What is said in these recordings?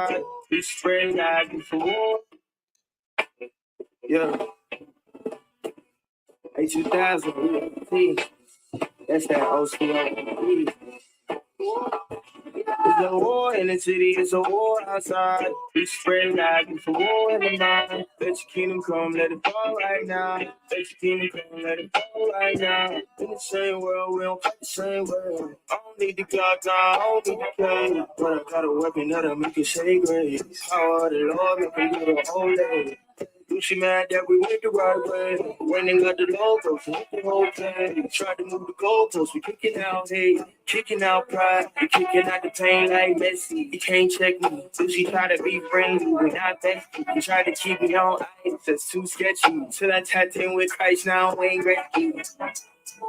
outside. We spread like it's a war. Yeah. A2000. That's that old school. It's a war in the city, it's a war outside. We spread like it's a war in the mind. Let your kingdom come, let it fall right now. Let your kingdom come, let it fall right now. In the same world, we don't fight the same world. I don't need the clock, I don't need the cane. But I got a weapon that'll make it shake grace. Power of the Lord, make me do the whole day. She mad that we went the right way. Winning got the logos, we hit the whole thing. Tried to move the goalposts, we kicking out hate, kicking out pride, we kicking out the pain like Messi. You can't check me, so she try to be friendly, we not bestie. You try to keep me on ice, that's too sketchy. Till I tapped in with Christ, now I ain't ready.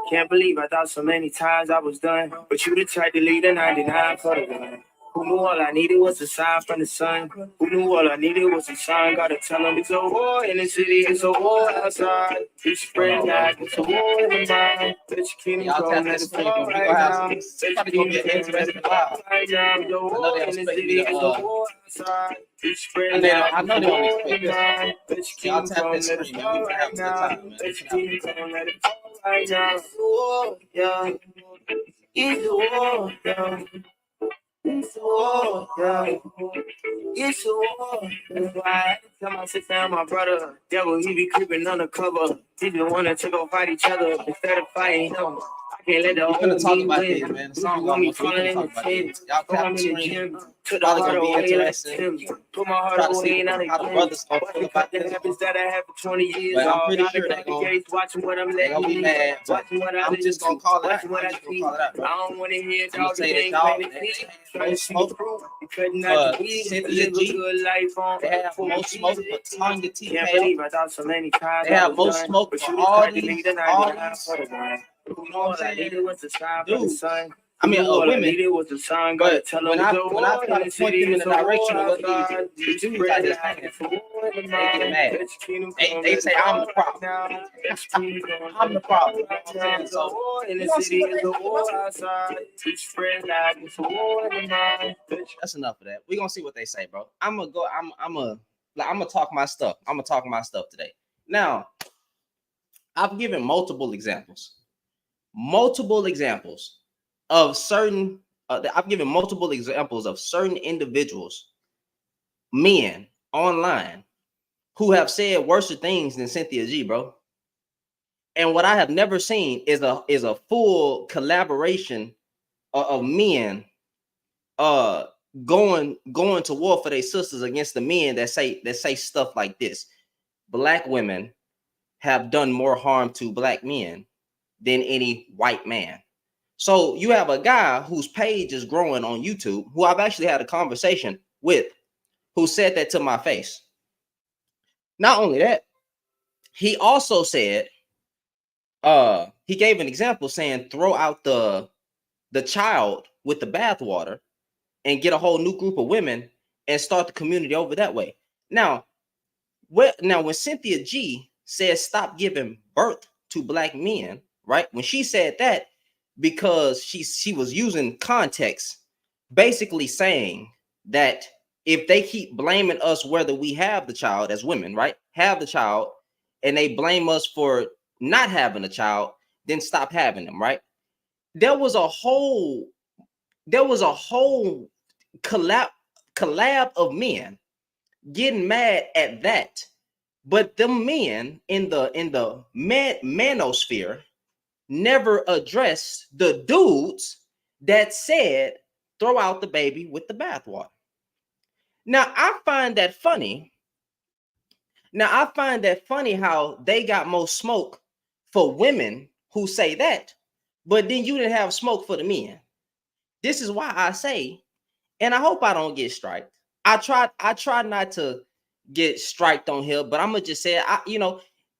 Can't believe I thought so many times I was done, but you the type to lead a 99 for the one. Who knew all I needed was a sign from the sun? Who knew all I needed was a sign? Gotta tell them it's a war in the city, it's a war outside. It's spread like it's a war in the mind. Let your kingdom come, let it fall right now. Let your kingdom come, let it fall right now. The war in the city, it's a war outside. It's spread like it's a war in the mind. Let your kingdom come, let it fall right now. Let your kingdom come, let it fall right now. It's a war, yeah. It's a war, yeah. It's a war, yeah. It's a war. That's why I tell my sister and my brother, devil, he be creeping undercover. He just wanna to go fight each other instead of fighting him. I can't let the whole team win. Man. The song want me calling in the gym. Y'all tap the screen. Probably gonna be interesting. Put my heart away and how the brothers gonna feel about the habits that I have for 20 years. But I'm pretty sure they're gonna be mad. But I'm just gonna call it out. I'm just gonna call it out, bro. I don't want to hear I'm gonna say that y'all no smoke for Cynthia G. They have most smoke for Tanya T. They have most smoke for all these. You know what I'm saying? Dude, I mean, women. But when I try to point them in the direction of what these dudes are just saying, they get mad. They say I'm the problem. I'm the problem. You know what I'm saying? So we're gonna see what that's enough of that. We're gonna see what they say, bro. I'm gonna talk my stuff. I'm gonna talk my stuff today. Now, I've given multiple examples of certain I've given multiple examples of certain individuals, men online, who have said worse things than Cynthia G, bro. And what I have never seen is a full collaboration of men going to war for their sisters against the men that say stuff like this. Black women have done more harm to black men than any white man. So you have a guy whose page is growing on YouTube, who I've actually had a conversation with, who said that to my face. Not only that, he also said, he gave an example saying, throw out the child with the bathwater and get a whole new group of women and start the community over that way. Now, when Cynthia G says stop giving birth to black men, right? When she said that, because she was using context, basically saying that if they keep blaming us whether we have the child as women, right, have the child, and they blame us for not having a child, then stop having them, right? There was a whole collab of men getting mad at that, but the men in the manosphere never addressed the dudes that said throw out the baby with the bathwater. Now I find that funny how they got more smoke for women who say that, but then you didn't have smoke for the men. This is why I say, and I hope I don't get striked. I try not to get striked on here, but I'm gonna just say,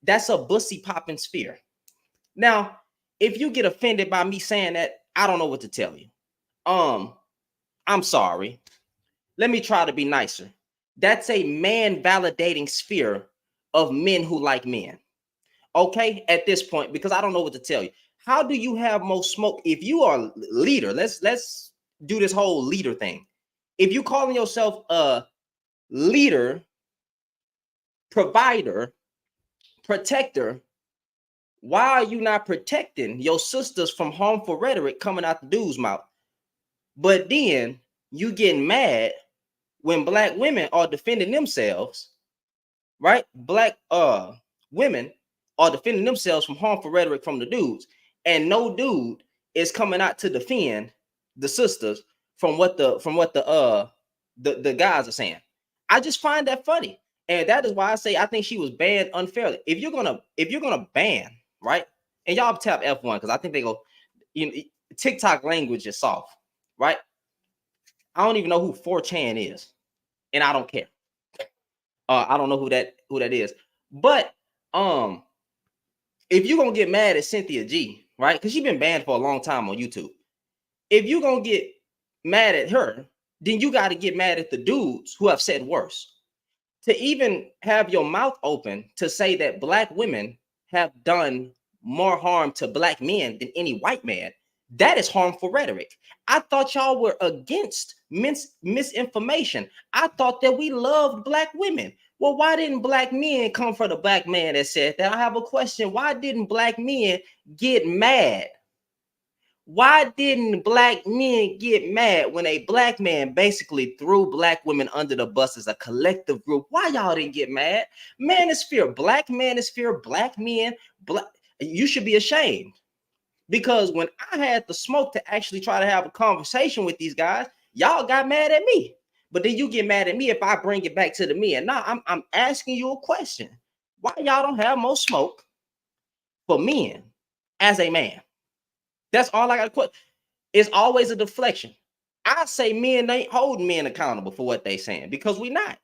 that's a bussy popping sphere. Now, if you get offended by me saying that, I don't know what to tell you. I'm sorry. Let me try to be nicer. That's a man validating sphere of men who like men. Okay, at this point, because I don't know what to tell you. How do you have more smoke if you are a leader? Let's do this whole leader thing. If you calling yourself a leader, provider, protector, why are you not protecting your sisters from harmful rhetoric coming out the dude's mouth? But then you getting mad when black women are defending themselves, right? Black women are defending themselves from harmful rhetoric from the dudes, and no dude is coming out to defend the sisters from what the guys are saying. I just find that funny, and that is why I say I think she was banned unfairly. If you're gonna ban, right? And y'all tap F1 because I think they go, you know, TikTok language is soft, right? I don't even know who 4chan is, and I don't care. I don't know who that is. But if you're gonna get mad at Cynthia G, right? Because she's been banned for a long time on YouTube. If you're gonna get mad at her, then you got to get mad at the dudes who have said worse. To even have your mouth open to say that black women have done more harm to black men than any white man, that is harmful rhetoric. I thought y'all were against misinformation. I thought that we loved black women. Well, why didn't black men come for the black man that said that? I have a question. Why didn't black men get mad? Why didn't black men get mad when a black man basically threw black women under the bus as a collective group? Why y'all didn't get mad? Manosphere, black men, black. You should be ashamed, because when I had the smoke to actually try to have a conversation with these guys, y'all got mad at me. But then you get mad at me if I bring it back to the men. Now I'm asking you a question. Why y'all don't have more smoke for men as a man? That's all I got to quote. It's always a deflection. I say men ain't holding men accountable for what they saying, because we not.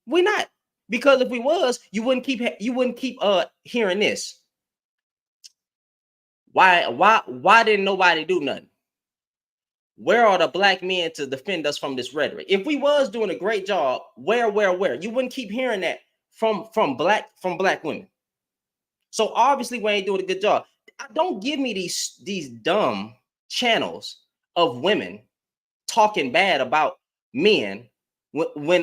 We not. Because if we was, you wouldn't keep hearing this. Why didn't nobody do nothing? Where are the black men to defend us from this rhetoric? If we was doing a great job, where? You wouldn't keep hearing that from black women. So obviously we ain't doing a good job. Don't give me these dumb channels of women talking bad about men when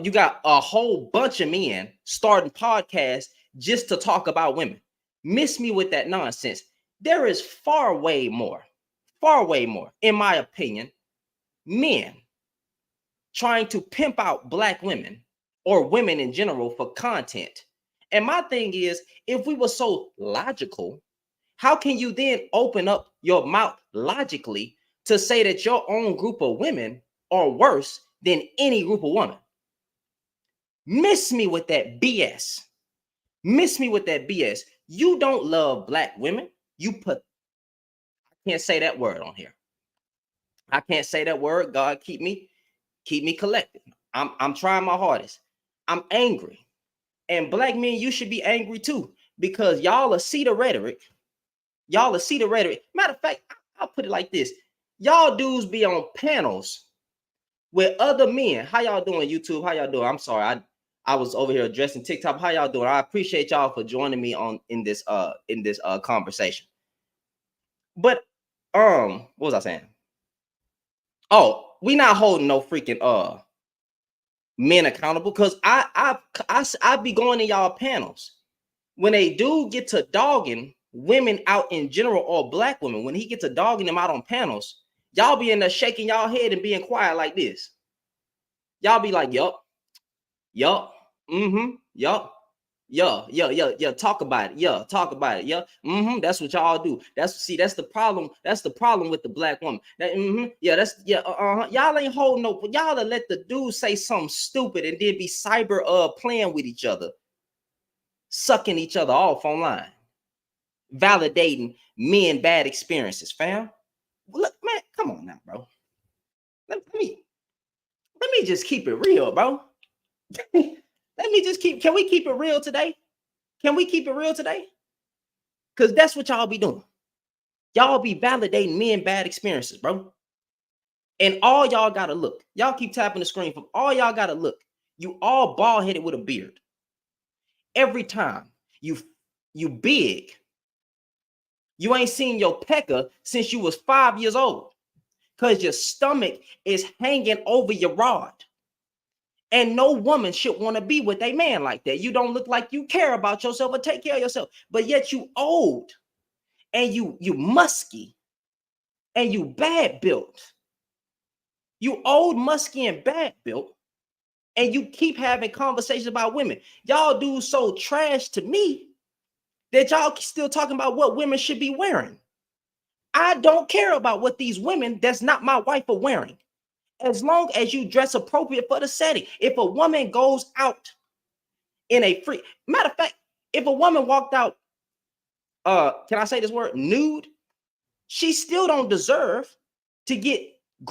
you got a whole bunch of men starting podcasts just to talk about women. Miss me with that nonsense. There is far way more, in my opinion, men trying to pimp out black women or women in general for content. And my thing is, if we were so logical, how can you then open up your mouth logically to say that your own group of women are worse than any group of women? Miss me with that BS. Miss me with that BS. You don't love black women. I can't say that word on here. I can't say that word. God, keep me collected. I'm trying my hardest. I'm angry. And black men, you should be angry too, because y'all will see the rhetoric. Matter of fact, I'll put it like this. Y'all dudes be on panels with other men. How y'all doing, YouTube? How y'all doing? I'm sorry. I was over here addressing TikTok. How y'all doing? I appreciate y'all for joining me in this conversation. But what was I saying? Oh, we not holding no freaking men accountable, because I be going to y'all panels. When a dude get to dogging women out in general, or black women, when he gets to dogging them out on panels, y'all be in there shaking y'all head and being quiet like this. Y'all be like, yup, yup, yeah, talk about it, yeah, that's what y'all do. That's the problem. That's the problem with the black woman. Y'all ain't holding no. Y'all to let the dude say something stupid and then be cyber playing with each other, sucking each other off online, validating men bad experiences, fam. Look, man, come on now, bro. Let me just keep it real, bro. Can we keep it real today? Can we keep it real today? Because that's what y'all be doing. Y'all be validating men bad experiences, bro. And all y'all gotta look. Y'all keep tapping the screen from all y'all gotta look. You all bald headed with a beard. Every time you big. You ain't seen your pecker since you was 5 years old. because your stomach is hanging over your rod. And no woman should want to be with a man like that. You don't look like you care about yourself or take care of yourself, but yet you old and you musky and you bad built. You old, musky, and bad built, and you keep having conversations about women. Y'all dudes so trash to me that y'all still talking about what women should be wearing. I don't care about what these women that's not my wife are wearing. As long as you dress appropriate for the setting. If a woman goes out in a free, matter of fact, if a woman walked out, can I say this word, nude, she still don't deserve to get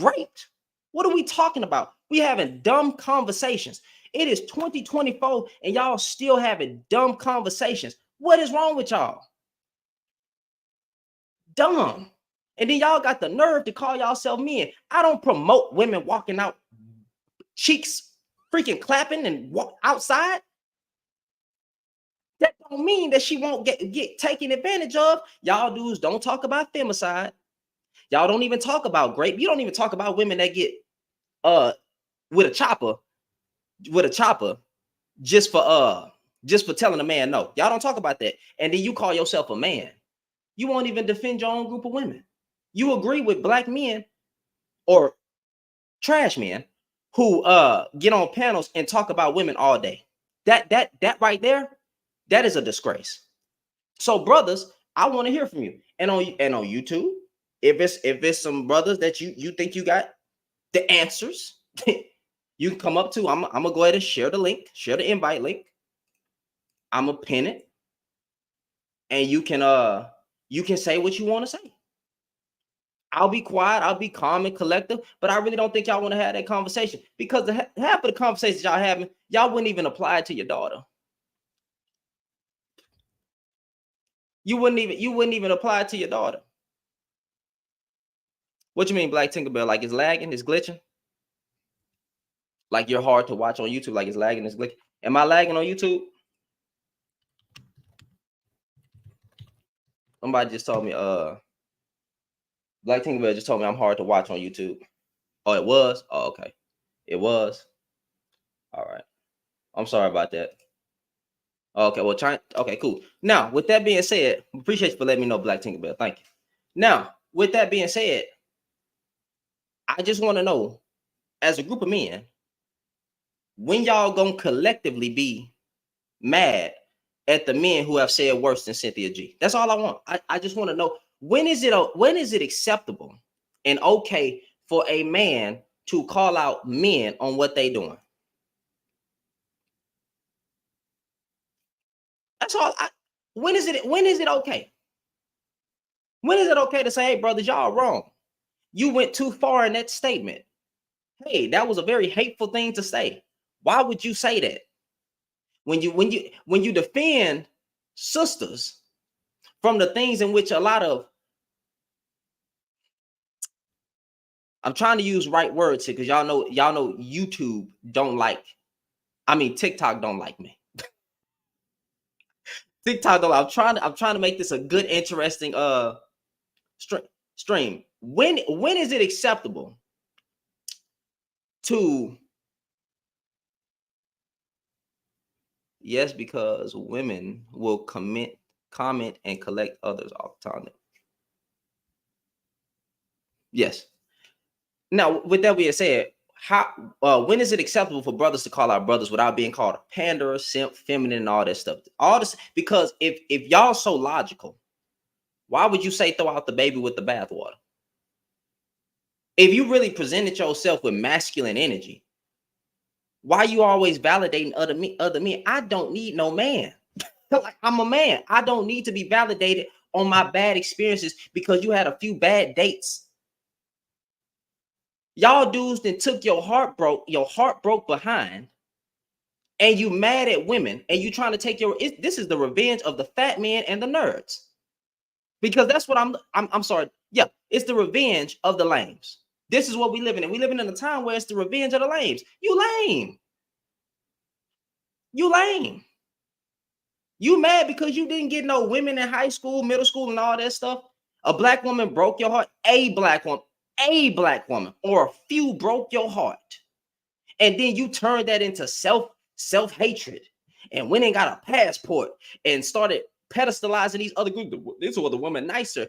raped. What are we talking about? We having dumb conversations. It is 2024 and y'all still having dumb conversations. What is wrong with y'all? Dumb. And then y'all got the nerve to call yourself men. I don't promote women walking out, cheeks freaking clapping and walk outside. That don't mean that she won't get taken advantage of. Y'all dudes don't talk about femicide. Y'all don't even talk about rape. You don't even talk about women that get with a chopper just for telling a man no. Y'all don't talk about that. And then you call yourself a man. You won't even defend your own group of women. You agree with black men or trash men who get on panels and talk about women all day. That right there, that is a disgrace. So brothers, I want to hear from you. And on YouTube, if it's some brothers that you think you got the answers, you can come up to. I'm gonna go ahead and share the link, share the invite link. I'm gonna pin it, and you can say what you want to say. I'll be quiet, I'll be calm and collective, but I really don't think y'all want to have that conversation, because half of the conversations y'all having, y'all wouldn't even apply it to your daughter. You wouldn't even apply it to your daughter. What you mean, Black Tinkerbell? Like it's lagging, it's glitching? Like you're hard to watch on YouTube, like it's lagging, it's glitching? Am I lagging on YouTube? Somebody just told me, Black Tinkerbell just told me I'm hard to watch on YouTube. Oh, it was? Oh, okay. It was. All right. I'm sorry about that. Okay, well, okay, cool. Now, with that being said, appreciate you for letting me know, Black Tinkerbell. Thank you. Now, with that being said, I just want to know, as a group of men, when y'all gonna collectively be mad at the men who have said worse than Cynthia G? That's all I want. I just want to know, when is it acceptable and okay for a man to call out men on what they doing? That's all. When is it okay? When is it okay to say, hey, brothers, y'all wrong? You went too far in that statement. Hey, that was a very hateful thing to say. Why would you say that? When you defend sisters from the things in which a lot of, I'm trying to use right words here, because y'all know YouTube don't like, I mean TikTok don't like me. TikTok don't. I'm trying to make this a good, interesting stream. When is it acceptable to, yes, because women will comment and collect others all the time. Yes. Now, with that being said, when is it acceptable for brothers to call out brothers without being called a panderer, simp, feminine, and all that stuff? All this, because if y'all so logical, why would you say throw out the baby with the bathwater? If you really presented yourself with masculine energy, why you always validating other men? I don't need no man. Like, I'm a man. I don't need to be validated on my bad experiences because you had a few bad dates. Y'all dudes then took your heart broke behind, and you mad at women, and you trying to take this is the revenge of the fat men and the nerds. Because that's what I'm sorry. Yeah, it's the revenge of the lames. This is what we living in. We living in a time where it's the revenge of the lames. You lame. You lame. You mad because you didn't get no women in high school, middle school, and all that stuff. A black woman broke your heart. A black woman. a black woman or a few broke your heart, and then you turn that into self-hatred and went and got a passport and started pedestalizing these other groups. This was the woman nicer.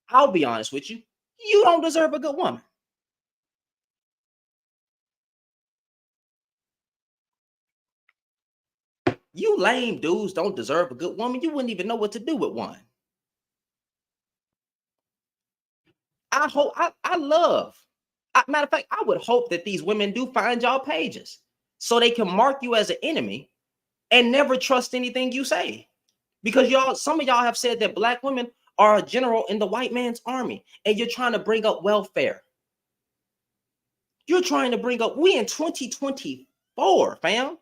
I'll be honest with you. You don't deserve a good woman. You lame dudes don't deserve a good woman. You wouldn't even know what to do with one. I hope, matter of fact, I would hope that these women do find y'all pages so they can mark you as an enemy and never trust anything you say. Because some of y'all have said that black women are a general in the white man's army, and you're trying to bring up welfare. You're trying to bring up, we in 2024, fam,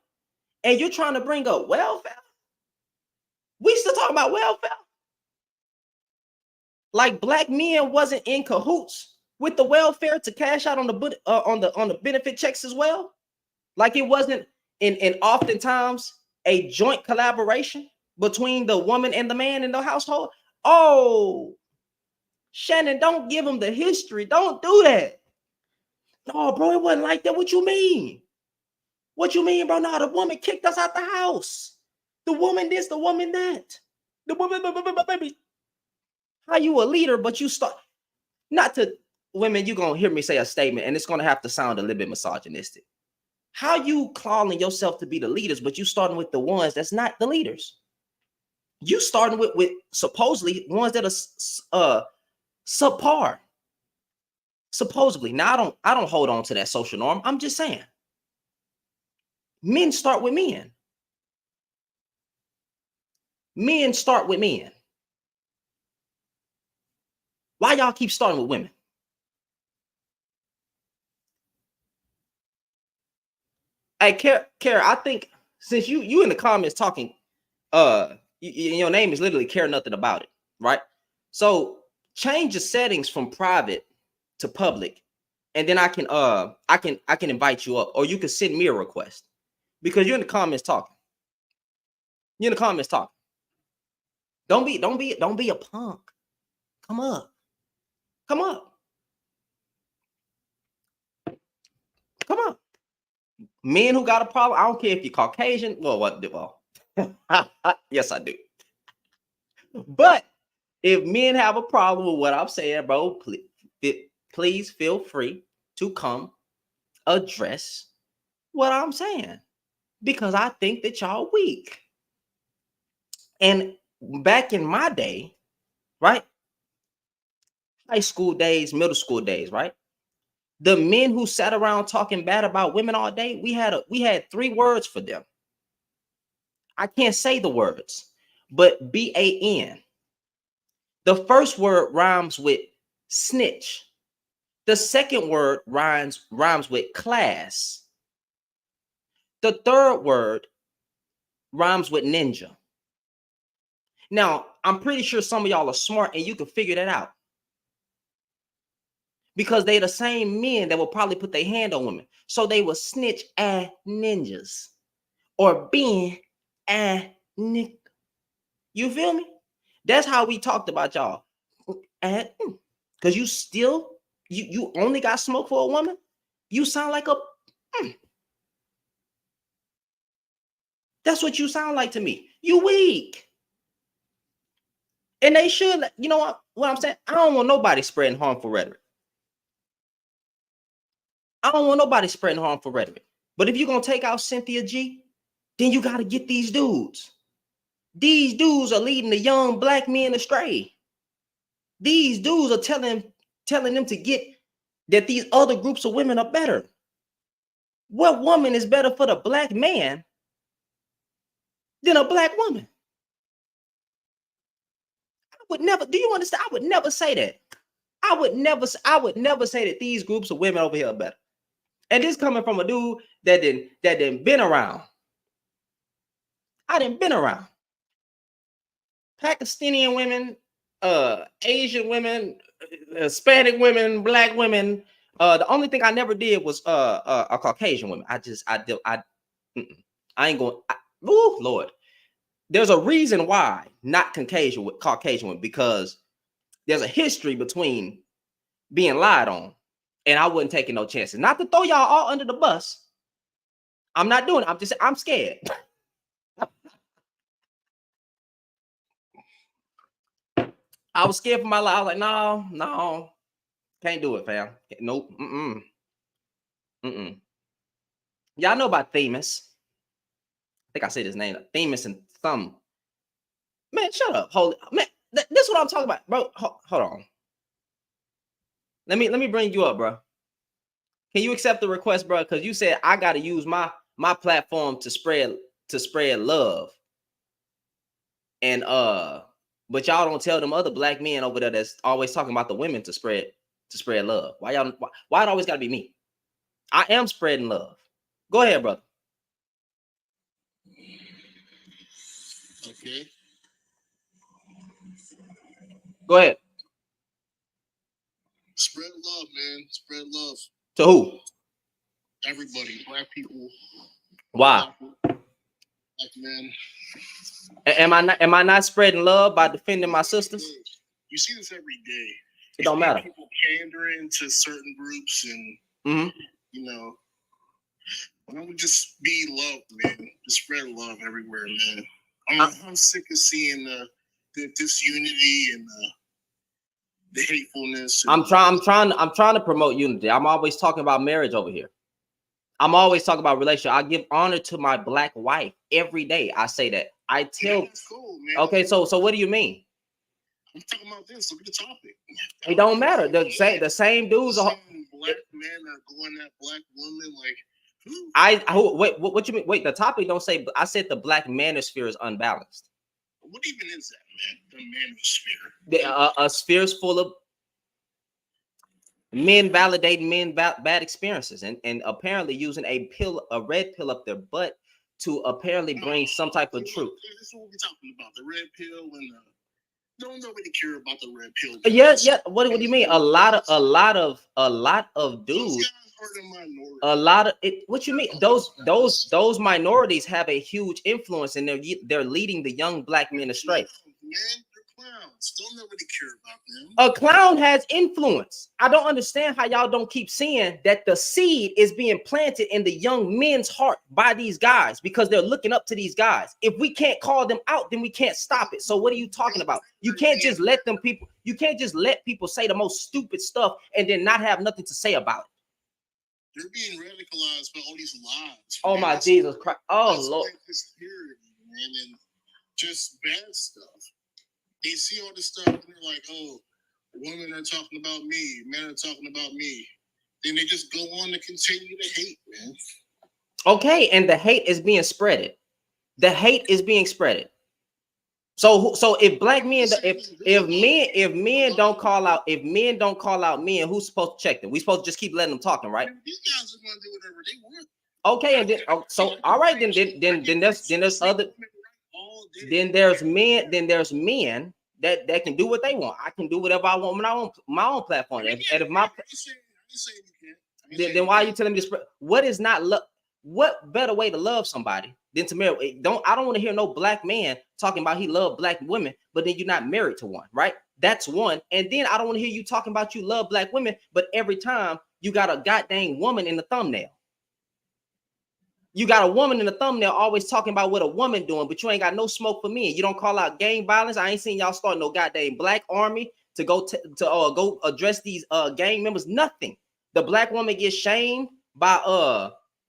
and you're trying to bring up welfare. We still talking about welfare. Like black men wasn't in cahoots with the welfare to cash out on the benefit checks as well. Like it wasn't in oftentimes a joint collaboration between the woman and the man in the household. Oh, Shannon, don't give him the history. Don't do that. No, bro, it wasn't like that. What you mean? What you mean, bro? No, the woman kicked us out the house. The woman this, the woman that. The woman, baby. How you a leader, but you start not to women, you're gonna hear me say a statement, and it's gonna have to sound a little bit misogynistic. How you calling yourself to be the leaders, but you starting with the ones that's not the leaders? You starting with supposedly ones that are subpar. Supposedly. Now I don't hold on to that social norm. I'm just saying. Men start with men. Men start with men. Why y'all keep starting with women? Hey, Kara, I think since you in the comments talking, your name is literally care nothing about it, right? So change the settings from private to public, and then I can invite you up, or you can send me a request because you're in the comments talking. You're in the comments talking. Don't be a punk. Come up. Come up. Come on. Men who got a problem, I don't care if you're Caucasian. Well, yes, I do. But if men have a problem with what I'm saying, bro, please feel free to come address what I'm saying, because I think that y'all weak. And back in my day, right? High school days, middle school days, right? The men who sat around talking bad about women all day, we had 3 words for them. I can't say the words, but BAN. The first word rhymes with snitch. The second word rhymes with class. The third word rhymes with ninja. Now, I'm pretty sure some of y'all are smart and you can figure that out, because they the same men that will probably put their hand on women. So they will snitch at ninjas or being at nick. You feel me? That's how we talked about y'all. Because you only got smoke for a woman. You sound like a that's what you sound like to me. You weak. And they should, you know what I'm saying? I don't want nobody spreading harmful rhetoric. I don't want nobody spreading harmful rhetoric. But if you're going to take out Cynthia G, then you got to get these dudes. These dudes are leading the young black men astray. These dudes are telling them to get that these other groups of women are better. What woman is better for the black man than a black woman? I would never, do you understand? I would never say that. I would never say that these groups of women over here are better. And this coming from a dude that didn't been around. I didn't been around. Pakistani women, Asian women, Hispanic women, black women. The only thing I never did was a Caucasian woman. I ain't going. Oh Lord, there's a reason why not Caucasian women, because there's a history between being lied on And I wasn't taking no chances. Not to throw y'all all under the bus. I'm not doing it. I'm scared. I was scared for my life. I was like, no, can't do it, fam. Nope. Y'all know about Themis. I think I said his name. Themis and some. Man, shut up. Hold man. This is what I'm talking about, bro. Hold on. Let me bring you up, bro. Can you accept the request, bro? Because you said I gotta use my platform to spread love. And but y'all don't tell them other black men over there that's always talking about the women to spread love. Why it always gotta be me? I am spreading love. Go ahead, brother. Okay. Go ahead. Spread love, man. Spread love. To who? Everybody. Black people. Why? Black men. Am I not spreading love by defending my sisters? You see this every day. It don't matter. People pandering to certain groups and you know, why don't we just be loved, man? Just spread love everywhere, man. I'm sick of seeing the disunity and the hatefulness. I'm trying to promote unity. I'm always talking about marriage over here. I'm always talking about relationship. I give honor to my black wife every day. I say that. I tell. That's cool, man. Okay, so what do you mean? I'm talking about this. Look at the topic. It don't matter. The same dudes are. Black men are going at black women like. Wait. What you mean? Wait. The topic don't say. I said the black manosphere is unbalanced. What even is that, man? The manosphere. A sphere's full of men validating men bad experiences and apparently using a red pill up their butt to apparently bring some type of truth. This is what we're talking about. The red pill and don't nobody care about the red pill. Yeah. What do you mean? A lot of dudes. A lot of it. What you mean? Those minorities have a huge influence, and they're leading the young black men astray. Man, they're clowns. Don't nobody care about them. A clown has influence. I don't understand how y'all don't keep seeing that the seed is being planted in the young men's heart by these guys because they're looking up to these guys. If we can't call them out, then we can't stop it. So what are you talking about? You can't just let them people. You can't just let people say the most stupid stuff and then not have nothing to say about it. They're being radicalized by all these lies. Oh my Jesus Christ! Oh Lord! Man, and just bad stuff. They see all this stuff and they're like, "Oh, women are talking about me, men are talking about me." Then they just go on to continue to hate, man. Okay, and the hate is being spreaded. The hate is being spreaded. So if black men, if men don't call out men, who's supposed to check them? We supposed to just keep letting them talking, right? These guys are going to do whatever they want. Okay, and then so all right, then there's other. Then there's men that can do what they want. I can do whatever I want on my own platform. And if my then why are you telling me to spread? What is not love? What better way to love somebody than to marry? I don't want to hear no black man talking about he loved black women, but then you're not married to one, right? That's one. And then I don't want to hear you talking about you love black women, but every time you got a goddamn woman in the thumbnail. You got a woman in the thumbnail always talking about what a woman doing, but you ain't got no smoke for men. You don't call out gang violence. I ain't seen y'all start no goddamn black army to go address these gang members. Nothing. The black woman gets shamed by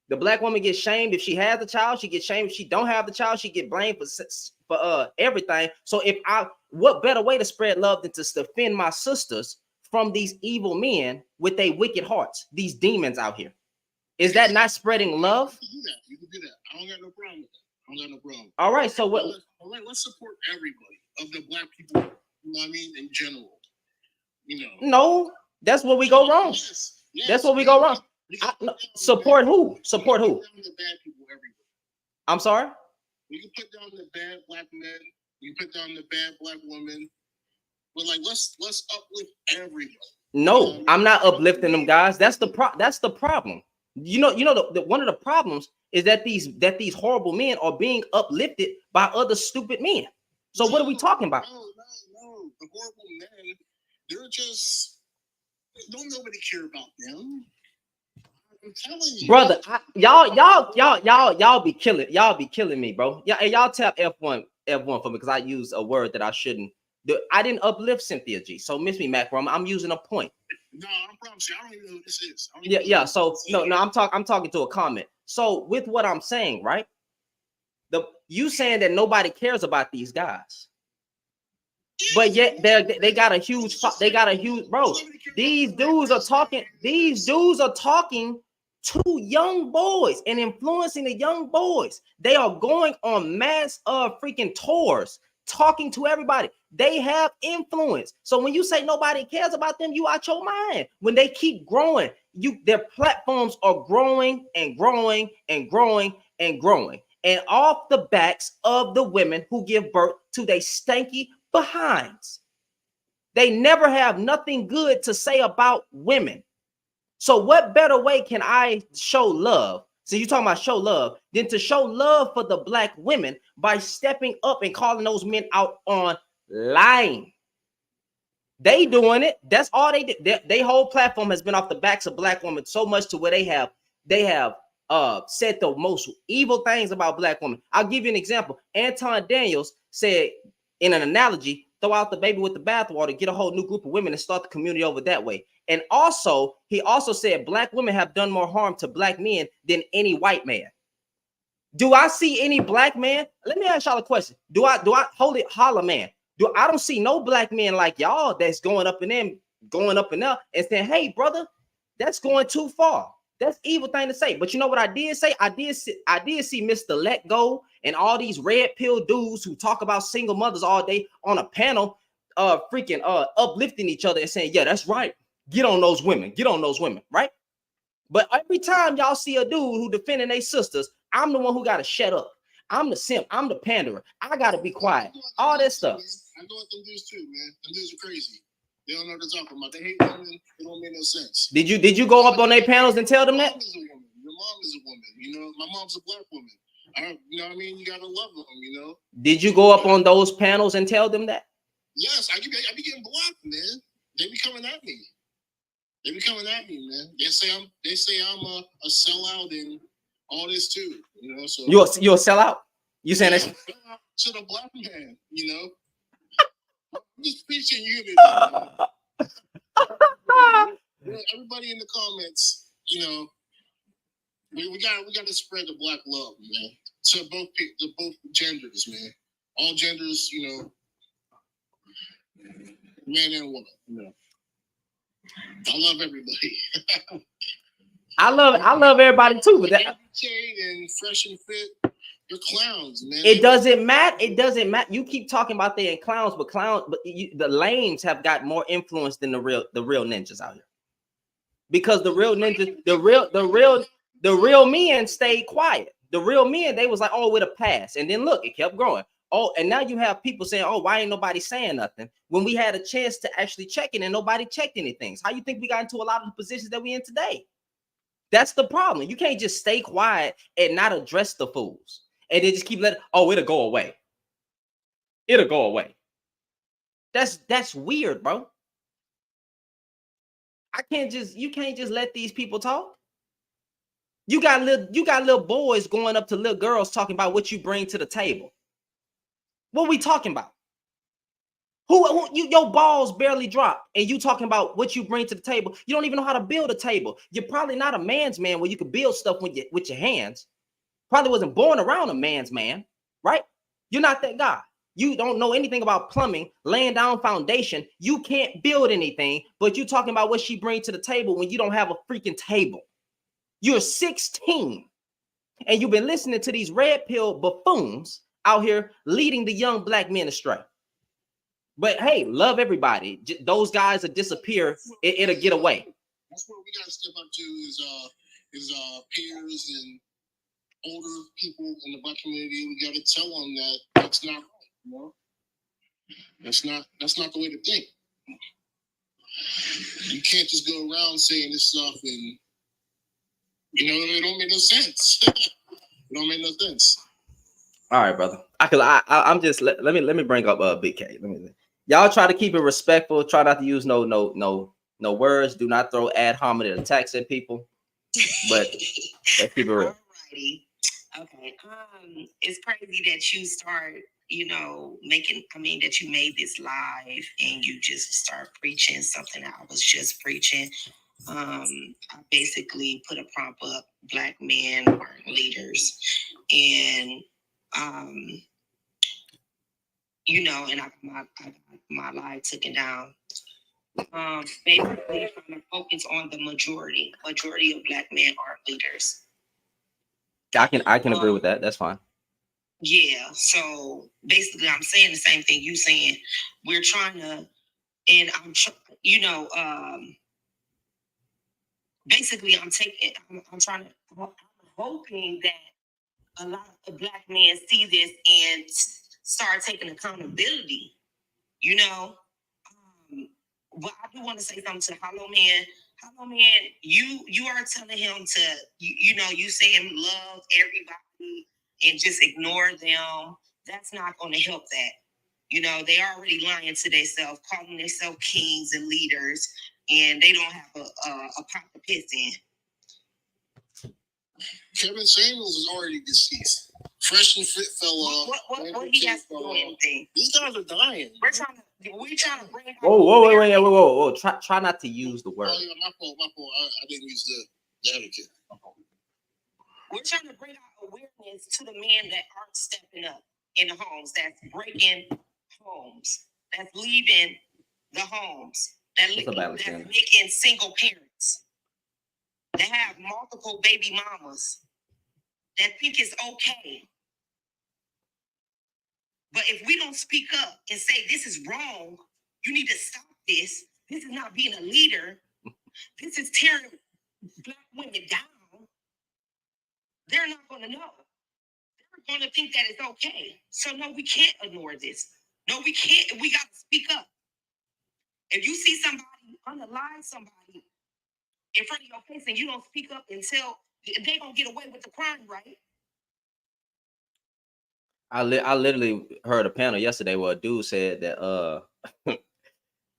the black woman gets shamed if she has a child. She gets shamed if she don't have the child. She get blamed for everything. So what better way to spread love than to defend my sisters from these evil men with their wicked hearts? These demons out here. Is that not spreading love? You can do that. I don't got no problem with that. I don't got no problem. All right. So what? All right. Let's support everybody of the black people. You know what I mean? In general. You know. No, that's where we go wrong. Yes, that's where we go wrong. Support who? Support who? I'm sorry? You can put down the bad black men. You can put down the bad black women. But like, let's uplift everybody. No, I'm not uplifting them guys. That's the problem. You know, one of the problems is that these horrible men are being uplifted by other stupid men. So what are we talking about? No. The horrible men, they're just Don't nobody care about them. I'm telling you, brother. Y'all be killing me, bro. Yeah, and y'all tap F1 for me because I use a word that I shouldn't. I didn't uplift Cynthia G. So miss me, Mac. I'm using a point. No, I promise you, I don't even know what this is. Yeah. So no, I'm talking to a comment. So with what I'm saying, right? You saying that nobody cares about these guys, but yet they got a huge bro. These dudes are talking to young boys and influencing the young boys. They are going on mass freaking tours, talking to everybody. They have influence. So when you say nobody cares about them, you out your mind. When they keep growing, their platforms are growing and growing and growing and growing. And off the backs of the women who give birth to their stanky behinds. They never have nothing good to say about women. So what better way can I show love? So you talking about show love, than to show love for the black women by stepping up and calling those men out on lying. They doing it. That's all they did. Their whole platform has been off the backs of black women so much to where they have said the most evil things about black women. I'll give you an example. Anton Daniels said in an analogy, throw out the baby with the bathwater, get a whole new group of women and start the community over that way. And also, he also said black women have done more harm to black men than any white man. Do I see any black man? Let me ask y'all a question. Do I holler man? I don't see no black men like y'all that's going up and and saying, hey, brother, that's going too far. That's evil thing to say. But you know what I did say? I did see Mr. Let Go and all these red pill dudes who talk about single mothers all day on a panel, uplifting each other and saying, yeah, that's right. Get on those women, right? But every time y'all see a dude who defending their sisters, I'm the one who got to shut up. I'm the simp. I'm the panderer. I got to be quiet. All that stuff. I know what them dudes too, man. Them dudes are crazy. They don't know what they're talking about. They hate women. It don't make no sense. Did you go up on their panels and tell them that? Your mom is a woman. You know, my mom's a black woman. You know what I mean? You gotta love them. You know. Did you go up on those panels and tell them that? Yes, I be getting blocked, man. They be coming at me. Man. They say I'm a sellout and all this too. You know, so you're a sellout. You saying that to the black man? You know. I'm just preaching unity. Everybody in the comments, you know, we got to spread the black love, man, to both genders, man. All genders, you know, man and woman. You know. I love everybody. I love everybody too, but that and fresh and fit. They're clowns, man. It doesn't matter. You keep talking about they ain't clowns, but the lames have got more influence than the real ninjas out here. Because the real ninjas, the real men stayed quiet. The real men, they was like, oh, with a pass. And then look, it kept growing. Oh, and now you have people saying, oh, why ain't nobody saying nothing? When we had a chance to actually check it and nobody checked anything. So how you think we got into a lot of the positions that we in today? That's the problem. You can't just stay quiet and not address the fools. And they just keep letting, it'll go away. It'll go away. That's weird, bro. You can't just let these people talk. You got little boys going up to little girls talking about what you bring to the table. What we talking about? Your balls barely drop, and you talking about what you bring to the table. You don't even know how to build a table. You're probably not a man's man where you can build stuff with your hands. Probably wasn't born around a man's man, right? You're not that guy. You don't know anything about plumbing, laying down foundation. You can't build anything, but you talking about what she brings to the table when you don't have a freaking table. You're 16, and you've been listening to these red pill buffoons out here leading the young black men astray. But hey, love everybody. Those guys will disappear. It'll get away. That's what we got to step up to is peers and older people in the black community. We got to tell them that that's not right. You know, that's not the way to think. You can't just go around saying this stuff and it don't make no sense. It don't make no sense. All right, brother. I'm just let me bring up Big K. Y'all try to keep it respectful. Try not to use no No words. Do not throw ad hominem attacks at people. But let's keep it real. Alrighty. Okay. It's crazy that you start, that you made this live and you just start preaching something that I was just preaching. I basically put a prompt up: Black men aren't leaders, and and I got my live taken down. Basically trying to focus on the majority. Majority of Black men aren't leaders. I can agree with that. That's fine. Yeah. So basically, I'm saying the same thing you saying. We're trying to, and basically, I'm hoping that a lot of Black men see this and start taking accountability. But I do want to say something to Hollow Man. Hollow Man, you are telling him to, you say him love everybody and just ignore them. That's not going to help that. They already lying to themselves, calling themselves kings and leaders, and they don't have a pot to piss in. Kevin Samuels is already deceased. Fresh and Fit fell off. What he has to do anything? These guys are dying. We're trying to bring. Whoa. Try not to use the word. Oh, yeah, my fault. I didn't use the advocate. We're trying to bring out awareness to the men that aren't stepping up in the homes, that's breaking homes, that's leaving the homes, that's making single parents, that have multiple baby mamas, that think it's okay. But if we don't speak up and say this is wrong, you need to stop this. This is not being a leader. This is tearing Black women down. They're not going to know. They're going to think that it's okay. So no, we can't ignore this. No, we can't. We got to speak up. If you see somebody unalive somebody in front of your face and you don't speak up until they're going to get away with the crime, right? I literally heard a panel yesterday where a dude said that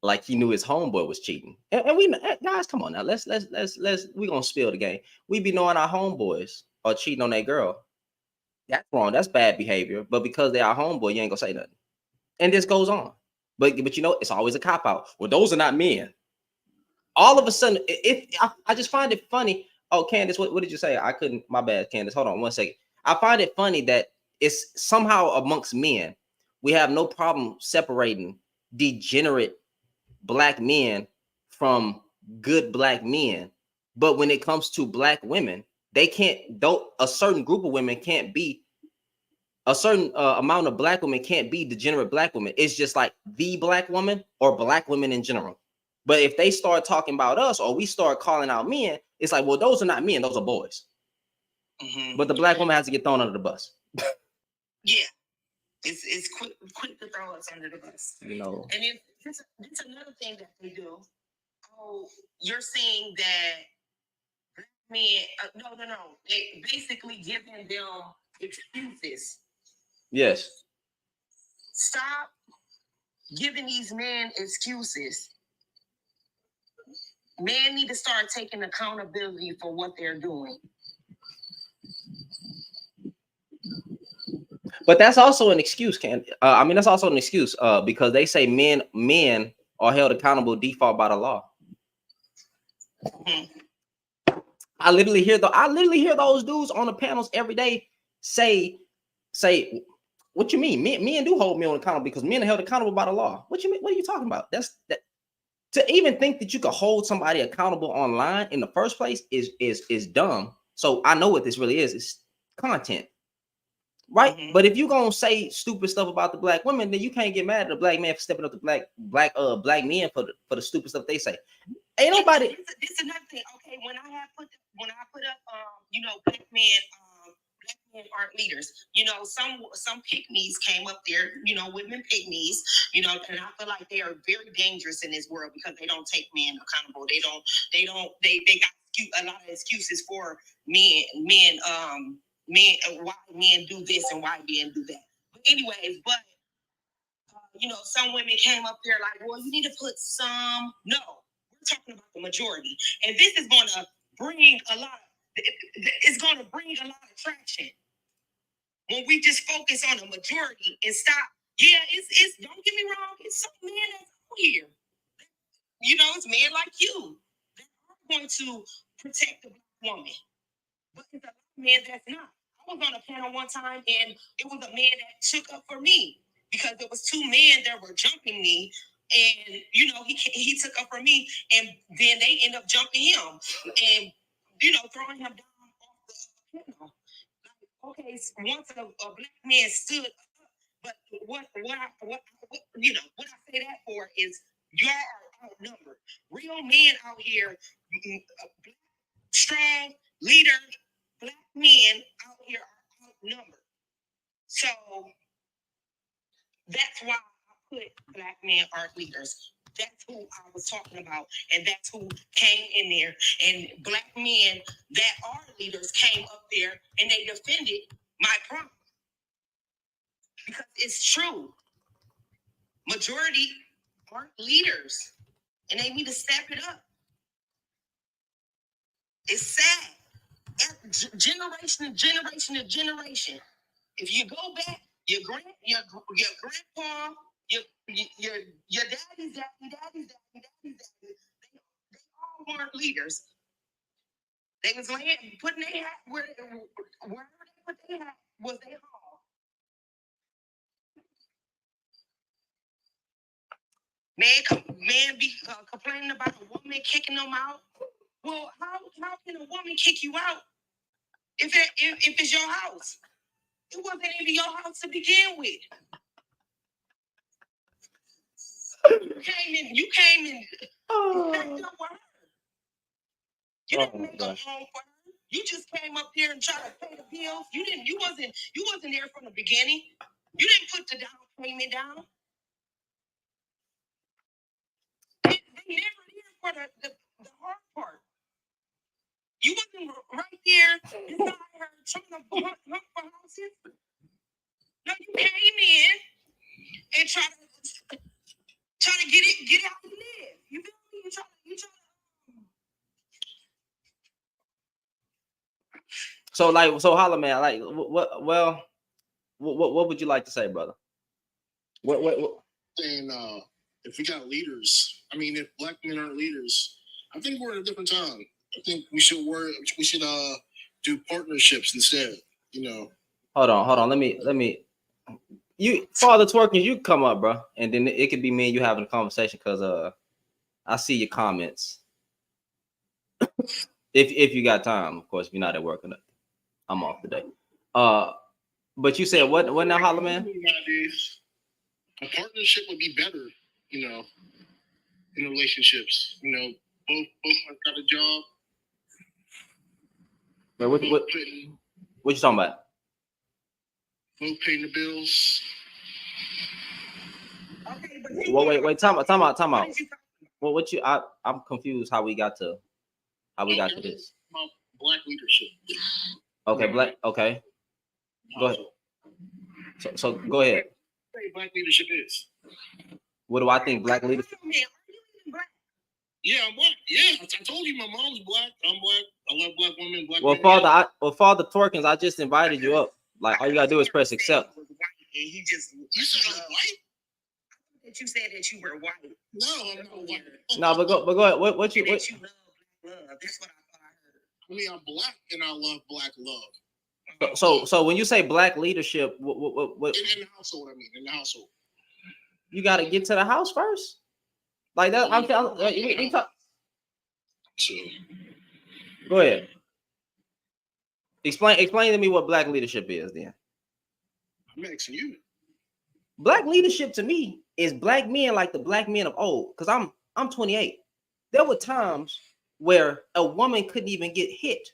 like he knew his homeboy was cheating, and we guys, come on now, let's we gonna spill the game. We be knowing our homeboys are cheating on their girl. That's wrong. That's bad behavior. But because they are homeboy, you ain't gonna say nothing, and this goes on. But it's always a cop out. Well, those are not men. All of a sudden, I just find it funny. Oh, Candace, what did you say? I couldn't. My bad, Candace. Hold on 1 second. I find it funny that it's somehow amongst men, we have no problem separating degenerate Black men from good Black men. But when it comes to Black women, they can't, though a certain group of women can't be, a certain amount of Black women can't be degenerate Black women. It's just like the Black woman or Black women in general. But if they start talking about us or we start calling out men, it's like, well, those are not men, those are boys. Mm-hmm. But the Black woman has to get thrown under the bus. Yeah, it's quick to throw us under the bus. And it's another thing that they do. Oh, you're saying that Black men? No. They basically giving them excuses. Yes. Stop giving these men excuses. Men need to start taking accountability for what they're doing. But that's also an excuse, that's also an excuse because they say men are held accountable default by the law. Mm-hmm. I literally hear those dudes on the panels every day say, what you mean? Men do hold men accountable because men are held accountable by the law. What you mean? What are you talking about? That to even think that you could hold somebody accountable online in the first place is dumb. So I know what this really is. It's content. Right, mm-hmm. But if you gonna say stupid stuff about the Black women, then you can't get mad at the Black man for stepping up to black men for the stupid stuff they say. Ain't nobody. This is another thing. Okay, when I put up, Black men aren't leaders. Some pick-me's came up there. Women pick-me's. And I feel like they are very dangerous in this world because they don't take men accountable. They got a lot of excuses for men. Why men do this and why men do that. But anyways, some women came up there like, well, you need to put some. No, we're talking about the majority, and this is going to bring a lot. It's going to bring a lot of traction when we just focus on the majority and stop. Yeah, it's. Don't get me wrong. It's some men that's out here. You know, it's men like you that are going to protect the black woman, but it's a lot of men that's not. I was on a panel one time, and it was a man that took up for me because there was two men that were jumping me, and you know he took up for me, and then they end up jumping him, and you know throwing him down off the panel. Like, okay, so once a black man stood up, but what you know what I say that for is y'all are outnumbered. Real men out here, strong leader. Black men out here are outnumbered. So that's why I put black men are leaders. That's who I was talking about. And that's who came in there. And black men that are leaders came up there and they defended my problem. Because it's true. Majority aren't leaders. And they need to step it up. It's sad. Generation to generation to generation. If you go back, your grandpa, your daddy's daddy, they all weren't leaders. They was putting their hat wherever they put their hat was their home. Man be complaining about a woman kicking them out. Well, how can a woman kick you out if it's your house? It wasn't even your house to begin with. You came in packed up with her. You didn't make a home for her. You just came up here and tried to pay the bills. You wasn't there from the beginning. You didn't put the down payment down. They never there for the hard part. You wasn't right there beside her trying to hunt for houses. No, you came in and tried to get out and live. You feel me? You try to. So holla, man. Like, what would you like to say, brother? What? Saying, if we got leaders, I mean, if black men aren't leaders, I think we're in a different time. I think we should do partnerships instead. You know. Hold on. Let me. You, Father Twerkins, you come up, bro, and then it could be me and you having a conversation because I see your comments. If you got time, of course. If you're not at work, I'm off today. But you said what now, holla, man? A partnership would be better, you know, in relationships. You know, both got a job. But what you talking about? Both paying the bills. Okay, but wait, time out. Well, I'm confused how we got to this. About black leadership. Okay, okay. Go ahead. So go ahead. What black leadership is? What do I think black leadership? Yeah, I'm black. Yeah, I told you my mom's black. I'm black. I love black women. Father Twerkins, I just invited you up. Like, all you gotta do is press accept. You said white? That you said that you were white. No, I'm not white. No, but go ahead. What you? That you love black love. That's what I thought I heard. I mean, I'm black and I love black love. So when you say black leadership, what? In the household, I mean, in the household. You got to get to the house first. Like that. I'm telling. So, go ahead. Explain to me what black leadership is. Then. I'm asking you. Black leadership to me is black men like the black men of old. Cause I'm 28. There were times where a woman couldn't even get hit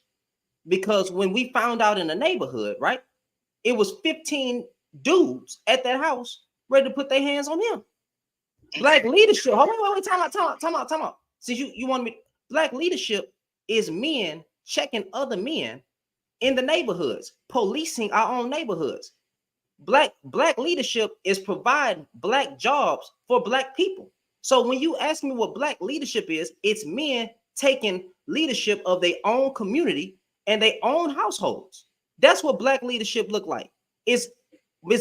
because when we found out in the neighborhood, right, it was 15 dudes at that house ready to put their hands on him. Black leadership. Oh, wait, time out. Since you want me, black leadership is men checking other men in the neighborhoods, policing our own neighborhoods. Black leadership is providing black jobs for black people. So when you ask me what black leadership is, it's men taking leadership of their own community and their own households. That's what black leadership look like. It's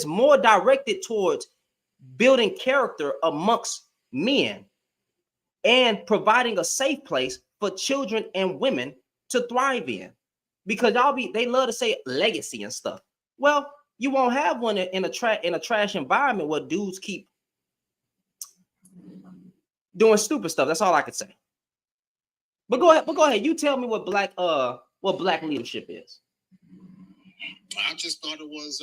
more directed towards building character amongst men and providing a safe place for children and women to thrive in. Because they love to say legacy and stuff. Well, you won't have one in a trash environment where dudes keep doing stupid stuff. That's all I could say. But go ahead. You tell me what black leadership is. I just thought it was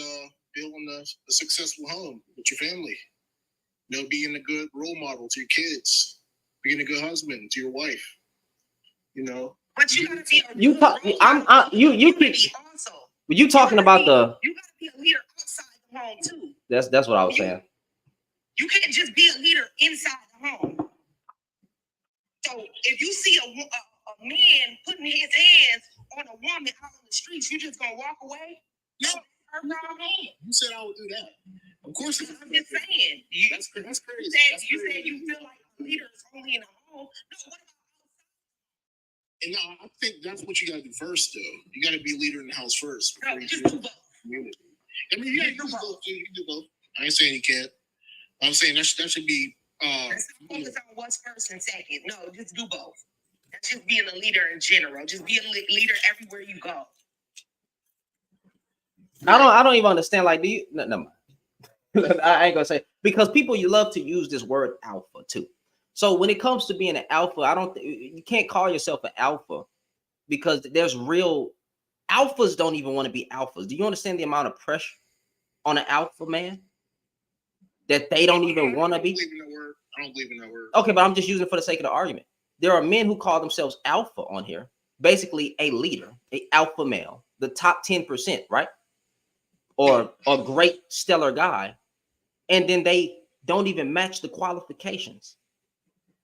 building a successful home with your family. You know, being a good role model to your kids, being a good husband to your wife. You know. But you gotta be you talking about the. You gotta be a leader outside the home too. That's what I was saying. You can't just be a leader inside the home. So if you see a man putting his hands on a woman out on the streets, you just gonna walk away? No, you said I would do that. Of course, I'm just saying. That's crazy. You said you feel like a leader is only in the home. No, what about? And no, I think that's what you gotta do first, though. You gotta be a leader in the house first. No, just do both. Community. I mean, yeah, you can do both. You can do both. I ain't saying you can't. I'm saying that should be. Let's not focus on what's first and second. No, just do both. That's just being a leader in general. Just be a leader everywhere you go. I don't even understand. Like, do you? No, never mind. I ain't gonna say, because people, you love to use this word alpha too. So when it comes to being an alpha, you can't call yourself an alpha, because there's real alphas don't even want to be alphas. Do you understand the amount of pressure on an alpha man that they don't even want to be? I don't believe in that word. Okay, but I'm just using it for the sake of the argument. There are men who call themselves alpha on here, basically a leader, a alpha male, the top 10%, right? Or a great stellar guy, and then they don't even match the qualifications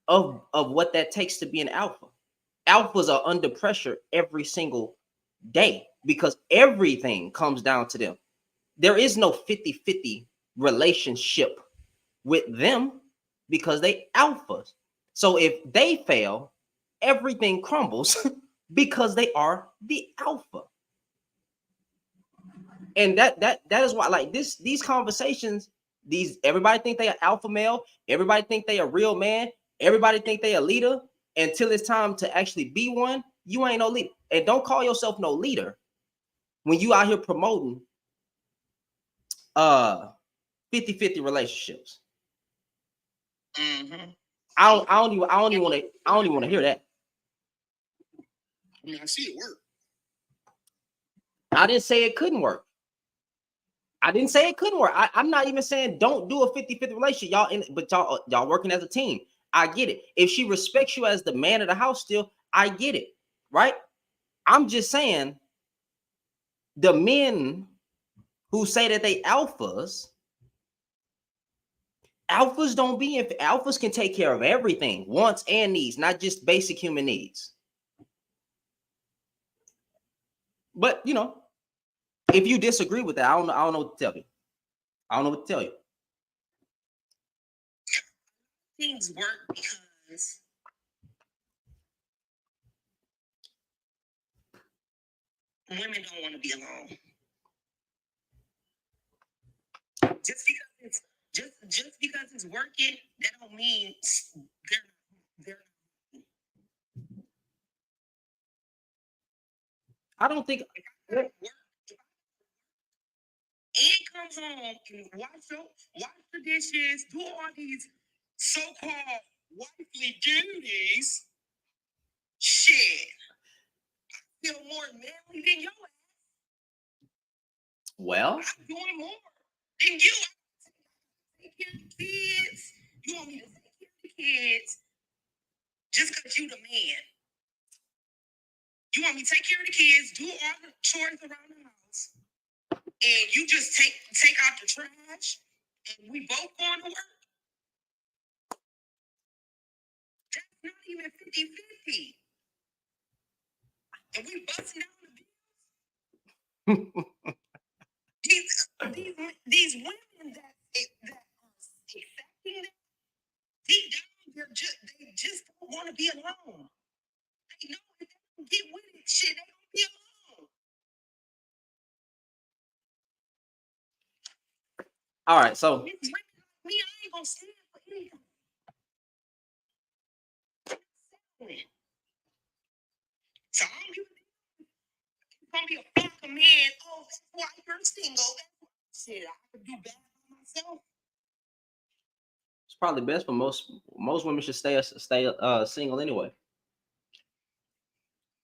of what that takes to be an alpha. Alphas are under pressure every single day because everything comes down to them. There is no 50-50 relationship with them because they alphas. So if they fail, everything crumbles because they are the alpha. And that is why, like, these conversations, everybody think they are alpha male, everybody think they a real man, everybody think they a leader, until it's time to actually be one. You ain't no leader. And don't call yourself no leader when you out here promoting 50-50 relationships. Mm-hmm. I don't even want to hear that. I mean, I see it work. I didn't say it couldn't work. I'm not even saying don't do a 50-50 relationship, but y'all working as a team. I get it. If she respects you as the man of the house still, I get it, right? I'm just saying the men who say that they alphas don't be in. Alphas can take care of everything, wants and needs, not just basic human needs. But you know, if you disagree with that, I don't know what to tell you. I don't know what to tell you. Things work because women don't want to be alone. Just because it's working, that don't mean they're. I don't think. And comes home and wash the dishes, do all these so-called wifely duties. Shit, I feel more manly than your ass. Well, I'm doing more than you. Take care of the kids. You want me to take care of the kids just because you the man. You want me to take care of the kids, do all the chores around the house, and you just take out the trash, and we both going to work. That's not even 50-50. And we busting down the bills. these women that are accepting that, deep down they just don't want to be alone. They know if they don't get with it, shit, they don't be alone. All right, so me, I ain't gonna stand for anything. So I don't give a damn. It's gonna be a flock of men. Oh, that's why you're single. Shit, I could do bad for myself. it's probably best for most women should stay single anyway.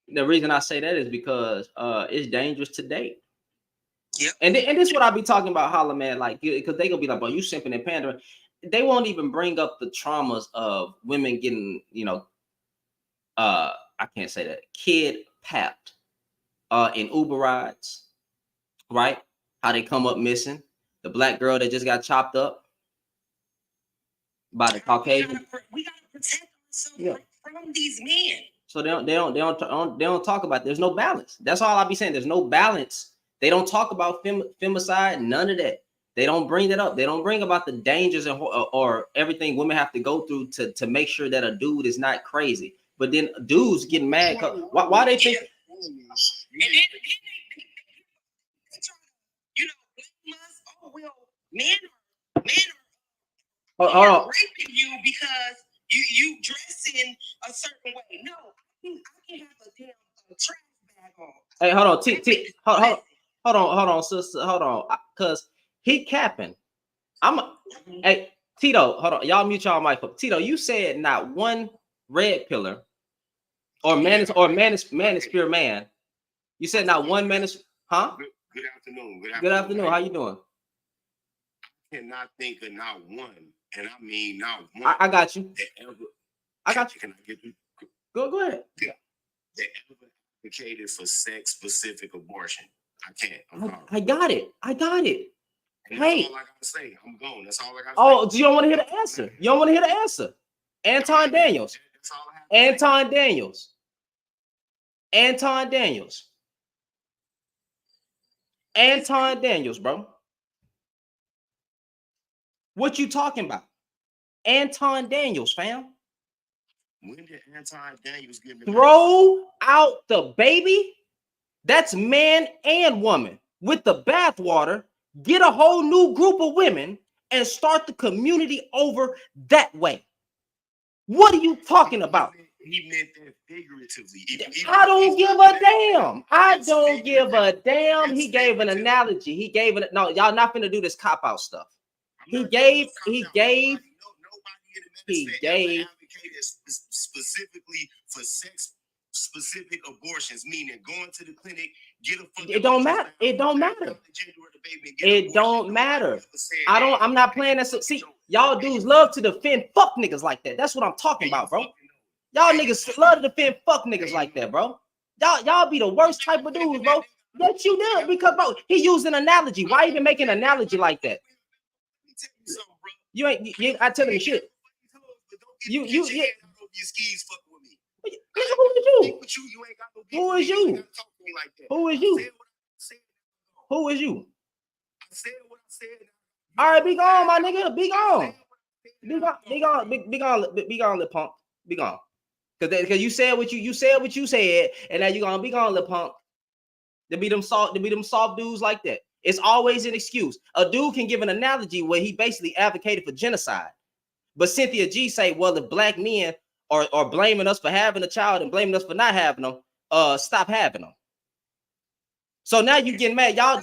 The reason I say that is because it's dangerous to date. Yep. And this is what I be talking about, holla man, like, because they gonna be like, "Bro, you simping and pandering." They won't even bring up the traumas of women getting, I can't say that, kid papped, in Uber rides, right? How they come up missing. The black girl that just got chopped up by the Caucasian. We gotta protect ourselves from these men. So they don't talk about. There's no balance. That's all I be saying. There's no balance. They don't talk about femicide. None of that. They don't bring that up. They don't bring about the dangers and or everything women have to go through to make sure that a dude is not crazy. But then dudes get mad. Why they think? And then they try to, blame us. Oh well, men are raping you because you dress in a certain way. No, I can have a damn trash bag on. Hey, hold on, sister, hold on, cause he capping. Hey, Tito, hold on, y'all mute y'all mic up. Tito, you said not one red pillar or manosphere man. You said not one manosphere, huh? Good afternoon. Good afternoon. How you doing? I cannot think of not one, and I mean not one. I got you. I got you. Can I get you? Go ahead. Yeah. They ever advocated for sex-specific abortion. I can't. I got it. And hey, that's all I gotta say. I'm gone. That's all I gotta say. Oh, you don't want to hear the answer? You don't want to hear the answer? Anton Daniels. That's all I have to say. Anton Daniels, bro. What you talking about? Anton Daniels, fam. When did Anton Daniels give me throw out the baby? That's man and woman with the bathwater. Get a whole new group of women and start the community over that way. What are you talking about? He meant that figuratively. I don't give a damn. I don't give a damn. He gave an analogy. He gave it. No, y'all not finna do this cop out stuff. He gave specifically for sex specific abortions, meaning going to the clinic, get a fucking. It don't matter. It don't matter. It don't matter. I'm not playing that. See, y'all dudes love to defend fuck niggas like that. That's what I'm talking about, bro. Y'all niggas love to defend fuck niggas like that, bro. Y'all be the worst type of dudes, bro. That you did because, bro, he used an analogy. Why even make an analogy like that? You ain't I tell him shit. You Who is you? Who is you? Who is you? Who is you? All right, be gone, my nigga. Be gone. Be gone, lip punk. Be gone. Because you said what you said, and now you gonna be gone, lip punk. To be them soft dudes like that. It's always an excuse. A dude can give an analogy where he basically advocated for genocide. But Cynthia G say, well, if black men are blaming us for having a child and blaming us for not having them, stop having them. So now you getting mad. Y'all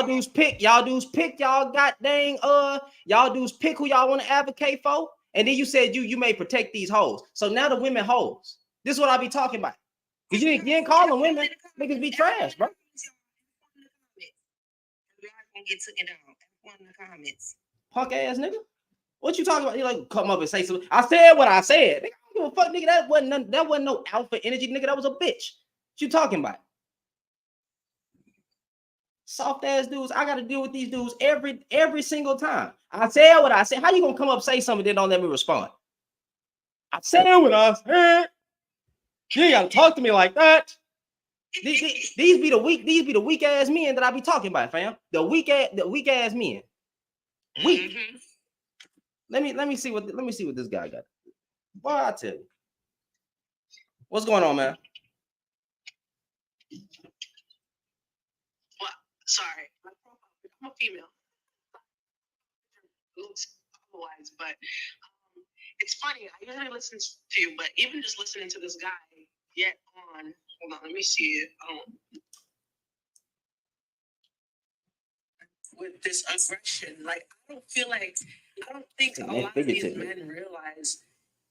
dudes pick y'all god dang y'all dudes pick who y'all want to advocate for. And then you said you may protect these hoes. So now the women hoes. This is what I be talking about. Because you ain't calling women. Niggas be trash, bro. Get taken down. One in the comments. Punk ass nigga. What you talking about? You like come up and say something. I said what I said. Nigga, I don't give a fuck, nigga. That wasn't no alpha energy, nigga. That was a bitch. What you talking about? Soft ass dudes. I gotta deal with these dudes every single time. I said what I said. How you gonna come up and say something then don't let me respond? I said what I said. You ain't gotta talk to me like that. These be the weak ass men that I be talking about, fam. The weak ass men. Weak. Mm-hmm. Let me see what this guy got. Boy, I tell you. What's going on, man? Well, sorry. I'm a female. Looks otherwise, but it's funny. I usually listen to you, but even just listening to this guy get on. Hold on, let me see it. With this aggression, like I don't think a lot of these men realize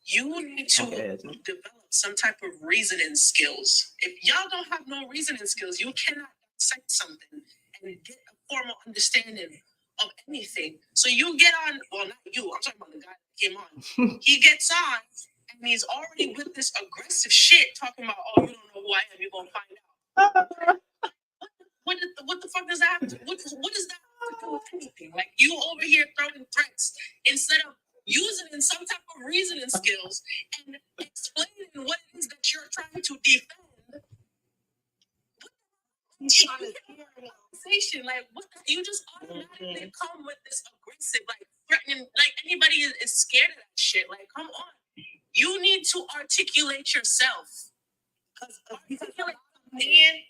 you need to develop some type of reasoning skills. If y'all don't have no reasoning skills, you cannot dissect something and get a formal understanding of anything. So you get on, well, not you, I'm talking about the guy that came on. He gets on and he's already with this aggressive shit talking about, oh, you don't know who I am, you're gonna find out. What the fuck does that have to, what does that have to do with anything? Like you over here throwing threats instead of using in some type of reasoning skills and explaining what it is that you're trying to defend. Conversation, like what you just automatically come with this aggressive, like threatening, like anybody is scared of that shit. Like, come on, you need to articulate yourself. Because a lot of men,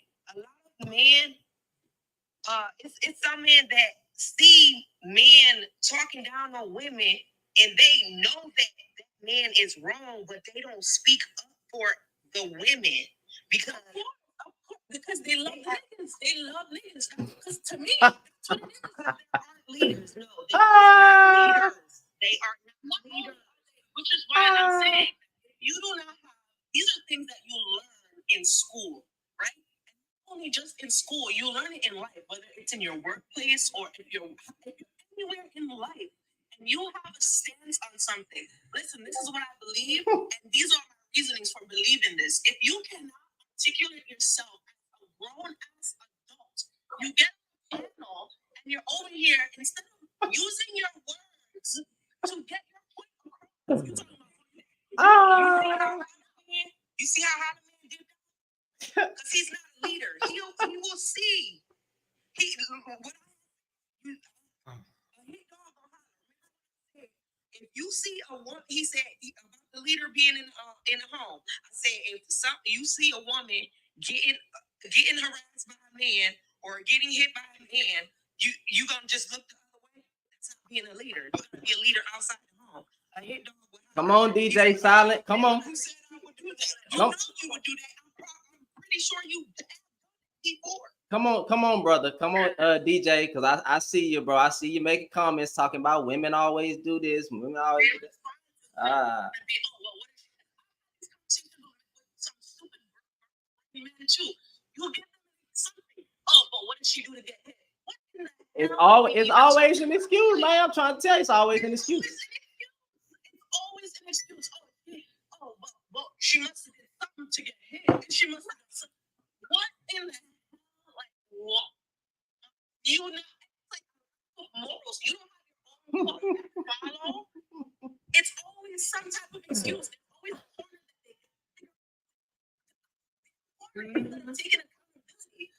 it's some men that see men talking down on women and they know that man is wrong, but they don't speak up for the women because they love niggas. They love niggas. Because to me, that's what it is. They aren't leaders. No, they are not leaders. They are not leaders. Which is why I'm saying you do not have. These are things that you learn in school, right? Only just in school, you learn it in life, whether it's in your workplace or if you're anywhere in life, and you have a stance on something. Listen, this is what I believe, and these are my reasonings for believing this. If you cannot articulate yourself as a grown-ass adult, you get on the panel and you're over here, instead of using your words to get your point across, you're talking about you see how hard a man did that? Because he's not a leader. He will see. If you see a woman, he said about the leader being in a home. I said if you see a woman getting harassed by a man or getting hit by a man, you gonna just look the other way? That's not being a leader. You're gonna be a leader outside the home. A hit dog. Come on, DJ Silent. Come on. You said I would do that. You know you would do that. I'm pretty sure you did before. Come on, brother. Come on, DJ, because I see you, bro. I see you making comments talking about women always do this, women always do that. You'll get something. Oh, but what did she do to get hit? It's always an excuse, man. I'm trying to tell you, it's always an excuse. It's always an excuse. Oh, well, she must have did something to get hit. She must have done something. What in the hell? Like, what? You know, like morals. You don't have your own follow. It's always some type of excuse. There's always a corner that they taking accountability.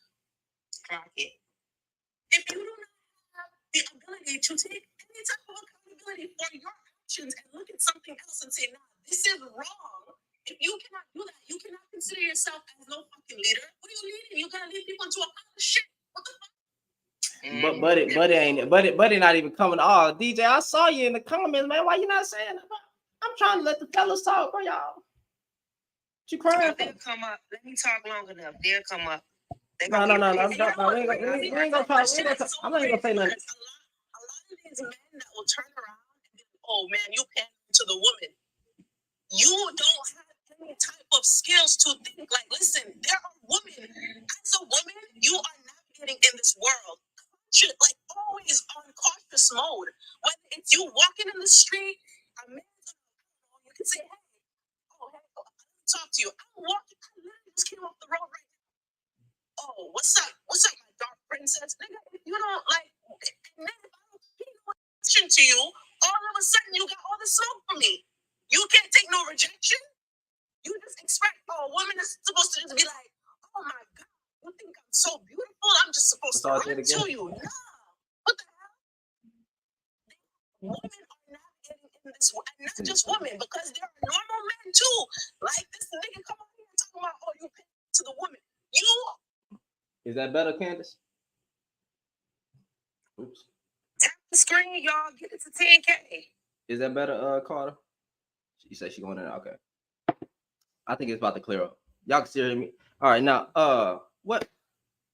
Crockett. If you do not have the ability to take any type of accountability for your actions and look at something else and say, nah, this is wrong. If you cannot do that, you cannot consider yourself as no fucking leader. What are you leading? You're gonna lead people into a pile of shit. What the fuck? But buddy not even coming. Oh, DJ, I saw you in the comments, man. Why you not saying that? I'm trying to let the fellas talk, bro, y'all. You crying? They'll come up. Let me talk long enough. They'll come up. No. We ain't gonna talk. I'm not even gonna say nothing. A lot of these men that will turn around and be like, oh man, you pander to the woman. You don't have any type of skills to think like, listen, there are women. As a woman, you are navigating in this world. Like always on cautious mode. Whether it's you walking in the street, a man, you can say, hey, let me talk to you. I'm walking, I literally just came off the road right now. Oh, what's up? What's up, my dark princess? Nigga, if you don't like, and then if I don't pay no attention to you, all of a sudden you got all the smoke for me. You can't take no rejection. You just expect, a woman is supposed to just be like, oh my God, you think I'm so beautiful? I'm just supposed to run to you. No. What the hell? Women are not getting in this, and not just women, because there are normal men too. Like this nigga come on here talking about, oh, you pay to the woman. You is that better, Candace? Oops. tap the screen, y'all. Get it to 10K. Is that better, Carter? She said she going in. Okay. I think it's about to clear up. Y'all can still hear me. All right, now, what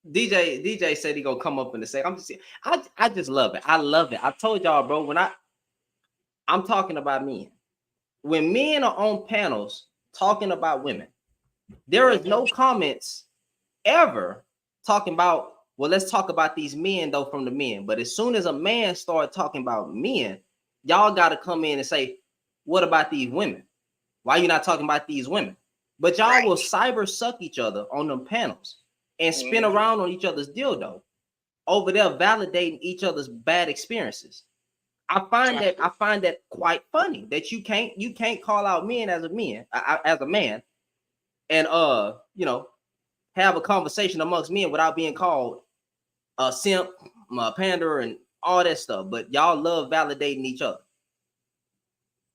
DJ said he gonna come up in a second. I just love it. I love it. I told y'all, bro. When I'm talking about men. When men are on panels talking about women, there is no comments ever talking about, well, let's talk about these men though from the men. But as soon as a man starts talking about men, y'all got to come in and say, what about these women? Why you not talking about these women? But y'all will cyber suck each other on them panels and spin around on each other's dildo over there validating each other's bad experiences. I find that quite funny that you can't call out men as a man, and you know, have a conversation amongst men without being called a simp, a pander, and all that stuff. But y'all love validating each other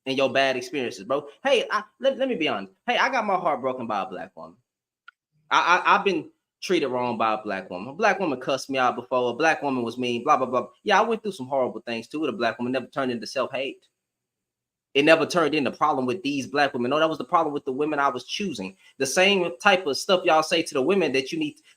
and your bad experiences, bro. Hey, let me be honest. Hey, I got my heart broken by a black woman. I've been treated wrong by a black woman. A black woman cussed me out before. A black woman was mean, blah, blah, blah. Yeah, I went through some horrible things too with a black woman. Never turned into self-hate. It never turned into problem with these black women. No, that was the problem with the women I was choosing. The same type of stuff y'all say to the women that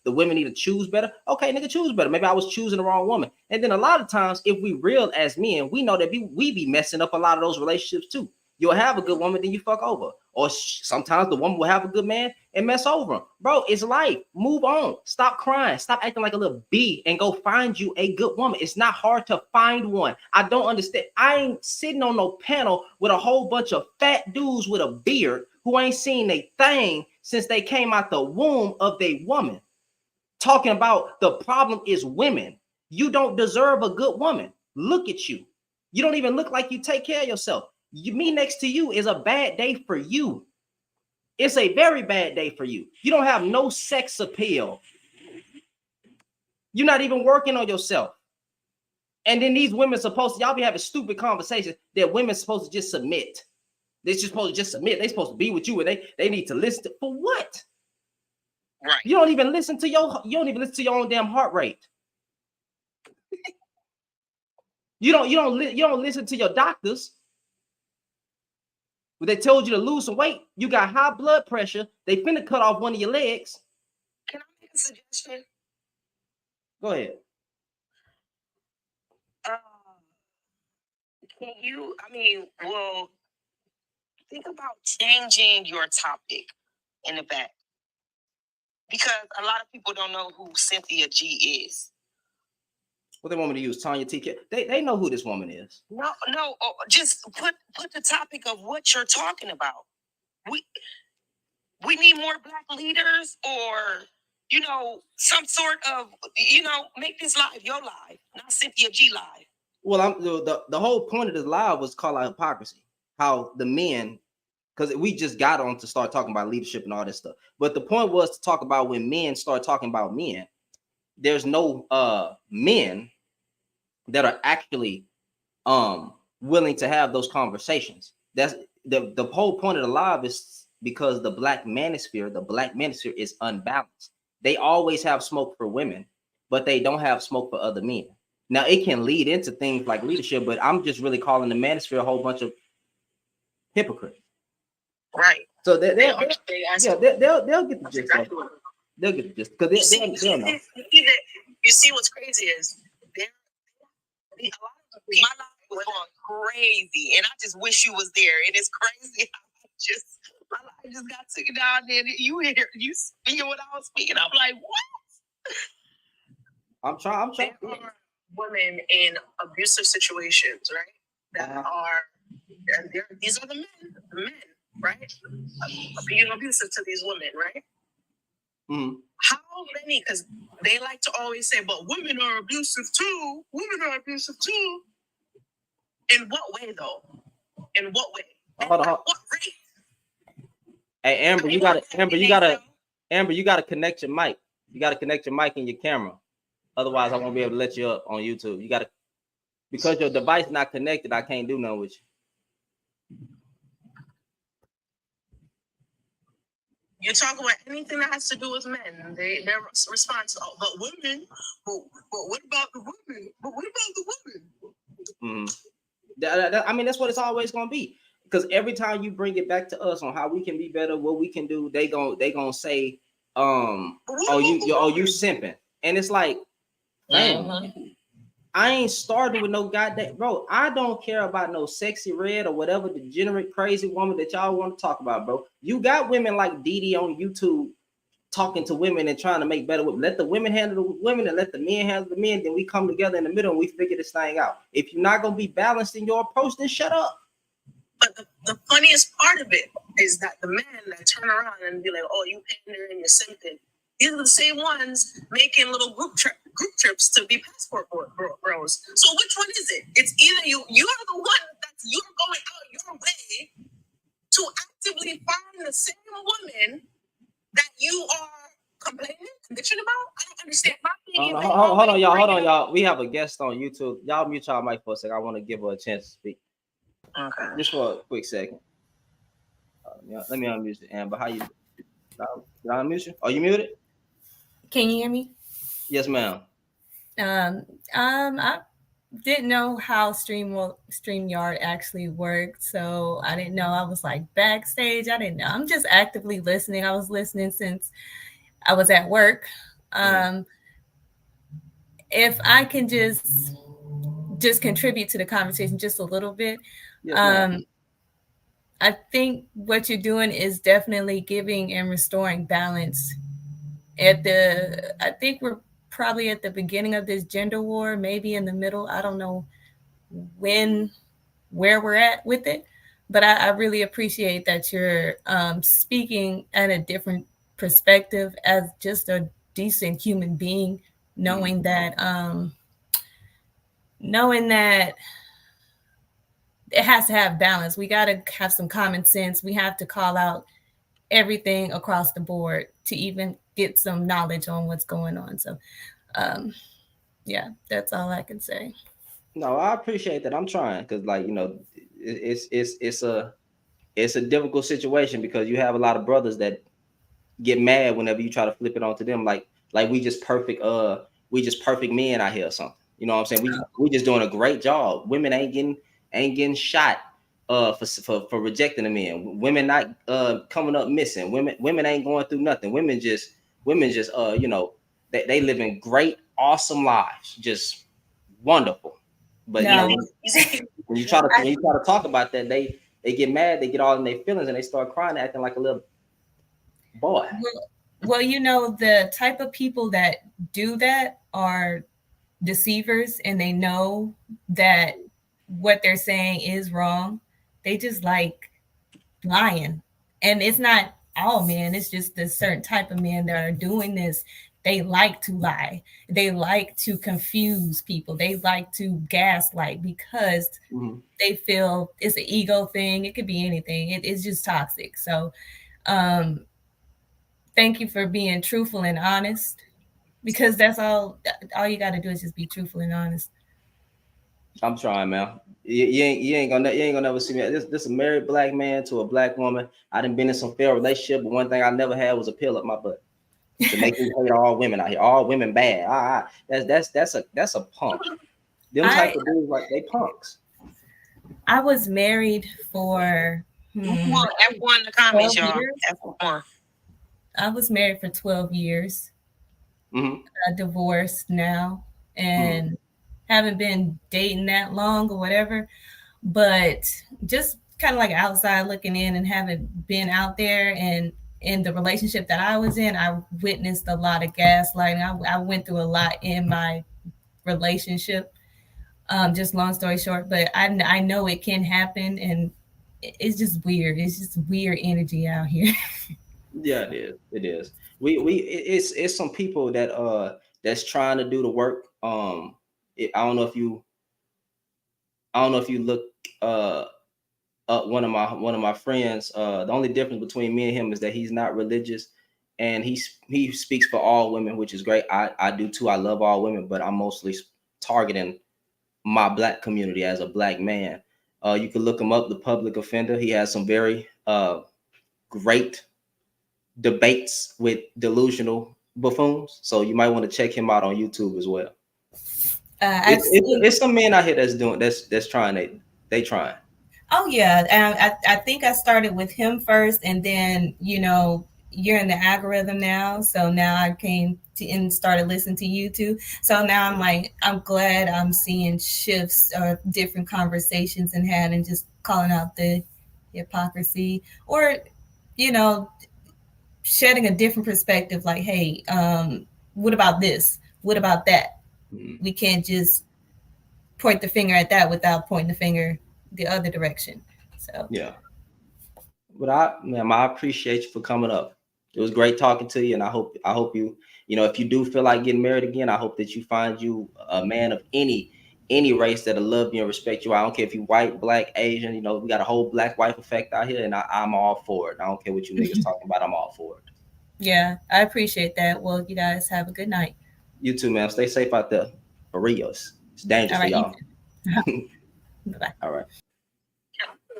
the women need to choose better. Okay, nigga, choose better. Maybe I was choosing the wrong woman. And then a lot of times, if we real as men, we know that we be messing up a lot of those relationships too. You'll have a good woman, then you fuck over. Or sometimes the woman will have a good man and mess over him. Bro, it's life. Move on. Stop crying. Stop acting like a little bee and go find you a good woman. It's not hard to find one. I don't understand. I ain't sitting on no panel with a whole bunch of fat dudes with a beard who ain't seen a thing since they came out the womb of their woman. Talking about the problem is women. You don't deserve a good woman. Look at you. You don't even look like you take care of yourself. Me next to you is a bad day for you. It's a very bad day for you. You don't have no sex appeal. You're not even working on yourself. And then these women y'all be having stupid conversations that women supposed to just submit. They're just supposed to just submit. They're supposed to be with you and they need to listen for what? Right. You don't even listen to your own damn heart rate. You don't listen to your doctors. When they told you to lose some weight, you got high blood pressure. They finna cut off one of your legs. Can I make a suggestion? Go ahead. Can you? Think about changing your topic in the back, because a lot of people don't know who Cynthia G is. What they want me to use? Tanya T. They know who this woman is. No. Just put the topic of what you're talking about. We need more black leaders, or some sort of make this live your live, not Cynthia G live. Well, the whole point of this live was called out hypocrisy. How the men, because we just got on to start talking about leadership and all this stuff. But the point was to talk about when men start talking about men. There's no men that are actually willing to have those conversations. That's the whole point of the live is because the black manosphere is unbalanced. They always have smoke for women, but they don't have smoke for other men. Now it can lead into things like leadership, but I'm just really calling the manosphere a whole bunch of hypocrites. Right. So they'll get the gist. They'll get the gist because they'll know. You see what's crazy is a lot of people, my life was going crazy, and I just wish you was there. And it's crazy. My life just got taken down there. You speaking what I was speaking. I'm like, what? I'm trying. There are women in abusive situations, right? That these are the men, right? Being abusive to these women, right? Mm-hmm. How many? Because they like to always say, but women are abusive too. Women are abusive too. In what way, though? In what way? Hold on. What rate? Hey, Amber, you gotta connect your mic. You gotta connect your mic and your camera. Otherwise, I won't be able to let you up on YouTube. You gotta, because your device not connected, I can't do nothing with you. You talk about anything that has to do with men, their response, oh, but women, but what about the women? But what about the women? I mean, that's what it's always gonna be. Because every time you bring it back to us on how we can be better, what we can do, they gonna say, oh you simping, and it's like, fam, I ain't starting with no goddamn bro. I don't care about no sexy red or whatever degenerate crazy woman that y'all want to talk about, bro. You got women like Didi on YouTube talking to women and trying to make better. Let the women handle the women and let the men handle the men. Then we come together in the middle and we figure this thing out. If you're not gonna be balanced in your approach, then shut up. But the funniest part of it is that the men that turn around and be like, "Oh, you pandering, you're simping," these are the same ones making little group trips to be passport bros. So which one is it? It's either you're the one that's you're going out your way to actively find the same woman that you are complaining, bitching about. I don't understand. Hold on, y'all. We have a guest on YouTube. Y'all mute y'all mic for a second. I want to give her a chance to speak. Okay. Just for a quick second. Let me unmute you, Amber. How you? Did I unmute you? Are you muted? Can you hear me? Yes, ma'am. I didn't know how StreamYard actually worked, so I didn't know. I was like backstage. I didn't know. I'm just actively listening. I was listening since I was at work. If I can just contribute to the conversation just a little bit. Yes, I think what you're doing is definitely giving and restoring balance. I think we're probably at the beginning of this gender war, maybe in the middle. I don't know where we're at with it, but I really appreciate that you're speaking at a different perspective as just a decent human being, knowing that it has to have balance. We got to have some common sense. We have to call out everything across the board to even get some knowledge on what's going on. So, yeah, that's all I can say. No, I appreciate that. I'm trying because, like, you know, it's a difficult situation because you have a lot of brothers that get mad whenever you try to flip it onto them, like we just perfect men out here or something. You know what I'm saying? We just doing a great job. Women ain't getting shot for rejecting the men. Women not coming up missing. Women ain't going through nothing. Women just you know, they living great, awesome lives, just wonderful. But you know, when you try to talk about that, they get mad, they get all in their feelings, and they start crying, acting like a little boy. Well, you know, the type of people that do that are deceivers, and they know that what they're saying is wrong. They just like lying. And it's not all men, it's just a certain type of men that are doing this. They like to lie. They like to confuse people. They like to gaslight because they feel it's an ego thing. It could be anything. It's just toxic. So thank you for being truthful and honest, because that's all you got to do is just be truthful and honest. I'm trying, man. You ain't gonna never see me. This a married black man to a black woman. I done been in some failed relationship, but one thing I never had was a pill up my butt to make me hate all women out here. All women bad. That's a punk. Them type of dudes, like, they punks. I was married for F1 in the comments, y'all. F1. I was married for 12 years. Divorced now, and haven't been dating that long or whatever, but just kind of like outside looking in and haven't been out there. And in the relationship that I was in, I witnessed a lot of gaslighting. I went through a lot in my relationship. Just long story short, but I know it can happen, and it's just weird. It's just weird energy out here. Yeah, it is. It's some people that that's trying to do the work. I don't know if you look up one of my friends. The only difference between me and him is that he's not religious, and he speaks for all women, which is great. I do too. I love all women, but I'm mostly targeting my black community as a black man. You can look him up, the public offender. He has some very great debates with delusional buffoons. So you might want to check him out on YouTube as well. It's some men out here that's trying it. They trying. Oh yeah, I think I started with him first, and then you're in the algorithm now, so now I came to and started listening to you too. So now I'm like, I'm glad I'm seeing shifts or different conversations and had and just calling out the hypocrisy, or shedding a different perspective. Like, hey, what about this? What about that? Mm-hmm. We can't just point the finger at that without pointing the finger the other direction. So yeah. But I appreciate you for coming up. It was great talking to you, and I hope you, if you do feel like getting married again, I hope that you find you a man of any race that'll love you and respect you. I don't care if you white, black, Asian. We got a whole black wife effect out here, and I'm all for it. I don't care what you niggas talking about. I'm all for it. Yeah, I appreciate that. Well, you guys have a good night. You too, man. Stay safe out there. For Rios. It's dangerous for y'all. Bye-bye. All right.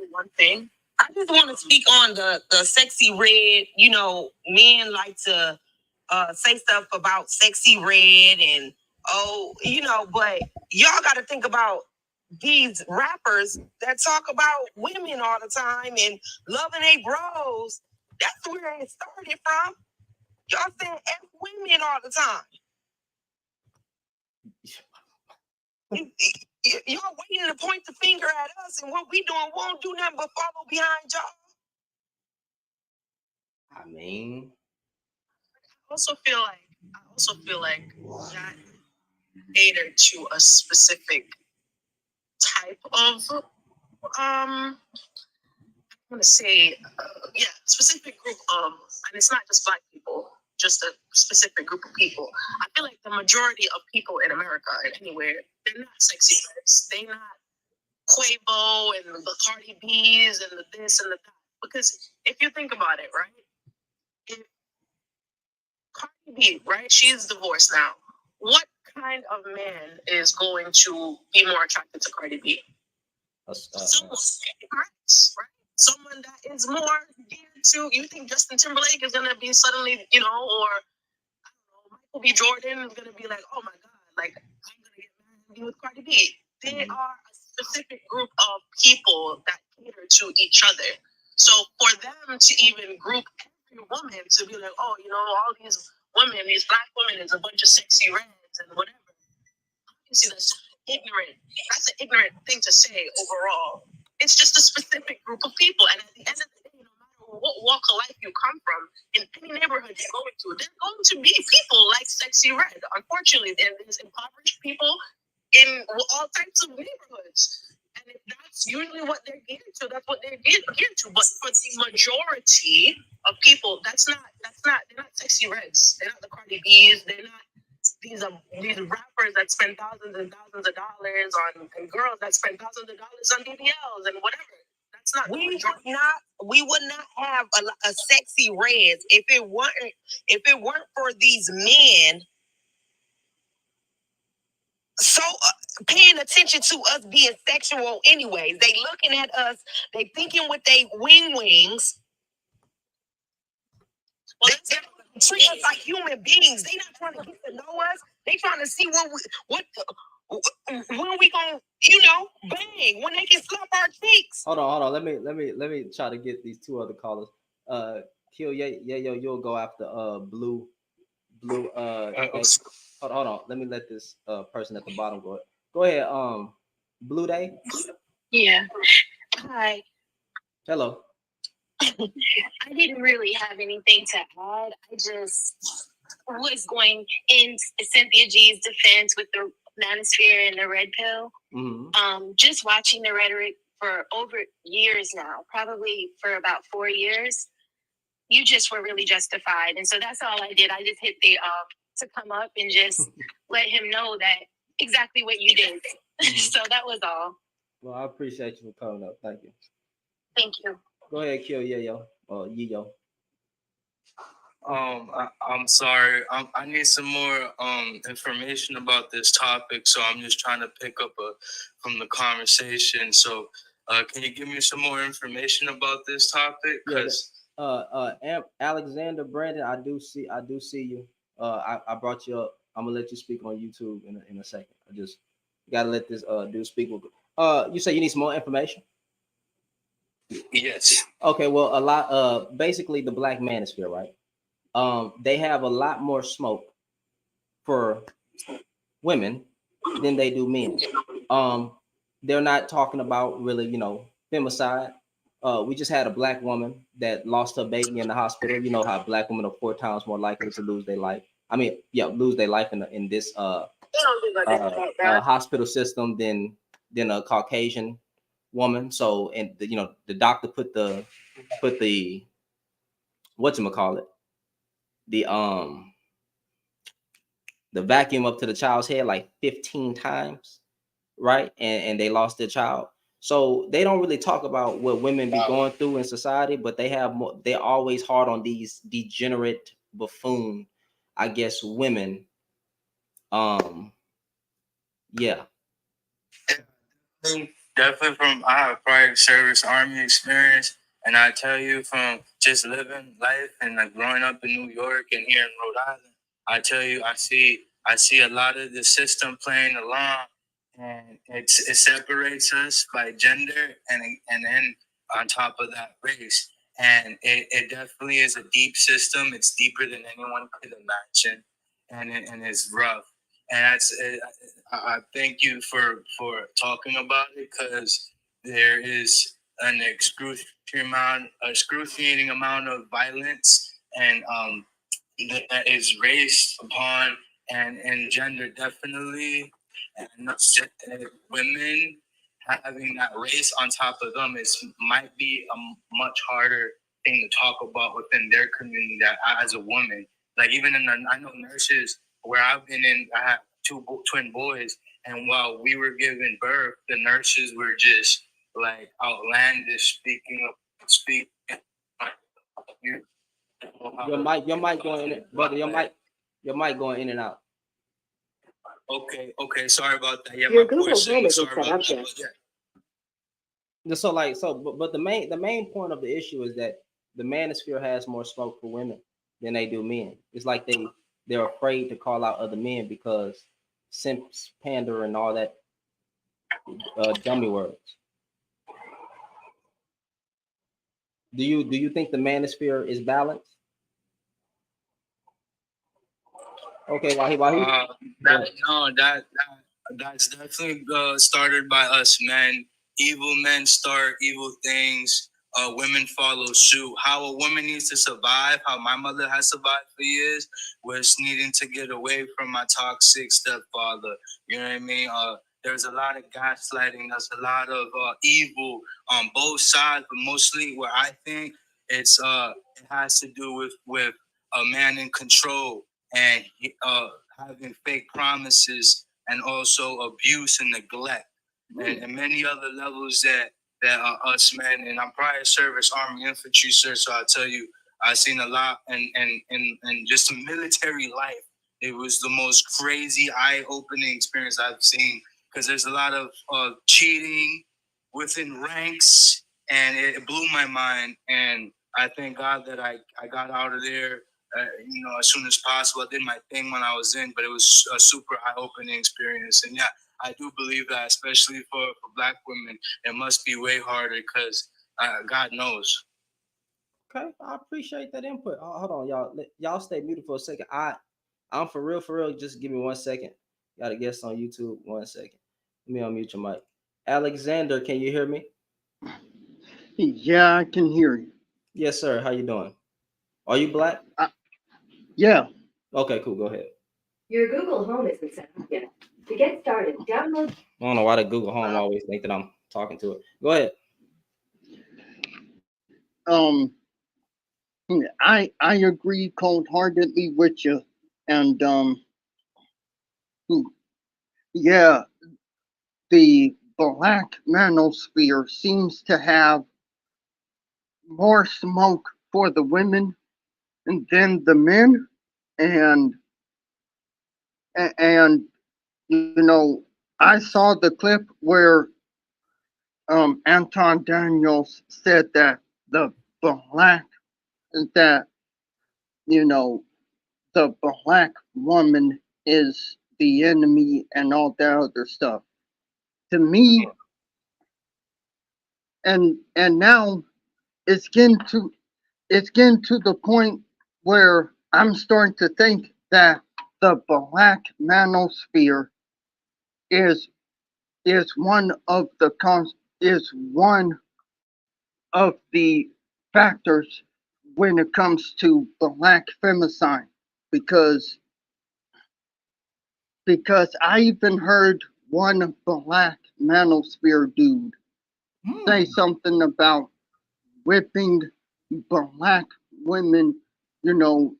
One thing. I just want to speak on the sexy red. Men like to say stuff about sexy red and but y'all got to think about these rappers that talk about women all the time and loving they bros. That's where it started from. Y'all saying F women all the time. Y'all waiting to point the finger at us, and what we doing won't do nothing but follow behind y'all. I mean, I also feel like that catered to a specific type of I'm gonna say specific group of, and it's not just black people, just a specific group of people. I feel like the majority of people in America and anywhere, they're not sexy reds. They're not Quavo and the Cardi B's and the this and the that. Because if you think about it, right? If Cardi B, right? She's divorced now. What kind of man is going to be more attracted to Cardi B? Someone, right? Someone that is more geared to. You think Justin Timberlake is gonna be suddenly, or I don't know, Michael B. Jordan is gonna be like, oh my god, like I'm gonna get married with Cardi B. They are a specific group of people that cater to each other. So for them to even group every woman to be like, oh, all these women, these black women, is a bunch of sexy reds and whatever. Obviously, that's ignorant. That's an ignorant thing to say overall. It's just a specific group of people, and at the end of the day, no matter what walk of life you come from, in any neighborhood you're going to, there's going to be people like Sexy Red. Unfortunately, there's impoverished people in all types of neighborhoods. And if that's usually what they're geared to, that's what they're geared to. But for the majority of people, they're not Sexy Reds. They're not the Cardi B's. They're not these rappers that spend thousands and thousands of dollars on, and girls that spend thousands of dollars on BBLs and whatever. That's not. We would not have a Sexy Reds if it weren't for these men. So paying attention to us being sexual anyways. They looking at us, they thinking with they wings. Well, they treat us like human beings. They not trying to get to know us. They trying to see when we gonna, bang, when they can slap our cheeks. Hold on. Let me try to get these two other callers. Kill you'll go after blue. Hold on. Let me let this person at the bottom go. Go ahead. Blue Day. Yeah. Hi. Hello. I didn't really have anything to add. I just was going in Cynthia G's defense with the Manosphere and the red pill. Mm-hmm. Just watching the rhetoric for over years now, probably for about 4 years, you just were really justified. And so that's all I did. I just hit the to come up and just let him know that exactly what you did. Mm-hmm. So that was all. Well, I appreciate you for coming up. Thank you. Thank you. Go ahead, Kill Yayo. Yiyo. I'm sorry. I need some more information about this topic, so I'm just trying to pick up from the conversation. So, can you give me some more information about this topic? Because Alexander Brandon, I do see you. I brought you up. I'm gonna let you speak on YouTube in a second. I just gotta let this dude speak. You say you need some more information. Yes. Okay, well, a lot. Basically, the Black Manosphere, right? They have a lot more smoke for women than they do men. Um, they're not talking about really, femicide. We just had a black woman that lost her baby in the hospital. You know how black women are 4 times more likely to lose their life. I mean, yeah, lose their life in this hospital system than a Caucasian woman. So, and the doctor put the whatchamacallit, the the vacuum up to the child's head like 15 times, right? And they lost their child. So they don't really talk about what women be going through in society, but they have more, they're always hard on these degenerate buffoon, I guess, women. Um, yeah. Definitely from I have prior service army experience, and I tell you from just living life and like growing up in New York and here in Rhode Island, I tell you I see a lot of the system playing along, and it separates us by gender and then on top of that race, and it definitely is a deep system. It's deeper than anyone could imagine, and it's rough. And I thank you for talking about it, because there is an excruciating amount of violence and that is raised upon and gender definitely, and women having that race on top of them might be a much harder thing to talk about within their community. That as a woman, like even I know nurses where I've been in, I have two twin boys, and while we were giving birth, the nurses were just like outlandish speaking. Your mic going in, brother. Your mic going in and out. Okay. Sorry about that. Yeah, your Google Home isn't set up yet. But the main point of the issue is that the manosphere has more smoke for women than they do men. It's like they're afraid to call out other men because simps, pander, and all that dummy words. Do you think the manosphere is balanced? Okay, that's definitely started by us men. Evil men start evil things. Women follow suit. How a woman needs to survive, how my mother has survived for years, was needing to get away from my toxic stepfather. You know what I mean? There's a lot of gaslighting. There's a lot of evil on both sides, but mostly where I think it has to do with a man in control and having fake promises, and also abuse and neglect, and many other levels that us men, and I'm prior service army infantry, sir. So I tell you, I've seen a lot, and just military life. It was the most crazy, eye-opening experience I've seen, because there's a lot of cheating within ranks, and it blew my mind. And I thank God that I got out of there, as soon as possible. I did my thing when I was in, but it was a super eye-opening experience. And yeah, I do believe that, especially for Black women, it must be way harder, because God knows. Okay, I appreciate that input. Hold on, y'all. Y'all stay muted for a second. I'm for real. Just give me 1 second. Got a guest on YouTube. 1 second. Let me unmute your mic. Alexander, can you hear me? Yeah, I can hear you. Yes, sir. How you doing? Are you Black? Yeah. Okay, cool. Go ahead. Your Google Home isn't set up yet. To get started, download. I don't know why the Google Home always think that I'm talking to it. Go ahead. I agree cold-heartedly with you, and yeah, the Black Manosphere seems to have more smoke for the women than the men, and I saw the clip where Anton Daniels said that the Black that, you know, the black woman is the enemy and all that other stuff. To me, and now it's getting to the point where I'm starting to think that the black manosphere is is one of the is one of the factors when it comes to black femicide, because I even heard one black manosphere dude say something about whipping black women, into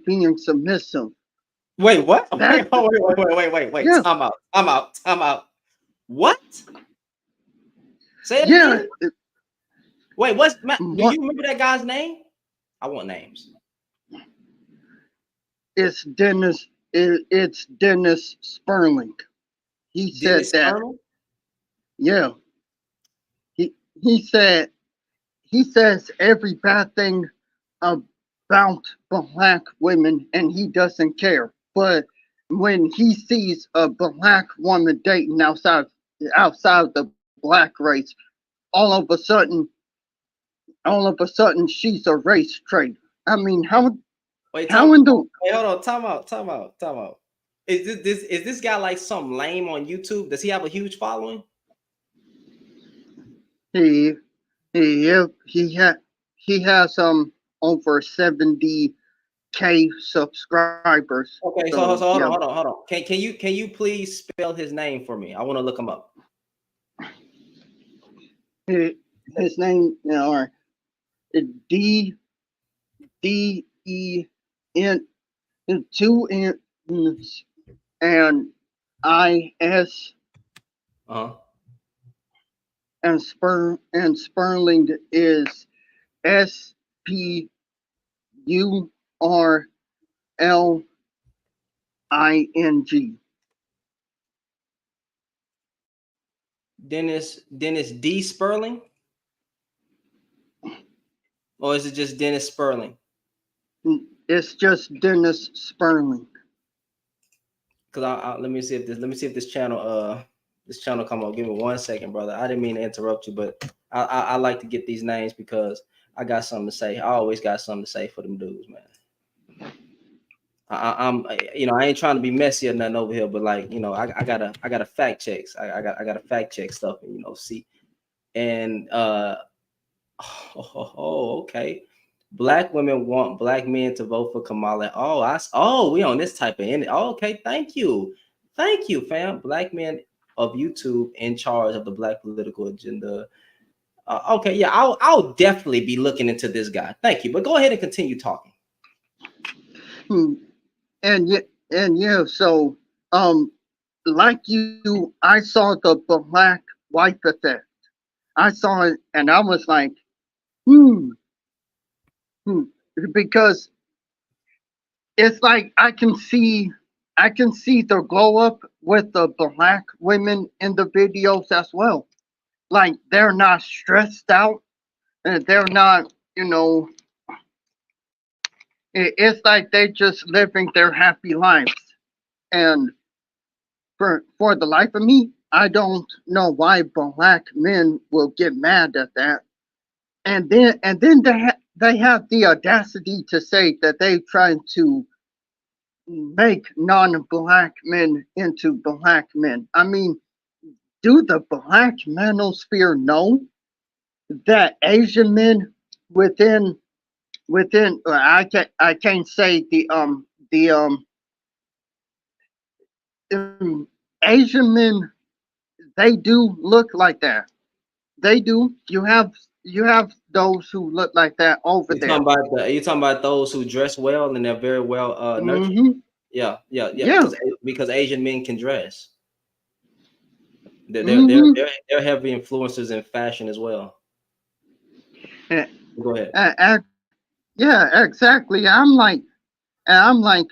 being submissive. Wait, what? That Wait. yeah, Time out. What? Say it yeah. again. Wait, do What you remember that guy's name? I want names. it's Dennis? It's Dennis Sperling. He said Dennis that. Sperling? Yeah, he he said he says every bad thing about black women, and he doesn't care. But when he sees a black woman dating outside the black race, all of a sudden, she's a race traitor. I mean, Wait, how in the wait, hold on. Time out. Is this guy like some lame on YouTube? Does he have a huge following? he he has over 70K subscribers. Okay, so So hold yeah, on. Can you please spell his name for me? I want to look him up. his name, or D DEN, two N's and IS, Uh-huh. and Sperling is SPURLING. Dennis D. Sperling? Or is it just Dennis Sperling? It's just Dennis Sperling. Cause let me see if this channel come up. Give me 1 second, brother. I didn't mean to interrupt you, but I like to get these names because I got something to say. I always got something to say for them dudes, man. I'm I ain't trying to be messy or nothing over here, but like I gotta fact checks. I gotta fact check stuff and see. And okay. Black women want black men to vote for Kamala. We on this type of end. Oh, okay, thank you, fam. Black men of YouTube in charge of the black political agenda. Okay, yeah, I'll definitely be looking into this guy. Thank you, but go ahead and continue talking. And yeah, so like you, I saw the black wife effect. I saw it, and I was like, hmm, because it's like I can see the glow up with the black women in the videos as well. Like they're not stressed out, and they're not, it's like they just living their happy lives. And for the life of me, I don't know why black men will get mad at that. And then they have the audacity to say that they trying to make non-black men into black men. I mean, do the black manosphere know that Asian men within I can't say Asian men, they do look like that. They do. You have those who look like that over there. You talking about those who dress well and they're very well nurtured? Mm-hmm. Yeah. Yeah. Because Asian men can dress. Mm-hmm. They're heavy influencers in fashion as well. Yeah. Go ahead. Yeah, exactly. I'm like, black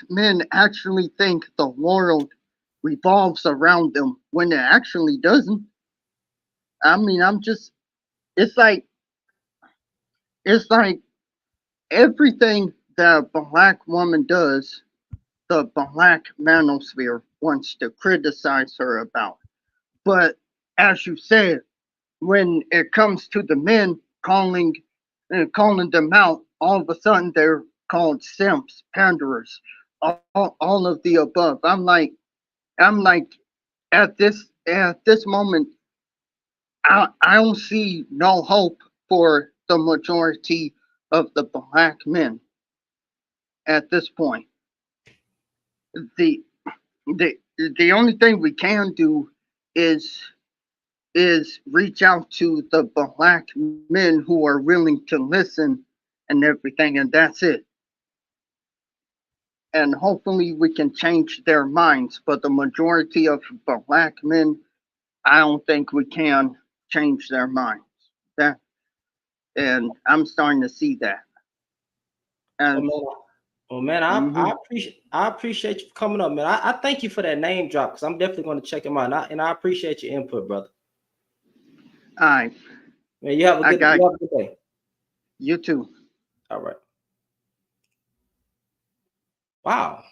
men actually think the world revolves around them when it actually doesn't. I mean, it's like it's like everything that a black woman does, the black manosphere wants to criticize her about. But as you said, when it comes to the men calling them out, all of a sudden they're called simps, panderers, all of the above. I'm like at this moment, I don't see no hope for the majority of the black men at this point. The the the only thing we can do is reach out to the black men who are willing to listen and everything, and that's it. And hopefully we can change their minds. But the majority of black men, I don't think we can change their minds. That, and I'm starting to see that. And well, man, I appreciate you coming up, man. I thank you for that name drop because I'm definitely going to check him out, and I appreciate your input, brother. All right, man, you have a good day. You too. All right. Wow.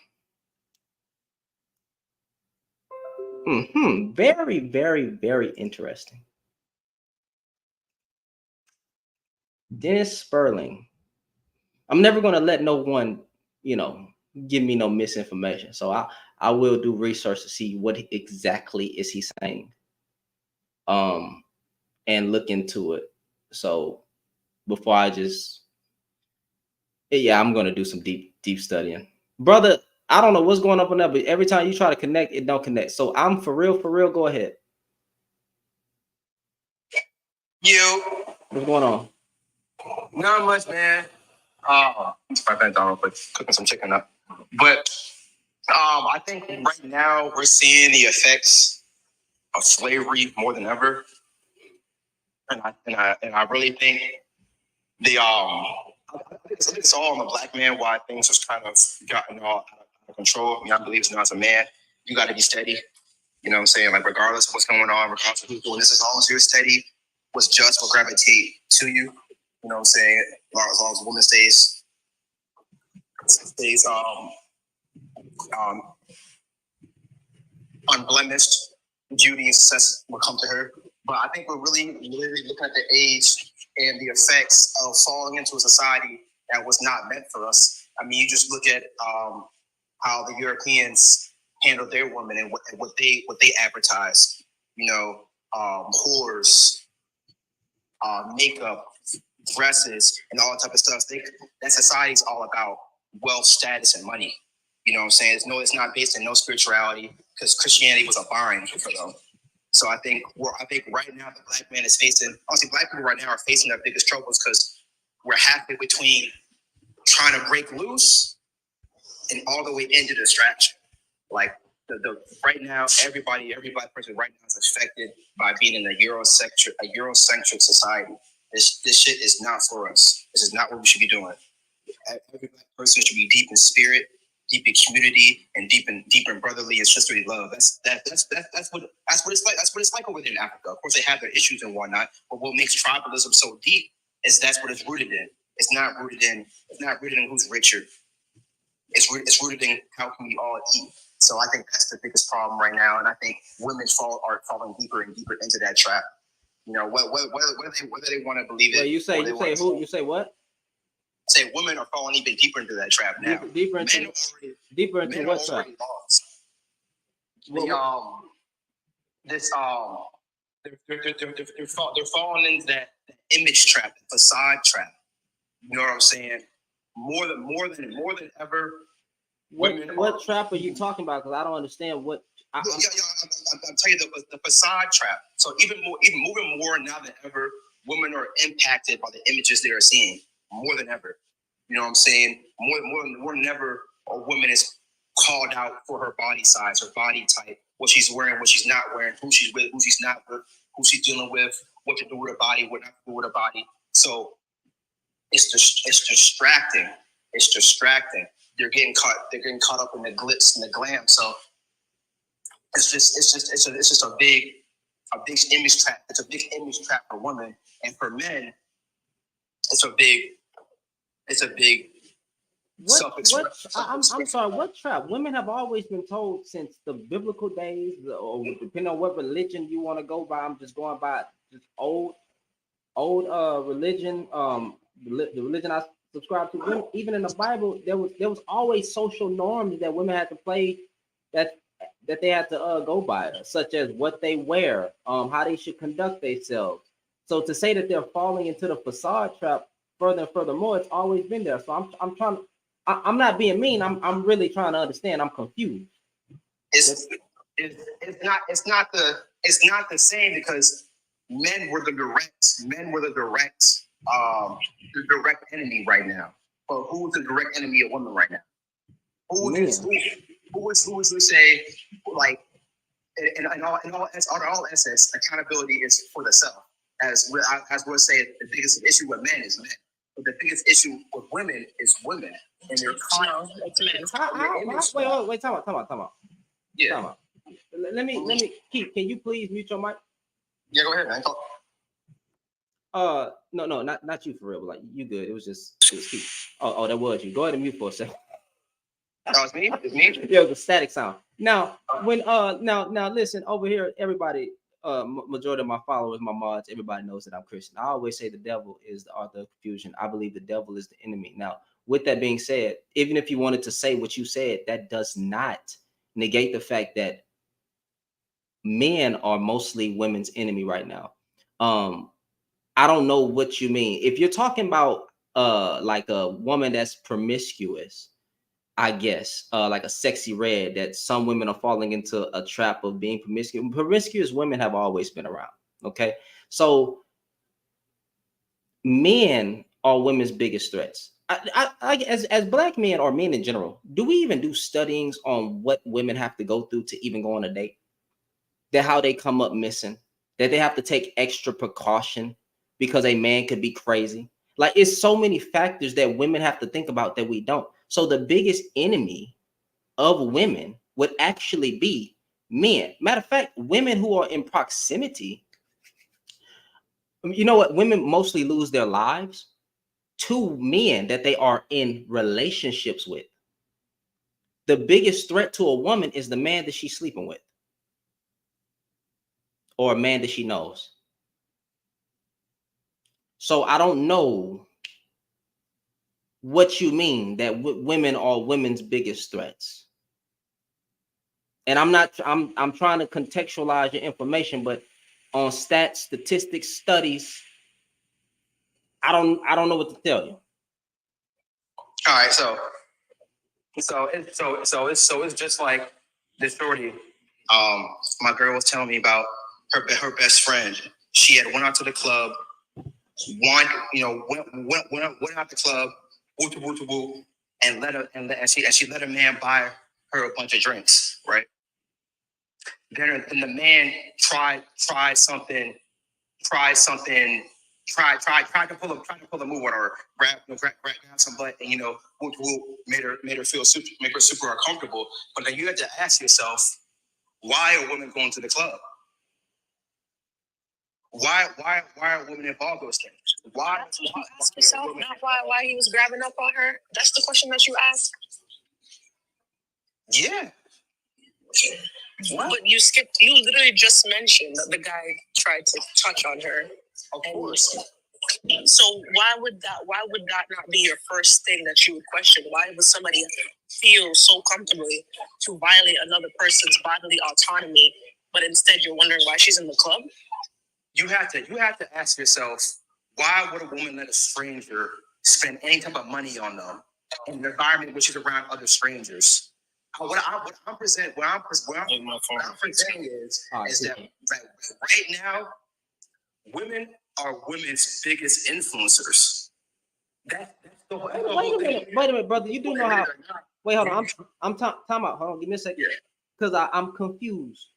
Very, very, very interesting. Dennis Sperling. I'm never going to let no one, give me no misinformation. So I will do research to see what exactly is he saying. And look into it. So before I just, I'm going to do some deep studying. Brother, I don't know what's going up on that, but every time you try to connect, it don't connect. So I'm for real. Go ahead. What's going on? Not much, man. It's my bad, Donald, but cooking some chicken up. But I think right now we're seeing the effects of slavery more than ever, and I really think it's all on the black man why things have kind of gotten all out of control. I mean, I believe it's not as a man, you got to be steady. You know what I'm saying? Like regardless of what's going on, regardless of who's doing this, as long as you're steady, what's just will gravitate to you. You know what I'm saying? As long as a woman stays unblemished, beauty and success will come to her. But I think we're really looking at the age and the effects of falling into a society that was not meant for us. I mean, you just look at how the Europeans handle their women and what they advertise. Whores, makeup, dresses, and all that type of stuff. That society's all about wealth, status, and money. You know what I'm saying? It's not based in no spirituality because Christianity was a bind for them. So I think right now the black man is facing. Honestly, black people right now are facing their biggest troubles because we're halfway between trying to break loose and all the way into distraction. Like the right now, every black person right now is affected by being in a Eurocentric society. This shit is not for us. This is not what we should be doing. Every black person should be deep in spirit, deep in community, and deep in brotherly and sisterly love. That's what it's like. That's what it's like over there in Africa. Of course, they have their issues and whatnot, but what makes tribalism so deep is that's what it's rooted in. It's not rooted in who's richer. It's rooted in how can we all eat. So I think that's the biggest problem right now, and I think women are falling deeper and deeper into that trap. Whether they want to believe it. Well, you say who? You say what? Say women are falling even deeper into that trap now. Deeper into what trap? They're falling into that image trap, the facade trap. You know what I'm saying? More than ever. What trap are you talking about? Because I don't understand what. I'm telling you the facade trap. So even moving more now than ever, women are impacted by the images they are seeing more than ever. You know what I'm saying? More than ever, a woman is called out for her body size, her body type, what she's wearing, what she's not wearing, who she's with, who she's not with, who she's dealing with, what to do with her body, what not to do with her body. So it's distracting. It's distracting. They're getting caught up in the glitz and the glam. So it's just a big image trap. It's a big image trap for women, and for men, it's a big I'm sorry, what trap? Women have always been told since the biblical days, or depending on what religion you want to go by. I'm just going by just old religion. The religion I subscribe to. Women, even in the Bible, there was always social norms that women had to play that they had to go by, such as what they wear, how they should conduct themselves. So to say that they're falling into the facade trap further and furthermore, it's always been there. So I'm trying. I'm not being mean. I'm really trying to understand. I'm confused. It's not the same, because men were the direct enemy right now. But who's the direct enemy of women right now? Who would say, like, in all essence, accountability is for the self. As we'll say, the biggest issue with men is men. But the biggest issue with women is women. And they're Wait, time out. Yeah. Time out. Let me Keith, can you please mute your mic? Yeah, go ahead, man. No, not you for real, but like you good. It was Keith. Oh, that was you. Go ahead and mute for a second. Oh, it's me? It's me? Yeah, the static sound. Now, when now listen over here, everybody, majority of my followers, my mods, everybody knows that I'm Christian. I always say the devil is the author of confusion. I believe the devil is the enemy. Now, with that being said, even if you wanted to say what you said, that does not negate the fact that men are mostly women's enemy right now. I don't know what you mean. If you're talking about like a woman that's promiscuous, I guess, like a sexy red, that some women are falling into a trap of being promiscuous. Promiscuous women have always been around. Okay, so men are women's biggest threats. As black men or men in general, do we even do studyings on what women have to go through to even go on a date? That how they come up missing, that they have to take extra precaution because a man could be crazy. Like, it's so many factors that women have to think about that we don't. So the biggest enemy of women would actually be men. Matter of fact, women who are in proximity, you know what? Women mostly lose their lives to men that they are in relationships with. The biggest threat to a woman is the man that she's sleeping with, or a man that she knows. So I don't know what you mean that women are women's biggest threats. And I'm trying to contextualize your information, but on stats, statistics, studies, I don't know what to tell you. All right, so it's just like this shorty. My girl was telling me about her best friend. She had went out to the club, went out the club, woo, and she let a man buy her a bunch of drinks, right? Then the man tried to pull a move on her, grab some butt, and made her feel super uncomfortable. But then you had to ask yourself, why are women going to the club? Why are women involved in those things? Why? That's what you ask yourself, not why he was grabbing up on her. That's the question that you ask. Yeah. What? But you literally just mentioned that the guy tried to touch on her. Of course. So why would that not be your first thing that you would question? Why would somebody feel so comfortably to violate another person's bodily autonomy, but instead you're wondering why she's in the club? You have to ask yourself, why would a woman let a stranger spend any type of money on them in an environment which is around other strangers? What I'm presenting is that right now, women are women's biggest influencers. That's the whole thing. Wait a minute, brother. You do know how? Wait, hold on. I'm time out. Hold on. Give me a second. Because I'm confused.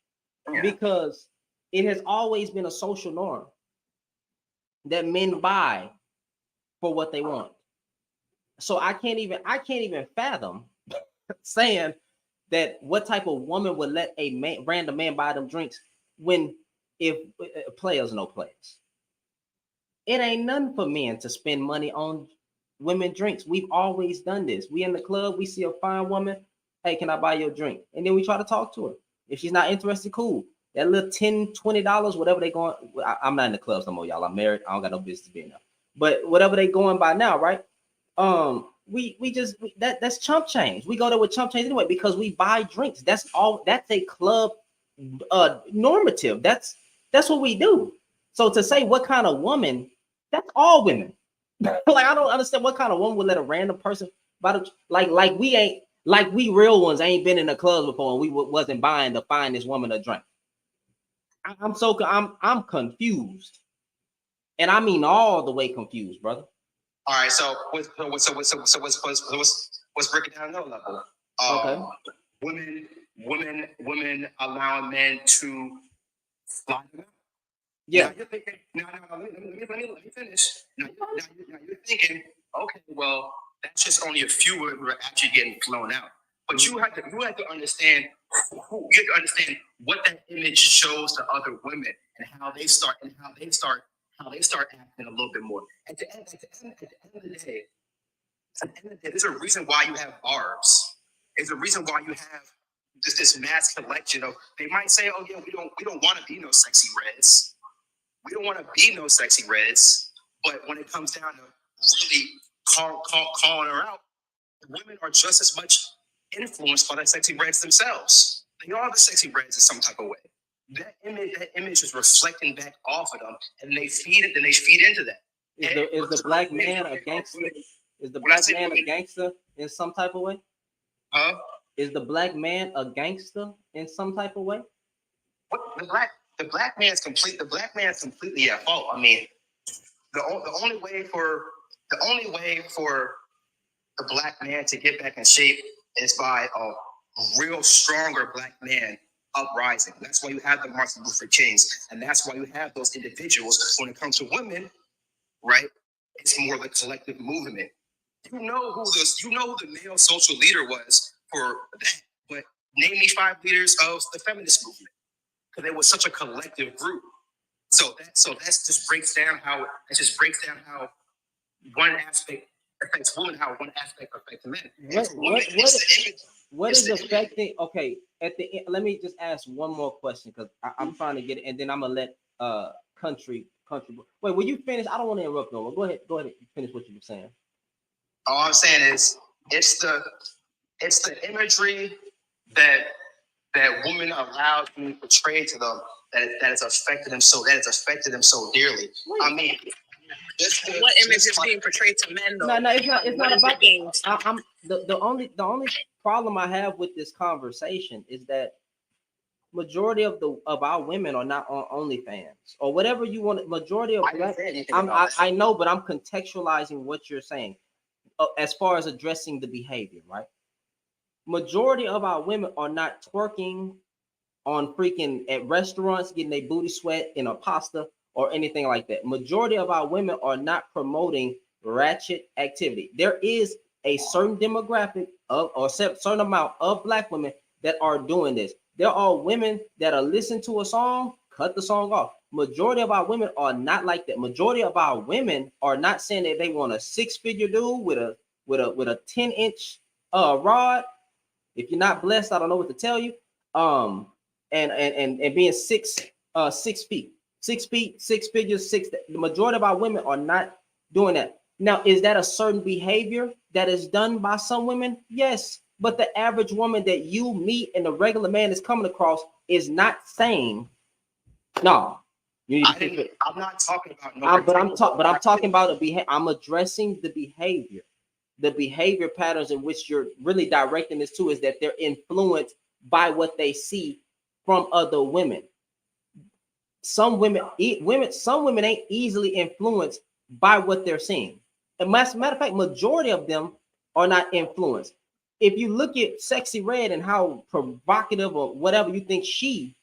Yeah. Because it has always been a social norm that men buy for what they want. So I can't even fathom saying that what type of woman would let a random man buy them drinks when if players know players. It ain't nothing for men to spend money on women drinks. We've always done this. We in the club, we see a fine woman. Hey, can I buy your drink? And then we try to talk to her. If she's not interested, cool. That little $10, $20, whatever they going. I'm not in the clubs no more, y'all. I'm married. I don't got no business being there. But whatever they going by now, right? That's chump change. We go there with chump change anyway because we buy drinks. That's all. That's a club normative. That's what we do. So to say what kind of woman, that's all women. Like I don't understand what kind of woman would let a random person buy the, like we real ones ain't been in the clubs before and we wasn't buying the finest woman a drink. I'm confused, and I mean all the way confused, brother. All right, so let's break it down another level. Okay. Women allowing men to fly them out. Yeah. Now you're thinking. Now let me finish. Now you're thinking, okay, well, that's just only a few who are actually getting flown out. But you have to understand what that image shows to other women and how they start acting a little bit more. At the end of the day, there's a reason why you have barbs. There's a reason why you have this mass collection of. They might say, "Oh yeah, we don't want to be no sexy reds. We don't want to be no sexy reds." But when it comes down to really calling her out, women are just as much influenced by the sexy reds themselves. They are the sexy reds in some type of way. That image is reflecting back off of them, and they feed into that. Is the black man a gangster? Is the black man a gangster in some type of way? Huh? Is the black man a gangster in some type of way? What the black man's completely at fault. I mean, the only way for the black man to get back in shape is by a real stronger black man uprising. That's why you have the Martin Luther Kings, and that's why you have those individuals. When it comes to women, right? It's more of a collective movement. You know who the male social leader was for that, but name me 5 leaders of the feminist movement, because it was such a collective group. So that just breaks down how one aspect affects women, how one aspect affects men. What is affecting? Okay, at the end, let me just ask one more question because I'm trying to get it, and then I'm gonna let country. Wait, will you finish? I don't want to interrupt no more. Go ahead and finish what you were saying. All I'm saying is it's the imagery that women are allowed to portray to them that has affected them so dearly. I mean, what image is being portrayed to men though? No, it's not about that. The only problem I have with this conversation is that majority of our women are not on OnlyFans or whatever you want. Majority of black, I know, but I'm contextualizing what you're saying as far as addressing the behavior, right? Majority of our women are not twerking on freaking at restaurants, getting their booty sweat in a pasta or anything like that. Majority of our women are not promoting ratchet activity. There is a certain demographic of or certain amount of black women that are doing this. There are women that are listening to a song, cut the song off. Majority of our women are not like that. Majority of our women are not saying that they want a 6-figure dude with a 10-inch rod. If you're not blessed, I don't know what to tell you. And being 6 feet, 6 figures, the majority of our women are not doing that. Now, is that a certain behavior that is done by some women? Yes. But the average woman that you meet and the regular man is coming across is not saying, no. I'm not talking about I'm talking about I'm addressing the behavior. The behavior patterns in which you're really directing this to is that they're influenced by what they see from other women. Some women ain't easily influenced by what they're seeing. And matter of fact, majority of them are not influenced. If you look at Sexy Red and how provocative or whatever you think she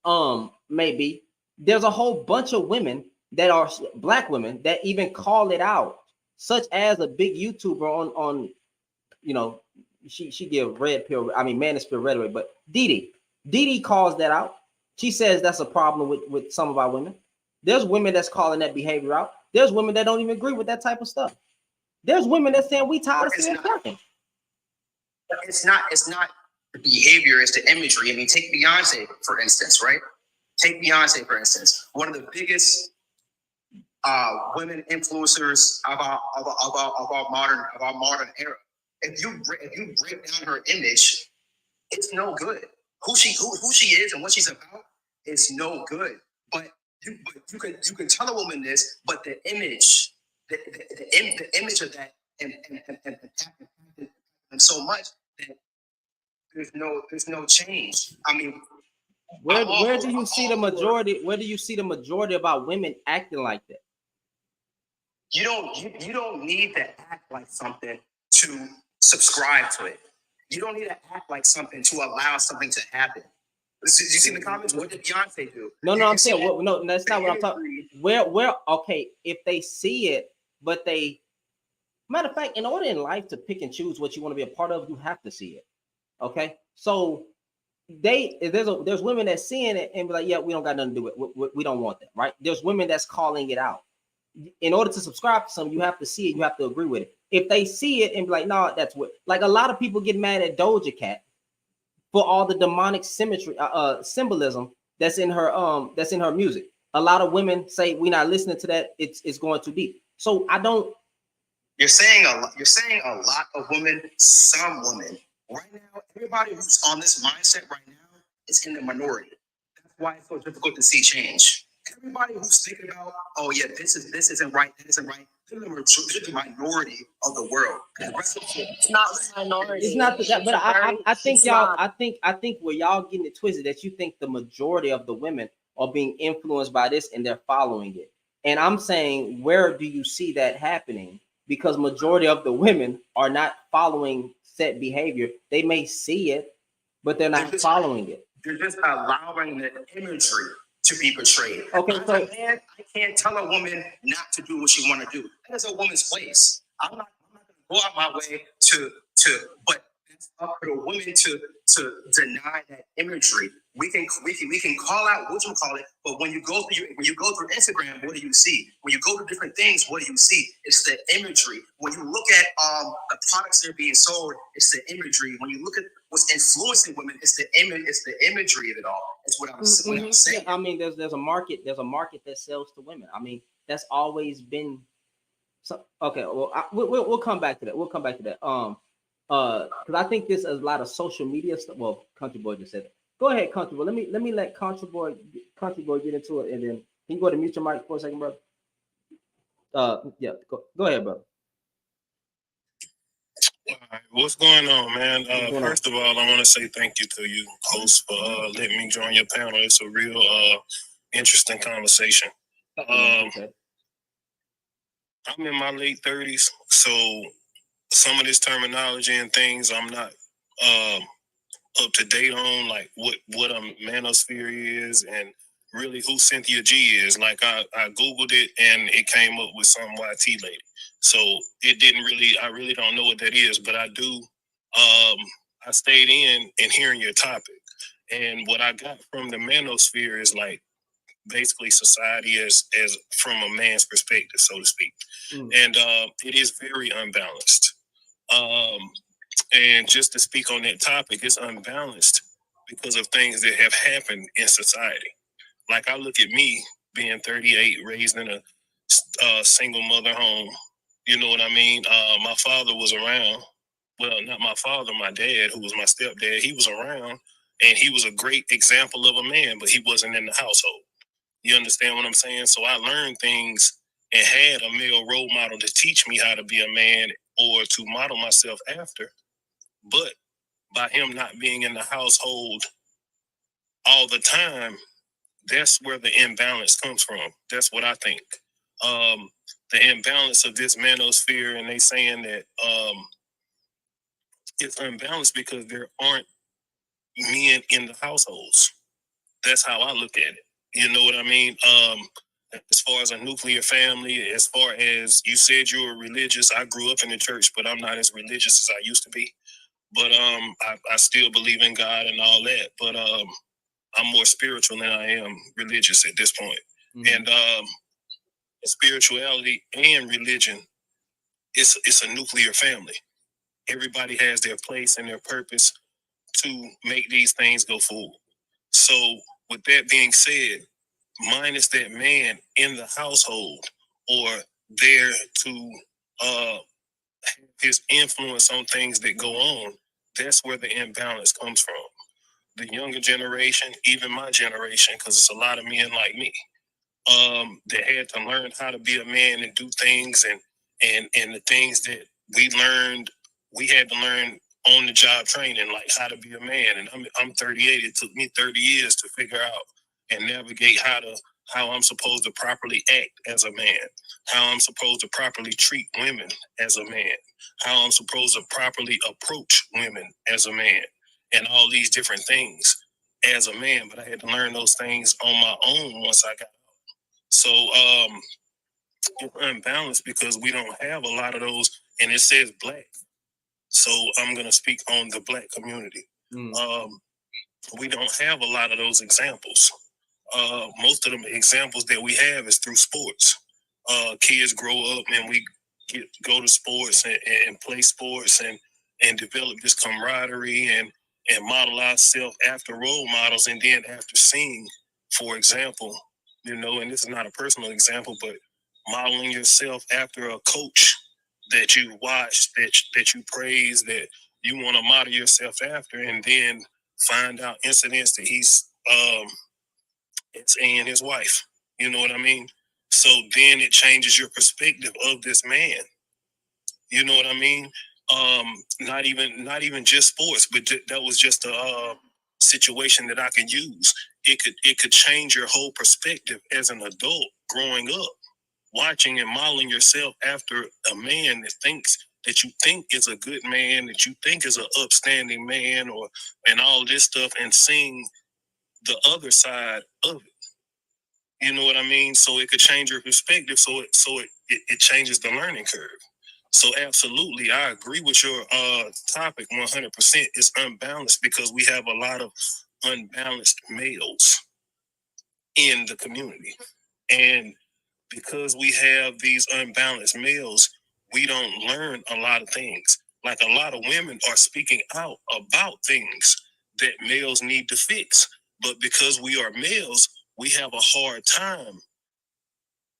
may be, there's a whole bunch of women that are black women that even call it out, such as a big YouTuber on she give Manosphere rhetoric, but Didi calls that out. She says that's a problem with some of our women. There's women that's calling that behavior out. There's women that don't even agree with that type of stuff. There's women that saying we tired of seeing twerking. It's not the behavior, it's the imagery. I mean, take Beyonce, for instance, right? Take Beyonce, for instance. One of the biggest women influencers of our modern era. If you break down her image, it's no good. Who she is and what she's about is no good. But you can tell a woman this, but the image, the image of that and so much that there's no change. I mean, where do you see the majority? Where do you see the majority about women acting like that? You don't need to act like something to subscribe to it. You don't need to act like something to allow something to happen. You see in the comments, what did Beyonce do? No, I'm saying, no, that's not what I'm talking. Where, okay, if they see it, but they, matter of fact, in order in life to pick and choose what you want to be a part of, you have to see it. Okay, so there's women that seeing it and be like, yeah, we don't got nothing to do with it. We don't want that, right? There's women that's calling it out. In order to subscribe to something, you have to see it, you have to agree with it. If they see it and be like, no, that's what, like a lot of people get mad at Doja Cat for all the demonic symmetry, symbolism that's in her music. A lot of women say we're not listening to that. It's going too deep. So I don't. You're saying a lot of women, some women. Right now, everybody who's on this mindset right now is in the minority. That's why it's so difficult to see change. Everybody who's thinking about, oh yeah, this isn't right, that isn't right. They're the minority of the world. It's not the minority. It's not that, but I think y'all. I think where y'all getting it twisted that you think the majority of the women are being influenced by this and they're following it. And I'm saying, where do you see that happening? Because majority of the women are not following set behavior. They may see it, but they're not following it. You're just allowing the imagery to be portrayed. Okay, as a man, I can't tell a woman not to do what she want to do. That is a woman's place. I'm not going to go out my way but it's up to the women to deny that imagery. We can call out what you call it, but when you go through Instagram, what do you see? When you go to different things, what do you see? It's the imagery. When you look at the products that are being sold, it's the imagery. When you look at what's influencing women, it's the imagery of it all. That's what I'm saying. Yeah, I mean, there's a market that sells to women. I mean, that's always been. So okay, well, we'll come back to that. We'll come back to that. Because I think this is a lot of social media stuff. Well, Country Boy just said it. Go ahead, Country Boy. Let me let Country Boy get into it, and then can you go to mute your mic for a second, brother? Yeah, go ahead, brother. All right, what's going on, man? First of all, I want to say thank you to you, host, for letting me join your panel. It's a real interesting conversation. I'm in my late 30s, so some of this terminology and things I'm not up to date on, like what a manosphere is and really who Cynthia G is. Like I Googled it and it came up with some YT lady. So it didn't really, I really don't know what that is, but I do, I stayed in and hearing your topic. And what I got from the manosphere is like basically society as from a man's perspective, so to speak. And it is very unbalanced. And just to speak on that topic, it's unbalanced because of things that have happened in society. Like I look at me being 38, raised in a single mother home. You know what I mean? My father was around. Well, not my father, my dad, who was my stepdad. He was around, and he was a great example of a man, but he wasn't in the household. You understand what I'm saying? So I learned things and had a male role model to teach me how to be a man or to model myself after. But by him not being in the household all the time, that's where the imbalance comes from. That's what I think. The imbalance of this manosphere, and they saying that it's unbalanced because there aren't men in the households. That's how I look at it. You know what I mean? As far as a nuclear family, as far as you said you were religious, I grew up in the church, but I'm not as religious as I used to be. But I still believe in God and all that. But I'm more spiritual than I am religious at this point. And spirituality and religion, it's a nuclear family. Everybody has their place and their purpose to make these things go forward. So with that being said, minus that man in the household or there to have his influence on things that go on, that's where the imbalance comes from. The younger generation, even my generation, because it's a lot of men like me, that had to learn how to be a man and do things, and the things that we had to learn on the job training, like how to be a man. And I'm 38. It took me 30 years to figure out and navigate how I'm supposed to properly act as a man, how I'm supposed to properly treat women as a man, how I'm supposed to properly approach women as a man, and all these different things as a man. But I had to learn those things on my own once I got out. So it's unbalanced because we don't have a lot of those, and it says black. So I'm going to speak on the black community. We don't have a lot of those examples. Most of the examples that we have is through sports. Kids grow up and we go to sports and play sports and develop this camaraderie and model ourselves after role models. And then after seeing, for example, and this is not a personal example, but modeling yourself after a coach that you watch, that you praise, that you want to model yourself after, and then find out incidents that he's and his wife. You know what I mean? So then it changes your perspective of this man. You know what I mean? Not even just sports, but that was just a situation that I can use. It could change your whole perspective as an adult growing up, watching and modeling yourself after a man that you think is a good man, that you think is an upstanding man, and all this stuff, and seeing the other side of it. You know what I mean? So it could change your perspective. So it changes the learning curve. So absolutely, I agree with your topic 100%. It's unbalanced because we have a lot of unbalanced males in the community. And because we have these unbalanced males, we don't learn a lot of things. Like a lot of women are speaking out about things that males need to fix. But because we are males, we have a hard time.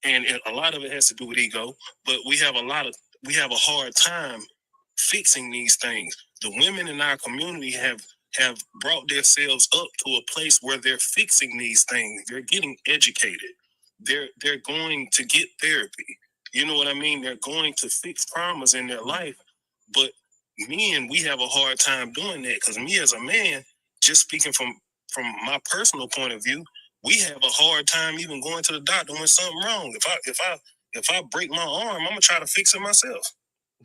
And a lot of it has to do with ego, but we have a hard time fixing these things. The women in our community have brought themselves up to a place where they're fixing these things. They're getting educated. They're going to get therapy. You know what I mean? They're going to fix traumas in their life. But men, we have a hard time doing that because me as a man, just speaking from my personal point of view, we have a hard time even going to the doctor when something wrong. If I break my arm, I'm gonna try to fix it myself.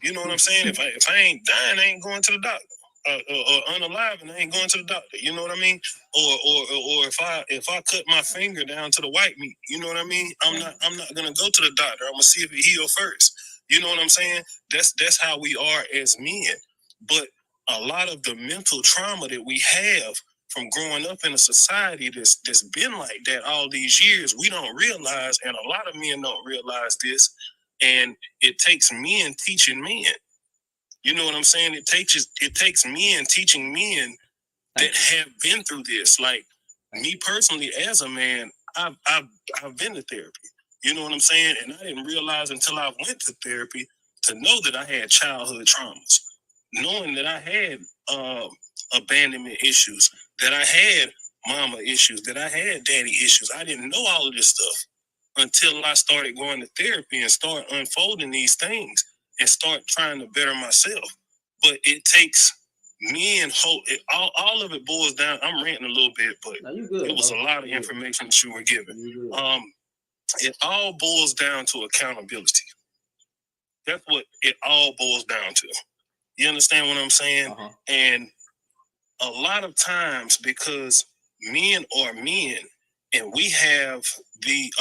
You know what I'm saying? If I ain't dying, I ain't going to the doctor. Or unalive, and I ain't going to the doctor. You know what I mean? Or if I cut my finger down to the white meat, you know what I mean? I'm not gonna go to the doctor. I'm gonna see if it heals first. You know what I'm saying? That's how we are as men. But a lot of the mental trauma that we have from growing up in a society that's been like that all these years, we don't realize, and a lot of men don't realize this. And it takes men teaching men. You know what I'm saying? It takes men teaching men that have been through this. Like me personally, as a man, I've been to therapy. You know what I'm saying? And I didn't realize until I went to therapy to know that I had childhood traumas, knowing that I had abandonment issues, that I had mama issues, that I had daddy issues. I didn't know all of this stuff until I started going to therapy and start unfolding these things and start trying to better myself. But it takes men all of it boils down. I'm ranting a little bit, but it was a lot of information that you were giving. It all boils down to accountability. That's what it all boils down to. You understand what I'm saying? And a lot of times, because men are men, and we have the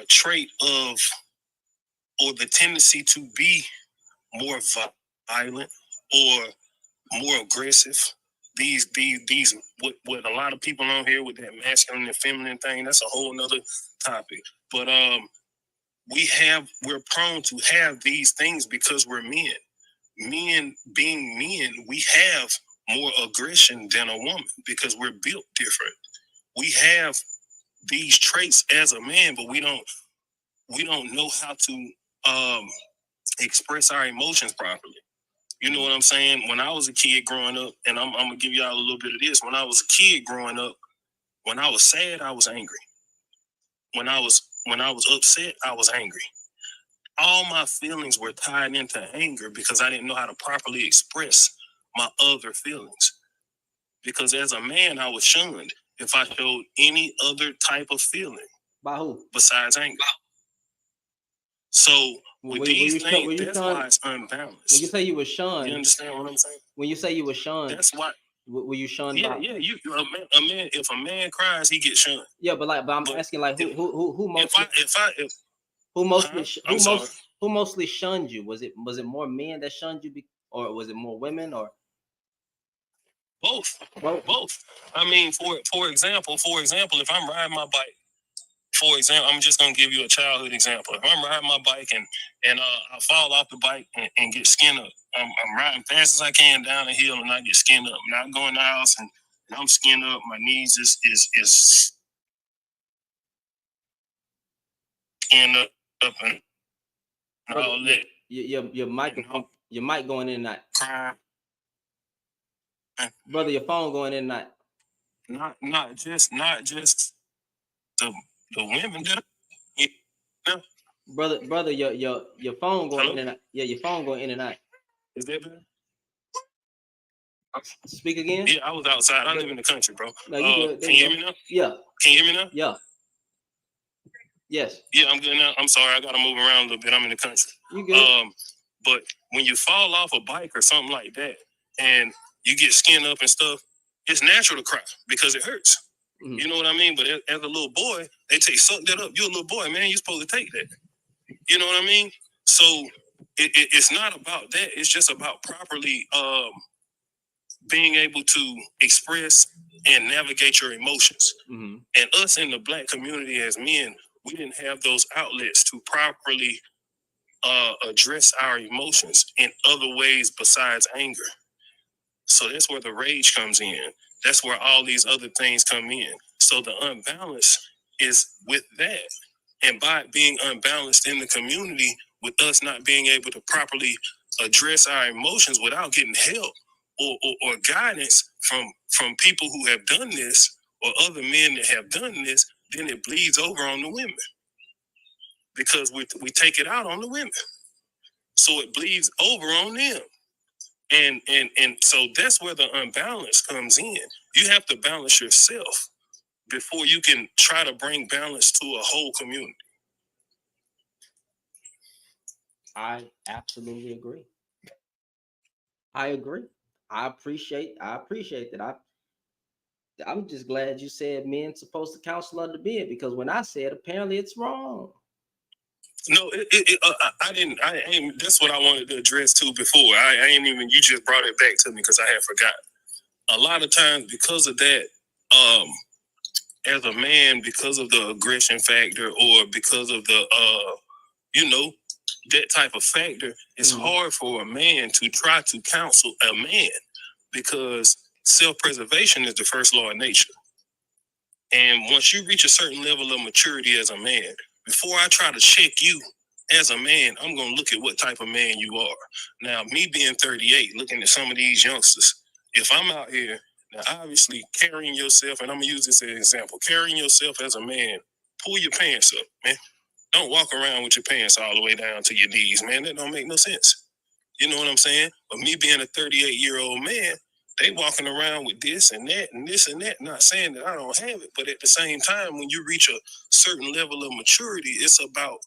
trait of, or the tendency to be more violent or more aggressive what a lot of people on here with that masculine and feminine thing, that's a whole nother topic. But we're prone to have these things because we're men. Men being men, we have more aggression than a woman because we're built different. We have these traits as a man, but we don't know how to express our emotions properly. You know what I'm saying? When I was a kid growing up, and I'm gonna give y'all a little bit of this. When I was a kid growing up, when I was sad, I was angry. When I was upset, I was angry. All my feelings were tied into anger because I didn't know how to properly express my other feelings. Because as a man, I was shunned if I showed any other type of feeling. By who? Besides anger. So with these things, that's why it's unbalanced. When you say you were shunned, you understand what I'm saying? When you say you were shunned, that's why. Were you shunned? Yeah, yeah. A man. If a man cries, he gets shunned. Yeah, but I'm asking, like, who mostly? Who mostly shunned you? Was it more men that shunned you, or was it more women, or both? Both. I mean, for example, if I'm riding my bike. For example, I'm just gonna give you a childhood example. If I'm riding my bike and I fall off the bike and get skinned up, I'm riding fast as I can down the hill and I get skinned up. And I go in the house and I'm skinned up. My knees is skinned up and all that. Your mic going in and out. Crying. Brother, your phone going in and out. Not just the women that. Yeah. Brother, your phone going in and out. Yeah, your phone going in and out. Is that better? Speak again. Yeah, I was outside. I live in the country, bro. No, you good. Can you hear me now? Yeah. Can you hear me now? Yeah. Yes. Yeah, I'm good now. I'm sorry, I gotta move around a little bit. I'm in the country. You good? But when you fall off a bike or something like that, and you get skinned up and stuff, it's natural to cry because it hurts. Mm-hmm. You know what I mean? But as a little boy, they suck that up. You're a little boy, man. You're supposed to take that. You know what I mean? So it's not about that. It's just about properly being able to express and navigate your emotions. Mm-hmm. And us in the Black community as men, we didn't have those outlets to properly address our emotions in other ways besides anger. So that's where the rage comes in. That's where all these other things come in. So the unbalance is with that. And by being unbalanced in the community, with us not being able to properly address our emotions without getting help or guidance from people who have done this or other men that have done this, then it bleeds over on the women. Because we take it out on the women. So it bleeds over on them. And so that's where the unbalance comes in. You have to balance yourself before you can try to bring balance to a whole community. I absolutely agree. I agree. I appreciate that. I'm just glad you said men supposed to counsel other men, because when I said apparently it's wrong. No, I didn't. That's what I wanted to address too before. I ain't even. You just brought it back to me because I had forgotten. A lot of times, because of that, as a man, because of the aggression factor, or because of the, that type of factor, it's hard for a man to try to counsel a man, because self-preservation is the first law of nature. And once you reach a certain level of maturity as a man, before I try to check you as a man, I'm going to look at what type of man you are. Now, me being 38, looking at some of these youngsters, if I'm out here, now obviously carrying yourself, and I'm going to use this as an example, carrying yourself as a man, pull your pants up, man. Don't walk around with your pants all the way down to your knees, man. That don't make no sense. You know what I'm saying? But me being a 38-year-old man, they walking around with this and that and this and that. Not saying that I don't have it, but at the same time, when you reach a certain level of maturity, it's about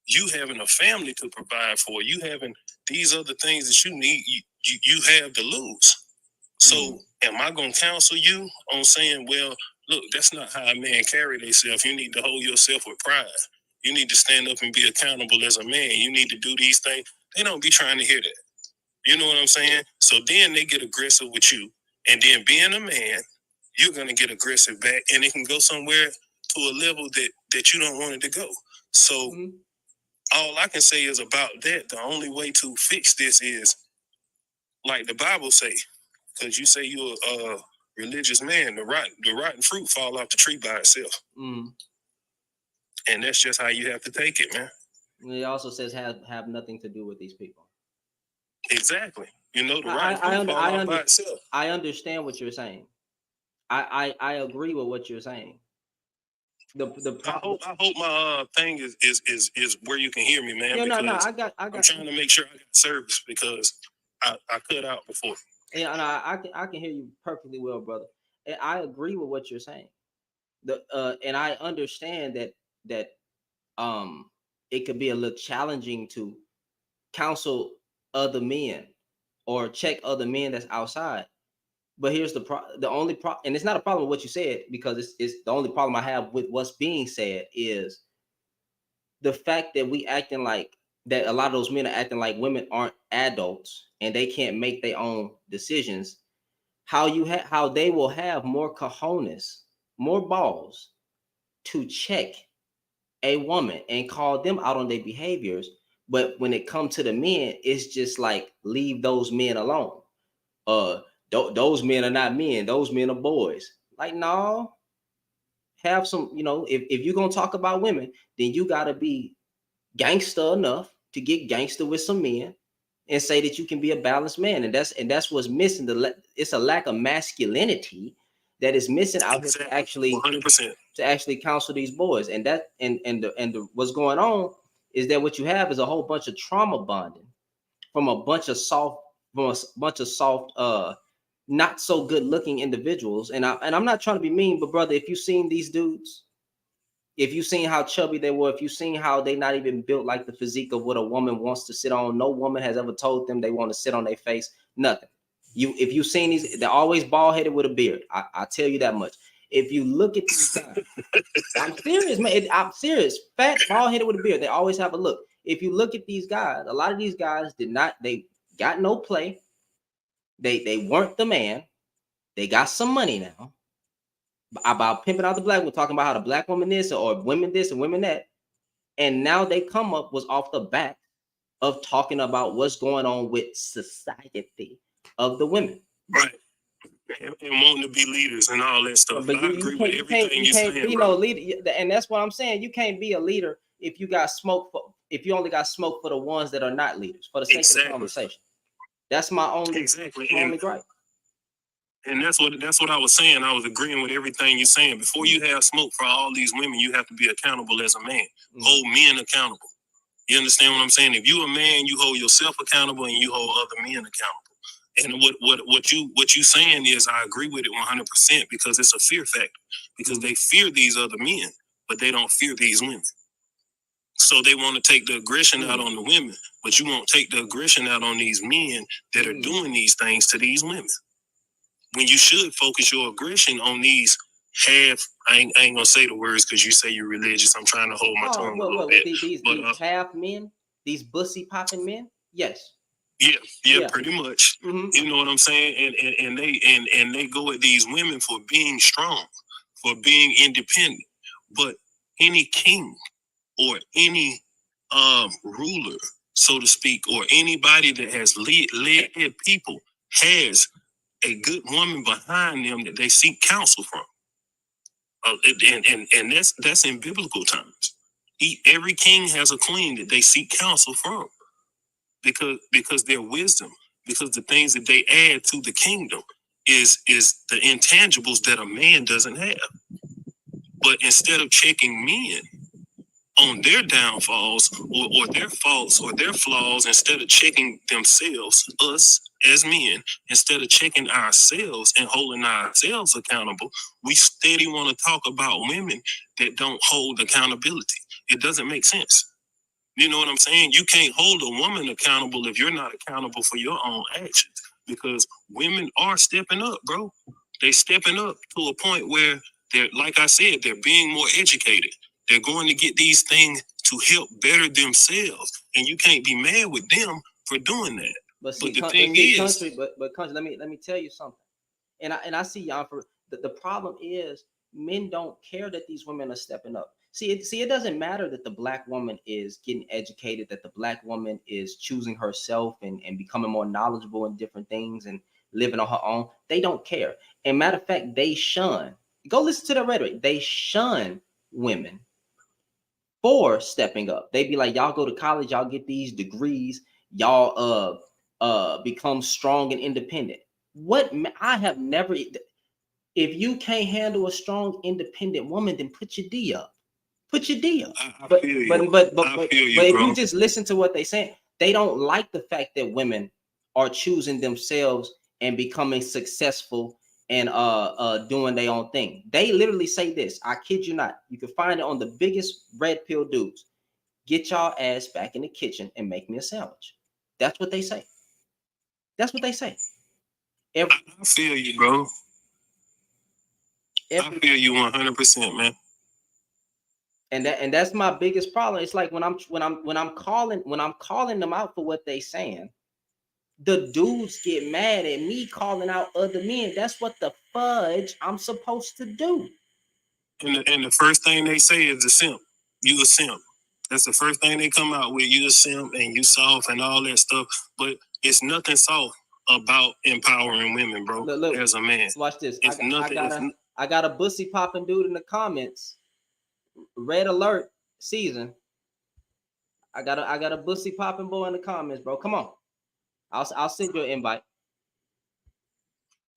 you having a family to provide for. You having these other things that you need, you have to lose. So am I going to counsel you on saying, well, look, that's not how a man carry themselves. You need to hold yourself with pride. You need to stand up and be accountable as a man. You need to do these things. They don't be trying to hear that. You know what I'm saying? So then they get aggressive with you And then being a man, you're gonna get aggressive back, and it can go somewhere to a level that you don't want it to go. So all I can say is about that, the only way to fix this is like the Bible say, because you say you're a religious man, the rotten fruit fall off the tree by itself. And that's just how you have to take it, man. And it also says have nothing to do with these people. Exactly. You know, the rotten fruit fall off by itself. I understand what you're saying. I agree with what you're saying. I hope my thing is where you can hear me, man. Yeah, because I got. I'm trying to make sure I got service because I cut out before. Yeah, and I can hear you perfectly well, brother. And I agree with what you're saying. And I understand that it could be a little challenging to counsel other men or check other men that's outside. But here's the only problem, and it's not a problem with what you said, because it's the only problem I have with what's being said is the fact that we acting like that. A lot of those men are acting like women aren't adults and they can't make their own decisions. How they will have more cojones, more balls to check a woman and call them out on their behaviors. But when it comes to the men, it's just like, leave those men alone. Those men are not men. Those men are boys. Like, no, have some, if you're going to talk about women, then you got to be gangster enough to get gangster with some men and say that you can be a balanced man. And that's what's missing. It's a lack of masculinity that is missing out here to actually 100%. to actually counsel these boys. And that what's going on is that what you have is a whole bunch of trauma bonding from a bunch of soft, not so good looking individuals. And I'm not trying to be mean, but brother, if you've seen these dudes, if you've seen how chubby they were, if you've seen how they not even built like the physique of what a woman wants to sit on, no woman has ever told them they want to sit on their face, nothing. If you've seen these, they're always bald headed with a beard. I tell you that much. If you look at these guys, I'm serious, man. I'm serious. Fat, bald headed with a beard. They always have a look. If you look at these guys, a lot of these guys they got no play. They weren't the man. They got some money now. About pimping out the black woman, talking about how the black woman this or women this and women that. And now they come up was off the back of talking about what's going on with society of the women. Right. And wanting to be leaders and all that stuff. But I agree with everything you can't saying, be bro. no leader. And that's what I'm saying. You can't be a leader if you got smoke for, if you only got smoke for the ones that are not leaders, for the sake of the conversation. That's my only only gripe. And that's what I was saying. I was agreeing with everything you're saying. Before you have smoke for all these women, you have to be accountable as a man. Hold men accountable. You understand what I'm saying? If you're a man, you hold yourself accountable and you hold other men accountable. And what you saying is, I agree with it 100% because it's a fear factor. Because they fear these other men, but they don't fear these women. So they want to take the aggression out on the women, but you won't take the aggression out on these men that are doing these things to these women. When you should focus your aggression on these I ain't gonna say the words because you say you're religious. I'm trying to hold my tongue a little bit. These half men, these bussy popping men, yes. Yeah, pretty much. You know what I'm saying? And they go at these women for being strong, for being independent. But any king or any ruler, so to speak, or anybody that has led people has a good woman behind them that they seek counsel from. And that's in biblical terms. Every king has a queen that they seek counsel from because their wisdom, because the things that they add to the kingdom is the intangibles that a man doesn't have. But instead of checking men on their downfalls or their faults or their flaws, instead of checking themselves, us as men, instead of checking ourselves and holding ourselves accountable, we steady want to talk about women that don't hold accountability. It doesn't make sense. You know what I'm saying? You can't hold a woman accountable if you're not accountable for your own actions, because women are stepping up, bro. They stepping up to a point where they're, like I said, they're being more educated. They're going to get these things to help better themselves, and you can't be mad with them for doing that. But the thing is, country, let me tell you something. And I see y'all for the problem is men don't care that these women are stepping up. See, it doesn't matter that the black woman is getting educated, that the black woman is choosing herself and becoming more knowledgeable in different things and living on her own. They don't care. And matter of fact, they shun. Go listen to the rhetoric. They shun women for stepping up. They be like, y'all go to college, y'all get these degrees, y'all become strong and independent. What I have never. If you can't handle a strong, independent woman, then put your D up. Put your D up. But if you just listen to what they say, they don't like the fact that women are choosing themselves and becoming successful and doing their own thing. They literally say this. I kid you not. You can find it on the biggest red pill dudes. Get y'all ass back in the kitchen and make me a sandwich. That's what they say. That's what they say. I feel you, bro. I feel you 100%, man. And that's my biggest problem. It's like when I'm calling them out for what they saying, the dudes get mad at me calling out other men. That's what the fudge I'm supposed to do. And the first thing they say is a simp. You a simp. That's the first thing they come out with. You a simp and you soft and all that stuff. But it's nothing soft about empowering women, bro. Look, as a man. Watch this. I got a bussy popping dude in the comments. Red alert season. I got a bussy popping boy in the comments, bro. Come on. I'll send you an invite.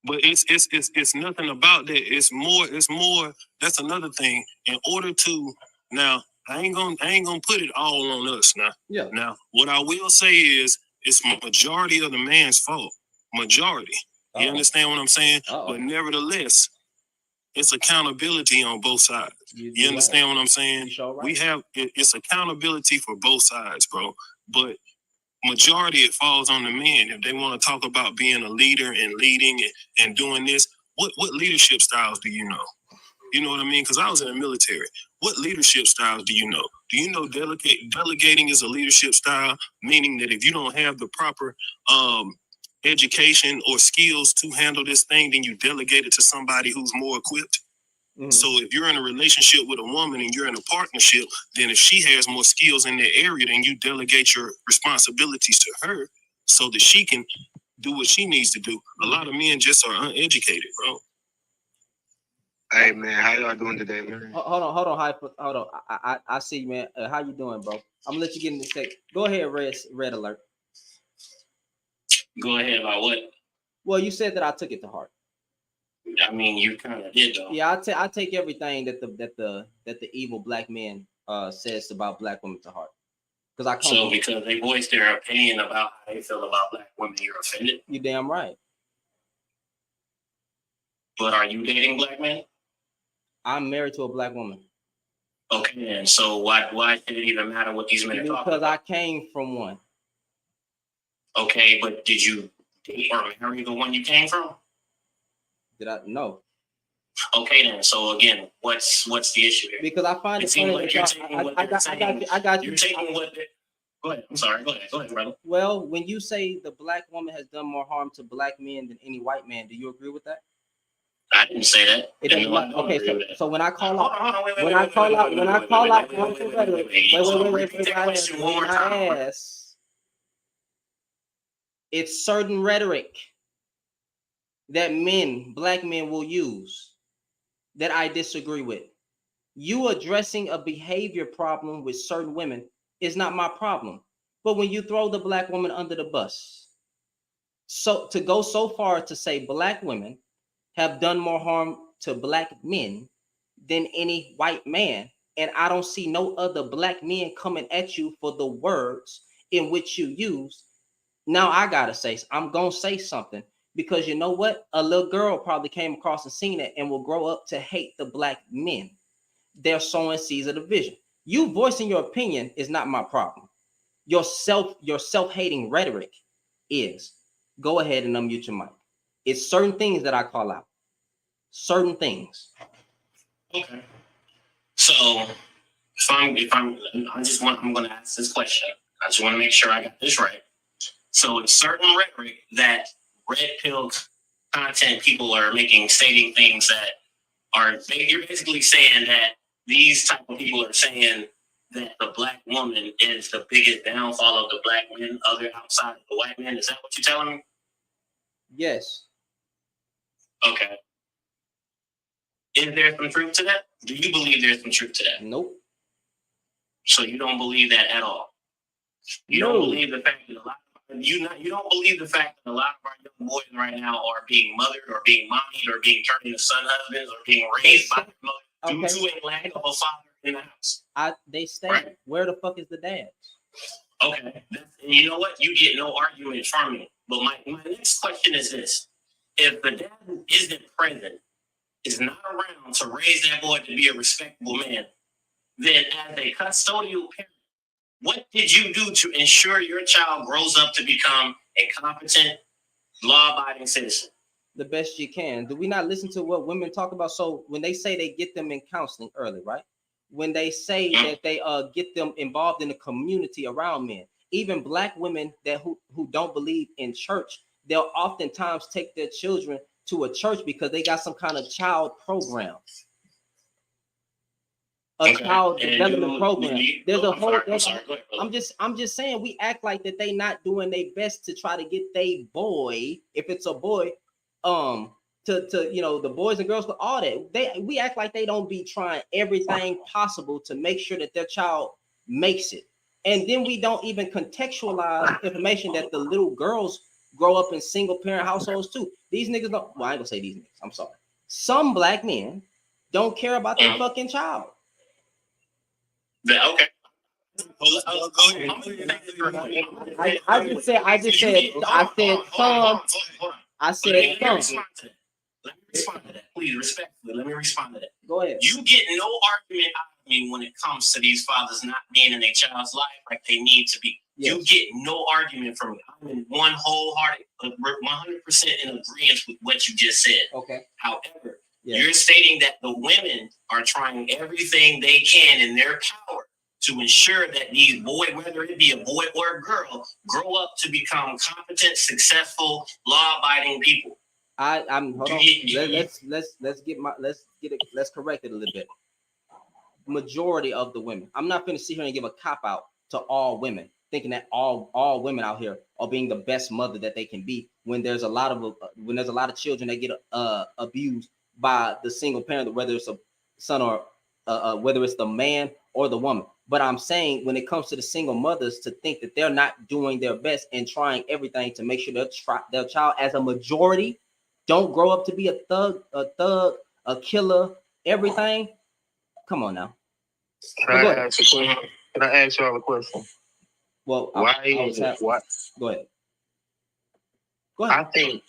But it's nothing about that. It's more. That's another thing. In order to now, I ain't gonna put it all on us now. Yeah. Now, what I will say is it's majority of the man's fault. Majority. You understand what I'm saying? But nevertheless, it's accountability on both sides. You understand what I'm saying? We have it's accountability for both sides, bro. But majority it falls on the men. If they want to talk about being a leader and leading and doing this, what leadership styles do you know? You know what I mean? Because I was in the military. What leadership styles do you know? Do you know delegating is a leadership style, meaning that if you don't have the proper education or skills to handle this thing, then you delegate it to somebody who's more equipped. Mm-hmm. So if you're in a relationship with a woman and you're in a partnership, then if she has more skills in that area, then you delegate your responsibilities to her so that she can do what she needs to do. A lot of men just are uneducated, bro. Hey man, how y'all doing today, man? Hold on. I see, man. How you doing, bro? I'm gonna let you get in the sec. Go ahead, red alert. Go ahead about what? Well, you said that I took it to heart. I mean, you kind of did though. Yeah, I take everything that the evil black man says about black women to heart. Because they voice their opinion about how they feel about black women, you're offended. You damn right. But are you dating black men? I'm married to a black woman. Okay, and so why did it even matter what these men are talking about? Because I came from one. Okay, but did you date or marry the one you came from? Did I? No. Okay, then. So again, what's the issue here? Because I find it seems like you're taking what they're saying. I got you. You're taking what. Go ahead. I'm sorry. Go ahead, brother. Well, when you say the black woman has done more harm to black men than any white man, do you agree with that? I didn't say that. Okay, so when I call out, it's certain rhetoric that black men will use that I disagree with. You addressing a behavior problem with certain women is not my problem. But when you throw the black woman under the bus, so to go so far to say black women have done more harm to black men than any white man, and I don't see no other black men coming at you for the words in which you use. Now I gotta say, I'm gonna say something, because you know what? A little girl probably came across and seen it and will grow up to hate the black men. They're sowing seeds of division. You voicing your opinion is not my problem. Your self-hating rhetoric is. Go ahead and unmute your mic. It's certain things that I call out. Certain things. Okay. So I'm going to ask this question. I just want to make sure I got this right. So it's certain rhetoric that red pill content people are making, stating things that are, you're basically saying that these type of people are saying that the black woman is the biggest downfall of the black men, other outside of the white men. Is that what you're telling me? Yes. Okay. Is there some truth to that? Do you believe there's some truth to that? Nope. So you don't believe that at all? You don't believe the fact that you don't believe the fact that a lot of our young boys right now are being mothered or being mommied or being turned into son husbands or being raised by their mother due to a lack of a father in the house. They stay. Right? Where the fuck is the dad? Okay. And you know what? You get no argument from me. But my next question is this. If the dad who isn't present is not around to raise that boy to be a respectable man, then as a custodial parent, what did you do to ensure your child grows up to become a competent, law-abiding citizen? The best you can. Do we not listen to what women talk about? So when they say they get them in counseling early, right? When they say that they get them involved in the community around men, even black women that who don't believe in church, they'll oftentimes take their children to a church because they got some kind of child program. Child development program. There's a whole. I'm just saying we act like that they not doing their best to try to get they boy, if it's a boy, to you know, the boys and girls, all that. We act like they don't be trying everything possible to make sure that their child makes it. And then we don't even contextualize information that the little girls grow up in single parent households too. These niggas don't, well, I ain't gonna say these niggas, I'm sorry. Some black men don't care about their fucking child. Okay. I just said some. I said some. Let me respond to that. Please, respectfully, let me respond to that. Go ahead. You get no argument out of me when it comes to these fathers not being in their child's life like they need to be. Yes. You get no argument from me. I'm in 100% in agreement with what you just said. Okay. However, you're stating that the women are trying everything they can in their power to ensure that these boys, whether it be a boy or a girl, grow up to become competent, successful, law-abiding people. I'm hold on. Let's correct it a little bit. Majority of the women. I'm not going to sit here and give a cop out to all women, thinking that all women out here are being the best mother that they can be. When there's a lot of children that get abused by the single parent, whether it's a son or whether it's the man or the woman. But I'm saying when it comes to the single mothers, to think that they're not doing their best and trying everything to make sure their child, as a majority, don't grow up to be a thug, a killer, everything. Come on now. Can I ask y'all a question? Well, Go ahead. Go ahead.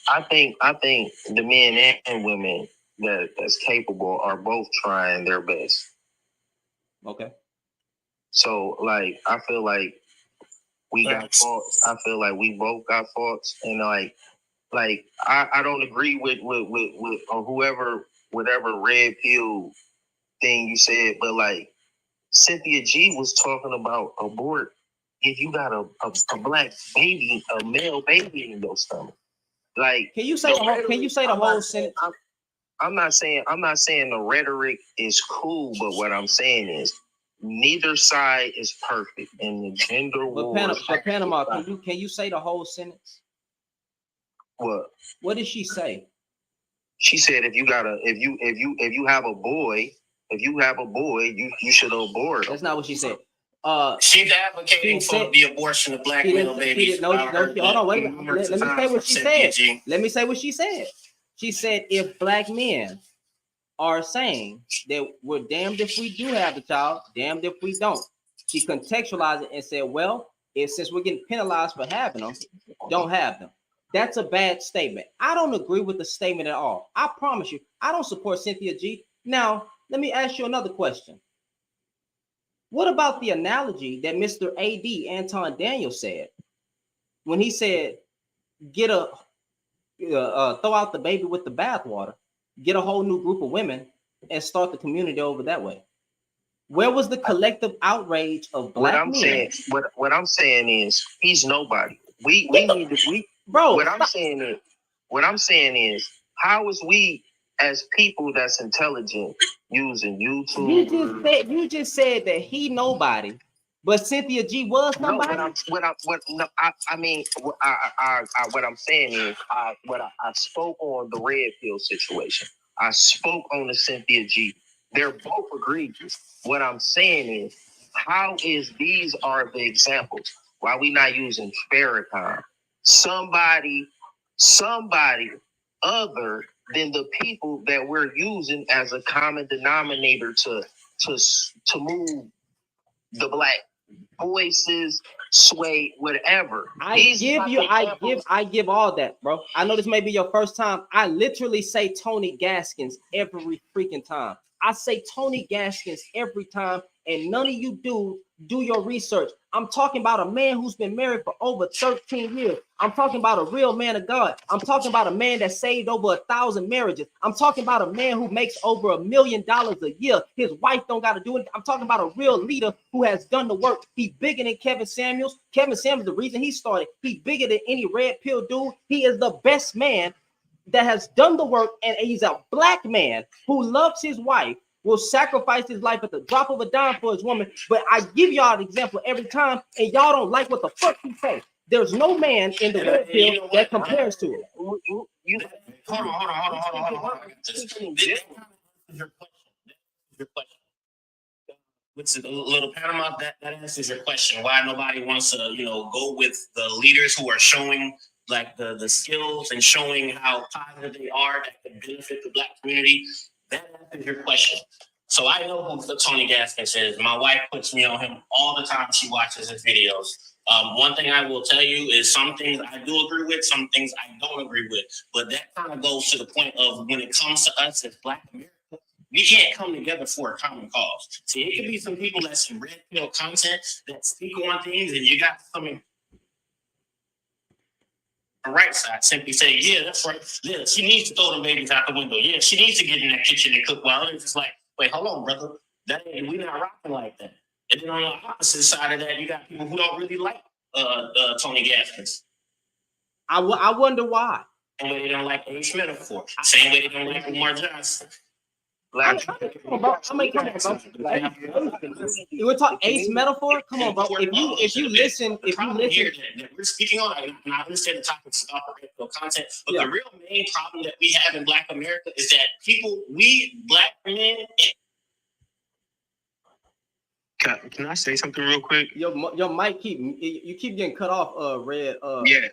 I think the men and women that's capable are both trying their best. Okay. So, like, I feel like we got faults. I feel like we both got faults, and like I don't agree with whatever red pill thing you said, but like Cynthia G was talking about abort if you got a black baby, a male baby in your stomach. Like, can you say the whole sentence? I'm not saying the rhetoric is cool, but what I'm saying is neither side is perfect, and the gender war. But Panama, can you say the whole sentence? What did she say? She said if you have a boy, you should abort. That's not what she said. She's advocating for the abortion of black male babies. Hold on, wait a minute. Let me say what she said. Let me say what she said. She said if black men are saying that we're damned if we do have the child, damned if we don't. She contextualized it and said, well, since we're getting penalized for having them, don't have them. That's a bad statement. I don't agree with the statement at all. I promise you, I don't support Cynthia G. Now, let me ask you another question. What about the analogy that Mr. A.D. Anton Daniel said when he said, throw out the baby with the bathwater, get a whole new group of women and start the community over that way? Where was the collective outrage of black men? What I'm saying is he's nobody. We need to. Bro, what I'm saying is What I'm saying is, how is we as people that's intelligent using YouTube? You just said that he nobody, but Cynthia G was somebody. No, I mean, what I'm saying is, I spoke on the red pill situation. I spoke on the Cynthia G. They're both egregious. What I'm saying is, how is these are the examples? Why we not using Farrakhan? Somebody other than the people that we're using as a common denominator to move the black voices, sway, whatever. I give all that, bro. I know this may be your first time. I literally say Tony Gaskins every freaking time. I say Tony Gaskins every time, and none of you do your research. I'm talking about a man who's been married for over 13 years. I'm talking about a real man of God. I'm talking about a man that saved over 1,000 marriages. I'm talking about a man who makes over $1 million a year. His wife don't got to do it. I'm talking about a real leader who has done the work. He's bigger than Kevin Samuels. Kevin Samuels, the reason he started, he's bigger than any red pill dude. He is the best man that has done the work, and he's a black man who loves his wife, will sacrifice his life at the drop of a dime for his woman. But I give y'all an example every time, and y'all don't like what the fuck he say. There's no man in the red pill that compares to it. Hold on. Your question. What's a little Panama? That answers your question. Why nobody wants to, go with the leaders who are showing like the skills and showing how positive they are that could benefit the black community. That answers your question. So I know who Tony Gaskins is. My wife puts me on him all the time. She watches his videos. One thing I will tell you is some things I do agree with, some things I don't agree with. But that kind of goes to the point of when it comes to us as Black Americans, we can't come together for a common cause. See, it could be some people that's some red pill content that speak on things, and you got some the right side simply say, yeah, that's right. Yeah, she needs to throw them babies out the window. Yeah, she needs to get in that kitchen and cook. While it's just like, wait, hold on, brother. We not rocking like that. And then on the opposite side of that, you got people who don't really like Tony Gaskins. I wonder why. Same way they don't like Ace Metaphor. Same way they don't like Umar Johnson. Come on, bro. You would talk Ace Metaphor? Come on, bro. If you listen, here that we're speaking on, and I understand the topics about the content, but the real main problem that we have in Black America is that we Black men. Can I say something real quick? Your mic keep getting cut off. Red. Yeah.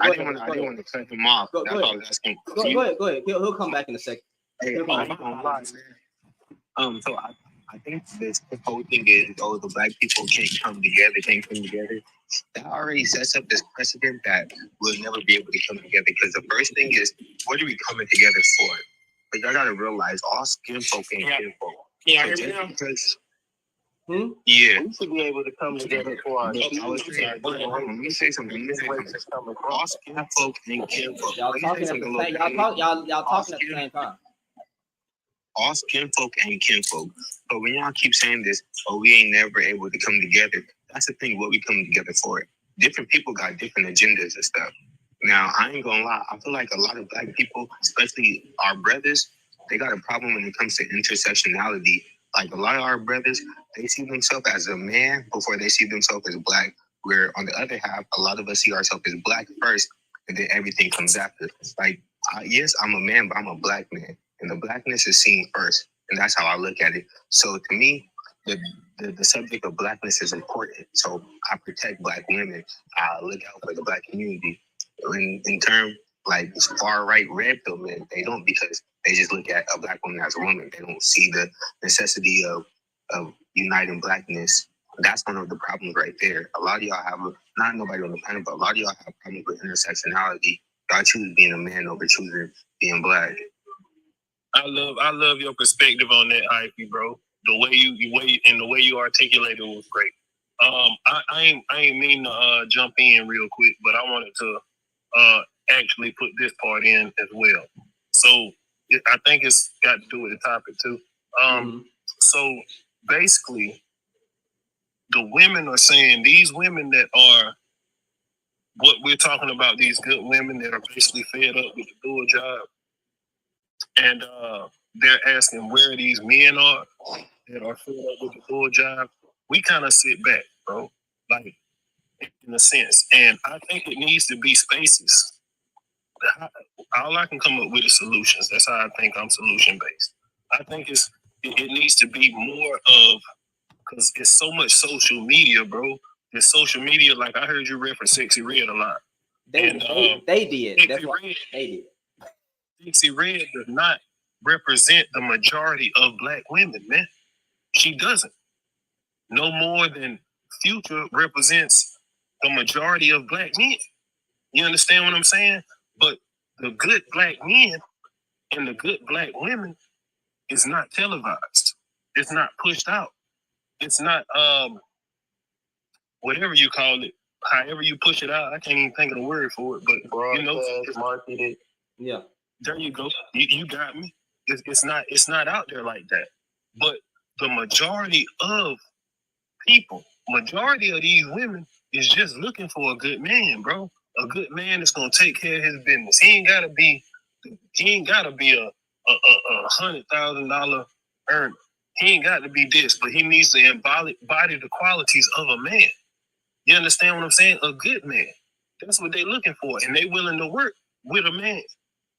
I didn't want to cut him off. That's what I was asking. Go ahead. He'll come back in a second. Hey, so I think this whole thing is, the black people can't come together. That already sets up this precedent that we'll never be able to come together. Because the first thing is, what are we coming together for? But y'all gotta realize all skin folk ain't skin folk. Yeah, hear me now? Yeah. We should be able to come together for our let me say something. All skin folk ain't kin folk. Y'all talking at the same time. All skin folk ain't kin folk. But when y'all keep saying this, we ain't never able to come together, that's the thing, what we come together for. Different people got different agendas and stuff. Now, I ain't gonna lie, I feel like a lot of black people, especially our brothers, they got a problem when it comes to intersectionality. Like a lot of our brothers, they see themselves as a man before they see themselves as black. Where on the other half, a lot of us see ourselves as black first, and then everything comes after. Like, yes, I'm a man, but I'm a black man. And the blackness is seen first. And that's how I look at it. So to me, the subject of blackness is important. So I protect black women. I look out for the black community. In terms like far right red pill men, they don't, because they just look at a black woman as a woman. They don't see the necessity of uniting blackness. That's one of the problems right there. A lot of y'all have, not nobody on the planet, but a lot of y'all have problems with intersectionality. Y'all choose being a man over choosing being black. I love your perspective on that, IP, bro. The way you articulated was great. I ain't mean to jump in real quick, but I wanted to actually put this part in as well. So I think it's got to do with the topic too. So basically, the women are saying, these women that are what we're talking about, these good women that are basically fed up with the dual job, and they're asking where these men are that are fed up with the dual job. We kind of sit back, bro, like in a sense, and I think it needs to be spaces. All I can come up with is solutions. That's how I think I'm solution based. I think it needs to be more of, because it's so much social media, bro. There's social media, like I heard you reference Sexy Red a lot. They did. That's what Red, they did. Sexy Red does not represent the majority of black women, man. She doesn't. No more than Future represents the majority of black men. You understand what I'm saying? But the good black men and the good black women is not televised. It's not pushed out. It's not whatever you call it, however you push it out. I can't even think of the word for it, but it's marketed. Yeah. There you go. You got me. It's not out there like that. But the majority of people, majority of these women is just looking for a good man, bro. A good man that's gonna take care of his business. He ain't gotta be a $100,000 earner. He ain't got to be this, but he needs to embody the qualities of a man. You understand what I'm saying? A good man. That's what they're looking for, and they willing to work with a man.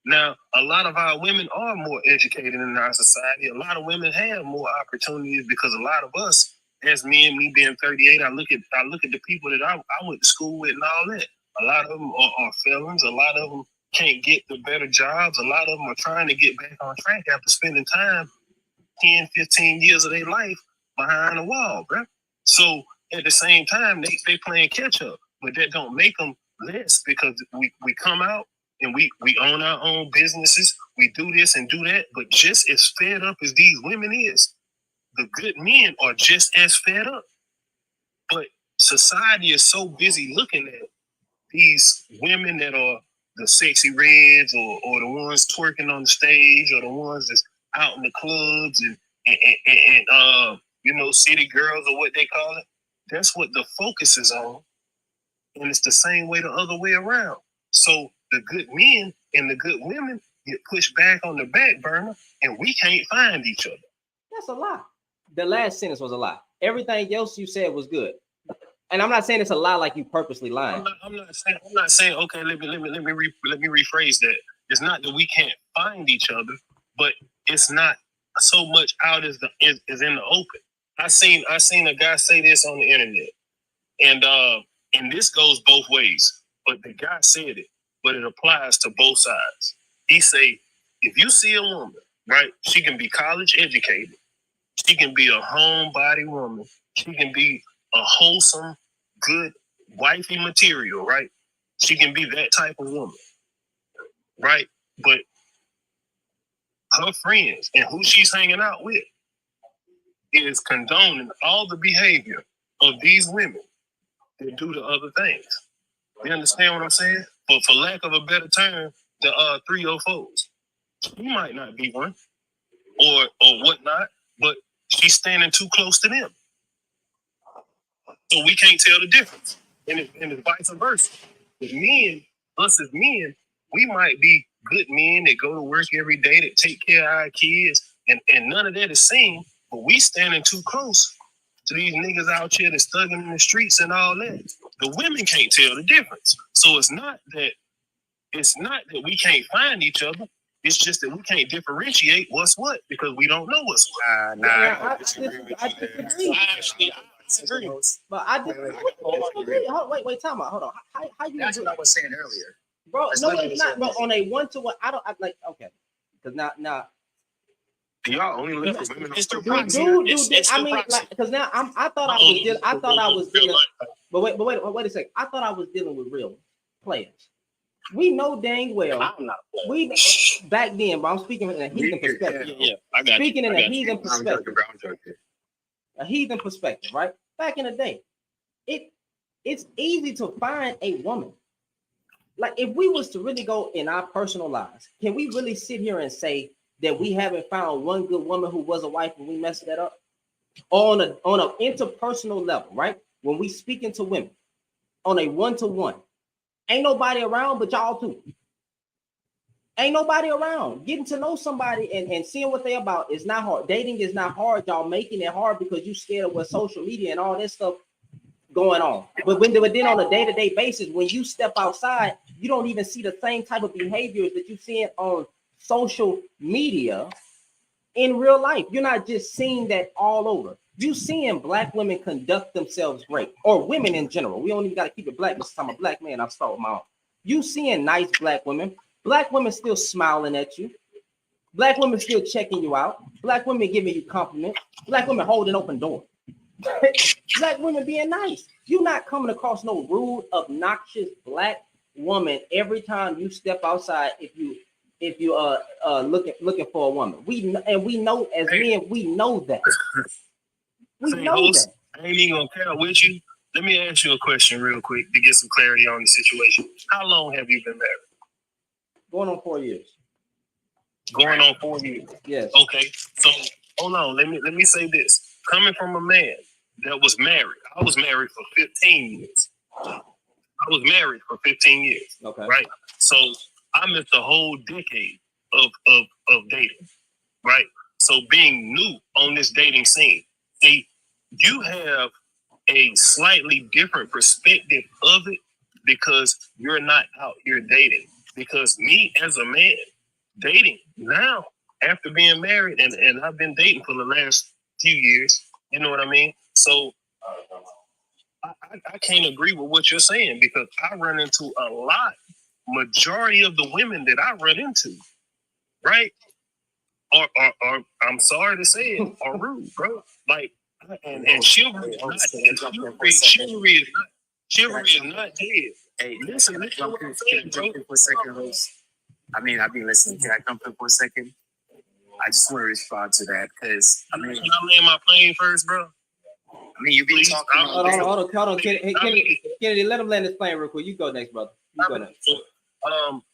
Now, a lot of our women are more educated in our society. A lot of women have more opportunities because a lot of us, as me being 38, I look at the people that I went to school with and all that. A lot of them are felons. A lot of them can't get the better jobs. A lot of them are trying to get back on track after spending time, 10, 15 years of their life behind the wall, bro. So at the same time, they playing catch up, but that don't make them less, because we come out and we own our own businesses. We do this and do that, but just as fed up as these women is, the good men are just as fed up. But society is so busy looking at these women that are the sexy reds, or the ones twerking on the stage, or the ones that's out in the clubs and city girls, or what they call it. That's what the focus is on. And it's the same way the other way around. So the good men and the good women get pushed back on the back burner, and we can't find each other. That's a lie. The last sentence was a lie. Everything else you said was good. And I'm not saying it's a lie like you purposely lying. I'm not saying. Okay, let me rephrase that. It's not that we can't find each other, but it's not so much out as in the open. I seen a guy say this on the internet, and this goes both ways. But the guy said it, but it applies to both sides. He say, if you see a woman, right, she can be college educated, she can be a homebody woman, she can be a wholesome, good, wifey material, right? She can be that type of woman, right? But her friends and who she's hanging out with is condoning all the behavior of these women that do the other things. You understand what I'm saying? But for lack of a better term, the 304s. She might not be one or whatnot, but she's standing too close to them. So we can't tell the difference. And it's vice versa. With men, us as men, we might be good men that go to work every day, that take care of our kids, and none of that is seen, but we standing too close to these niggas out here that's thugging in the streets and all that. The women can't tell the difference. So it's not that we can't find each other. It's just that we can't differentiate what's what, because we don't know what's what. I disagree. But I disagree. Wait, time out. Hold on. How you? That's what I was saying earlier, bro. No, it's not, bro. On a 1-to-1, I like. Okay, because now. Y'all only live for women. It's the proxy. I mean, like, because now I thought I was dealing. But wait a second. I thought I was dealing with real players. We know dang well. I'm not a player. We back then, but I'm speaking in a heathen perspective. Yeah, I got speaking you. in a heathen perspective. A heathen perspective, right? Back in the day, it's easy to find a woman. Like, if we was to really go in our personal lives, can we really sit here and say that we haven't found one good woman who was a wife and we messed that up? On an interpersonal level, right? When we speaking to women on a 1-to-1, Ain't nobody around but y'all two. Ain't nobody around. Getting to know somebody and seeing what they about is not hard. Dating is not hard. Y'all making it hard because you scared of what social media and all this stuff going on. But then on a day-to-day basis, when you step outside, you don't even see the same type of behaviors that you see on social media in real life. You're not just seeing that all over. You seeing black women conduct themselves great, or women in general. We don't even got to keep it black. Because I'm a black man, I'll start with my own. You seeing nice black women still smiling at you. Black women still checking you out. Black women giving you compliments. Black women holding open doors. Black women being nice. You're not coming across no rude, obnoxious black woman every time you step outside. If you looking for a woman, we know as men, we know that. We know that. I ain't even gonna count with you. Let me ask you a question real quick to get some clarity on the situation. How long have you been married? Going on 4 years. Going on 4 years. Yes. Okay. So hold on. Let me say this. Coming from a man that was married, I was married for 15 years. Okay. Right. So I missed a whole decade of dating. Right. So being new on this dating scene, see, you have a slightly different perspective of it because you're not out here dating. Because me as a man, dating now after being married, and I've been dating for the last few years, you know what I mean? So I can't agree with what you're saying because I run into a lot, majority of the women that I run into, right? Or I'm sorry to say it, are rude, bro. Like, and chivalry is not dead. Hey, listen, can I jump in for a second, host? I mean, I've been listening. Can I jump in for a second? I just want to respond to that because I mean, can I land my plane first, bro? I mean, you've been talking. Hold on, Kennedy, let him land his plane real quick. You go next, brother. You go next.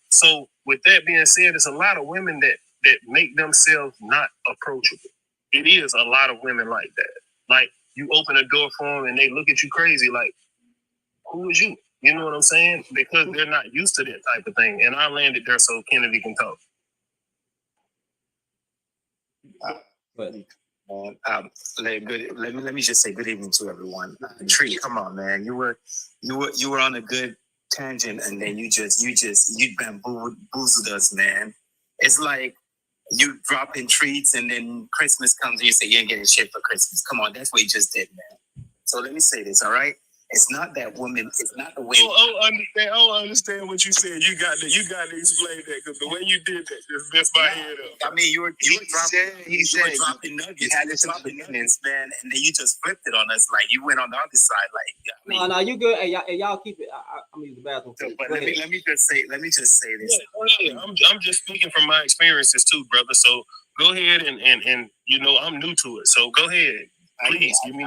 So with that being said, there's a lot of women that make themselves not approachable. It is a lot of women like that. Like you open a door for them and they look at you crazy, like, who is you? You know what I'm saying? Because they're not used to that type of thing. And I landed there so Kennedy can talk. Let me just say good evening to everyone. Tree, come on, man. You were on a good tangent, and then you bamboozled us, man. It's like you drop in treats, and then Christmas comes, and you say you ain't getting shit for Christmas. Come on, that's what you just did, man. So let me say this, all right? It's not that woman. It's not the way. I understand what you said. You got to explain that because the way you did that just messed my head up. I mean, you were dropping nuggets. You had to drop the nuggets, man, and then you just flipped it on us. Like you went on the other side. Like, no, you good. Hey, y'all keep it. I'm gonna use the bathroom. But let me just say this. Yeah, I'm just speaking from my experiences too, brother. So go ahead and I'm new to it. So go ahead, please give me.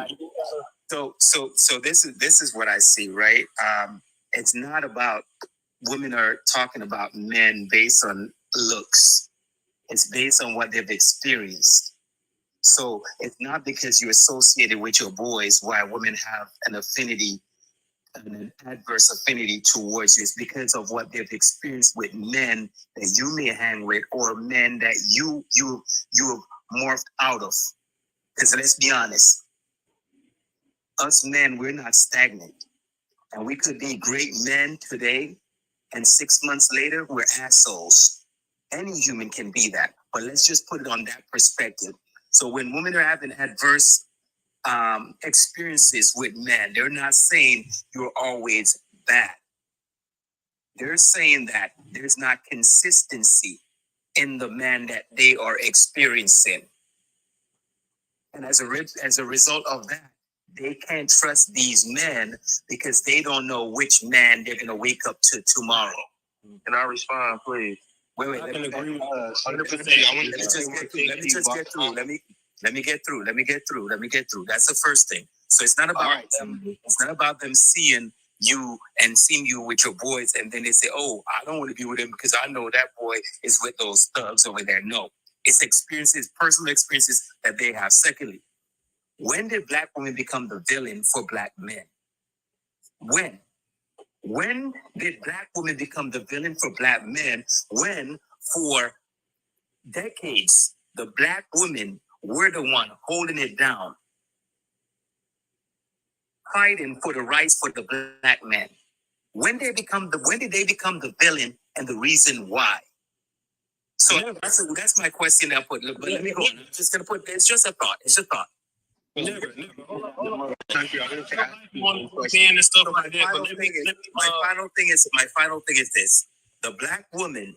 So this is what I see, right? It's not about women are talking about men based on looks. It's based on what they've experienced. So it's not because you're associated with your boys why women have an affinity, an adverse affinity towards you. It's because of what they've experienced with men that you may hang with, or men that you have morphed out of. Because let's be honest. Us men, we're not stagnant. And we could be great men today, and 6 months later, we're assholes. Any human can be that. But let's just put it on that perspective. So when women are having adverse experiences with men, they're not saying you're always bad. They're saying that there's not consistency in the man that they are experiencing. And as a result of that, they can't trust these men because they don't know which man they're going to wake up to tomorrow. Can I respond, please? Wait. I can agree with 100%. Let me get through. That's the first thing. So it's not about them. It's not about them seeing you and seeing you with your boys, and then they say, "Oh, I don't want to be with him because I know that boy is with those thugs over there." No, it's experiences, personal experiences that they have. Secondly, when did black women become the villain for black men? When? When did black women become the villain for black men? When, for decades, the black women were the one holding it down, fighting for the rights for the black men. When did they become the villain, and the reason why? So that's my question I put. But let me go on. I'm just gonna put. It's just a thought. It's a thought. Never. Hold on. My final thing is this: the black women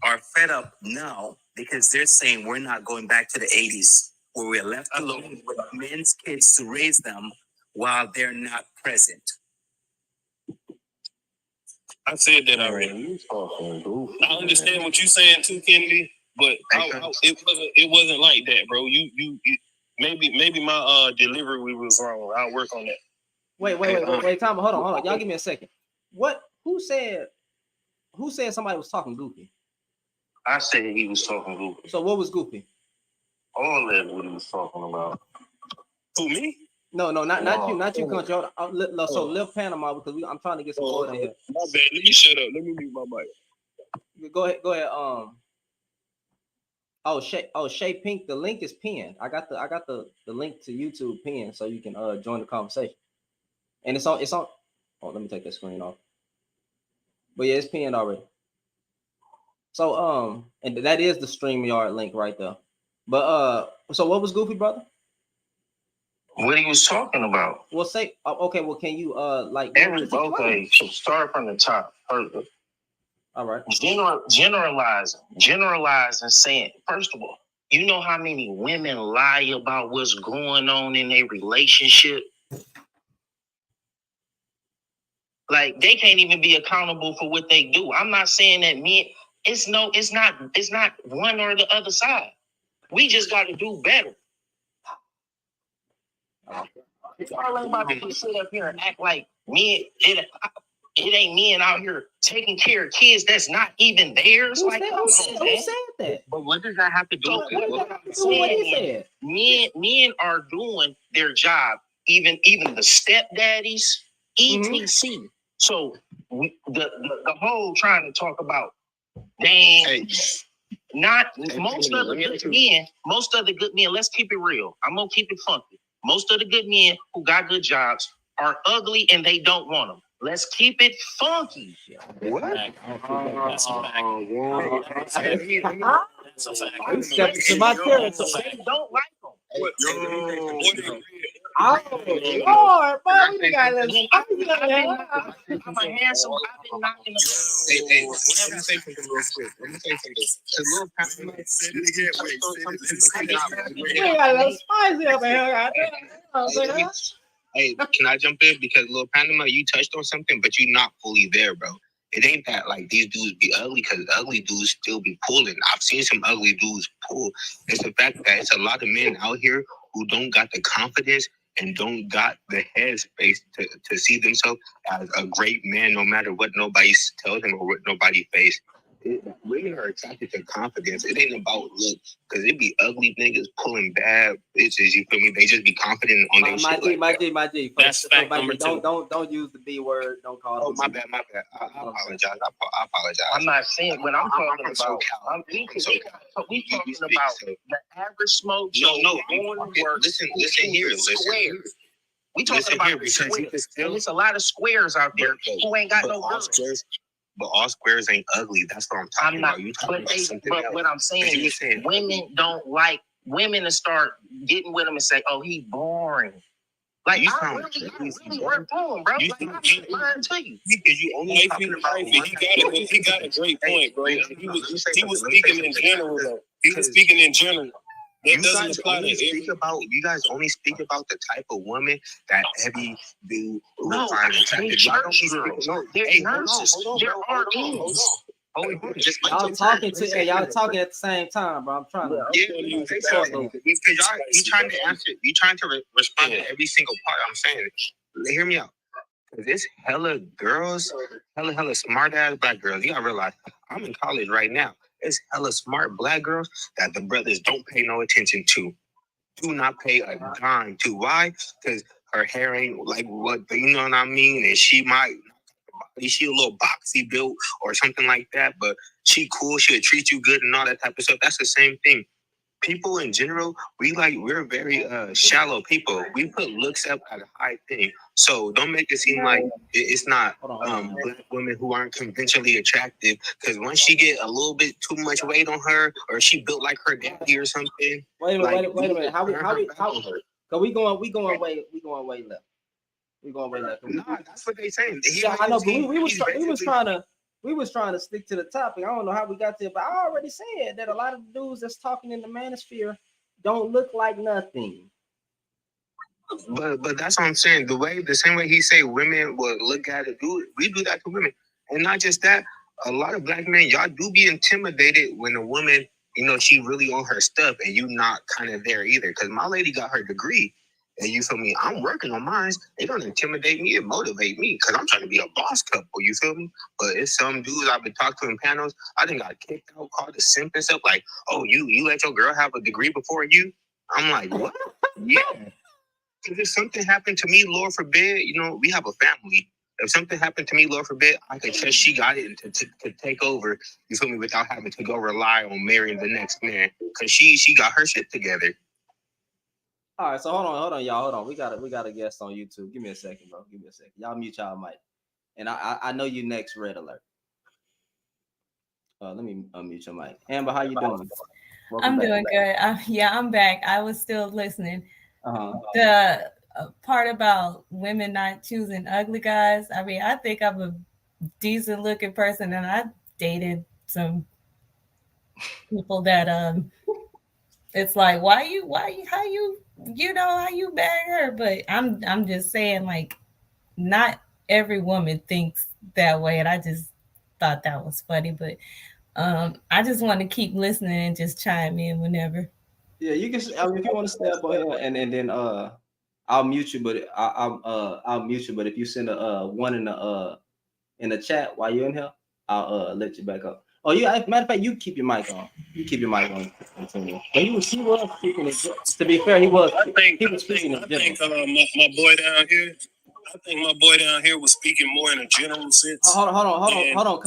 are fed up now because they're saying we're not going back to the 80s where we're left alone with men's kids to raise them while they're not present. I said that already. I understand what you're saying too, Kennedy, but it wasn't like that, bro. You maybe my delivery was wrong. I'll work on that. Wait, Tom, hold on. Y'all give me a second. Who said somebody was talking goofy? I said he was talking goofy. So what was goofy? All that what he was talking about. Who, me? No, not you, country. So Lil Panama, because I'm trying to get some order here. My bad. Let me shut up. Let me mute my mic. Go ahead. Shay Pink. The link is pinned. I got the link to YouTube pinned, so you can join the conversation. And it's on. Oh, let me take that screen off. But yeah, it's pinned already. So and that is the StreamYard link right there. But so what was goofy, brother? What he was talking about? Well, say okay. Well, can you okay? So start from the top. All right. Generalizing, saying, first of all, you know how many women lie about what's going on in their relationship? Like they can't even be accountable for what they do. I'm not saying that men. It's not one or the other side. We just got to do better. Y'all ain't about to just sit up here and act like men. It ain't men out here taking care of kids that's not even theirs. Who said that? But what does that have to do with what he said? Men are doing their job. Even the stepdaddies, etc. So the whole trying to talk about dang. Not most of the good men. Let's keep it real. I'm gonna keep it funky. Most of the good men who got good jobs are ugly and they don't want them. Let's keep it funky. What? That's a fact. That's a fact. They don't like them. Oh Lord, boy, we got this. I'm a handsome. I've been knocking the. Hey, let me say something real quick. Little Panama said it again. We got a little spicy up in here. Hey, can I jump in? Because Lil Panama, you touched on something, but you're not fully there, bro. It ain't that like these dudes be ugly, because ugly dudes still be pulling. I've seen some ugly dudes pull. It's the fact that it's a lot of men out here who don't got the confidence and don't got the headspace to see themselves as a great man, no matter what nobody tells them or what nobody face. Women are attracted to confidence. It ain't about look, because it be ugly niggas pulling bad bitches. You feel me? They just be confident on their shit. My G. That's fact number two. Don't use the B word. Don't call. Oh, my bad. I apologize. I apologize. I'm not saying when I'm talking about. We talking about the average smoke. No. Listen here. We talking about the squares. And there's a lot of squares out there who ain't got no girls. But all squares ain't ugly. That's what I'm talking about. You talking about something else. But what I'm saying is women don't like women to start getting with them and say, "Oh, he boring." Like I really work for him, bro. Like I'm lying to you. You only talking about he got a great point, bro. He was speaking in general, though. He was speaking in general. You guys only speak about the type of woman that heavy dude no, church girls. There's nurses. There are dudes. Y'all talking at the same time, bro. I'm trying to. You trying to answer. You trying to respond to every single part I'm saying. Hear me out. There's hella girls, hella smart ass black girls. You gotta realize I'm in college right now. It's hella smart black girls that the brothers don't pay no attention to. Do not pay a dime to. Why? Because her hair ain't like what, you know what I mean? And she might body. She a little boxy built or something like that, but she cool. She'll treat you good and all that type of stuff. That's the same thing. People in general, we're very shallow people. We put looks up at a high thing. So don't make it seem like it's not black women who aren't conventionally attractive. Because once she get a little bit too much weight on her, or she built like her daddy or something. Wait a minute. How we going way left. We going way left. No, that's what they saying. Yeah, I know, but we was trying to stick to the topic. I don't know how we got there, but I already said that a lot of the dudes that's talking in the manosphere don't look like nothing. But that's what I'm saying. The same way he say women will look at it, we do that to women. And not just that, a lot of black men, y'all do be intimidated when a woman, she really on her stuff and you not kind of there either. Because my lady got her degree. And you feel me? I'm working on mine. It don't intimidate me. It motivate me because I'm trying to be a boss couple. You feel me? But it's some dudes I've been talking to in panels. I think got kicked out, called a simp and stuff. Like, oh, you let your girl have a degree before you? I'm like, what? Yeah. Because if something happened to me, Lord forbid, we have a family. If something happened to me, Lord forbid, I could trust she got it to take over. You feel me? Without having to go rely on marrying the next man, because she got her shit together. All right, so hold on, y'all. Hold on. We got a guest on YouTube. Give me a second, bro. Give me a second. Y'all mute y'all mic. And I know you next, Red Alert. Let me unmute your mic. Amber, how you doing? I'm doing good. I'm back. I was still listening. The part about women not choosing ugly guys. I mean, I think I'm a decent looking person, and I dated some people that it's like, how you bang her? But I'm just saying, like, not every woman thinks that way, and I just thought that was funny. But I just want to keep listening and just chime in whenever. Yeah, you can. I mean, if you want to stay up on here, and then I'll mute you. But I'll mute you. But if you send a one in the chat while you're in here, I'll let you back up. Oh, yeah. Matter of fact, you keep your mic on. You keep your mic on. Continue. But he was speaking. To be fair, he was speaking. I think my boy down here. I think my boy down here was speaking more in a general sense. Hold on,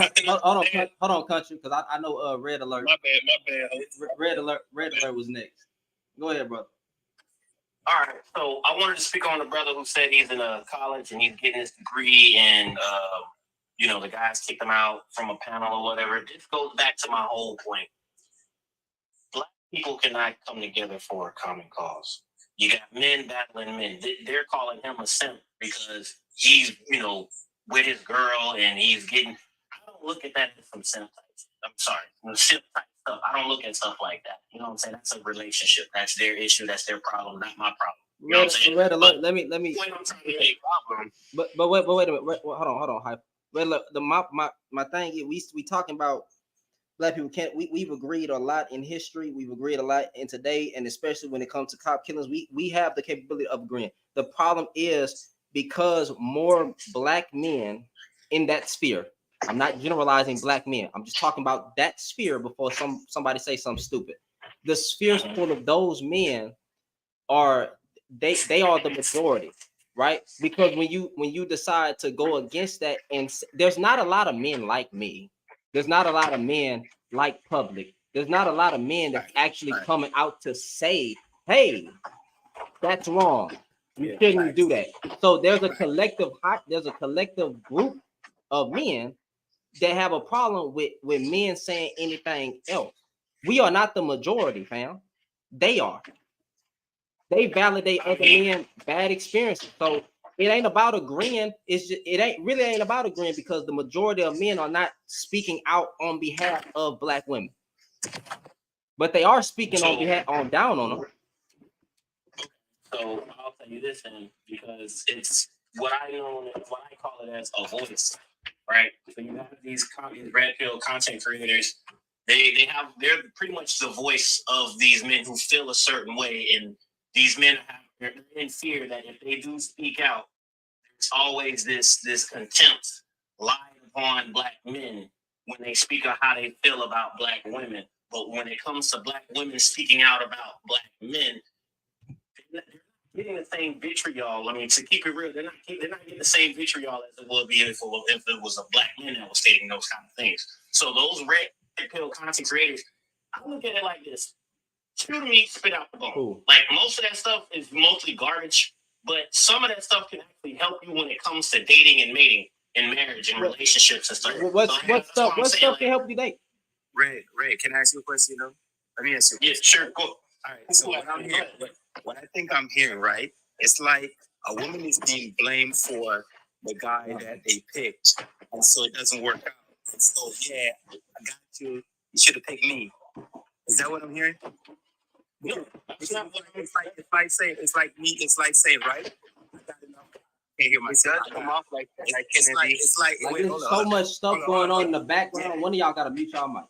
country, because I know Red Alert. My bad. Red Alert was next. Go ahead, brother. All right, so I wanted to speak on the brother who said he's in college and he's getting his degree, and the guys kicked him out from a panel or whatever. This goes back to my whole point. Black people cannot come together for a common cause. You got men battling men. They're calling him a simp because he's, with his girl and he's getting. I don't look at that as some simp type. I'm sorry, simp type stuff. I don't look at stuff like that. You know what I'm saying? That's a relationship. That's their issue. That's their problem, not my problem. You know what I'm saying? Red Alert. Let me. When I'm trying to make problem. But wait a minute. Hold on. Hype. Red Alert. My thing is we talking about. Black people can't. We've agreed a lot in history. We've agreed a lot in today, and especially when it comes to cop killings, we have the capability of agreeing. The problem is because more black men in that sphere. I'm not generalizing black men. I'm just talking about that sphere before somebody say something stupid. The spheres full of those men are they are the majority, right? Because when you decide to go against that, and there's not a lot of men like me. There's not a lot of men like Public. There's not a lot of men that's actually coming out to say, hey, that's wrong. You shouldn't do that. So there's a collective group of men that have a problem with men saying anything else. We are not the majority, fam. They are. They validate other men bad experiences. So it ain't about agreeing. It ain't about agreeing because the majority of men are not speaking out on behalf of black women, but they are speaking on down on them. So I'll tell you this, then, because it's what I call it as a voice, right? So you have these red pill content creators. They're pretty much the voice of these men who feel a certain way, and these men are in fear that if they do speak out, there's always this contempt lied upon black men when they speak of how they feel about black women. But when it comes to black women speaking out about black men, they're not getting the same vitriol. I mean, to keep it real, they're not getting the same vitriol as it would be if it was a black man that was stating those kind of things. So those red pill content creators, I look at it like this: chew the meat, spit out the bone. Ooh. Like most of that stuff is mostly garbage, but some of that stuff can actually help you when it comes to dating and mating and marriage and relationships and stuff. What stuff can help you date? Red, can I ask you a question though? Let me ask you a question. Yeah, sure, go. All right, so what I think I'm hearing, right? It's like a woman is being blamed for the guy that they picked, and so it doesn't work out. And so, yeah, I got you. You should have picked me. Is that what I'm hearing? No, it's not. It's like saying, right? I got enough. Can't hear myself. It does come off like that. It's like there's so much stuff going on in the background. Yeah. One of y'all got to mute y'all mic.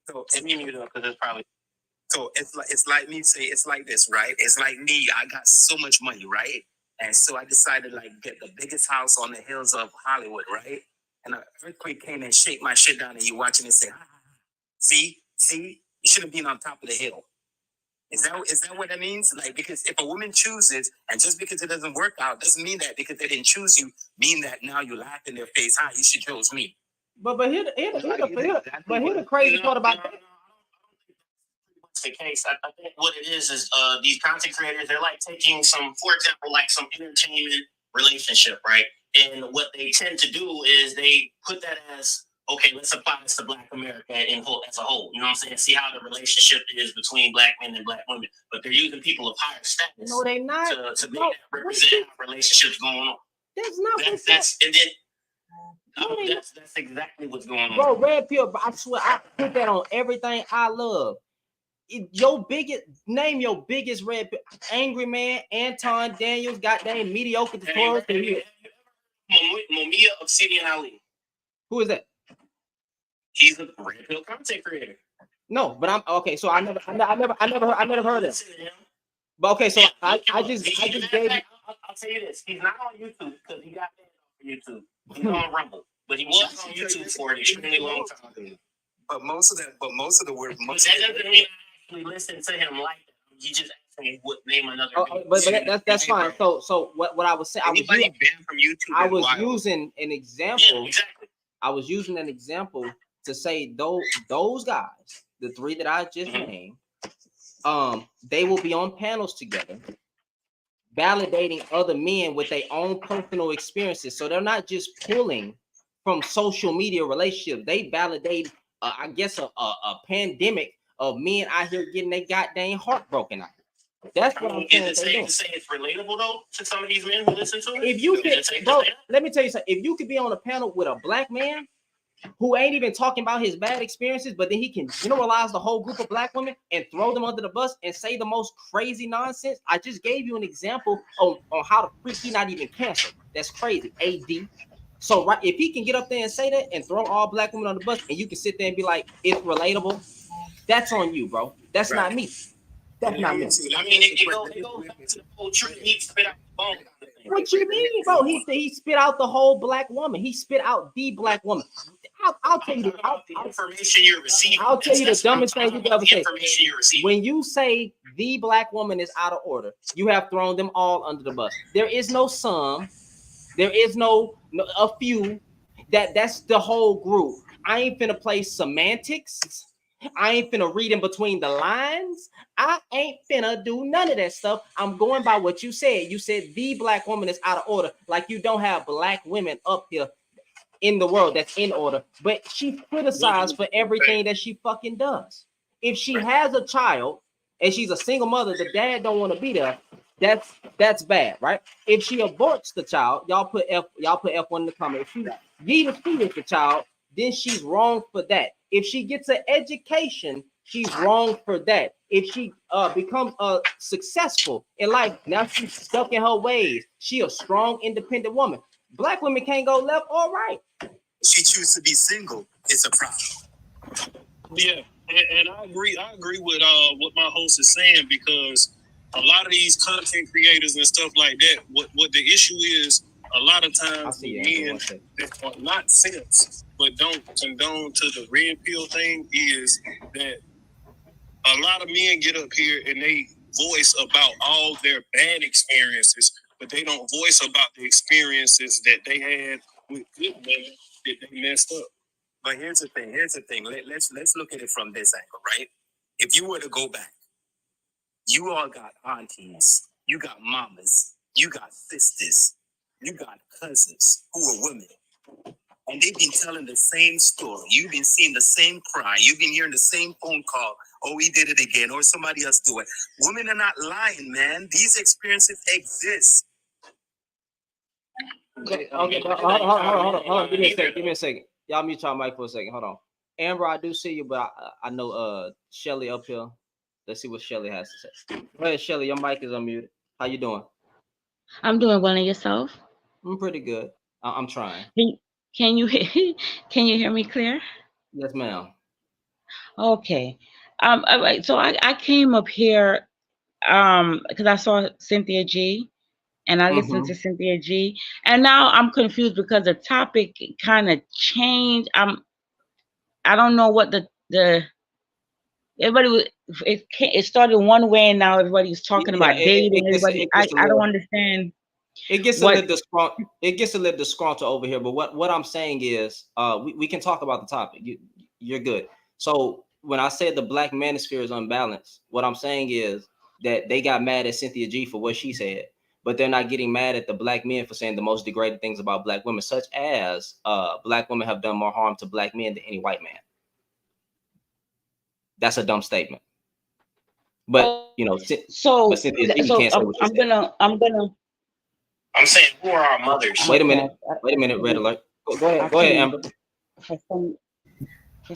So let me mute up because it's probably. So it's like me say it's like this, right? It's like me. I got so much money, right? And so I decided like get the biggest house on the hills of Hollywood, right? And an earthquake came and shake my shit down, and you watching it say, see, you should have been on top of the hill. Is that what that means? Like, because if a woman chooses, and just because it doesn't work out, doesn't mean that because they didn't choose you, mean that now you laugh in their face, you should chose me. But here the crazy part about that. The case. I think what it is these content creators, they're like taking some, for example, like some entertainment relationship, right? And what they tend to do is they put that as, okay, let's apply this to Black America as a whole. You know what I'm saying? See how the relationship is between Black men and Black women. But they're using people of higher status. No, they not. To make that represent how relationships going on. That's not that's exactly what's going on. Bro, red pill, I swear, I put that on everything I love. Name your biggest red pill. Angry Man, Anton Daniels, goddamn mediocre tutorials. Mumia Obsidian Ali. Who is that? He's a red pill content creator. No, but I'm okay. So I never heard of him. But okay, so I just gave. I'll tell you this: he's not on YouTube because he got banned off YouTube. He's on Rumble, but he was on YouTube for an extremely long time. But most of the work. That doesn't mean I actually listen to him like that. You just asked me what name another. But that's fine. So what I was saying, anybody banned from YouTube? I was using an example. Yeah, exactly. I was using an example to say those guys, the three that I just named, they will be on panels together, validating other men with their own personal experiences. So they're not just pulling from social media relationships. They validate, I guess, a pandemic of men out here getting their goddamn heart broken out. That's what I'm saying. Is it safe to say it's relatable though to some of these men who listen to it? If you can, bro, let me tell you something. If you could be on a panel with a Black man who ain't even talking about his bad experiences, but then he can generalize the whole group of Black women and throw them under the bus and say the most crazy nonsense. I just gave you an example on how the freak he not even cancer. That's crazy. AD. So right, if he can get up there and say that and throw all Black women on the bus, and you can sit there and be like, it's relatable, that's on you, bro. That's not me. That's not me. I mean, it goes back to the whole truth. He spit out the bone. What you mean, bro? He spit out the whole Black woman. He spit out the Black woman. I'll tell you the information you're receiving. I'll tell you the dumbest thing you could ever say. When you say the Black woman is out of order, you have thrown them all under the bus. There is no some. There is no a few. That's the whole group. I ain't finna play semantics. I ain't finna read in between the lines. I ain't finna do none of that stuff. I'm going by what you said. You said the Black woman is out of order. Like you don't have Black women up here in the world that's in order. But she criticized for everything that she fucking does. If she has a child and she's a single mother, the dad don't want to be there. That's bad, right? If she aborts the child, y'all put F1 in the comment. If she fetus the child, then she's wrong for that. If she gets an education, she's wrong for that. If she becomes successful in life, now she's stuck in her ways. She a strong, independent woman. Black women can't go left or right. She chooses to be single. It's a problem. Yeah, and I agree. I agree with what my host is saying, because a lot of these content creators and stuff like that, what the issue is, a lot of times men that are not sense but don't condone to the red pill thing, is that a lot of men get up here and they voice about all their bad experiences, but they don't voice about the experiences that they had with good women that they messed up. But here's the thing. Let's look at it from this angle, right? If you were to go back, you all got aunties, you got mamas, you got sisters, you got cousins who are women. And they've been telling the same story. You've been seeing the same cry. You've been hearing the same phone call. Oh, he did it again. Or somebody else do it. Women are not lying, man. These experiences exist. Okay, hold on. Give me a second. Y'all mute y'all mic for a second. Hold on. Amber, I do see you, but I know Shelly up here. Let's see what Shelly has to say. Go ahead, Shelly. Your mic is unmuted. How you doing? I'm doing well, and yourself? I'm pretty good. I'm trying. Can you hear me clear? Yes, ma'am. Okay. All right. So I came up here because I saw Cynthia G, and I listened to Cynthia G, and now I'm confused because the topic kind of changed. I don't know what the everybody was. It started one way, and now everybody's talking about dating. I don't understand. It gets a little disgruntled over here, but what I'm saying is we can talk about the topic. You're good. So when I said the black manosphere is unbalanced, what I'm saying is that they got mad at Cynthia G for what she said, but they're not getting mad at the black men for saying the most degrading things about black women, such as black women have done more harm to black men than any white man. That's a dumb statement. But you know, Cynthia G can't say what she said. I'm saying, who are our mothers? Wait a minute, red alert. Go ahead, Amber.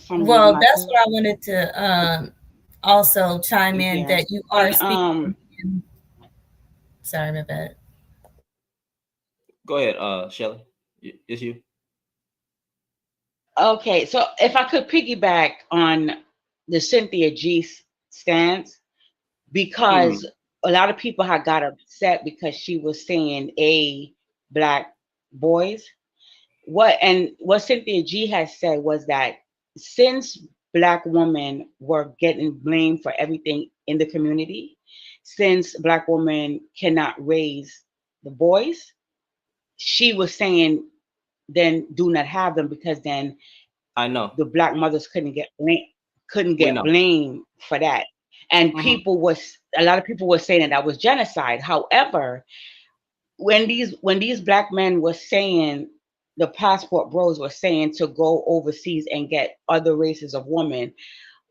Well, that's what I wanted to also chime in, that you are speaking. Sorry, my bad. Go ahead, Shelly. It's you. Okay, so if I could piggyback on the Cynthia G stance, because a lot of people had got upset because she was saying black boys. What Cynthia G has said was that since black women were getting blamed for everything in the community, since black women cannot raise the boys, she was saying then do not have them, because then I know the black mothers couldn't get blamed for that. And a lot of people were saying that was genocide. However, when these black men were saying, the passport bros were saying to go overseas and get other races of women,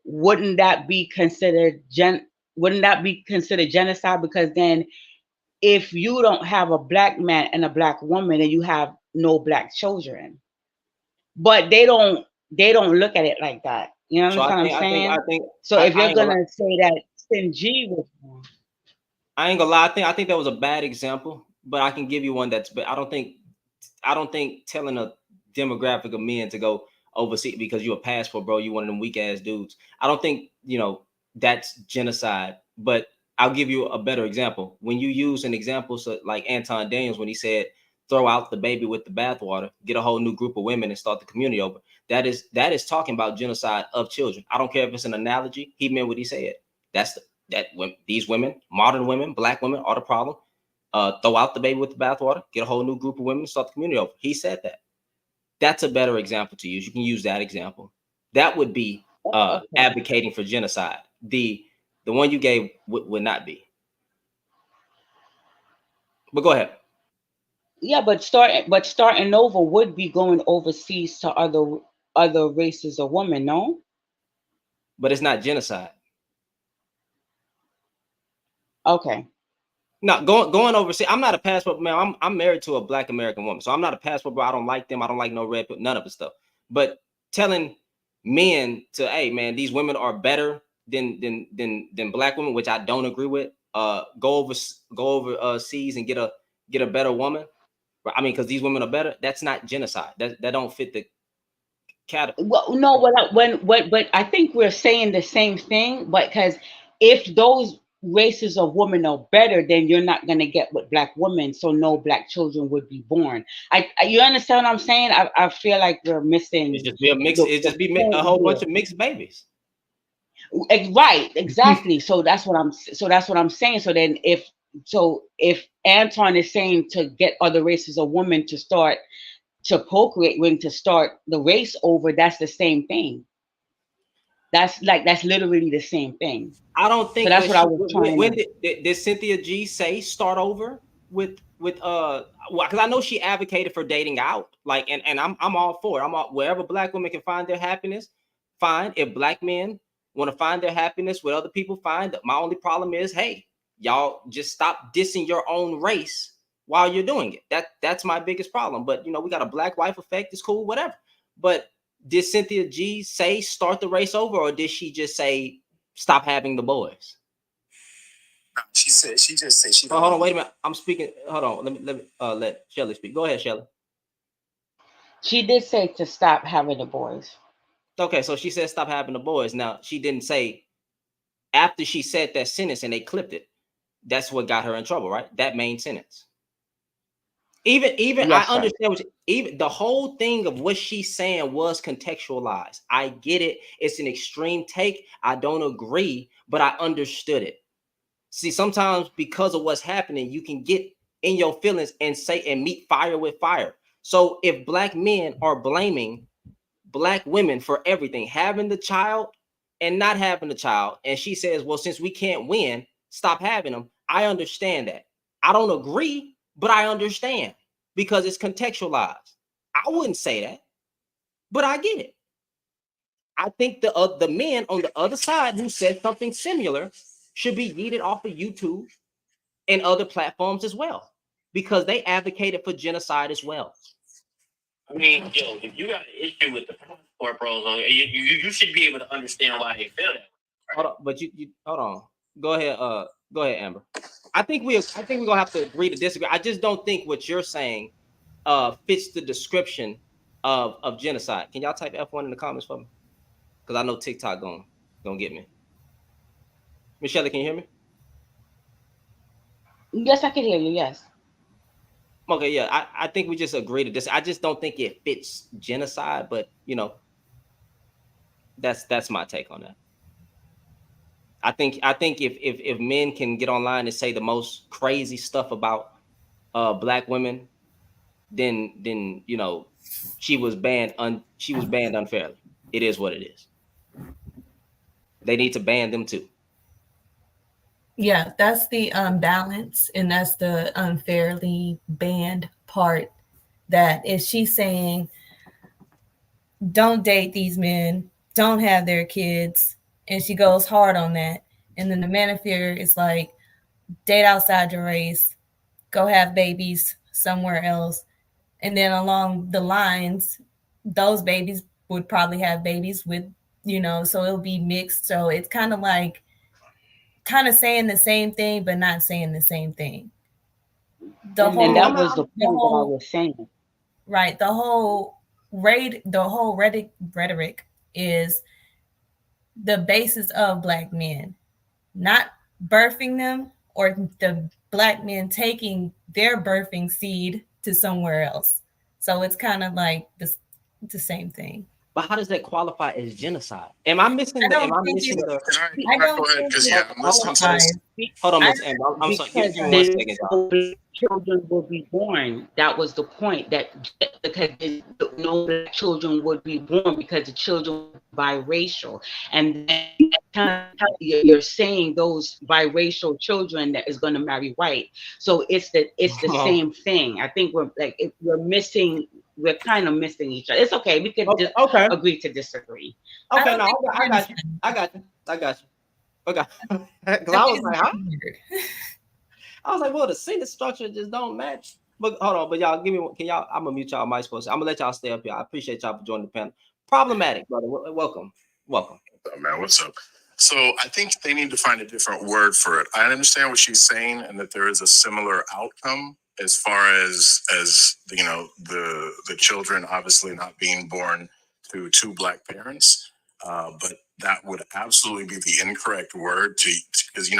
wouldn't that be considered genocide? Because then if you don't have a black man and a black woman, then you have no black children. But they don't look at it like that. You know what I'm saying? So if you're gonna say that Cyn G was wrong, I ain't gonna lie. I think that was a bad example, but I can give you one that's. But I don't think telling a demographic of men to go overseas because you're a passport bro, you one of them weak ass dudes. I don't think that's genocide. But I'll give you a better example. When you use an example like Anton Daniels, when he said, "Throw out the baby with the bathwater, get a whole new group of women and start the community over." That is talking about genocide of children. I don't care if it's an analogy. He meant what he said. These women, modern women, black women, are the problem. Throw out the baby with the bathwater, get a whole new group of women, start the community over. He said that. That's a better example to use. You can use that example. That would be advocating for genocide. The one you gave would not be. But go ahead. Yeah, but starting over would be going overseas to other races of women, no? But it's not genocide. Okay. No, going overseas. I'm not a passport man. I'm married to a black American woman, so I'm not a passport bro. I don't like them. I don't like no red pill, none of the stuff. But telling men to, hey man, these women are better than black women, which I don't agree with. Go over seas and get a better woman. I mean, because these women are better. That's not genocide. That don't fit the category. Well, no, but I think we're saying the same thing. But because if those races of women are better, then you're not going to get with black women, so no black children would be born. You understand what I'm saying? I feel like we're missing. It's just be a mix. It just be a whole bunch of mixed babies. Right, exactly. So that's what I'm saying. So then if Anton is saying to get other races of women to start to procreate, when to start the race over, that's the same thing. That's literally the same thing. I don't So think that's that what I she. was trying When to. did Cynthia G say start over with because I know she advocated for dating out, like, and I'm all for it. I'm all, wherever Black women can find their happiness, fine. If Black men want to find their happiness with other people, fine. My only problem is, hey, y'all just stop dissing your own race while you're doing it. That's my biggest problem. But we got a black wife effect. It's cool, whatever. But did Cynthia G say start the race over, or did she just say stop having the boys? She just said she. Oh, hold on, wait a minute. I'm speaking. Hold on. Let me let Shelly speak. Go ahead, Shelly. She did say to stop having the boys. Okay, so she said stop having the boys. Now she didn't say after she said that sentence and they clipped it. That's what got her in trouble, right? That main sentence. Even Yes, I understand even the whole thing of what she's saying was contextualized. I get it. It's an extreme take. I don't agree, but I understood it. See, sometimes because of what's happening, you can get in your feelings and say and meet fire with fire. So if Black men are blaming Black women for everything, having the child and not having the child, and she says, well, since we can't win, stop having them. I understand that. I don't agree, but I understand because it's contextualized. I wouldn't say that, but I get it. I think the men on the other side who said something similar should be yeeted off of YouTube and other platforms as well, because they advocated for genocide as well. I mean, yo, if you got an issue with the passport bros on you should be able to understand why they feel that. Right? Hold on, but you hold on. Go ahead, Amber. I think we're gonna have to agree to disagree. I just don't think what you're saying fits the description of genocide. Can y'all type F1 in the comments for me? Because I know TikTok gonna get me. Michelle, can you hear me? Yes, I can hear you. Yes. Okay, yeah, I think we just agree to this. I just don't think it fits genocide, but that's my take on that. I think if men can get online and say the most crazy stuff about Black women, then she was banned unfairly. It is what it is. They need to ban them too. Yeah, that's the unbalance, and that's the unfairly banned part. That is she saying, don't date these men, don't have their kids, and she goes hard on that. And then the Manosphere is like, date outside your race, go have babies somewhere else. And then along the lines, those babies would probably have babies with, so it'll be mixed. So it's kind of like saying the same thing, but not saying the same thing. And that was the point that I was saying. Right. The whole rhetoric is the basis of Black men, not birthing them or the Black men taking their birthing seed to somewhere else. So it's kind of like the same thing. But how does that qualify as genocide? Am I missing the? I don't think Hold on, Miss Amber. I'm sorry. Give me 1 second, y'all. Children will be born. That was the point. Because no Black children would be born because the children were biracial, and then you're saying those biracial children that is going to marry white. So it's the same thing. I think we're kind of missing each other. It's okay. We can just agree to disagree. Okay, no, I got you. Okay. Because I was like, huh? I was like, well, the sentence structure just don't match. But hold on, but y'all give me one. Can y'all? I'm gonna mute y'all mics for a second. I'm gonna let y'all stay up here. I appreciate y'all for joining the panel. Problematic, brother. Welcome. What's up, man? What's up? So I think they need to find a different word for it. I understand what she's saying, and that there is a similar outcome as far as the children obviously not being born to two Black parents. But that would absolutely be the incorrect word because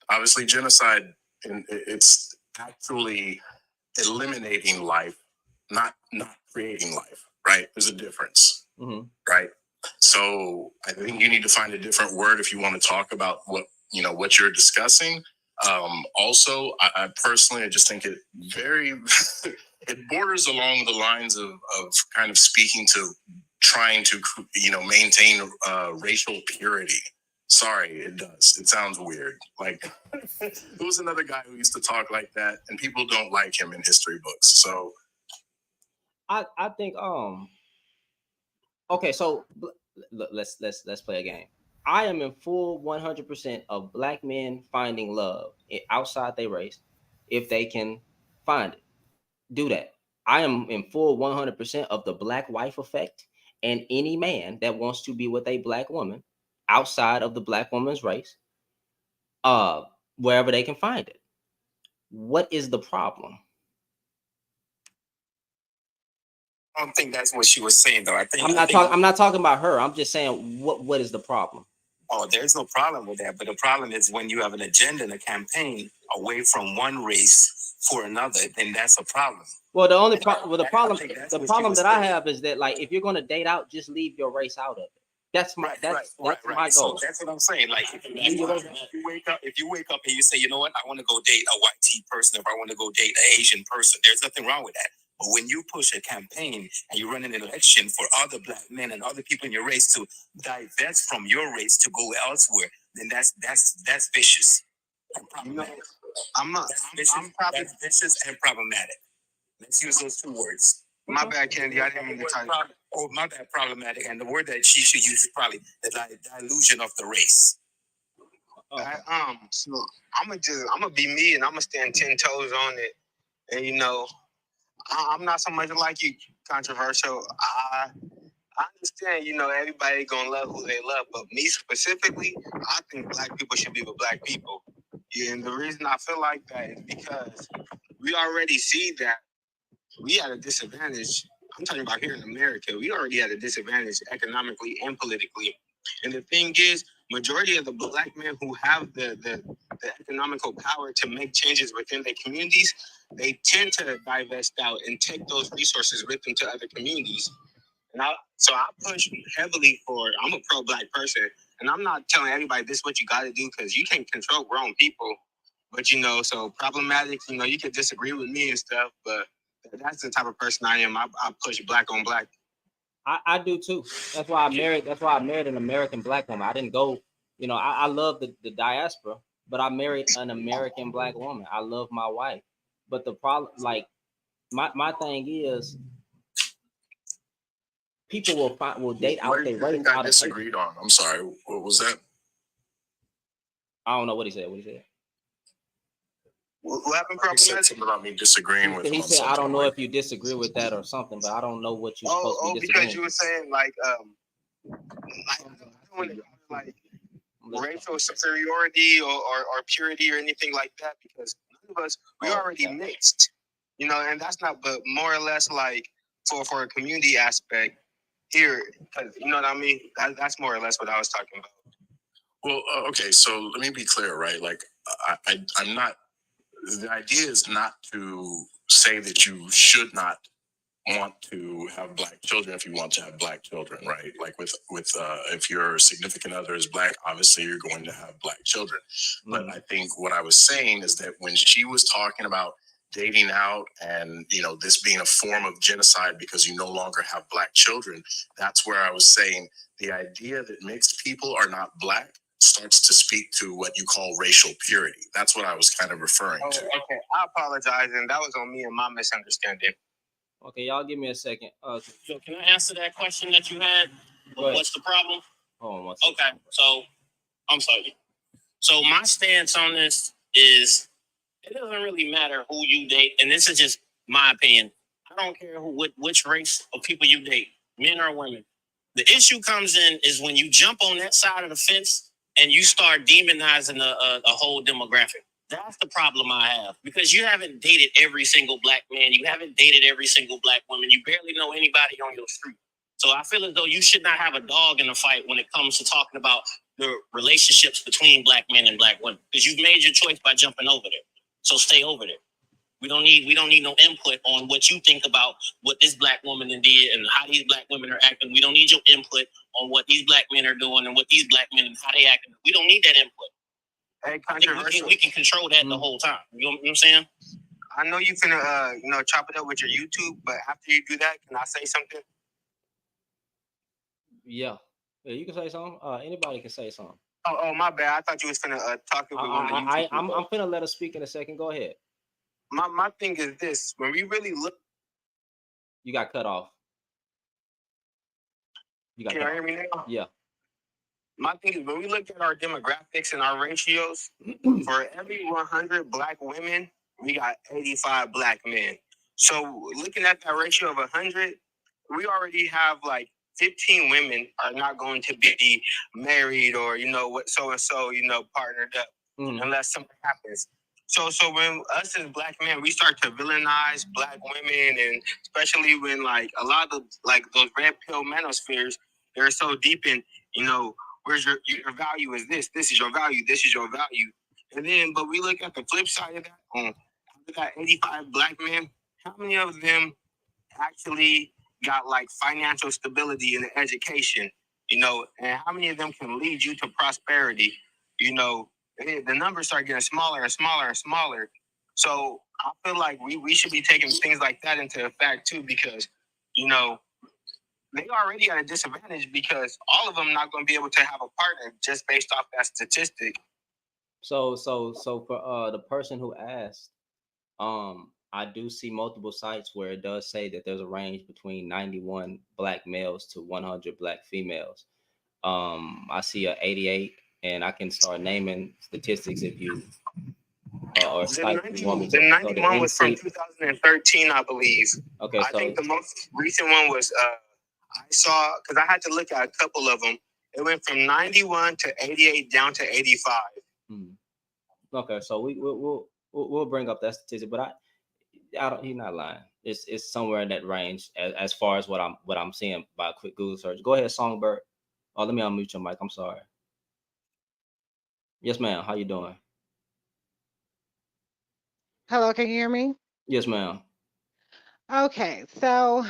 obviously genocide, it's actually eliminating life, not creating life, right? There's a difference, right? So I think you need to find a different word if you want to talk about what you're discussing. Also, I personally, I just think it very it borders along the lines of kind of speaking to trying to maintain racial purity. Sorry, it does. It sounds weird. Like there was another guy who used to talk like that, and people don't like him in history books. So I think okay, so let's play a game. I am in full 100% of black men finding love outside their race if they can find it. Do that. I am in full 100% of the black wife effect, and any man that wants to be with a black woman outside of the black woman's race, wherever they can find it. What is the problem? I don't think that's what she was saying, though. I'm not talking about her. I'm just saying what is the problem? Oh, there's no problem with that. But the problem is when you have an agenda and a campaign away from one race for another, then that's a problem. Well, the problem that I have is that, like, if you're going to date out, just leave your race out of it. That's my my goal. So that's what I'm saying. Like, if you wake up and you say, you know what, I want to go date a white tea person, if I want to go date an Asian person, there's nothing wrong with that. But when you push a campaign and you run an election for other black men and other people in your race to divest from your race to go elsewhere, then that's vicious. I'm vicious and problematic. Let's use those two words. My bad, Candy. I didn't mean to type. Oh, my bad, problematic. And the word that she should use is probably the dilution of the race. So I'm gonna be me, and I'm gonna stand 10 toes on it. And I'm not so much like you, controversial. I understand, everybody gonna love who they love, but me specifically, I think black people should be with black people. Yeah, and the reason I feel like that is because we already see that we at a disadvantage. I'm talking about here in America. We already at a disadvantage economically and politically. And the thing is, majority of the black men who have the economical power to make changes within their communities, they tend to divest out and take those resources with them to other communities. So I push heavily I'm a pro-black person. And I'm not telling everybody this is what you got to do because you can't control grown people. But, so problematic, you can disagree with me and stuff, but that's the type of person I am. I push black on black. I do too. That's why I married an American black woman. I didn't go, I love the diaspora, but I married an American black woman. I love my wife. But the problem, like, my thing is, people will date out their race. I disagreed on. I'm sorry. What was that? I don't know what he said. What happened? He said something about me disagreeing with him. He said, I don't know if you disagree with that or something, but I don't know what you're supposed to be disagreeing. Because you were saying I don't want to like racial superiority or purity or anything like that, because none of us, we already mixed, and that's not, but more or less like for a community aspect here, because you know what I mean? That's more or less what I was talking about. Well, okay, so let me be clear, right? Like, I'm not, the idea is not to say that you should not want to have black children if you want to have black children, right? Like with if your significant other is black, obviously you're going to have black children. But I think what I was saying is that when she was talking about dating out and, this being a form of genocide because you no longer have black children, that's where I was saying the idea that mixed people are not black starts to speak to what you call racial purity. That's what I was kind of referring to. Okay, I apologize, and that was on me and my misunderstanding. Okay, y'all give me a second. So can I answer that question that you had? What's the problem? Okay, so I'm sorry. So my stance on this is it doesn't really matter who you date, and this is just my opinion. I don't care which race of people you date, men or women. The issue comes in is when you jump on that side of the fence and you start demonizing a whole demographic. That's the problem I have, because you haven't dated every single black man. You haven't dated every single black woman. You barely know anybody on your street. So I feel as though you should not have a dog in the fight when it comes to talking about the relationships between black men and black women, because you've made your choice by jumping over there. So stay over there. We don't need no input on what you think about what this black woman did and how these black women are acting. We don't need your input on what these black men are doing and what these black men and how they acting. We don't need that input. Hey, controversial. We can control that the whole time. You know what I'm saying? I know you finna chop it up with your YouTube, but after you do that, can I say something? Yeah, you can say something. Anybody can say something. Oh, my bad. I thought you was finna talk with one of the YouTube I'm people. finna let her speak in a second. Go ahead. My thing is this: when we really look, You got cut off. Can you hear me now? Yeah. My thing is when we look at our demographics and our ratios, for every 100 black women, we got 85 black men. So looking at that ratio of 100, we already have like 15 women are not going to be married or what so and so partnered up unless something happens. So when us as black men, we start to villainize black women, and especially when like a lot of like those red pill manospheres, they're so deep in where's your value is this is your value, this is your value. And then but we look at the flip side of that, we got 85 black men, how many of them actually got like financial stability in the education, and how many of them can lead you to prosperity? The numbers start getting smaller and smaller and smaller. So I feel like we should be taking things like that into effect too, because they already at a disadvantage because all of them not going to be able to have a partner just based off that statistic. So for the person who asked, I do see multiple sites where it does say that there's a range between 91 black males to 100 black females. I see a 88, and I can start naming statistics if you or the 91 was from 2013, I believe. Okay, I think the most recent one was I saw, because I had to look at a couple of them. It went from 91 to 88 down to 85. Okay, so we'll bring up that statistic, but I don't. He's not lying. It's somewhere in that range as far as what I'm seeing by a quick Google search. Go ahead, Songbird. Oh, let me unmute your mic. I'm sorry. Yes, ma'am. How you doing? Hello, can you hear me? Yes, ma'am. Okay, so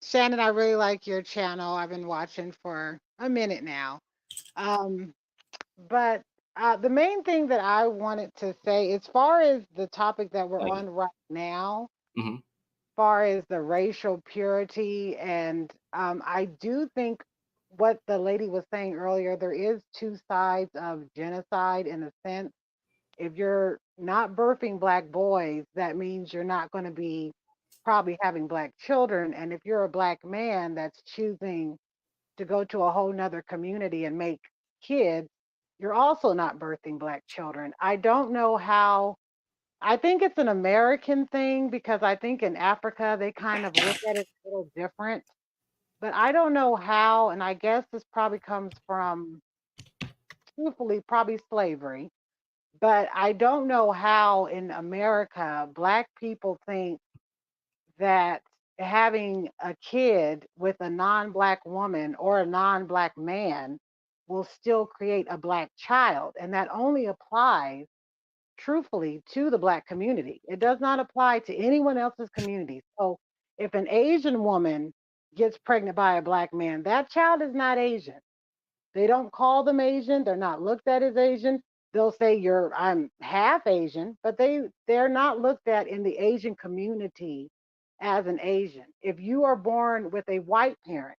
Shannon, I really like your channel. I've been watching for a minute now. But the main thing that I wanted to say, as far as the topic that we're on right now, as far as the racial purity, and I do think what the lady was saying earlier, there is two sides of genocide in a sense. If you're not birthing black boys, that means you're not going to be probably having black children. And if you're a black man that's choosing to go to a whole nother community and make kids, you're also not birthing black children. I don't know how. I think it's an American thing because I think in Africa they kind of look at it a little different. But I don't know how, and I guess this probably comes from, truthfully, probably slavery. But I don't know how in America black people think that having a kid with a non-black woman or a non-black man will still create a black child. And that only applies, truthfully, to the black community. It does not apply to anyone else's community. So if an Asian woman gets pregnant by a black man, that child is not Asian. They don't call them Asian. They're not looked at as Asian. They'll say I'm half Asian, but they're not looked at in the Asian community as an Asian. If you are born with a white parent,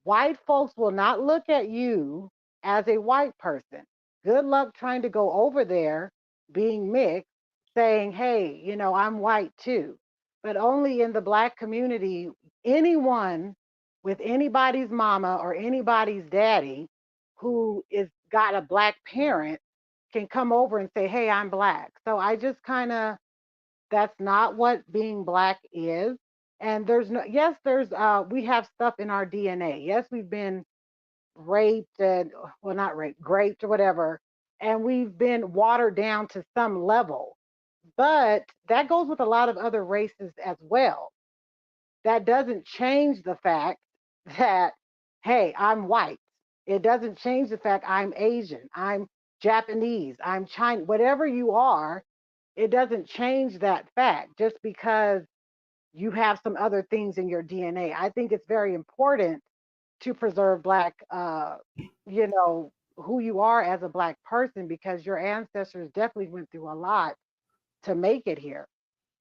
white folks will not look at you as a white person. Good luck trying to go over there being mixed, saying, hey, I'm white too. But only in the black community, anyone with anybody's mama or anybody's daddy who is got a black parent can come over and say, hey, I'm black. So I just kind of, that's not what being black is. And there's no, yes, we have stuff in our DNA. Yes, we've been raped and, well, not raped, raped or whatever, and we've been watered down to some level. But that goes with a lot of other races as well. That doesn't change the fact that, hey, I'm white. It doesn't change the fact I'm Asian, I'm Japanese, I'm Chinese, whatever you are. it doesn't change that fact just because you have some other things in your DNA. I think it's very important to preserve Black, you know, who you are as a Black person because your ancestors definitely went through a lot to make it here.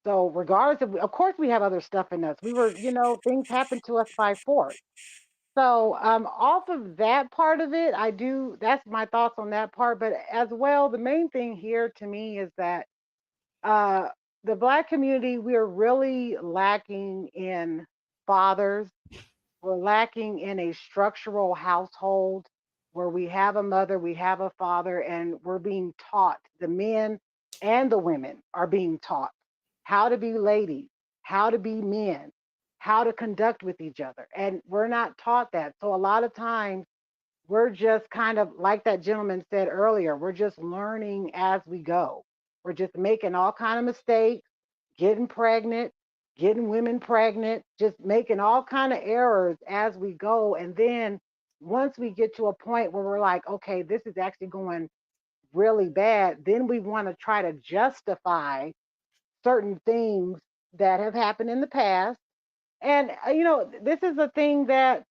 So regardless of course, we have other stuff in us. We were, you know, things happened to us by force. So off of that part of it, I do. That's my thoughts on that part. But as well, the main thing here to me is that uh, the Black community, we are really lacking in fathers. We're lacking in a structural household where we have a mother, we have a father, and we're being taught, the men and the women are being taught how to be ladies, how to be men, how to conduct with each other. And we're not taught that. So a lot of times we're just kind of like that gentleman said earlier, we're just learning as we go. We're just making all kind of mistakes, getting pregnant, getting women pregnant, just making all kind of errors as we go. And then once we get to a point where we're like, okay, this is actually going really bad, then we want to try to justify certain things that have happened in the past. And you know, this is a thing that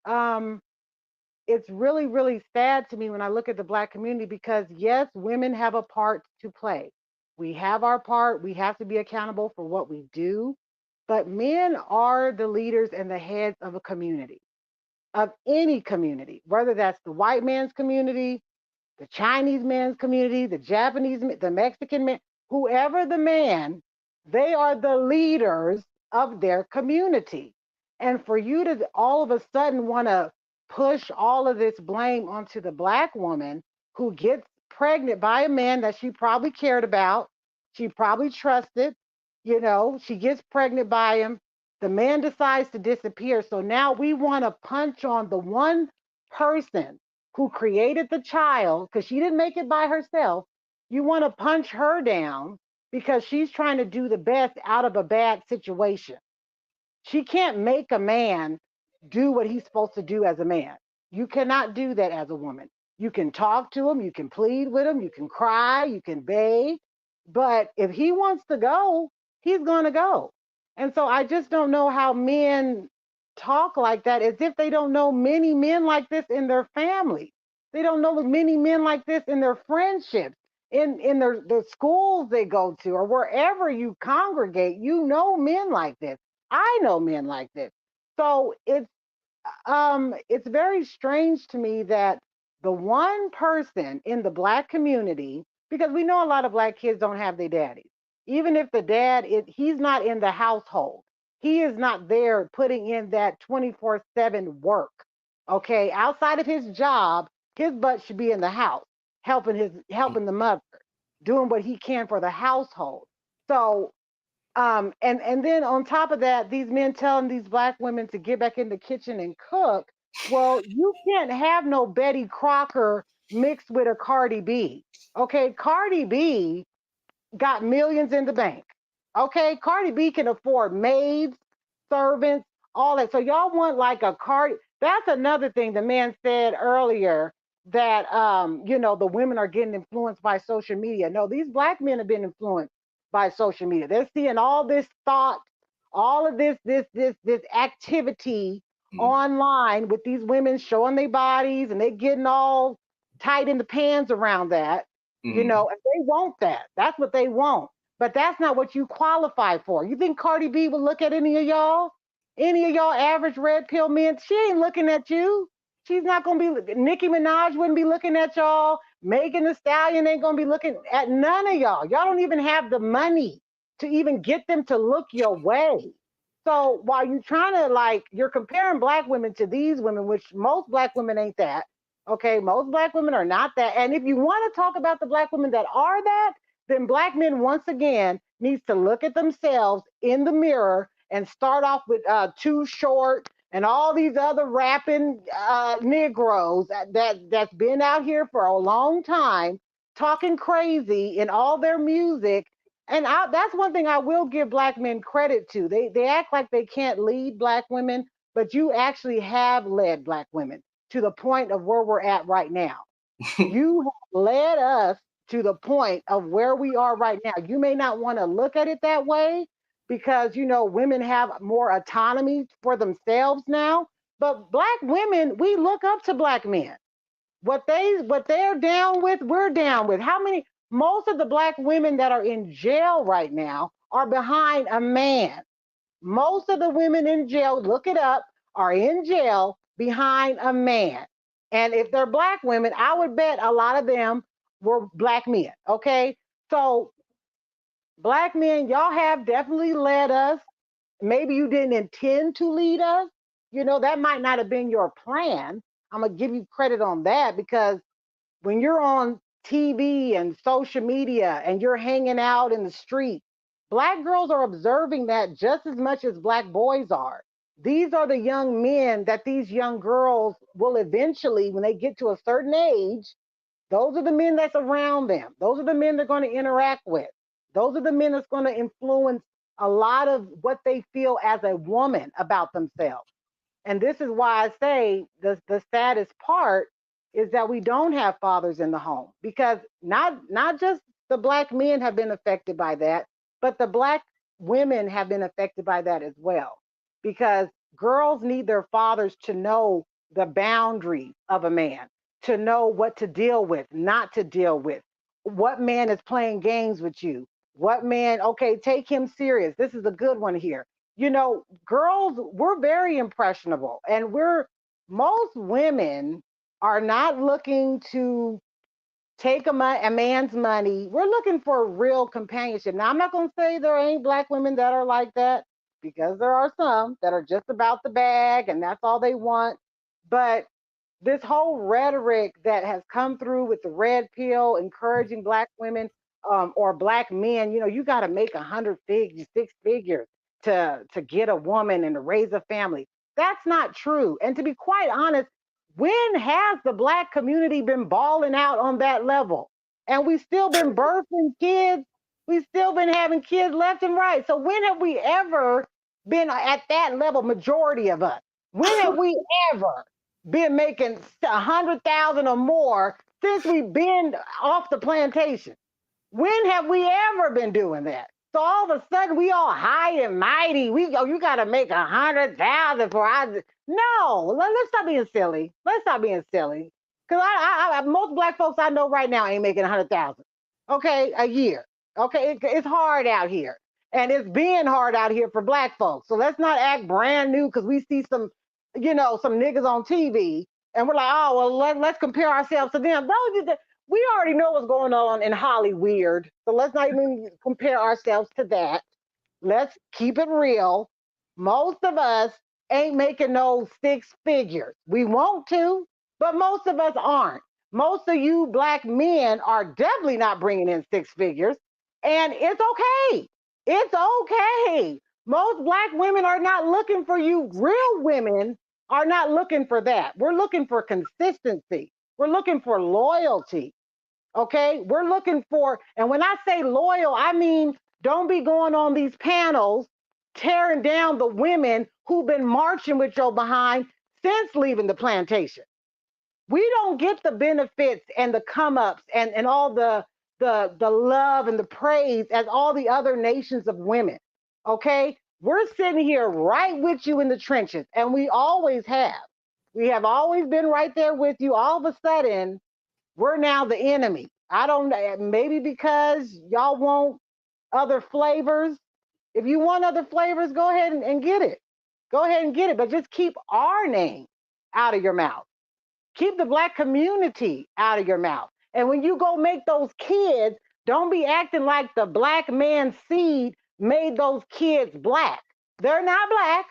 it's really, really sad to me when I look at the Black community because, yes, women have a part to play. We have our part. We have to be accountable for what we do. But men are the leaders and the heads of a community, of any community, whether that's the white man's community, the Chinese man's community, the Japanese, the Mexican man, whoever the man, they are the leaders of their community. And for you to all of a sudden want to push all of this blame onto the Black woman who gets pregnant by a man that she probably cared about, she probably trusted, you know, she gets pregnant by him. The man decides to disappear. So now we want to punch on the one person who created the child because she didn't make it by herself. You want to punch her down because she's trying to do the best out of a bad situation. She can't make a man do what he's supposed to do as a man. You cannot do that as a woman. You can talk to him, you can plead with him, you can cry, you can beg, but if he wants to go, he's going to go. And so I just don't know how men talk like that as if they don't know many men like this in their family. They don't know many men like this in their friendships, in their the schools they go to, or wherever you congregate. You know men like this. I know men like this. So it's very strange to me that the one person in the Black community, because we know a lot of Black kids don't have their daddies. Even if the dad is, he's not in the household. He is not there putting in that 24/7 work. Okay, outside of his job, his butt should be in the house, helping the mother, doing what he can for the household. So and then on top of that, these men telling these Black women to get back in the kitchen and cook. Well, you can't have no Betty Crocker mixed with a Cardi B. Okay, Cardi B got millions in the bank. Okay, Cardi B can afford maids, servants, all that. So y'all want like a Cardi? That's another thing the man said earlier that you know, the women are getting influenced by social media. No, these Black men have been influenced by social media. They're seeing all this thought, all of this activity online with these women showing their bodies and they getting all tight in the pants around that. You know, and they want that. That's what they want. But that's not what you qualify for. You think Cardi B will look at any of y'all? Any of y'all average red pill men? She ain't looking at you. She's not gonna be. Nicki Minaj wouldn't be looking at y'all. Megan Thee Stallion ain't gonna be looking at none of y'all. Y'all don't even have the money to even get them to look your way. So while you're trying to like, you're comparing Black women to these women, which most Black women ain't that. Okay, most Black women are not that. And if you want to talk about the Black women that are that, then Black men once again needs to look at themselves in the mirror and start off with Too Short and all these other rapping Negroes that's been out here for a long time talking crazy in all their music. And that's one thing I will give Black men credit to. They act like they can't lead Black women, but you actually have led Black women to the point of where we're at right now. You have led us to the point of where we are right now. You may not want to look at it that way because, women have more autonomy for themselves now. But black women, we look up to black men. What they're down with, we're down with. Most of the black women that are in jail right now are behind a man. Most of the women in jail, look it up, are in jail behind a man. And if they're black women, I would bet a lot of them were black men. Okay. So, black men, y'all have definitely led us. Maybe you didn't intend to lead us. That might not have been your plan. I'm going to give you credit on that because when you're on TV and social media and you're hanging out in the street, black girls are observing that just as much as black boys are. These are the young men that these young girls will eventually, when they get to a certain age, those are the men that's around them. Those are the men they're going to interact with. Those are the men that's going to influence a lot of what they feel as a woman about themselves. And this is why I say the saddest part is that we don't have fathers in the home because not just the black men have been affected by that, but the black women have been affected by that as well. Because girls need their fathers to know the boundaries of a man, to know what to deal with, not to deal with. What man is playing games with you? What man, okay, take him serious. This is a good one here. Girls, we're very impressionable, and most women are not looking to take a man's money. We're looking for real companionship. Now, I'm not going to say there ain't black women that are like that because there are some that are just about the bag and that's all they want. But this whole rhetoric that has come through with the red pill, encouraging black women or black men, you got to make 100 figures, 6 figures to get a woman and to raise a family. That's not true. And to be quite honest, when has the black community been balling out on that level? And we still been birthing kids. We still been having kids left and right. So when have we ever been at that level? Majority of us. When have we ever been making 100,000 or more since we've been off the plantation? When have we ever been doing that? So all of a sudden we all high and mighty. You got to make 100,000 for I. No, let's stop being silly. Let's stop being silly. Because most black folks I know right now ain't making 100,000. Okay, a year. Okay, it's hard out here, and it's being hard out here for black folks. So let's not act brand new because we see some niggas on TV, and we're like, oh well, let's compare ourselves to them. We already know what's going on in Hollywood, so let's not even compare ourselves to that. Let's keep it real. Most of us ain't making no 6 figures. We want to, but most of us aren't. Most of you black men are definitely not bringing in 6 figures, and it's okay. It's okay. Most black women are not looking for you. Real women are not looking for that. We're looking for consistency. We're looking for loyalty. Okay, we're looking for, and when I say loyal, I mean don't be going on these panels tearing down the women who've been marching with your behind since leaving the plantation. We don't get the benefits and the come ups and all the love and the praise as all the other nations of women. Okay, we're sitting here right with you in the trenches, and we always have. We have always been right there with you. All of a sudden, we're now the enemy. I don't know, maybe because y'all want other flavors. If you want other flavors, go ahead and get it. Go ahead and get it, but just keep our name out of your mouth. Keep the black community out of your mouth. And when you go make those kids, don't be acting like the black man's seed made those kids black. They're not black.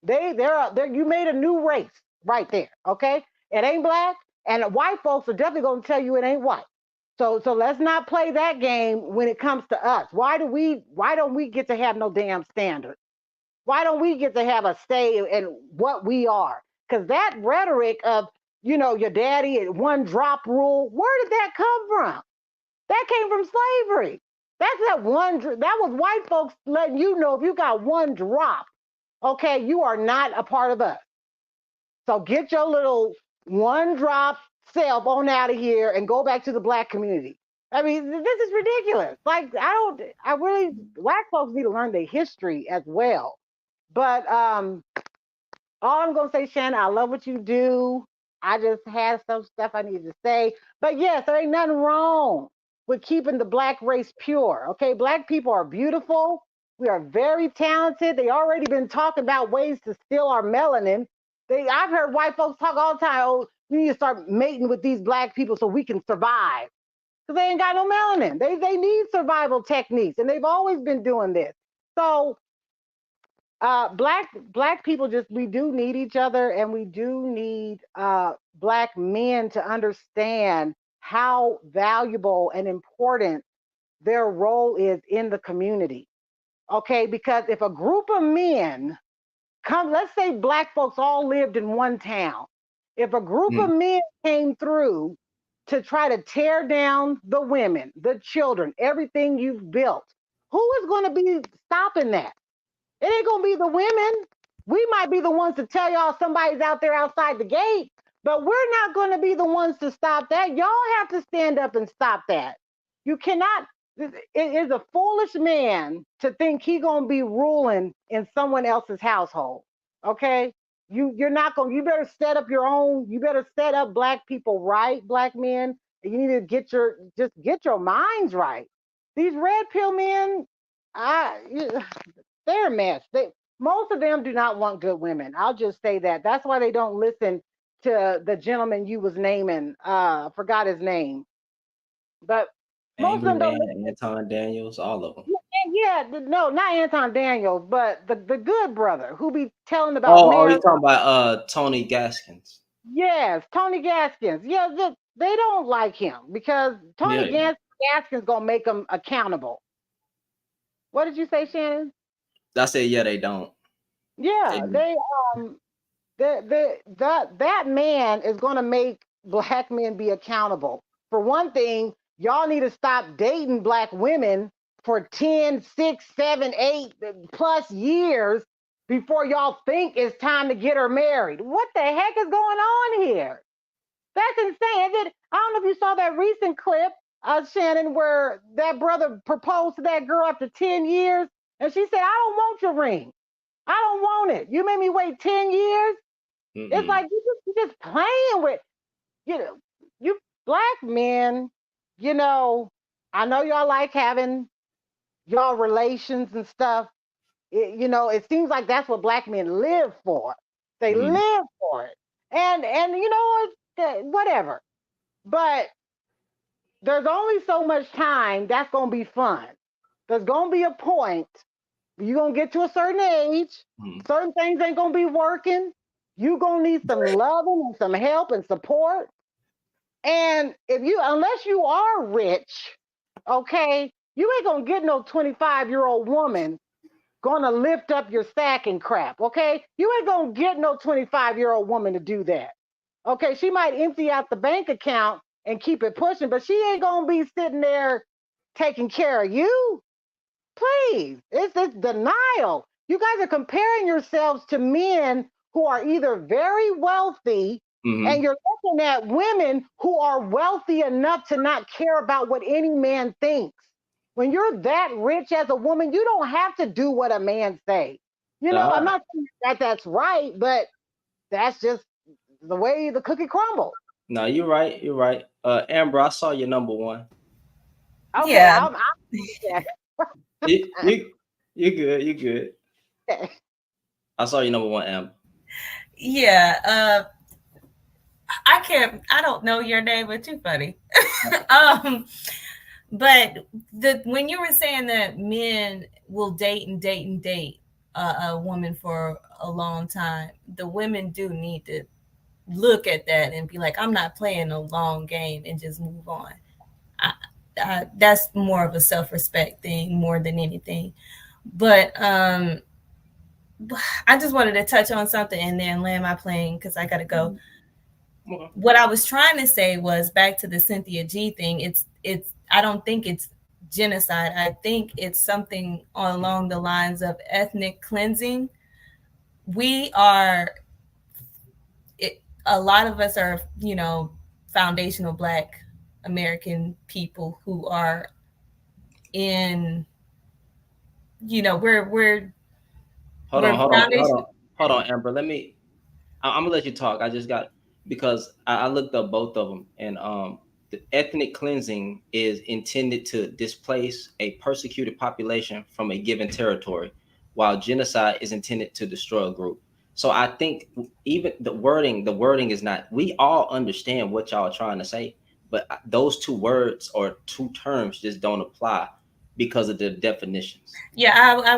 They're you made a new race right there. Okay, it ain't black, and white folks are definitely gonna tell you it ain't white. So let's not play that game when it comes to us. Why don't we get to have no damn standard? Why don't we get to have a say in what we are? Because that rhetoric of, your daddy and one drop rule, where did that come from? That came from slavery. That was white folks letting you know if you got one drop, okay, you are not a part of us. So get your little one drop self on out of here and go back to the black community. I mean, this is ridiculous. Like, I really, black folks need to learn their history as well. But all I'm gonna say, Shannon, I love what you do. I just had some stuff I needed to say. But yes, there ain't nothing wrong with keeping the black race pure. Okay, black people are beautiful. We are very talented. They already been talking about ways to steal our melanin. I've heard white folks talk all the time. Oh, we need to start mating with these black people so we can survive. Because they ain't got no melanin. They need survival techniques, and they've always been doing this. So black people, just we do need each other, and we do need black men to understand how valuable and important their role is in the community. Okay, because if a group of men come, let's say black folks all lived in one town, if a group of men came through to try to tear down the women, the children, everything you've built, who is going to be stopping that? It ain't gonna be the women. We might be the ones to tell y'all somebody's out there outside the gate, but we're not gonna be the ones to stop that. Y'all have to stand up and stop that. You cannot. It is a foolish man to think he gonna be ruling in someone else's household. Okay, you're not gonna. You better set up your own. You better set up black people right, black men. You need to get your minds right. These red pill men, they're a mess. Most of them do not want good women. I'll just say that. That's why they don't listen to the gentleman you was naming. Forgot his name, but most of Angry them don't Man, listen. Anton Daniels, all of them. Yeah, no, not Anton Daniels, but the good brother who be telling about Oh, you marriage. talking about Tony Gaskins? Yes, Tony Gaskins. Yeah, they don't like him because Tony Yeah, Gaskins gonna make them accountable. What did you say, Shannon? I said yeah, they don't. Yeah, um that man is going to make black men be accountable. For one thing, y'all need to stop dating black women for 10, 6, 7, 8 plus years before y'all think it's time to get her married. What the heck is going on here? That's insane. I don't know if you saw that recent clip, Shannon, where that brother proposed to that girl after 10 years, and she said, I don't want your ring. I don't want it. You made me wait 10 years. It's like you just playing with, you know, you black men, you know, I know y'all like having y'all relations and stuff. It seems like that's what black men live for. They live for it. And whatever. But there's only so much time that's gonna be fun. There's gonna be a point. You're gonna get to a certain age, certain things ain't gonna be working. You're gonna need some loving and some help and support. And unless you are rich, okay, you ain't gonna get no 25-year-old woman gonna lift up your sack and crap, okay? You ain't gonna get no 25-year-old woman to do that. Okay, she might empty out the bank account and keep it pushing, but she ain't gonna be sitting there taking care of you. Please, it's denial. You guys are comparing yourselves to men who are either very wealthy, and you're looking at women who are wealthy enough to not care about what any man thinks. When you're that rich as a woman, you don't have to do what a man say. I'm not saying that that's right, but that's just the way the cookie crumbles. No, you're right. You're right. Amber, I saw your number one. Okay, Yeah. yeah. You good. You good. I saw your number one, Amber. Yeah. I don't know your name, but you're funny. But when you were saying that men will date and date and date a woman for a long time, the women do need to look at that and be like, I'm not playing a long game, and just move on. That's more of a self-respect thing more than anything. But I just wanted to touch on something and then land my plane because I gotta go. What I was trying to say was back to the Cynthia G thing. It's I don't think it's genocide. I think it's something along the lines of ethnic cleansing. We are a lot of us are, foundational black American people who are in, we're Hold on, hold on, hold foundation. on, hold on, Amber. I'm gonna let you talk. I just got because I looked up both of them, and the ethnic cleansing is intended to displace a persecuted population from a given territory, while genocide is intended to destroy a group. So I think even the wording is not. We all understand what y'all are trying to say, but those two words or two terms just don't apply because of the definitions. Yeah, I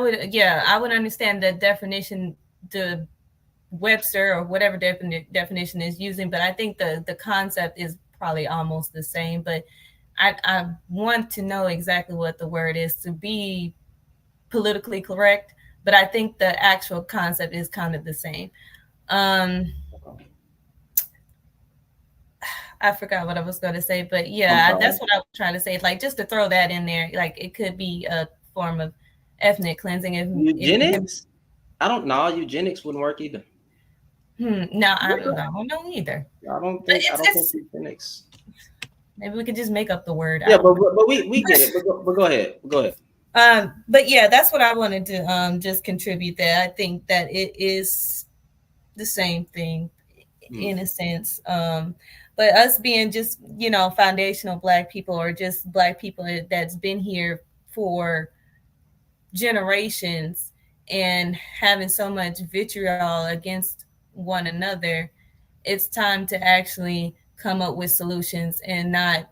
would understand the definition, the Webster or whatever definition is using, but I think the concept is probably almost the same. But I want to know exactly what the word is to be politically correct, but I think the actual concept is kind of the same. I forgot what I was going to say, but yeah, that's what I was trying to say. Like, just to throw that in there, like it could be a form of ethnic cleansing. Eugenics? I don't know. Eugenics wouldn't work either. No, I don't know either. I don't think eugenics. Maybe we could just make up the word. Yeah, but we get it. But go ahead. Go ahead. But yeah, that's what I wanted to just contribute there. I think that it is the same thing in a sense. But us being just, foundational Black people, or just Black people that's been here for generations and having so much vitriol against one another, it's time to actually come up with solutions and not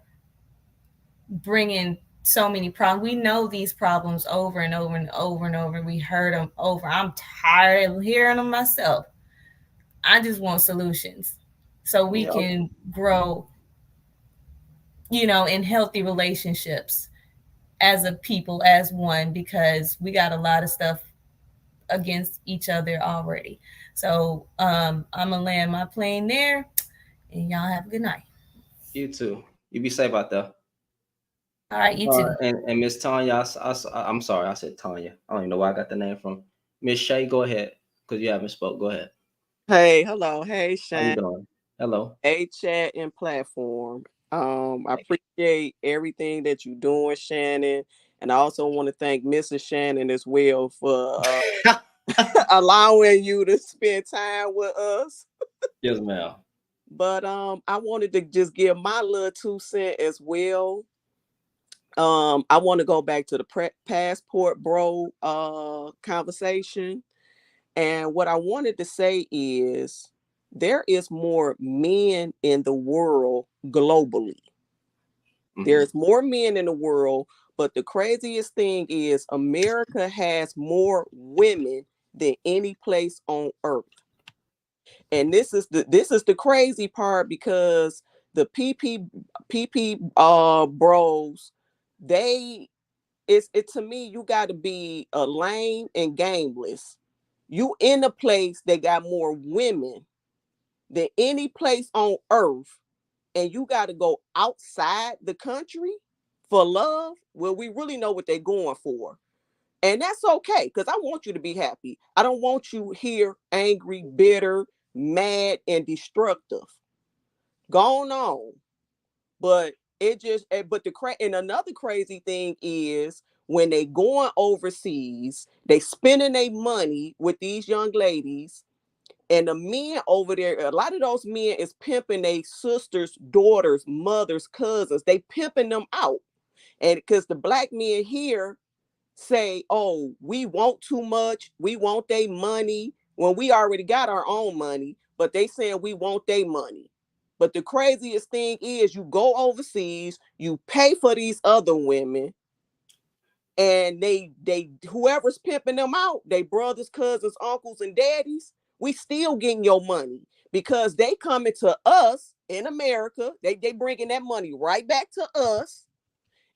bring in so many problems. We know these problems over and over and over and over. We heard them over. I'm tired of hearing them myself. I just want solutions so we can grow, in healthy relationships as a people, as one, because we got a lot of stuff against each other already. So I'm gonna land my plane there, and y'all have a good night. You too. You be safe out there. All right, you too. And Miss Tanya, I'm sorry, I said Tanya. I don't even know where I got the name from. Miss Shay, go ahead, because you haven't spoke. Go ahead. Hey, hello. Hey, Shane. How you doing? Hello. Hey, chat and platform. I appreciate everything that you're doing, Shannon. And I also want to thank Mrs. Shannon as well for allowing you to spend time with us. Yes, ma'am. But I wanted to just give my little 2 cents as well. I want to go back to the passport bro conversation. And what I wanted to say is there is more men in the world globally. There's more men in the world, but the craziest thing is America has more women than any place on earth. And this is the crazy part, because the PP bros, it to me, you got to be a lame and gameless. You in a place that got more women than any place on earth, and you got to go outside the country for love. Well, we really know what they're going for. And that's okay, because I want you to be happy. I don't want you here angry, bitter, mad, and destructive. Going on. But and another crazy thing is when they going overseas, they spending their money with these young ladies, and the men over there, a lot of those men is pimping their sisters, daughters, mothers, cousins. They pimping them out. And because the Black men here say, oh, we want too much, we want their money, when we already got our own money, but they saying we want their money. But the craziest thing is you go overseas, you pay for these other women, and they whoever's pimping them out, they brothers, cousins, uncles, and daddies, we still getting your money, because they coming to us in America, they bringing that money right back to us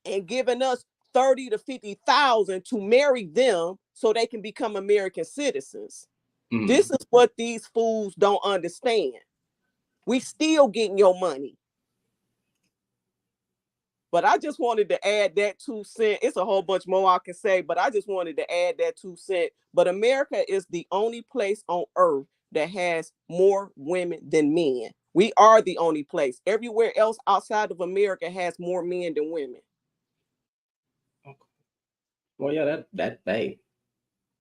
and giving us 30 to 50,000 to marry them so they can become American citizens. This is what these fools don't understand. We still getting your money. But I just wanted to add that 2 cents. It's a whole bunch more I can say, but I just wanted to add that 2 cents. But America is the only place on earth that has more women than men. We are the only place. Everywhere else outside of America has more men than women. Well, yeah, that hey,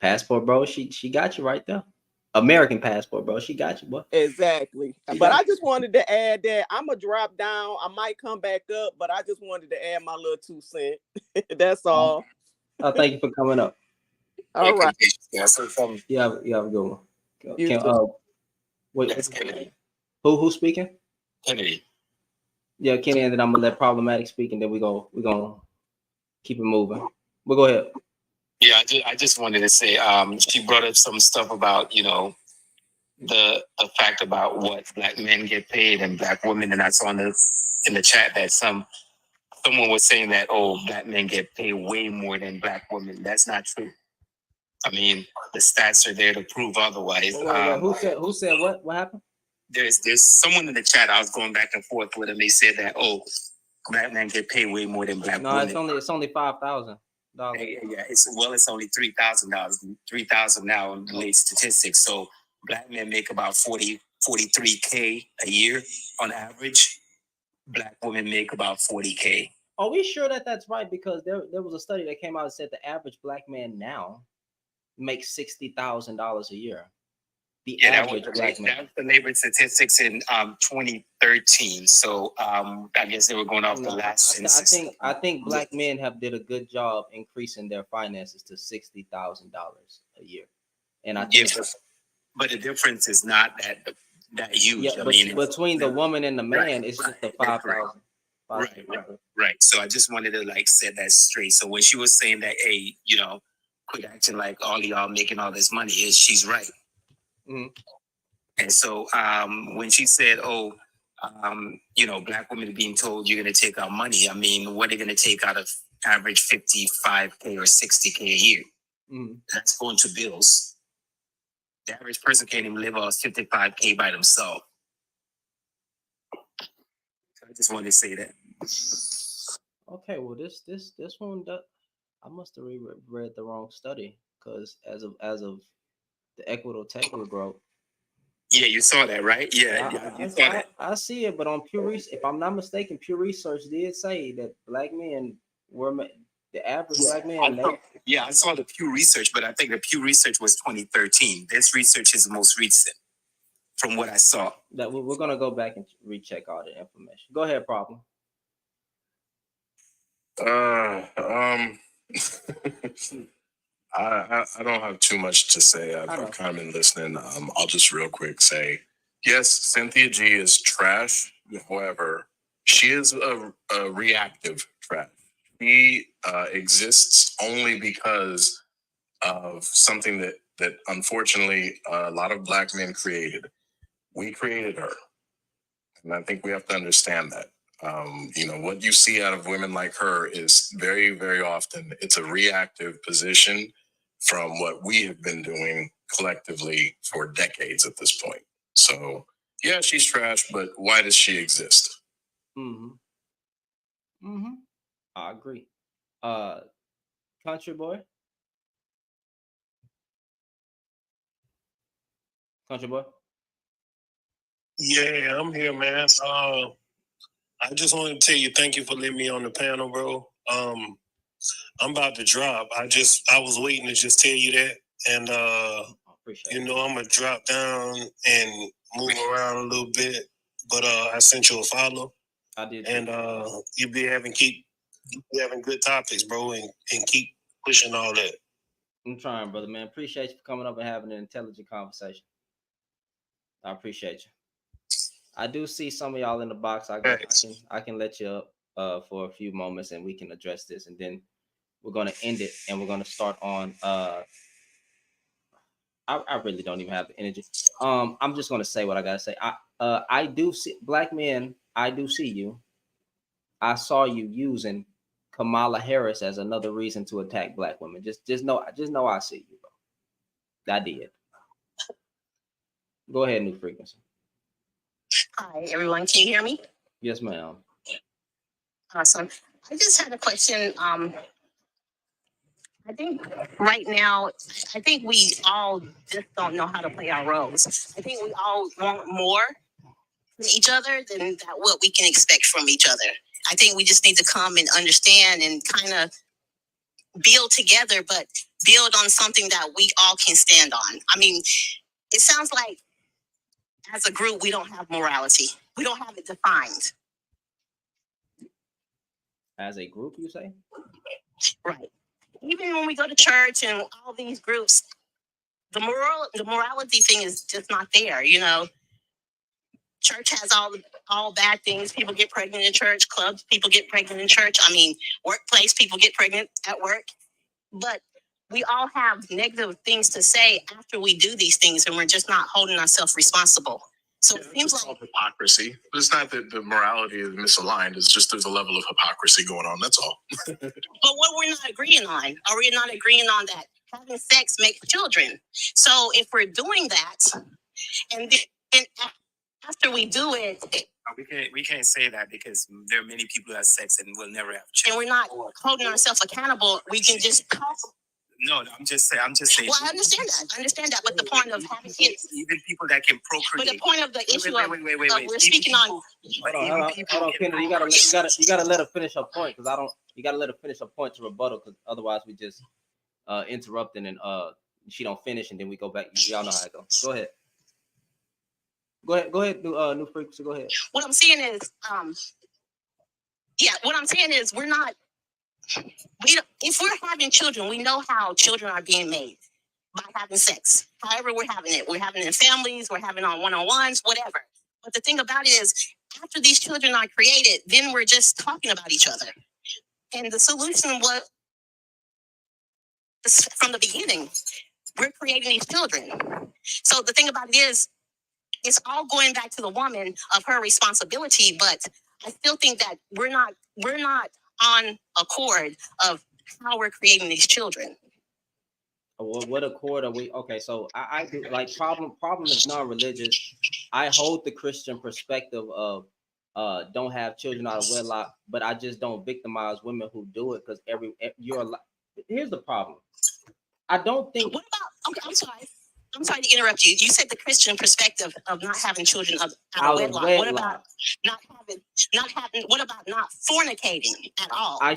passport, bro. She got you right there. American passport, bro. She got you, boy. Exactly. But I just wanted to add that I'm gonna drop down. I might come back up, but I just wanted to add my little 2 cents. That's all. Thank you for coming up. All right. Yeah, so from You have a good one. You Can, too. wait, that's Kennedy. who's speaking? Kennedy. Yeah, Kenny, and then I'm gonna let Problematic speak, and then we gonna keep it moving. But go ahead. Yeah, I just wanted to say, she brought up some stuff about, you know, the fact about what black men get paid and black women, and I saw in the chat that someone was saying that, oh, black men get paid way more than black women. That's not true. I mean, the stats are there to prove otherwise. Wait, who said what? What happened? There's someone in the chat. I was going back and forth with them. They said that, oh, black men get paid way more than black women. No, it's only $5,000. Yeah, it's only $3,000. 3,000 now in the late statistics. So black men make about 43K a year on average. Black women make about 40K. Are we sure that that's right? Because there was a study that came out that said the average black man now makes $60,000 a year. The average black man. That was the labor statistics in 2013. So I guess they were going off the last census. I think black men have did a good job increasing their finances to $60,000 a year, and I think. But the difference is not that huge. Yeah, between the woman and the man, it's just the 5,000. Right. So I just wanted to set that straight. So when she was saying that, hey, you know, quit acting like all of y'all making all this money, she's right. Mm-hmm. And so when she said, oh, you know, black women are being told you're going to take our money. I mean, what are they going to take out of average 55K or 60K a year? Mm-hmm. That's going to bills. The average person can't even live off 55K by themselves. So I just wanted to say that. Okay, well, this one, I must have read the wrong study, because as of the equitable technical growth. Yeah, you saw that, right? Yeah, you saw that. I see it, but on Pew Research, if I'm not mistaken, Pew Research did say that black men were the average black man. I saw the Pew Research, but I think the Pew Research was 2013. This research is the most recent, from what I saw. That we're gonna go back and recheck all the information. Go ahead, Problem. I don't have too much to say. I've kind of been listening. I'll just real quick say, yes, Cynthia G is trash. However, she is a reactive trash. She exists only because of something that unfortunately a lot of black men created. We created her. And I think we have to understand that. You know, what you see out of women like her is very, very often, it's a reactive position from what we have been doing collectively for decades at this point. So, yeah, she's trash, but why does she exist? I agree. Country boy. Country boy. Yeah, I'm here, man. I just wanted to tell you thank you for letting me on the panel, bro. I'm about to drop. I was waiting to just tell you that. And you know, I'm gonna drop down and move around a little bit. But I sent you a follow. I did. And you be having good topics, bro, and keep pushing all that. I'm trying, brother, man. Appreciate you for coming up and having an intelligent conversation. I appreciate you. I do see some of y'all in the box. I can let you up for a few moments, and we can address this, and then we're gonna end it, and we're gonna start on. I really don't even have the energy. I'm just gonna say what I gotta say. I do see black men. I do see you. I saw you using Kamala Harris as another reason to attack black women. Just know I see you, bro. I did. Go ahead, New Frequency. Hi, everyone. Can you hear me? Yes, ma'am. Awesome. I just had a question. I think right now, I think we all just don't know how to play our roles. I think we all want more, each other, then that's what we can expect from each other. I think we just need to come and understand and kind of build together, but build on something that we all can stand on. I mean, it sounds like as a group, we don't have morality. We don't have it defined. As a group, you say? Right. Even when we go to church and all these groups, the morality thing is just not there, you know. Church has all bad things. People get pregnant in church. Clubs, people get pregnant in church. I mean, workplace, people get pregnant at work. But we all have negative things to say after we do these things, and we're just not holding ourselves responsible. So it seems like hypocrisy. But it's not that the morality is misaligned. It's just there's a level of hypocrisy going on. That's all. But what we're not agreeing on, are we not agreeing on that having sex makes children? So if we're doing that, and then after we do it, We can't say that because there are many people who have sex and will never have children. and we're not holding ourselves accountable, we can just talk. No, I'm just saying. Well, I understand that. But the point of having kids, even people that can procreate. but the point of the issue wait, of we're speaking on. Hold on, Kennedy. You gotta let her finish her point because you gotta let her finish her point to rebuttal because otherwise we just interrupting and she don't finish and then we go back. Y'all know how it goes. Go ahead. Go ahead, New Frequency. Go ahead. What I'm saying is, we're not. If we're having children, we know how children are being made by having sex. However, we're having it. We're having it in families. We're having it on one-on-ones, whatever. But the thing about it is, after these children are created, then we're just talking about each other. And the solution was from the beginning. We're creating these children. So the thing about it is, it's all going back to the woman of her responsibility. But I still think that we're not on accord of how we're creating these children. What accord are we? Okay, so I do like problem is non-religious. I hold the Christian perspective of don't have children out of wedlock, but I just don't victimize women who do it because here's the problem. I don't think. What about? Okay, I'm sorry to interrupt you. You said the Christian perspective of not having children out of wedlock. What about not having? What about not fornicating at all? I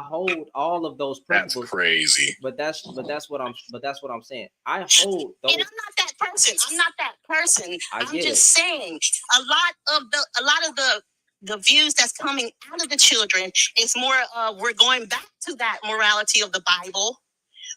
hold all of those principles. That's crazy. But that's what I'm saying. I hold those. And I'm not that person. I'm just saying a lot of the views that's coming out of the children is more we're going back to that morality of the Bible,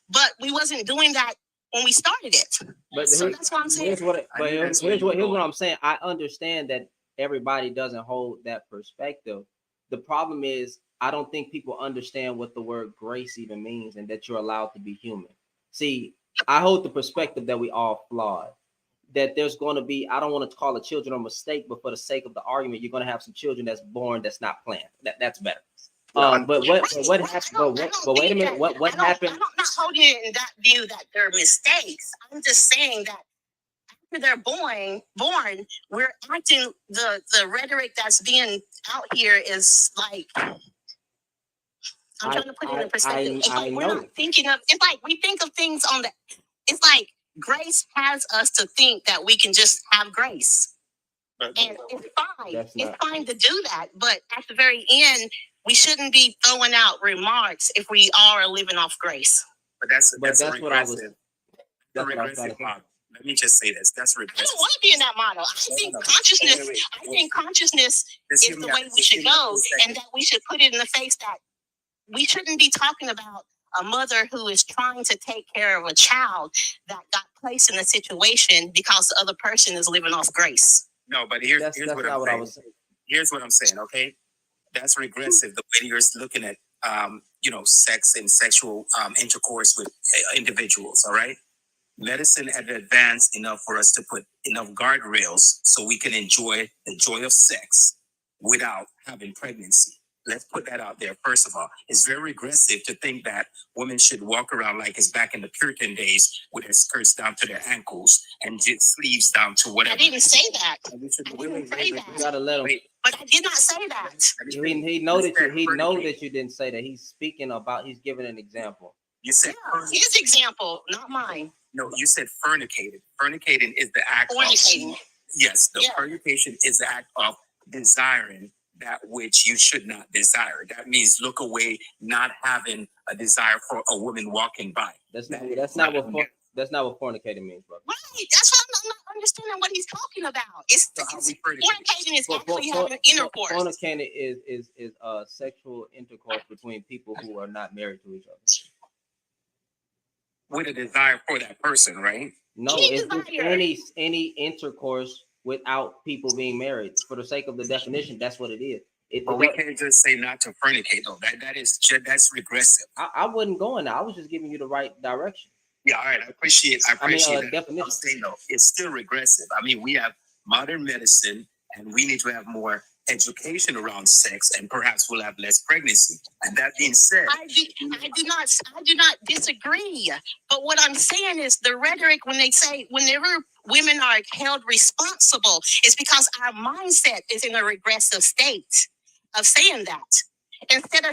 but we wasn't doing that when we started it. But so that's what I'm saying. Here's what I'm saying. I understand that everybody doesn't hold that perspective. The problem is I don't think people understand what the word grace even means and that you're allowed to be human. See, I hold the perspective that we all flawed. That there's going to be, I don't want to call it children a mistake, but for the sake of the argument, you're going to have some children that's born that's not planned. That's better. But what happened? But wait a minute. What happened? I'm not holding it in that view that they're mistakes. I'm just saying that after they're born, we're acting the rhetoric that's being out here is like. I'm trying to put it in perspective. It's like we're not thinking of. It's like we think of things on the. It's like grace has us to think that we can just have grace, and it's fine. It's fine to do that, but at the very end, we shouldn't be throwing out remarks if we are living off grace. But that's what I was. That's regressive model. Let me just say this. That's regressive. I don't want to be in that model. I think consciousness is the way we should go, and that we should put it in the face that we shouldn't be talking about a mother who is trying to take care of a child that got placed in a situation because the other person is living off grace. No, but here's what I'm saying. Here's what I'm saying, okay? That's regressive, the way you're looking at, sex and sexual intercourse with individuals, all right? Medicine had advanced enough for us to put enough guardrails so we can enjoy the joy of sex without having pregnancy. Let's put that out there. First of all, it's very regressive to think that women should walk around like it's back in the Puritan days with their skirts down to their ankles and sleeves down to whatever. I didn't say that. You gotta let him. But I did not say that. He know that you didn't say that. He's speaking about. He's giving an example. You said his example, not mine. No, you said fornicated. Fornicating is the act. Fornicating. Yes, the fornication is the act of desiring that which you should not desire. That means look away, not having a desire for a woman walking by. That's not what fornicating means, bro. Right. That's what I'm not understanding what he's talking about. It's fornicating is actually having intercourse. Fornicating is sexual intercourse between people who are not married to each other. With a desire for that person, right? No, it's any intercourse without people being married. For the sake of the definition, that's what it is. But we can't just say not to fornicate, though. That's regressive. I wouldn't go in there. I was just giving you the right direction. Yeah, all right. I appreciate that. Definition. I'm saying, though, it's still regressive. I mean, we have modern medicine, and we need to have more education around sex, and perhaps we'll have less pregnancy. And that being said, I do not disagree. But what I'm saying is the rhetoric when they say whenever women are held responsible, is because our mindset is in a regressive state of saying that. Instead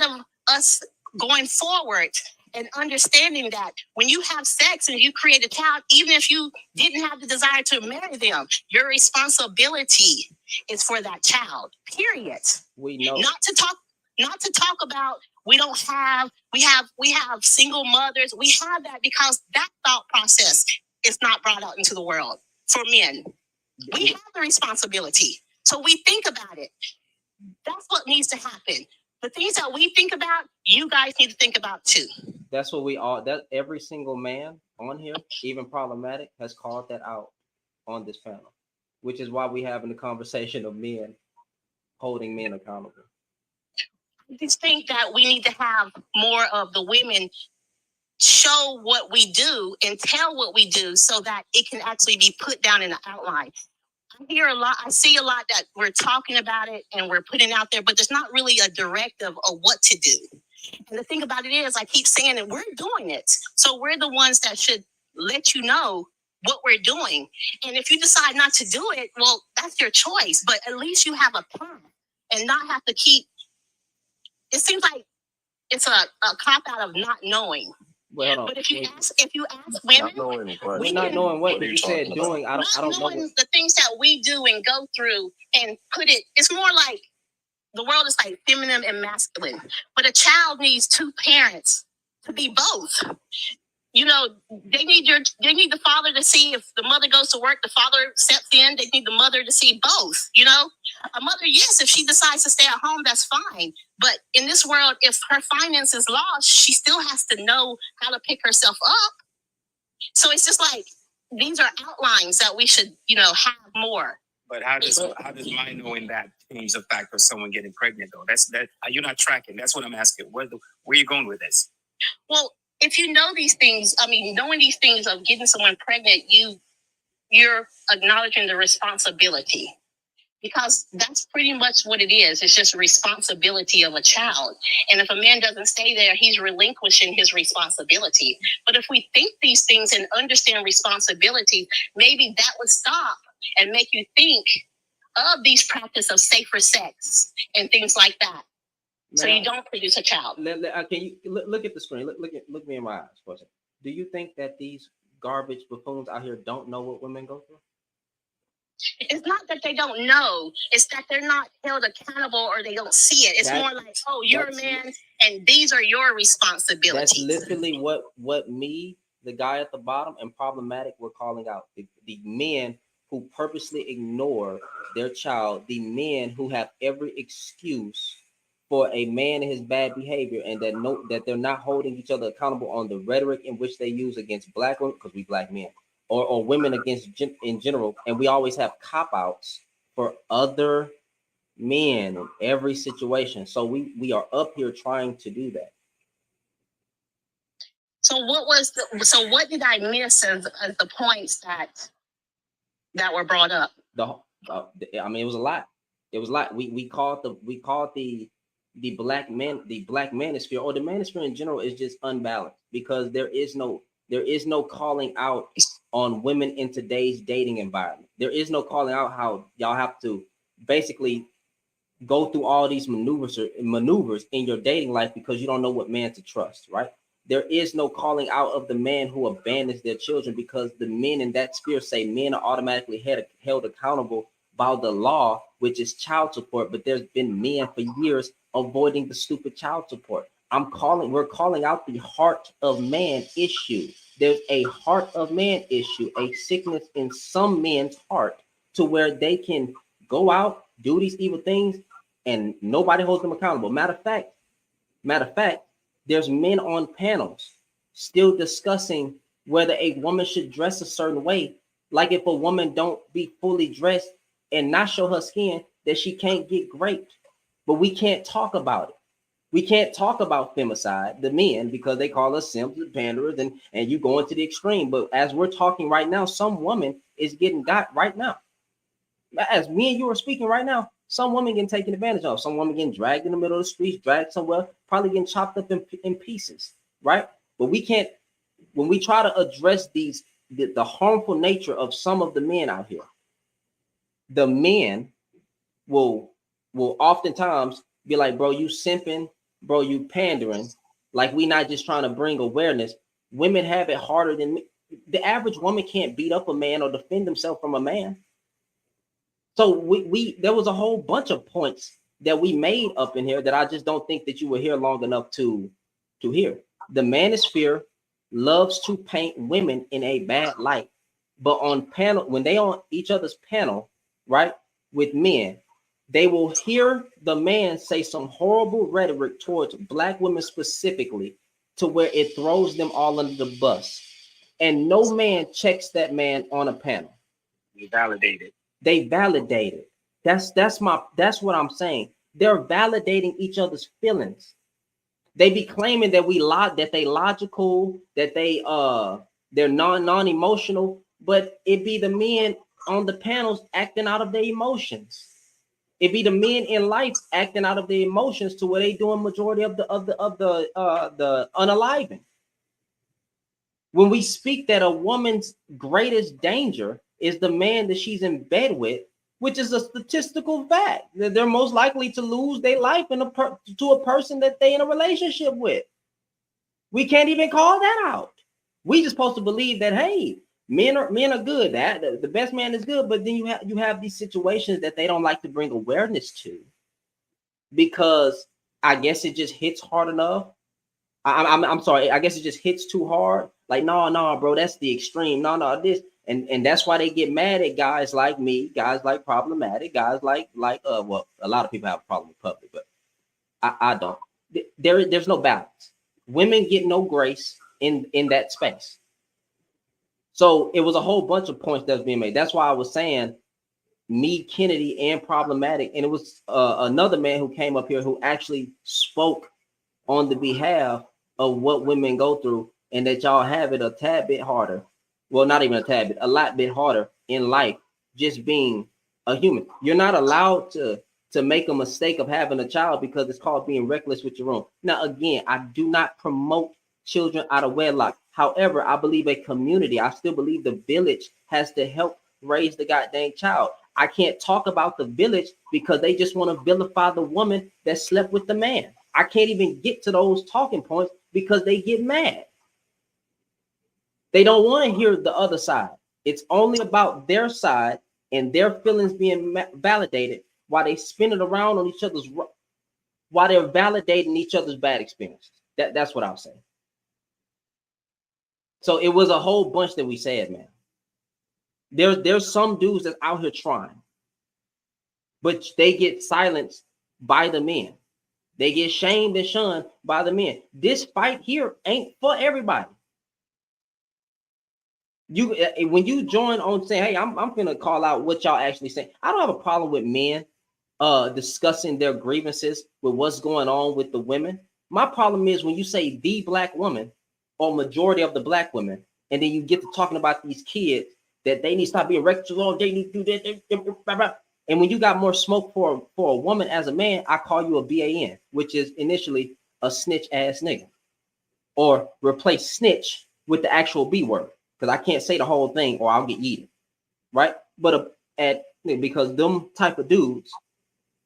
of us going forward and understanding that when you have sex and you create a child, even if you didn't have the desire to marry them, your responsibility is for that child. Period. We know. Not to talk about we have single mothers. We have that because that thought process is not brought out into the world for men. We have the responsibility. So we think about it. That's what needs to happen. The things that we think about, you guys need to think about too. That's what we all, that every single man on here, even problematic, has called that out on this panel, which is why we having the conversation of men holding men accountable. I just think that we need to have more of the women show what we do and tell what we do so that it can actually be put down in an outline. I see a lot that we're talking about it and we're putting out there, but there's not really a directive of what to do. And the thing about it is, I keep saying that we're doing it. So we're the ones that should let you know what we're doing. And if you decide not to do it, well, that's your choice. But at least you have a plan and not have to keep. It seems like it's a cop out of not knowing. Well, but if you ask women, we're not knowing what you said doing. I don't know the things that we do and go through and put it. It's more like the world is like feminine and masculine, but a child needs two parents to be both. You know, they need the father to see if the mother goes to work, the father steps in. They need the mother to see both. You know, a mother, yes, if she decides to stay at home, that's fine. But in this world, if her finances lost, she still has to know how to pick herself up. So it's just like these are outlines that we should, have more. But how does my knowing that change the fact of someone getting pregnant though? That you're not tracking. That's what I'm asking. Where are you going with this? Well, if you know these things, knowing these things of getting someone pregnant, you're acknowledging the responsibility. Because that's pretty much what it is. It's just responsibility of a child. And if a man doesn't stay there, he's relinquishing his responsibility. But if we think these things and understand responsibility, maybe that would stop and make you think of these practice of safer sex and things like that. So you don't produce a child. Can you look at the screen? Look me in my eyes for a second. Do you think that these garbage buffoons out here don't know what women go through? It's not that they don't know. It's that they're not held accountable or they don't see it. It's more like, oh, you're a man and these are your responsibilities. That's literally what me, the guy at the bottom, and problematic were calling out. The men who purposely ignore their child, the men who have every excuse for a man and his bad behavior, and that they're not holding each other accountable on the rhetoric in which they use against black women, because we black men, or women in general, and we always have cop-outs for other men in every situation. So we are up here trying to do that. So what did I miss as the points that were brought up? It was a lot. It was a lot. We called the black manosphere, or the manosphere in general, is just unbalanced, because there is no calling out on women in today's dating environment. There is no calling out how y'all have to basically go through all these maneuvers in your dating life because you don't know what man to trust, right? there is no calling out of the man who abandons their children, because the men in that sphere say men are automatically held accountable by the law, which is child support. But there's been men for years avoiding the stupid child support. We're calling out the heart of man issue. There's a heart of man issue, a sickness in some men's heart to where they can go out, do these evil things, and nobody holds them accountable. Matter of fact, there's men on panels still discussing whether a woman should dress a certain way. Like if a woman don't be fully dressed and not show her skin, that she can't get raped. But we can't talk about it. We can't talk about femicide, the men, because they call us simps and panderers, and you going to the extreme. But as we're talking right now, some woman is getting got right now. As me and you are speaking right now, some woman getting taken advantage of. Some woman getting dragged in the middle of the streets, dragged somewhere, probably getting chopped up in pieces, right? But we can't, when we try to address the harmful nature of some of the men out here, the men will oftentimes be like, bro, you simping, bro, you pandering. Like, we not just trying to bring awareness. Women have it harder than me. The average woman can't beat up a man or defend himself from a man. So there was a whole bunch of points that we made up in here that I just don't think that you were here long enough to hear. The manosphere loves to paint women in a bad light, but on panel, when they on each other's panel, right, with men, they will hear the man say some horrible rhetoric towards black women specifically, to where it throws them all under the bus, and no man checks that man on a panel. They validate it. They validate it. That's what I'm saying. They're validating each other's feelings. They be claiming that that they logical, that they're non-emotional, but it be the men on the panels acting out of their emotions. It be the men in life acting out of their emotions to where they doing majority of the unaliving. When we speak that a woman's greatest danger is the man that she's in bed with, which is a statistical fact, that they're most likely to lose their life to a person that they in a relationship with. We can't even call that out. We just supposed to believe that, hey, men are good. That the best man is good, but then you have these situations that they don't like to bring awareness to, because I guess it just hits hard enough. I'm sorry, I guess it just hits too hard. Like, no, bro, that's the extreme. No, this, and that's why they get mad at guys like me, guys like Problematic, guys like well, a lot of people have a problem with Public, but I don't. There's no balance. Women get no grace in that space. So it was a whole bunch of points that was being made. That's why I was saying me, Kennedy, and Problematic, and it was another man who came up here who actually spoke on the behalf of what women go through, and that y'all have it a tad bit harder. Well, not even a tad bit, a lot bit harder in life, just being a human. You're not allowed to make a mistake of having a child because it's called being reckless with your own. Now, again, I do not promote children out of wedlock. However, I believe a community, I still believe the village has to help raise the goddamn child. I can't talk about the village because they just want to vilify the woman that slept with the man. I can't even get to those talking points because they get mad. They don't want to hear the other side. It's only about their side and their feelings being validated while they spin it around on each other's, while they're validating each other's bad experiences. That's what I'll say. So it was a whole bunch that we said, man. There's some dudes that's out here trying, but they get silenced by the men. They get shamed and shunned by the men. This fight here ain't for everybody. When you join on saying, hey, I'm gonna call out what y'all actually say. I don't have a problem with men discussing their grievances with what's going on with the women. My problem is when you say the black woman or majority of the black women, and then you get to talking about these kids that they need to stop being reckless, they need to do that. And when you got more smoke for a woman as a man, I call you a BAN, which is initially a snitch ass nigga, or replace snitch with the actual B word, because I can't say the whole thing or I'll get yeeted, right? But because them type of dudes,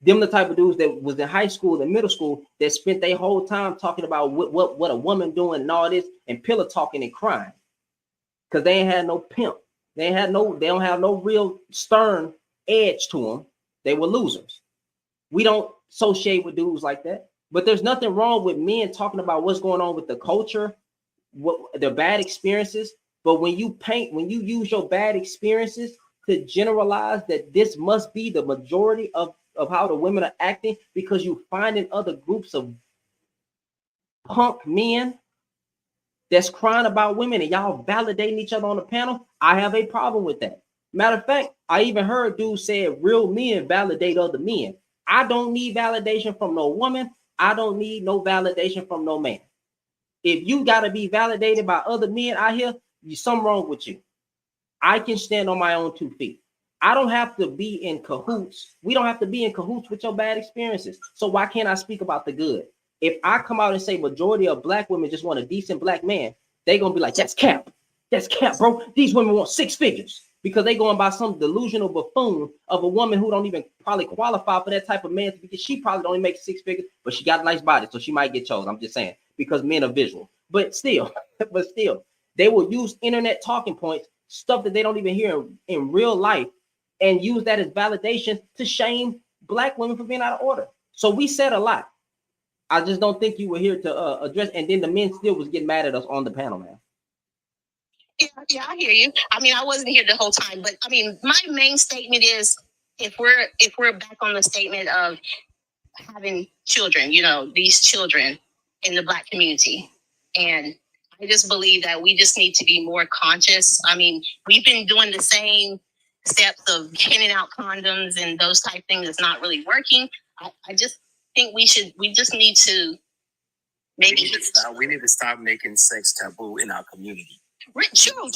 Them the type of dudes that was in high school and middle school that spent their whole time talking about what a woman doing and all this and pillow talking and crying. Because they ain't had no pimp. They don't have no real stern edge to them. They were losers. We don't associate with dudes like that. But there's nothing wrong with men talking about what's going on with the culture, what their bad experiences. But when you use your bad experiences to generalize that this must be the majority of how the women are acting because you find in other groups of punk men that's crying about women and y'all validating each other on the panel, I have a problem with that. Matter of fact, I even heard dudes say real men validate other men. I don't need validation from no woman. I don't need no validation from no man. If you got to be validated by other men out here, there's something wrong with you. I can stand on my own 2 feet. I don't have to be in cahoots. We don't have to be in cahoots with your bad experiences. So why can't I speak about the good? If I come out and say majority of black women just want a decent black man, they're going to be like, that's cap. That's cap, bro. These women want 6 figures because they going by some delusional buffoon of a woman who don't even probably qualify for that type of man because she probably don't even make 6 figures, but she got a nice body, so she might get chosen. I'm just saying because men are visual. But still, they will use internet talking points, stuff that they don't even hear in real life, and use that as validation to shame black women for being out of order. So we said a lot. I just don't think you were here to address, and then the men still was getting mad at us on the panel, man. Yeah, I hear you. I mean, I wasn't here the whole time, but I mean, my main statement is if we're back on the statement of having children, these children in the Black community, and I just believe that we just need to be more conscious. I mean, we've been doing the same steps of handing out condoms and those type things. It's not really working. I just think we just need to maybe we need to stop making sex taboo in our community. True.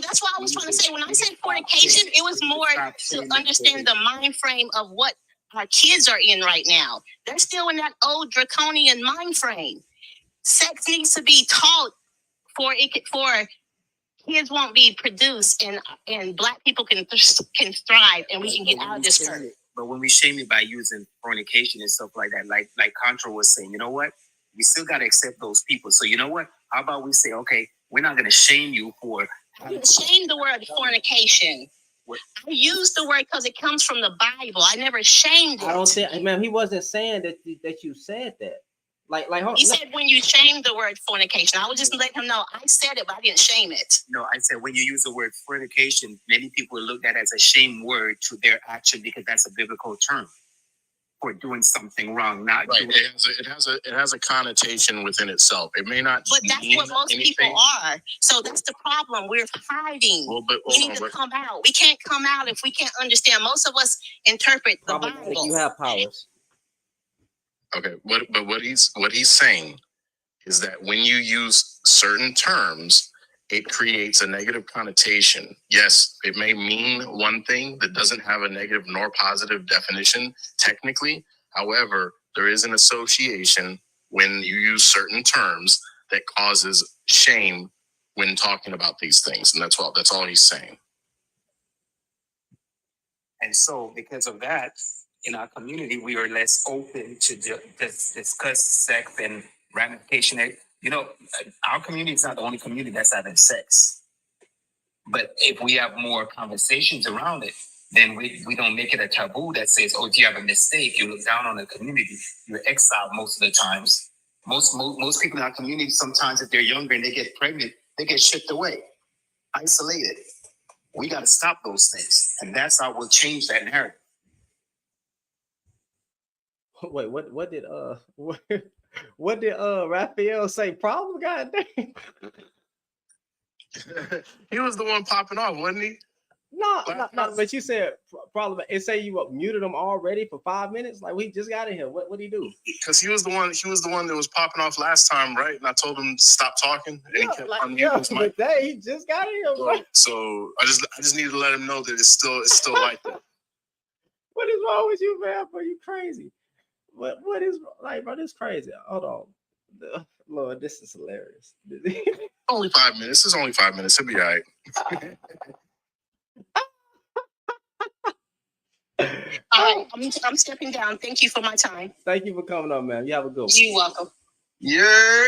That's why I was trying to say when I said fornication, it was more to understand the mind frame of what our kids are in right now. They're still in that old draconian mind frame. Sex needs to be taught for kids won't be produced and Black people can thrive and we can get out of this hurt. But when we shame it by using fornication and stuff like that, like Contra was saying, you know what? We still got to accept those people. So you know what? How about we say, okay, we're not going to shame you for. I didn't shame the word fornication. What? I use the word because it comes from the Bible. I never shamed it. I don't think, man, he wasn't saying that you said that. Like, he said when you shame the word fornication. I would just let him know I said it, but I didn't shame it. No, I said when you use the word fornication, many people look at it as a shame word to their action because that's a biblical term for doing something wrong. Not right. It has a connotation within itself. It may not. But that's what most people are. So that's the problem. We're hiding. Well, but we need to come out. We can't come out if we can't understand. Most of us interpret the Bible. You have powers. Okay, but what he's saying is that when you use certain terms, it creates a negative connotation. Yes, it may mean one thing that doesn't have a negative nor positive definition technically. However, there is an association when you use certain terms that causes shame when talking about these things, and that's all he's saying. And so, because of that, in our community, we are less open to discuss sex and ramification. Our community is not the only community that's having sex. But if we have more conversations around it, then we don't make it a taboo that says, oh, if you have a mistake, you look down on the community, you're exiled most of the times. Most people in our community, sometimes if they're younger and they get pregnant, they get shipped away, isolated. We got to stop those things. And that's how we'll change that narrative. Wait, what did Raphael say? Problem, goddamn. He was the one popping off, wasn't he? No, but you said problem. It say you muted him already for 5 minutes. Like we just got in here. What did he do? Because he was the one that was popping off last time, right? And I told him to stop talking, and he kept unmuting his mic. But he just got in here, bro. So I just needed to let him know that it's still like that. What is wrong with you, man? Bro, you crazy. What is like, bro? This crazy. Hold on, Lord, this is hilarious. Only 5 minutes. It's only 5 minutes. It'll be all right. All right, I'm stepping down. Thank you for my time. Thank you for coming on, man. You have a good one. You're welcome. Yeah.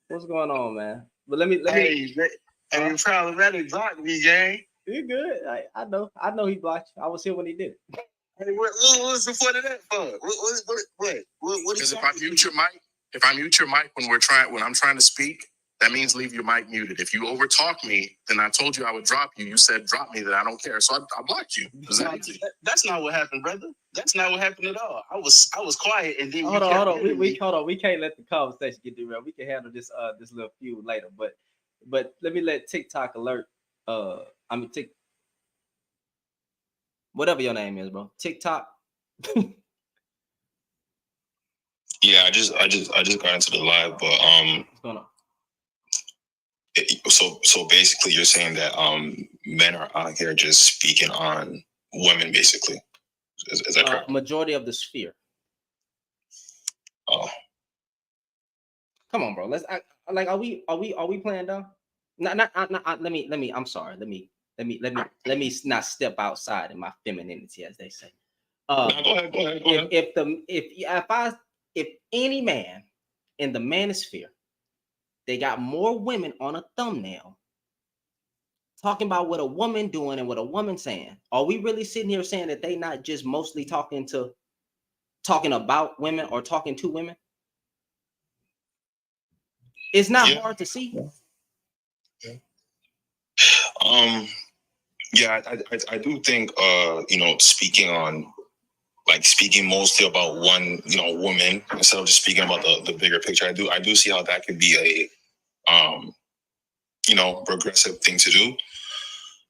What's going on, man? But let me. Hey, problematic block me, gang. You good? I know he blocked you. I was here when he did it. Hey, what's the point of that for? What Because if I mute your mic when I'm trying to speak, that means leave your mic muted. If you overtalk me, then I told you I would drop you. You said drop me, then I don't care. So I blocked you. That's not what happened, brother. That's not what happened at all. I was quiet and then Hold on. We can't let the conversation get derailed. We can handle this little feud later. But let me let TikTok alert. Whatever your name is, bro. TikTok. Yeah, I just got into the live, but what's going on? So basically, you're saying that men are out here just speaking on women, basically. Is that correct? Majority of the sphere. Oh, come on, bro. Let's are we playing dumb? Let me. I'm sorry. Let me not step outside in my femininity, as they say. Go ahead. If any man in the manosphere, they got more women on a thumbnail talking about what a woman doing and what a woman saying. Are we really sitting here saying that they not just mostly talking about women or talking to women? It's not hard to see. Yeah, I do think speaking mostly about one, woman instead of just speaking about the bigger picture. I do see how that could be a progressive thing to do.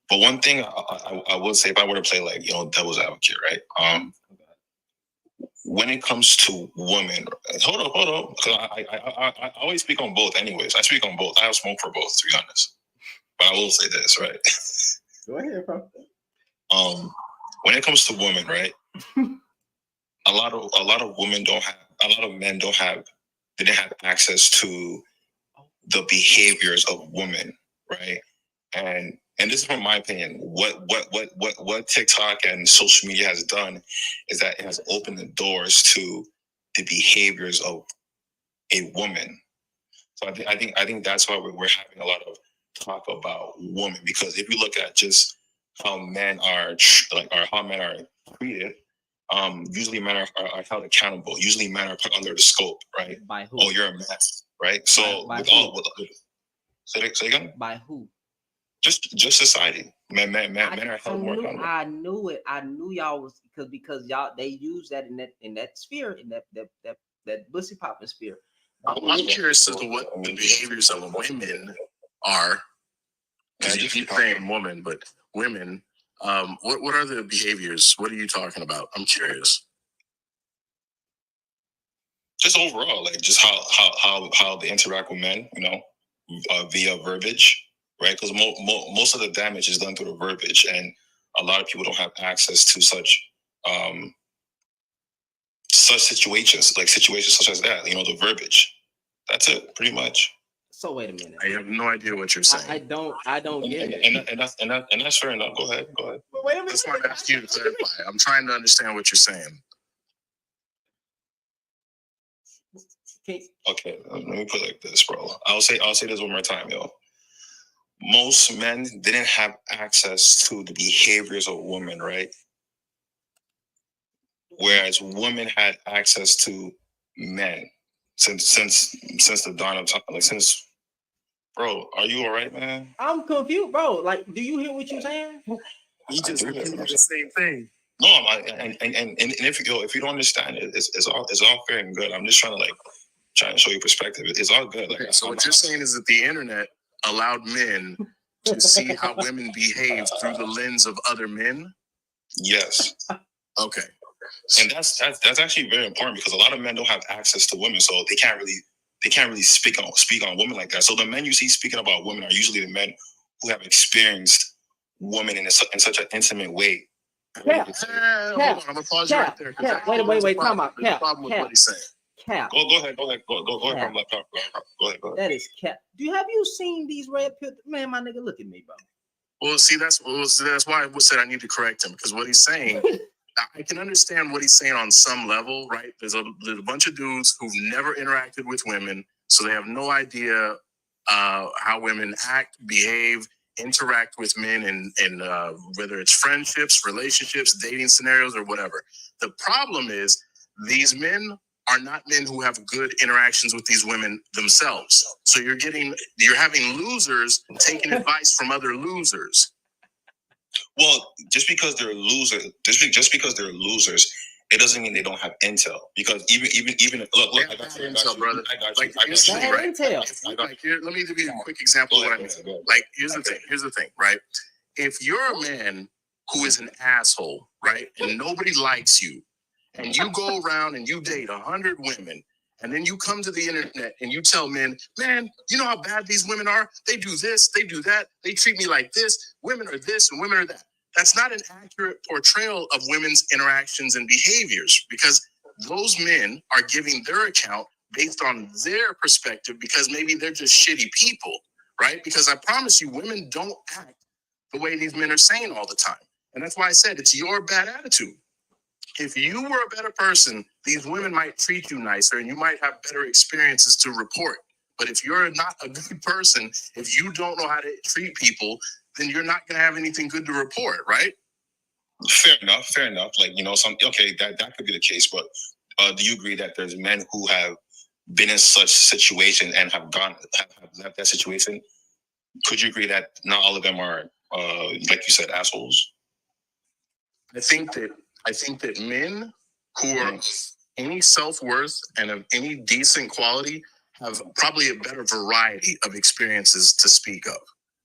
But one thing I would say, if I were to play devil's advocate, right? When it comes to women, hold up, because I always speak on both. Anyways, I speak on both. I have smoke for both, to be honest. But I will say this, right? Go ahead, bro. When it comes to women, right? a lot of women don't have. A lot of men didn't have access to the behaviors of women, right? And this is from my opinion. What TikTok and social media has done is that it has opened the doors to the behaviors of a woman. So I think that's why we're having a lot of talk about women, because if you look at just how men are how men are treated, usually men are held accountable. Usually men are put under the scope, right? By who? Oh, you're a mess, right? So by say again. By who? Just society. Men are held more accountable. I knew it. I knew y'all was because y'all they use that in that sphere, in that pussy popping sphere. I'm curious as to what the behaviors of women are. Because you keep saying woman, but women. What are the behaviors? What are you talking about? I'm curious. Just overall, just how they interact with men, via verbiage, right? Because most of the damage is done through the verbiage, and a lot of people don't have access to such situations, like situations such as that. The verbiage. That's it, pretty much. So wait a minute. I have no idea what you're saying. I don't get it. And that's fair enough. Go ahead. But wait a minute. That's why I'm asking you to clarify. I'm trying to understand what you're saying. Okay, let me put it like this, bro. I'll say this one more time, yo. Most men didn't have access to the behaviors of women, right? Whereas women had access to men since the dawn of time. Since, bro, are you all right, man? I'm confused, bro. Do you hear what you're saying? You just repeated the same thing. No, and if you don't understand it, it's all fair and good. I'm just trying to show you perspective. It's all good. Okay, so what you're saying is that the internet allowed men to see how women behave through the lens of other men? Yes. Okay. And that's actually very important, because a lot of men don't have access to women, so they can't really speak on women like that. So the men you see speaking about women are usually the men who have experienced women in such an intimate way. Hold on, I'm gonna pause you right there. Wait, time out. There's a problem with what he's saying. Cap. Go ahead. Go ahead. Go ahead. That is cap. Have you seen these red pill? Man, my nigga, look at me, bro. Well, see, that's why I said I need to correct him, because what he's saying I can understand what he's saying on some level, right? There's a bunch of dudes who've never interacted with women, so they have no idea how women act, behave, interact with men, and whether it's friendships, relationships, dating scenarios, or whatever. The problem is these men are not men who have good interactions with these women themselves. So you're having losers taking advice from other losers. Well, just because they're losers, it doesn't mean they don't have intel. Because even look, I got intel, brother. I got Like, you. here's the thing, right? Intel. Like, let me give you a quick example of what I mean. Like, here's the thing, right? If you're a man who is an asshole, right, and nobody likes you, and you go around and you date 100 women, and then you come to the internet and you tell men, man, you know how bad these women are? They do this, they do that, they treat me like this, women are this and women are that. That's not an accurate portrayal of women's interactions and behaviors, because those men are giving their account based on their perspective, because maybe they're just shitty people, right? Because I promise you, women don't act the way these men are saying all the time. And that's why I said it's your bad attitude. If you were a better person, these women might treat you nicer and you might have better experiences to report. But if you're not a good person, if you don't know how to treat people, then you're not going to have anything good to report, right? Fair enough. Like, that could be the case. But do you agree that there's men who have been in such situation and have left that situation? Could you agree that not all of them are, like you said, assholes? I think that men who are of any self-worth and of any decent quality have probably a better variety of experiences to speak of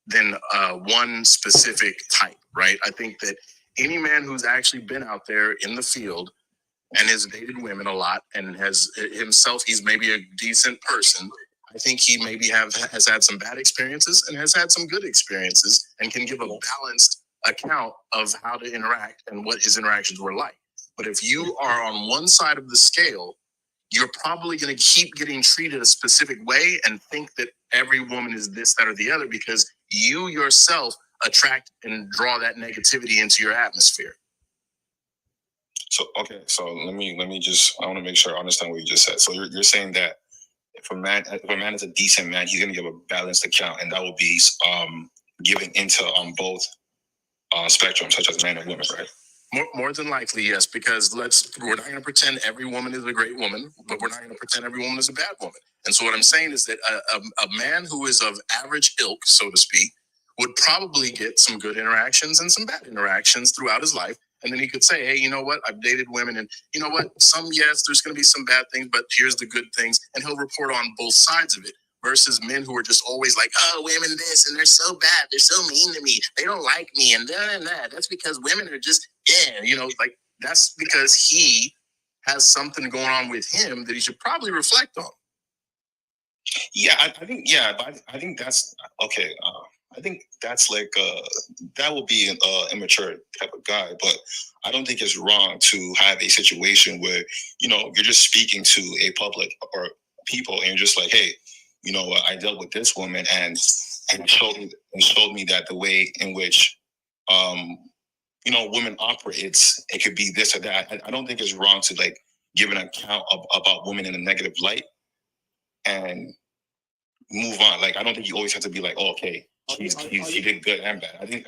than one specific type, right? I think that any man who's actually been out there in the field and has dated women a lot and has himself, he's maybe a decent person. I think he maybe has had some bad experiences and has had some good experiences and can give a balanced account of how to interact and what his interactions were like. But if you are on one side of the scale, you're probably going to keep getting treated a specific way and think that every woman is this, that, or the other, because you yourself attract and draw that negativity into your atmosphere. So let me just, I want to make sure I understand what you just said. So you're saying that if a man is a decent man, he's going to give a balanced account, and that will be giving intel on both spectrums, such as men and women, right? More than likely, yes, because we're not going to pretend every woman is a great woman, but we're not going to pretend every woman is a bad woman. And so what I'm saying is that a man who is of average ilk, so to speak, would probably get some good interactions and some bad interactions throughout his life. And then he could say, hey, you know what? I've dated women, and you know what? Yes, there's going to be some bad things, but here's the good things. And he'll report on both sides of it. Versus men who are just always like, oh, women this, and they're so bad, they're so mean to me, they don't like me, and that. That's because women are just, like, that's because he has something going on with him that he should probably reflect on. Yeah, but I think that's okay. I think that's like that will be an immature type of guy, but I don't think it's wrong to have a situation where you're just speaking to a public or people, and you're just like, hey, I dealt with this woman, and showed me that the way in which women operate, it could be this or that. I don't think it's wrong to like give an account about women in a negative light and move on. Like, I don't think you always have to be like, oh, okay, she did good and bad. I think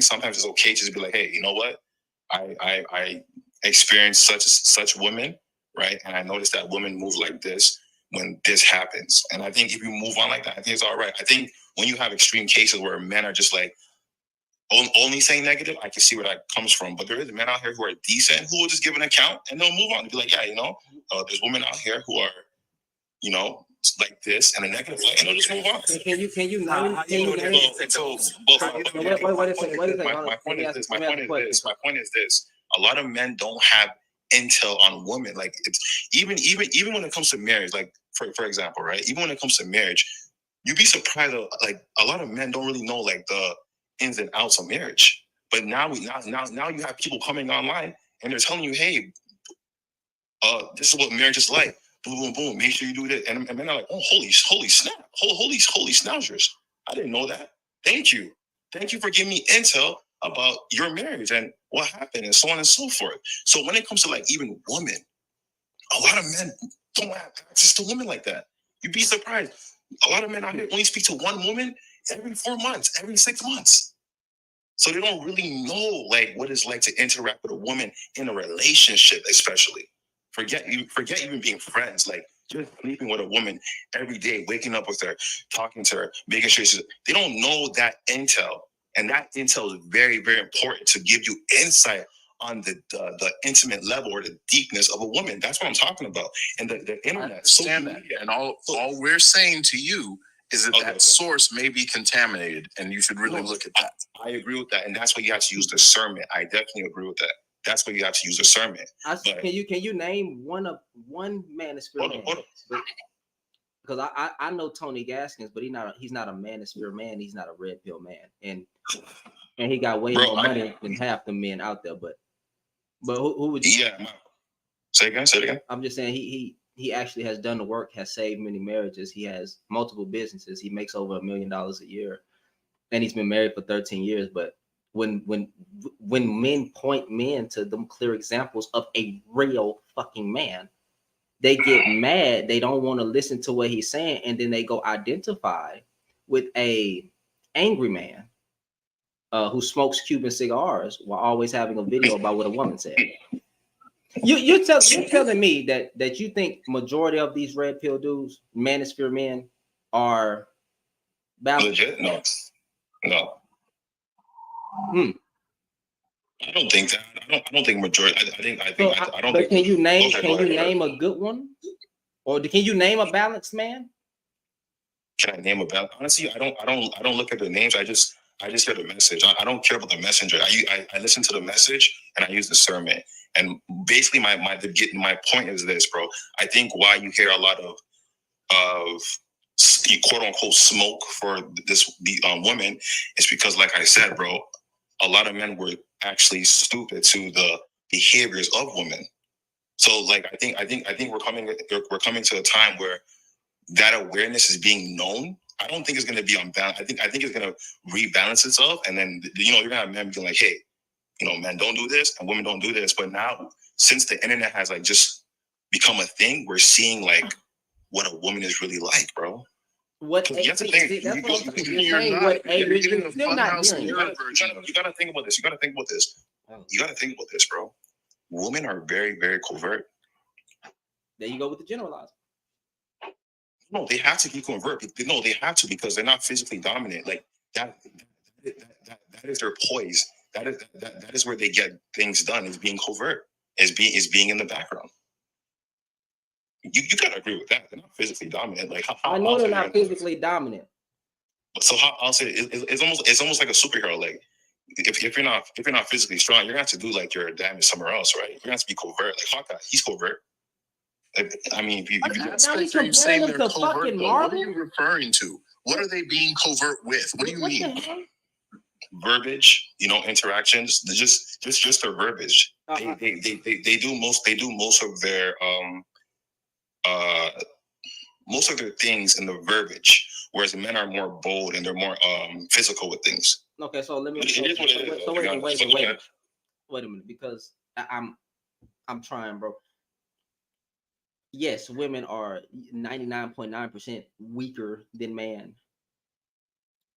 sometimes it's okay to just be like, hey, you know what? I experienced such women, right? And I noticed that women move like this when this happens. And I think if you move on like that, I think it's all right. I think when you have extreme cases where men are just like only saying negative, I can see where that comes from. But there is men out here who are decent, who will just give an account and they'll move on and be like, yeah, there's women out here who are, like this and a negative light, and they'll just move on. My point is this. A lot of men don't have intel on women. Like, it's even when it comes to marriage, like for example, right? Even when it comes to marriage, you'd be surprised of, like, a lot of men don't really know like the ins and outs of marriage. But now you have people coming online and they're telling you, hey, this is what marriage is like. Boom, boom, boom. Make sure you do this. And men are like, oh, holy snap. Holy schnauzers. I didn't know that. Thank you for giving me intel about your marriage and what happened and so on and so forth. So when it comes to like even women, a lot of men don't have access to women like that. You'd be surprised. A lot of men out here only speak to one woman every 4 months, every 6 months. So they don't really know like what it's like to interact with a woman in a relationship, especially. Forget even being friends. Like just sleeping with a woman every day, waking up with her, talking to her, making sure they don't know that intel. And that intel is very, very important to give you insight on the intimate level or the deepness of a woman. That's what I'm talking about. And the internet, social media, and all we're saying to you is that that source may be contaminated, and you should really look at that. I agree with that, and that's why you have to use discernment. I definitely agree with that. That's why you have to use discernment. Can you name one Manosphere man? Because I know Tony Gaskins, but he's not a Manosphere man. He's not a red pill man, and he got way more money than half the men out there. But who would you? Yeah. Say it again. I'm just saying he actually has done the work, has saved many marriages. He has multiple businesses. He makes over $1 million a year, and he's been married for 13 years. But when men point men to them clear examples of a real fucking man, they get mad. They don't want to listen to what he's saying, and then they go identify with a angry man who smokes Cuban cigars while always having a video about what a woman said. You're telling me that you think majority of these red pill dudes, Manosphere men, are balanced? Legit? No. I don't think that. I don't think majority. I don't think. Can you name a good one, or can you name a balanced man? Can I name a balanced? Honestly, I don't look at the names. I just hear the message. I don't care about the messenger. I listen to the message and I use discernment. And basically, my point is this, bro. I think why you hear a lot of quote unquote smoke for this woman is because, like I said, bro, a lot of men were actually stupid to the behaviors of women. So, like, I think we're coming to a time where that awareness is being known. I don't think it's going to be unbalanced. I think it's going to rebalance itself, and then you're going to have men being like, hey, men don't do this and women don't do this. But now, since the internet has like just become a thing, we're seeing like what a woman is really like, bro. What you gotta think about this, bro. Women are very, very covert. There you go with the generalizer. No, they have to be covert. No, they have to, because they're not physically dominant. Like that is their poise. That is where they get things done. Is being covert. Is being in the background. You gotta agree with that. They're not physically dominant. Like I know they're not physically dominant. So I'll say it's almost like a superhero. Like if you're not physically strong, you're gonna have to do like your damage somewhere else, right? You're gonna have to be covert. Like Hawkeye, he's covert. I mean, if you are you saying they're covert, what are you referring to? What are they being covert with? What do you mean? Verbiage, interactions. Just their verbiage. They do most of their things in the verbiage, whereas men are more bold and they're more physical with things. Okay, so let me. Wait a minute, because I'm trying, bro. Yes, women are 99.9% weaker than man,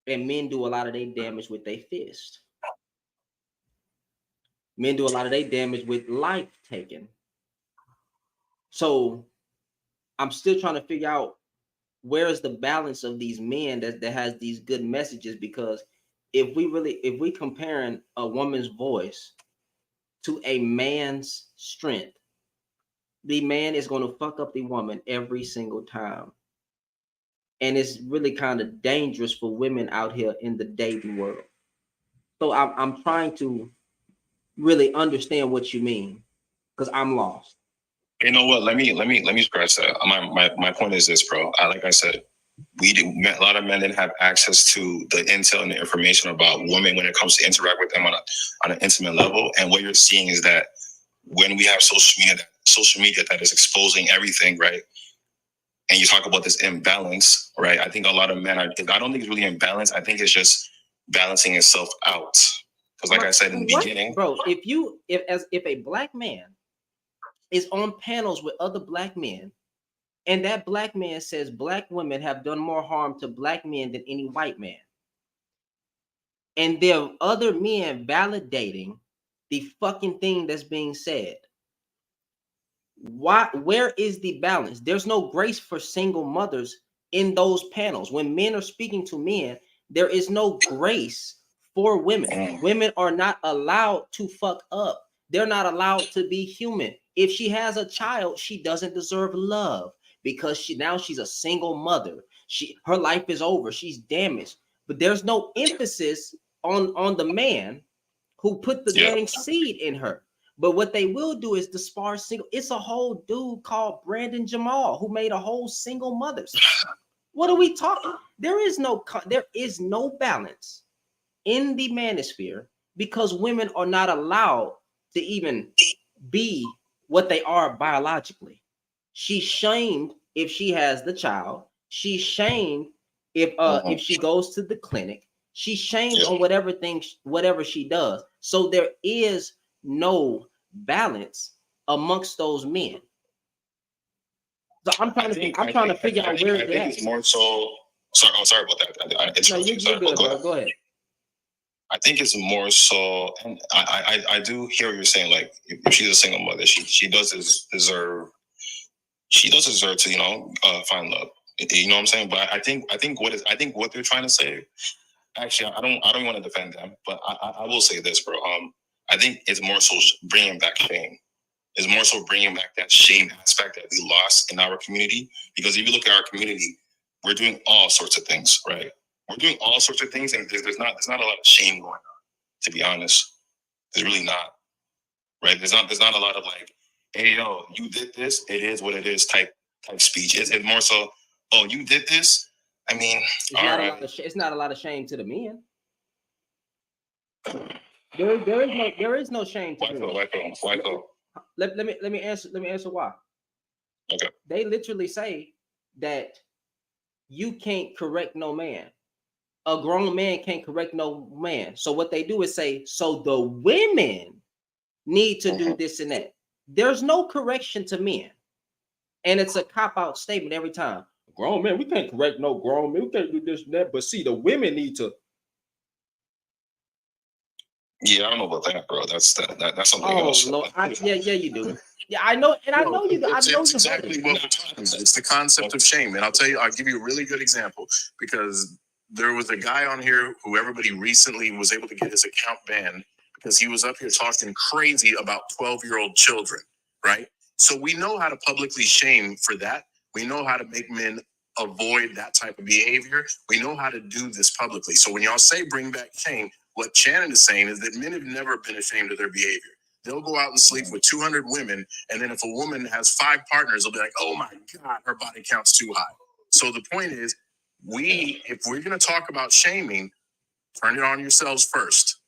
and men do a lot of their damage with their fist. Men do a lot of their damage with life taken. So I'm still trying to figure out where is the balance of these men that has these good messages, because if we comparing a woman's voice to a man's strength, the man is going to fuck up the woman every single time. And it's really kind of dangerous for women out here in the dating world. So I'm trying to really understand what you mean, because I'm lost. You know what? Let me scratch that. My point is this, bro. Like I said, a lot of men didn't have access to the intel and the information about women when it comes to interact with them on an intimate level. And what you're seeing is that when we have social media that is exposing everything, right? And you talk about this imbalance, right? I think a lot of men I don't think it's really imbalance. I think it's just balancing itself out. Because like I said in the beginning, bro, if a black man is on panels with other black men, and that black man says black women have done more harm to black men than any white man, and there are other men validating the fucking thing that's being said, where is the balance? There's no grace for single mothers in those panels. When men are speaking to men, there is no grace for women. Women are not allowed to fuck up. They're not allowed to be human. If she has a child, she doesn't deserve love because she's a single mother. Her life is over. She's damaged. But there's no emphasis on the man who put the dang seed in her. But what they will do is disparage single. It's a whole dude called Brandon Jamal who made a whole single mothers. What are we talking? There is no balance in the manosphere because women are not allowed to even be what they are biologically. She's shamed if she has the child. She's shamed if she goes to the clinic. She's shamed on whatever she does. So there is no balance amongst those men. So I'm trying to figure out where I think it's more so. Sorry about that. No, you're good, bro. Go ahead. I think it's more so, and I do hear what you're saying. Like, if she's a single mother, she does deserve. She does deserve to, find love. You know what I'm saying? But I think what they're trying to say. Actually, I don't want to defend them, but I will say this, bro. I think it's more so bringing back shame. It's more so bringing back that shame aspect that we lost in our community. Because if you look at our community, we're doing all sorts of things, right? We're doing all sorts of things, and there's not a lot of shame going on. To be honest, there's really not, right? There's not a lot of like, hey, yo, you did this. It is what it is. Type speech. It's more so, oh, you did this. I mean, it's not a lot of shame to the men. There is no shame to them. Why so? Let me answer why. Okay. They literally say that you can't correct no man. A grown man can't correct no man. So what they do is say, so the women need to do this and that. There's no correction to men. And it's a cop-out statement every time. Grown men, we can't correct no grown men. We can't do this and that. But see, the women need to. Yeah, I don't know about that, bro. That's something else. Lord. Yeah, you do. Yeah, I know, and I know you. It's exactly what we're talking about. It's the concept of shame, and I'll give you a really good example because there was a guy on here who everybody recently was able to get his account banned because he was up here talking crazy about 12-year-old children, right? So we know how to publicly shame for that. We know how to make men avoid that type of behavior. We know how to do this publicly. So when y'all say bring back shame, what Shannon is saying is that men have never been ashamed of their behavior. They'll go out and sleep with 200 women, and then if a woman has 5 partners, they'll be like, oh my God, her body count's too high. So the point is, if we're going to talk about shaming, turn it on yourselves first,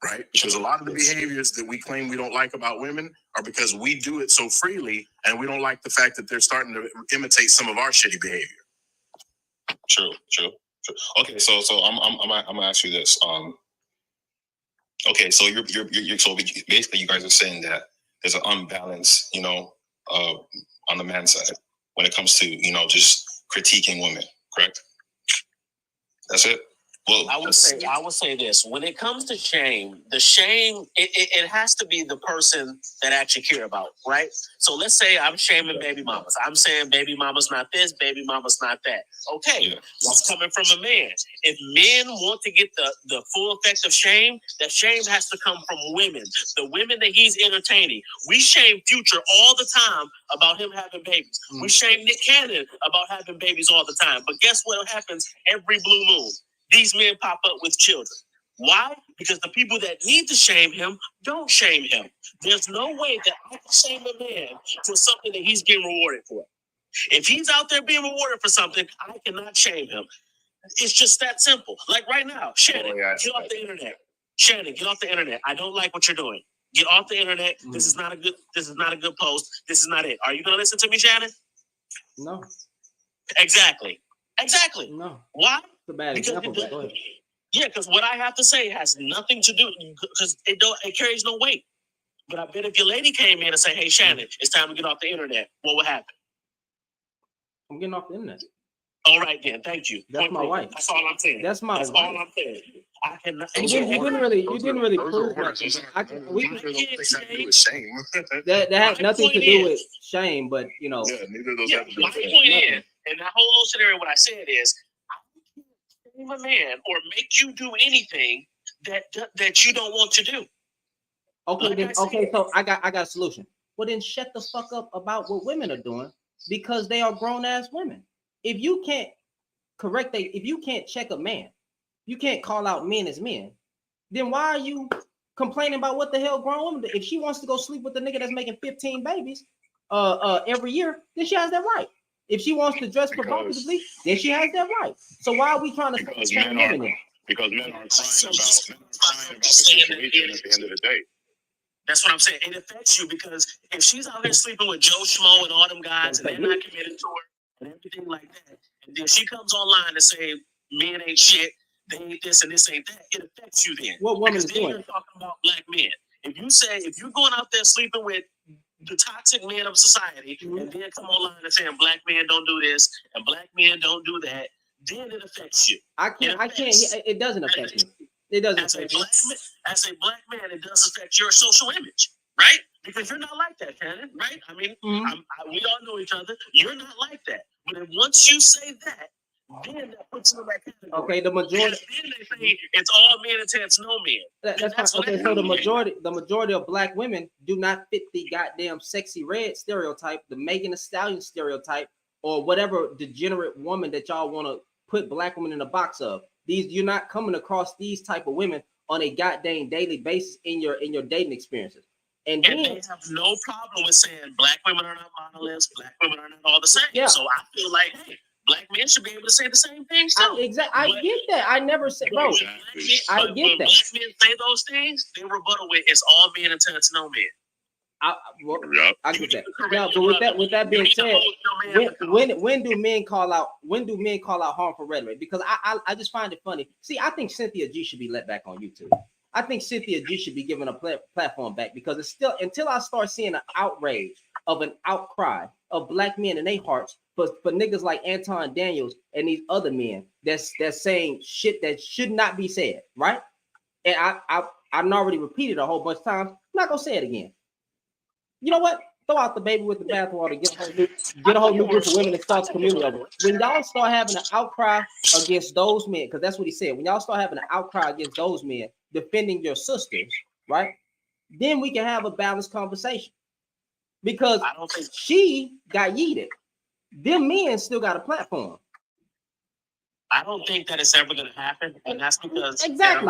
right? Because a lot of the behaviors that we claim we don't like about women are because we do it so freely, and we don't like the fact that they're starting to imitate some of our shitty behavior. True. Okay, so I'm gonna ask you this. Okay, so you're so basically you guys are saying that there's an unbalance, on the man's side when it comes to just critiquing women, correct? That's it. Well, I would say this: when it comes to shame, the shame it has to be the person that actually care about, right? So let's say I'm shaming baby mamas. I'm saying baby mama's not this, baby mama's not that. Okay, that's coming from a man. If men want to get the full effect of shame, that shame has to come from women. The women that he's entertaining. We shame Future all the time about him having babies. We shame Nick Cannon about having babies all the time. But guess what happens every blue moon? These men pop up with children. Why? Because the people that need to shame him don't shame him. There's no way that I can shame a man for something that he's getting rewarded for. If he's out there being rewarded for something, I cannot shame him. It's just that simple. Like right now, Shannon, get off the internet. Shannon, get off the internet. I don't like what you're doing. Get off the internet. This is not a good post. This is not it. Are you gonna listen to me, Shannon? No. Exactly. No. Why? It's a bad example, but go ahead. Yeah, because what I have to say has nothing to do, because it carries no weight. But I bet if your lady came in and say, "Hey, Shannon, it's time to get off the internet," what would happen? I'm getting off the internet. All right, then. Thank you. That's my wife. That's all I'm saying. That's my wife. All I'm saying. I cannot. You didn't really prove nothing. Shame. That had nothing to do with shame, but you know. Yeah, neither of those have to do My with point shame. is, in that whole little scenario, what I said is, I can't shame a man or make you do anything that you don't want to do. Okay, so I got a solution. Well, then shut the fuck up about what women are doing because they are grown ass women. If you can't if you can't check a man, you can't call out men as men, then why are you complaining about what the hell grown women do? If she wants to go sleep with the nigga that's making 15 babies every year, then she has that right. If she wants to dress provocatively, then she has that right. So why are we trying to because men are crying about the situation at the end of the day. That's what I'm saying. It affects you because if she's out here sleeping with Joe Schmo and all them guys and they're not committed to her and everything like that, and then she comes online and say men ain't shit, they ain't this and this ain't that, it affects you then. What woman is then doing? You're talking about black men. If you're going out there sleeping with the toxic men of society and then come online and saying black men don't do this and black men don't do that, then it affects you. It doesn't affect me. It doesn't as affect a black man, it does affect your social image, right? Because you're not like that, Shannon, right? I mean, we all know each other. You're not like that. But if once you say that, then that puts you in that category. Okay, the majority. Then they say it's all men until it's no men. That's fine. Okay, so the majority of black women do not fit the goddamn sexy red stereotype, the Megan Thee Stallion stereotype, or whatever degenerate woman that y'all want to put black women in a box of. You're not coming across these type of women on a goddamn daily basis in your dating experiences. And then they have no problem with saying black women are not monoliths, black women are not all the same. Yeah. So I feel like, hey, black men should be able to say the same things too. I get that. I never said, bro. I get that. When black men say those things, they rebuttal with it's all men until it's no men. I get that. Now, but with that being said, when do men call out harmful rhetoric? Because I just find it funny. See, I think Cynthia G should be let back on YouTube. I think Cynthia G should be given a platform back because it's still until I start seeing an outrage of an outcry of black men in their hearts for niggas like Anton Daniels and these other men that's saying shit that should not be said, right? And I've already repeated a whole bunch of times. I'm not gonna say it again. You know what? Throw out the baby with the bathwater. Get a whole new group of women and start the community over. When y'all start having an outcry against those men, because that's what he said. When y'all start having an outcry against those men defending your sisters, right? Then we can have a balanced conversation. Because I don't think she got yeeted. Them men still got a platform. I don't think that it's ever going to happen, and that's because exactly.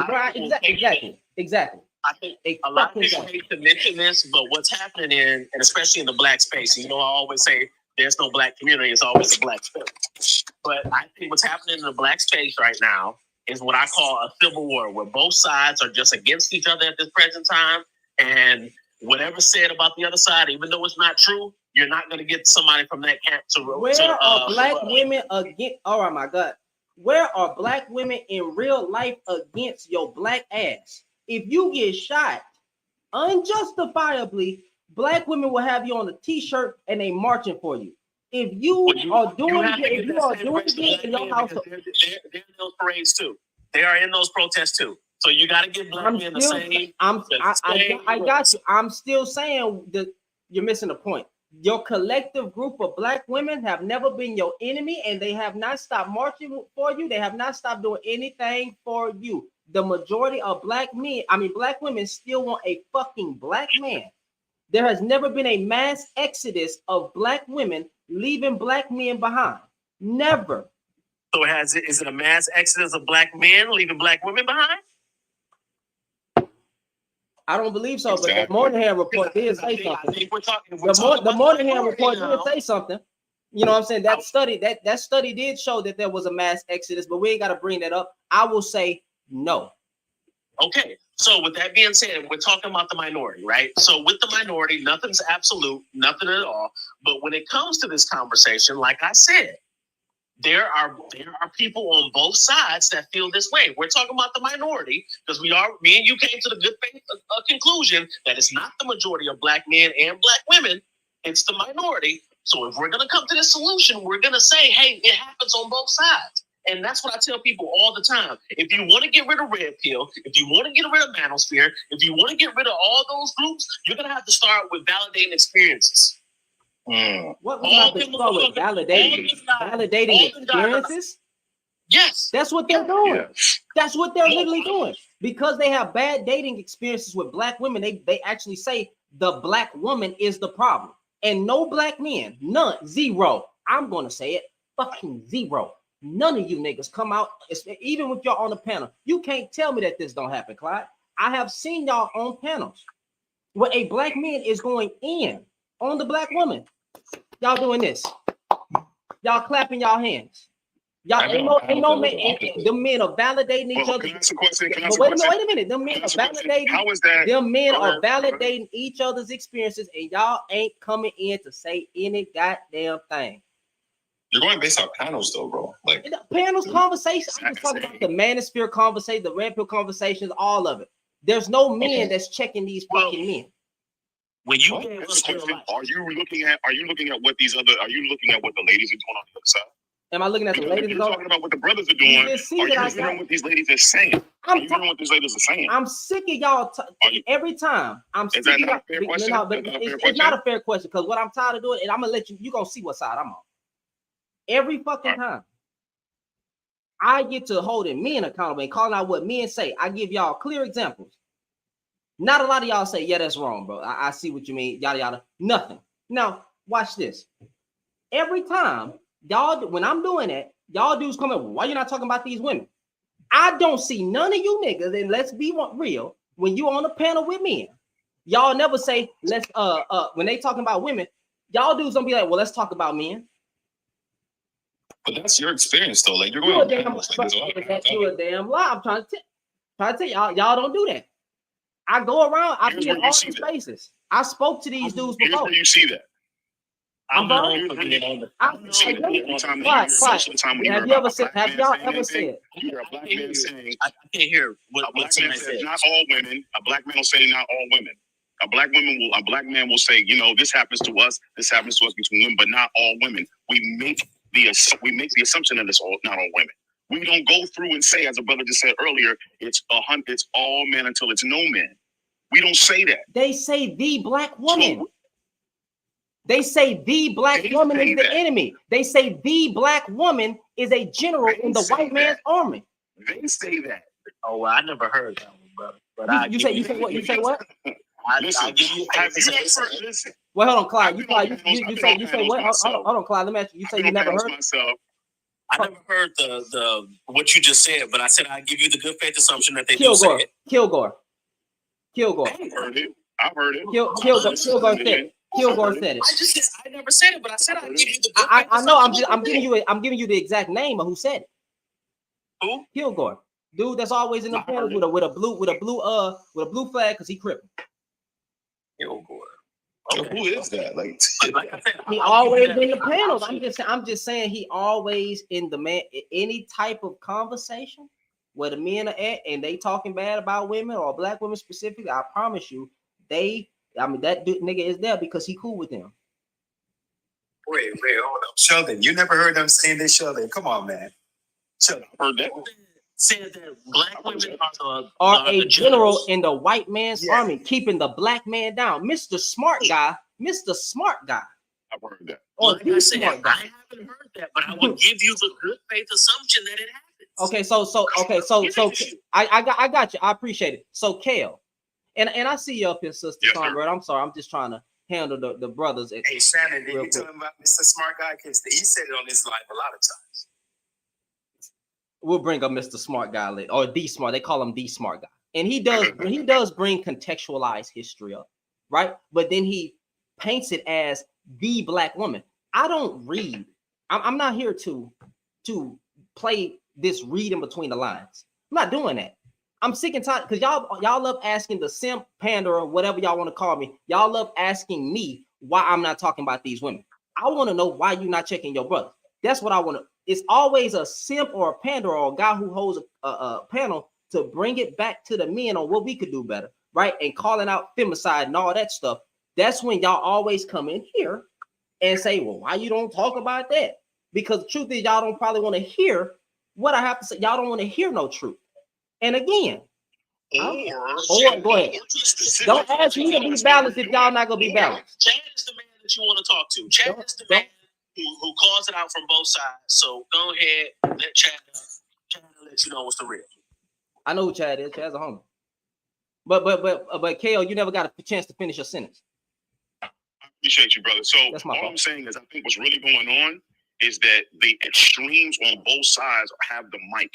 I think a lot of people hate to mention this, but what's happening and especially in the black space, you know, I always say there's no black community, it's always a black space. But I think what's happening in the black space right now is what I call a civil war, where both sides are just against each other at this present time, and whatever's said about the other side, even though it's not true, you're not going to get somebody from that camp to. Where are black women against? All right, my God. Where are black women in real life against your black ass? If you get shot unjustifiably, black women will have you on a t-shirt and they marching for you. If you are doing it in your house, they're in those parades too. They are in those protests too. So you got to give black men the same. I got you. I'm still saying that you're missing the point. Your collective group of black women have never been your enemy, and they have not stopped marching for you. They have not stopped doing anything for you. The majority of black women still want a fucking black man. There has never been a mass exodus of black women leaving black men behind. Never. So is it a mass exodus of black men leaving black women behind? I don't believe so, but the Moynihan report did say something. The Moynihan report did say something. You know what I'm saying? That study did show that there was a mass exodus, but we ain't got to bring that up. I will say no. Okay, so with that being said, we're talking about the minority, right? So with the minority, nothing's absolute, nothing at all. But when it comes to this conversation, like I said, there are people on both sides that feel this way. We're talking about the minority because me and you came to the good faith conclusion that it's not the majority of black men and black women, it's the minority. So if we're gonna come to this solution, we're gonna say, hey, it happens on both sides. And that's what I tell people all the time. If you want to get rid of Red Pill, if you want to get rid of Manosphere, if you want to get rid of all those groups, you're gonna have to start with validating experiences. What we have to start with validating experiences? Yes. That's what they're doing. Yes. That's what they're literally doing. Because they have bad dating experiences with black women, they actually say the black woman is the problem. And no black men, none, zero. I'm gonna say it, fucking zero. None of you niggas come out, even with y'all on the panel. You can't tell me that this don't happen, Clyde. I have seen y'all on panels where a black man is going in on the black woman. Y'all doing this. Y'all clapping y'all hands. Y'all ain't no man. The men are validating each other. But wait a minute. The men are validating. How is that? Them men are validating each other's experiences, and y'all ain't coming in to say any goddamn thing. You're going based on panels, though, bro. Like panels, conversation. I'm just talking about the Manosphere conversation, the Red Pill conversations, all of it. There's no men that's checking these fucking men. When you are you looking at what these other? Are you looking at what the ladies are doing on the other side? Am I looking at the ladies? You're talking about what the brothers are doing. Are you hearing what these ladies are saying? Are you hearing what these ladies are saying? I'm sick of y'all every time. I'm sick of y'all. It's not a fair question because what I'm tired of doing, and I'm gonna let you're gonna see what side I'm on. Every fucking time. I get to holding men accountable and calling out what men say. I give y'all clear examples. Not a lot of y'all say, yeah, that's wrong, bro. I see what you mean, yada, yada. Nothing. Now, watch this. Every time, y'all, when I'm doing that, y'all dudes come up, why you not talking about these women? I don't see none of you niggas, and let's be real, when you on a panel with men, y'all never say, let's, when they talking about women, y'all dudes don't be like, well, let's talk about men. But that's your experience, though. Like, you're You a going damn lie. I'm trying to tell y'all don't do that. I go around, I be in all these spaces. I spoke to these dudes before. Here's where you see that. Have y'all ever said? You're a black man saying, I can't hear what somebody says. Not all women. A black man will say not all women. A black man will say, you know, this happens to us. This happens to us between women, but not all women. We make the assumption that it's not all women. We don't go through and say, as a brother just said earlier, it's all men until it's no men. We don't say that. They say the black woman. They say the black woman is the enemy. They say the black woman is a general in the white man's army. They say that. Oh, well, I never heard that one, brother. You say what? You say what? Listen, Well, hold on, Clyde. You say what? Hold on, Clyde. Let me ask you. You say you never heard myself. I never heard the what you just said, but I said I give you the good faith assumption that they do say it. Kilgore. I've heard it. Kilgore said it. Kilgore said it. I never said it, but I said I give you the good faith I know. I'm giving you the exact name of who said it. Who? Kilgore. Dude that's always in the panels with a blue flag because he crippled. Kilgore. Okay. Who is that? Like I said, he always in the panels. I'm just saying he always in the any type of conversation where the men are at and they talking bad about women or black women specifically. I promise you, that nigga is there because he cool with them. Wait, hold on, Sheldon. You never heard them saying this, Sheldon? Come on, man. Sheldon, heard that. Said that black women are a general in the white man's army, keeping the black man down. Mr. Smart Guy. I've heard that. Or like I said, I haven't heard that, but I will give you the good faith assumption that it happens. Okay, so I got you. I appreciate it. So Kale, and I see you up here, Sister Songbird. I'm sorry, I'm just trying to handle the brothers. Hey, Shannon, did you tell him about Mr. Smart Guy? Because he said it on his live a lot of times. We'll bring up Mr. Smart Guy later, or the Smart. They call him the Smart Guy, and he does bring contextualized history up, right? But then he paints it as the black woman. I don't read. I'm not here to play this reading between the lines. I'm not doing that. I'm sick and tired because y'all love asking the simp, panderer, whatever y'all want to call me. Y'all love asking me why I'm not talking about these women. I want to know why you're not checking your brother. That's what I want to. it's always a simp or a pander or a guy who holds a panel to bring it back to the men on what we could do better, right? And calling out femicide and all that stuff. That's when y'all always come in here and say, well, why you don't talk about that? Because the truth is, y'all don't probably want to hear what I have to say. Y'all don't want to hear no truth. And again, or go ahead. Don't ask me to be balanced if y'all not gonna be balanced. Chad is the man that you want to talk to. Chad is the man who calls it out from both sides. So go ahead, let Chad let you know what's the real. I know who Chad is. Chad's a homie. But KO, you never got a chance to finish your sentence. I appreciate you, brother. So all I'm saying is, I think what's really going on is that the extremes on both sides have the mic,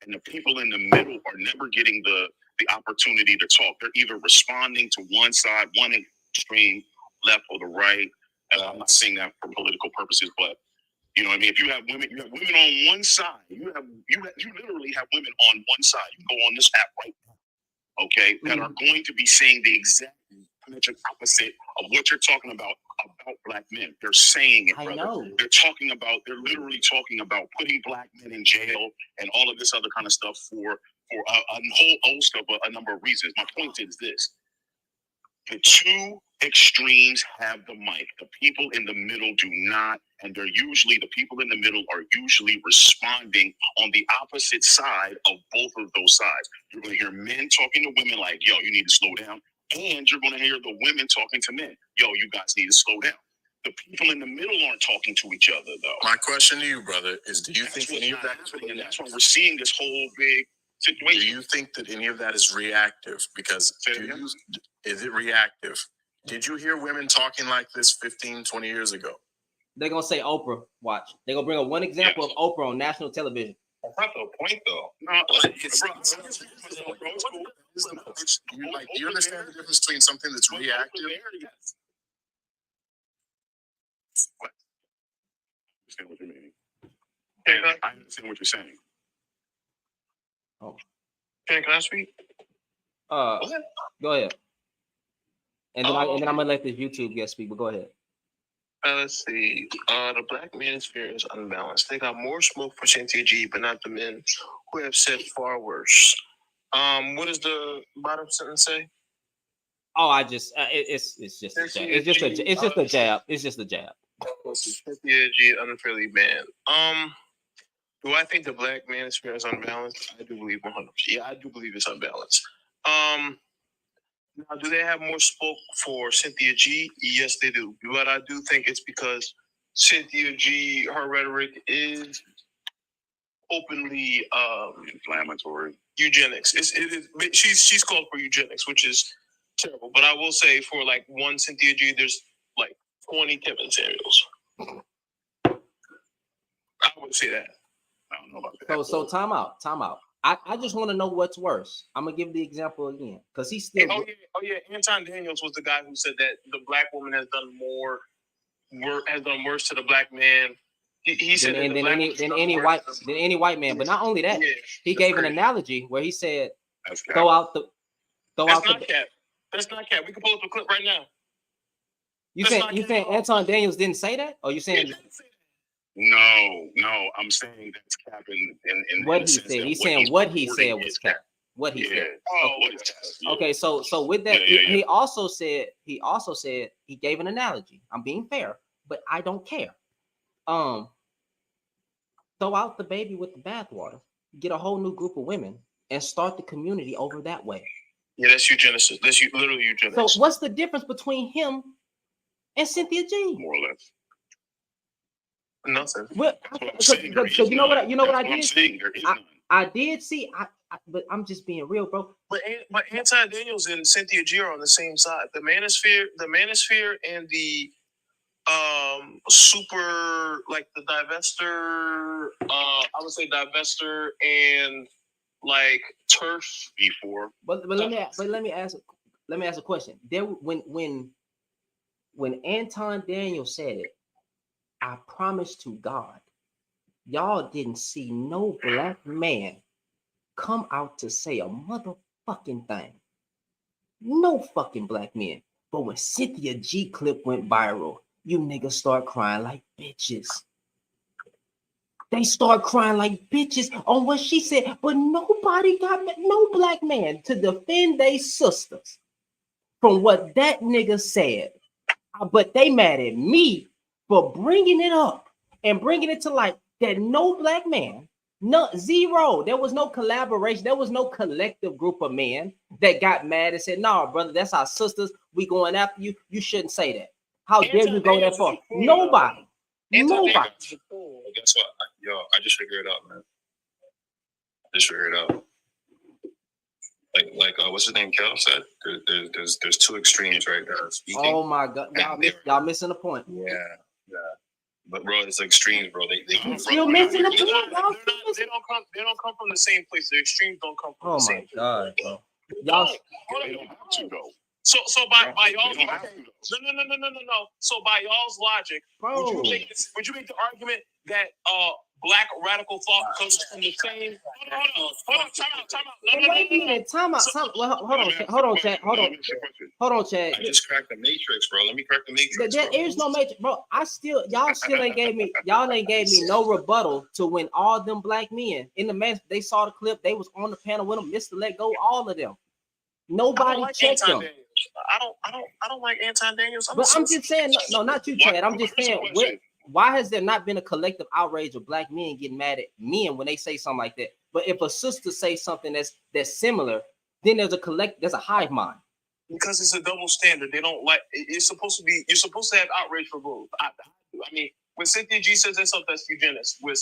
and the people in the middle are never getting the opportunity to talk. They're either responding to one side, one extreme, left or the right. And I'm not saying that for political purposes, but you know what I mean? If you have women on one side, you literally have women on one side. You go on this app right now, okay, that are going to be saying the exact opposite of what you're talking about black men. They're saying it, brother. I know. They're literally talking about putting black men in jail and all of this other kind of stuff for a whole host of a number of reasons. My point is this. The two extremes have the mic. The people in the middle do not, and the people in the middle are usually responding on the opposite side of both of those sides. You're going to hear men talking to women like, yo, you need to slow down. And you're going to hear the women talking to men. Yo, you guys need to slow down. The people in the middle aren't talking to each other, though. My question to you, brother, is do you think any of that is happening? And that's why we're seeing this whole big situation. Do you think that any of that is reactive? Because is it reactive? Did you hear women talking like this 15, 20 years ago? They're going to say Oprah. Watch. They're going to bring up one example of Oprah on national television. That's not the point, though. No, do you understand the difference between something that's reactive? What? I understand what you're meaning. I understand what you're saying. Oh. Can I speak? Go ahead. And then I'm gonna let this YouTube guest speak, but go ahead. Let's see. The Black Manosphere is unbalanced. They got more smoke for Cynthia G, but not the men who have said far worse. What does the bottom sentence say? Oh, it's just a jab. It's just a jab. It's just a jab. Cynthia G unfairly banned. Do I think the Black Manosphere is unbalanced? I do believe 100%. Yeah, I do believe it's unbalanced. Now, do they have more smoke for Cynthia G? Yes, they do. But I do think it's because Cynthia G, her rhetoric is openly inflammatory. Eugenics. She's called for eugenics, which is terrible. But I will say for like one Cynthia G, there's like 20 Kevin Samuels. I would say that. I don't know about that. So time out. I just want to know what's worse. I'm gonna give the example again because he's still. Oh yeah. Anton Daniels was the guy who said that the black woman has done worse to the black man. He said than any white man. But not only that, he gave an analogy where he said, "Throw out the." That's not cap. We can pull up a clip right now. You saying Anton Daniels didn't say that, or you saying? No, I'm saying that's cap in what he said. He's saying what he said was cap. What he said. Okay, so with that, he also said he gave an analogy. I'm being fair, but I don't care. Throw out the baby with the bathwater, get a whole new group of women, and start the community over that way. Yeah, that's eugenicist. That's literally eugenics. So what's the difference between him and Cynthia G? More or less. Nothing. Well, so you know what I did? I did see. But I'm just being real, bro. But Anton Daniels and Cynthia G are on the same side. The Manosphere, and the super like the divester. I would say divester and like turf before. But let me ask a question. There when Anton Daniels said it, I promise to God, y'all didn't see no black man come out to say a motherfucking thing. No fucking black men. But when Cynthia G clip went viral, you niggas start crying like bitches. They start crying like bitches on what she said, but nobody got no black man to defend their sisters from what that nigga said. But they mad at me for bringing it up and bringing it to light that no black man, no zero, there was no collaboration, there was no collective group of men that got mad and said, "No, brother, that's our sisters. We going after you. You shouldn't say that. How dare you go that far?" Nobody. Nobody. Guess what? I just figured it out, man. I just figured it out. Like what's his name? Kel said there's two extremes, right? Speaking. Oh my God, y'all missing the point. Yeah. But bro, it's extremes, bro. They come Still missing the point. They don't come from the same place. The extremes don't come from Oh the my same God, place. bro. Y'all. They don't have to go. So by y'all's logic, no. So by y'all's logic, would you make the argument that black radical thought comes from the same? Hold on, time out. Wait a minute, time out. Well, hold on, Chad. I just cracked the matrix, bro. Let me crack the matrix. There is no matrix, bro. Y'all still ain't gave me no rebuttal to when all them black men in the man, they saw the clip, they was on the panel with them, Mr. Let Go, all of them. Nobody checked them. I don't like Anton Daniels. But I'm just saying, no, not you, Chad. I'm just saying, why has there not been a collective outrage of black men getting mad at men when they say something like that? But if a sister say something that's similar, then there's a hive mind. Because it's a double standard. They don't like. You're supposed to have outrage for both. I mean, when Cynthia G says that stuff, that's eugenics. When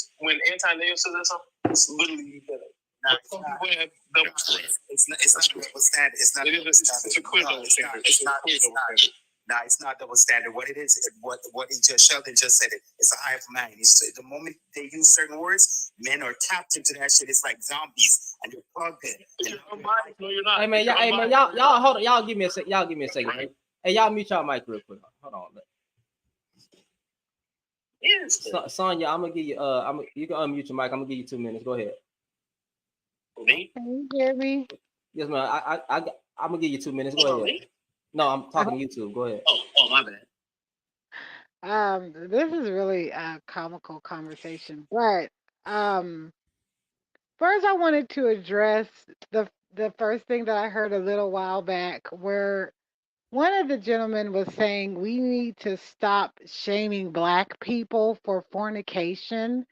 Anton Daniels says that stuff, it's literally eugenics. It's not double standard. It's a clear double standard. It's not double standard. What it is, what Sheldon just said, it's a hive mind. The moment they use certain words, men are tapped into that shit. It's like zombies, and you're plugged in. No, you're not. Hey man, y'all hold on. Y'all give me a second. Right. Hey, y'all mute y'all mic real quick. Hold on. Yes. Sonya, I'm gonna give you you can unmute your mic. I'm gonna give you 2 minutes. Go ahead. Me? Can you hear me? Yes, man. I'm gonna give you 2 minutes. Go ahead. Me? No, I'm talking to YouTube. Go ahead. Oh, my bad. This is really a comical conversation, but first I wanted to address the first thing that I heard a little while back, where one of the gentlemen was saying we need to stop shaming black people for fornication.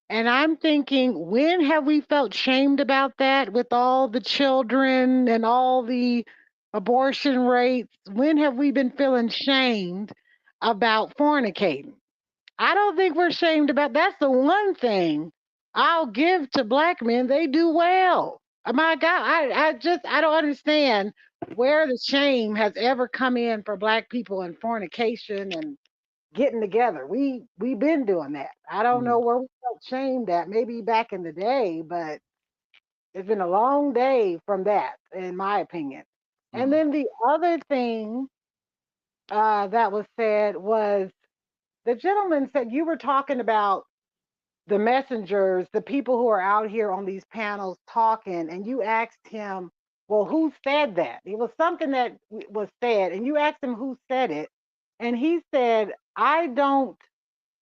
And I'm thinking, when have we felt shamed about that with all the children and all the abortion rates? When have we been feeling shamed about fornicating? I don't think we're shamed about that's the one thing I'll give to black men. They do well. Oh my God, I don't understand where the shame has ever come in for black people in fornication and getting together. We've been doing that. I don't know where we felt shamed at. Maybe back in the day, but it's been a long day from that, in my opinion. And then the other thing that was said was the gentleman said you were talking about the messengers, the people who are out here on these panels talking, and you asked him, well, who said that? It was something that was said, and you asked him who said it, and he said, I don't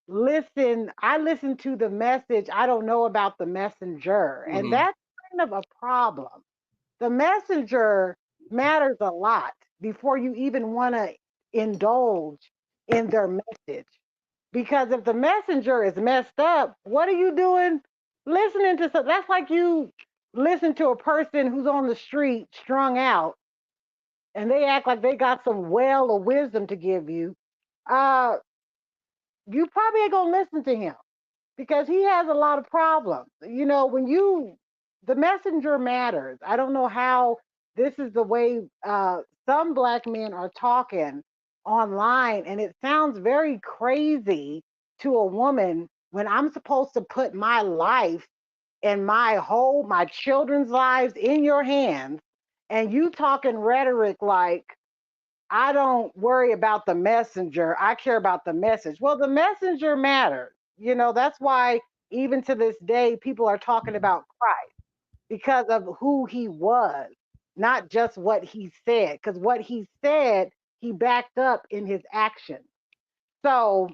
listen. I listen to the message. I don't know about the messenger. And that's kind of a problem. The messenger matters a lot before you even want to indulge in their message. Because if the messenger is messed up, what are you doing listening to? That's like you listen to a person who's on the street strung out and they act like they got some well of wisdom to give you. You probably ain't gonna listen to him because he has a lot of problems. You know, the messenger matters. I don't know how this is the way some black men are talking online, and it sounds very crazy to a woman when I'm supposed to put my life and my children's lives in your hands, and you talking rhetoric like, I don't worry about the messenger. I care about the message. Well, the messenger matters. You know, that's why even to this day, people are talking about Christ because of who he was, not just what he said. Because what he said, he backed up in his actions. So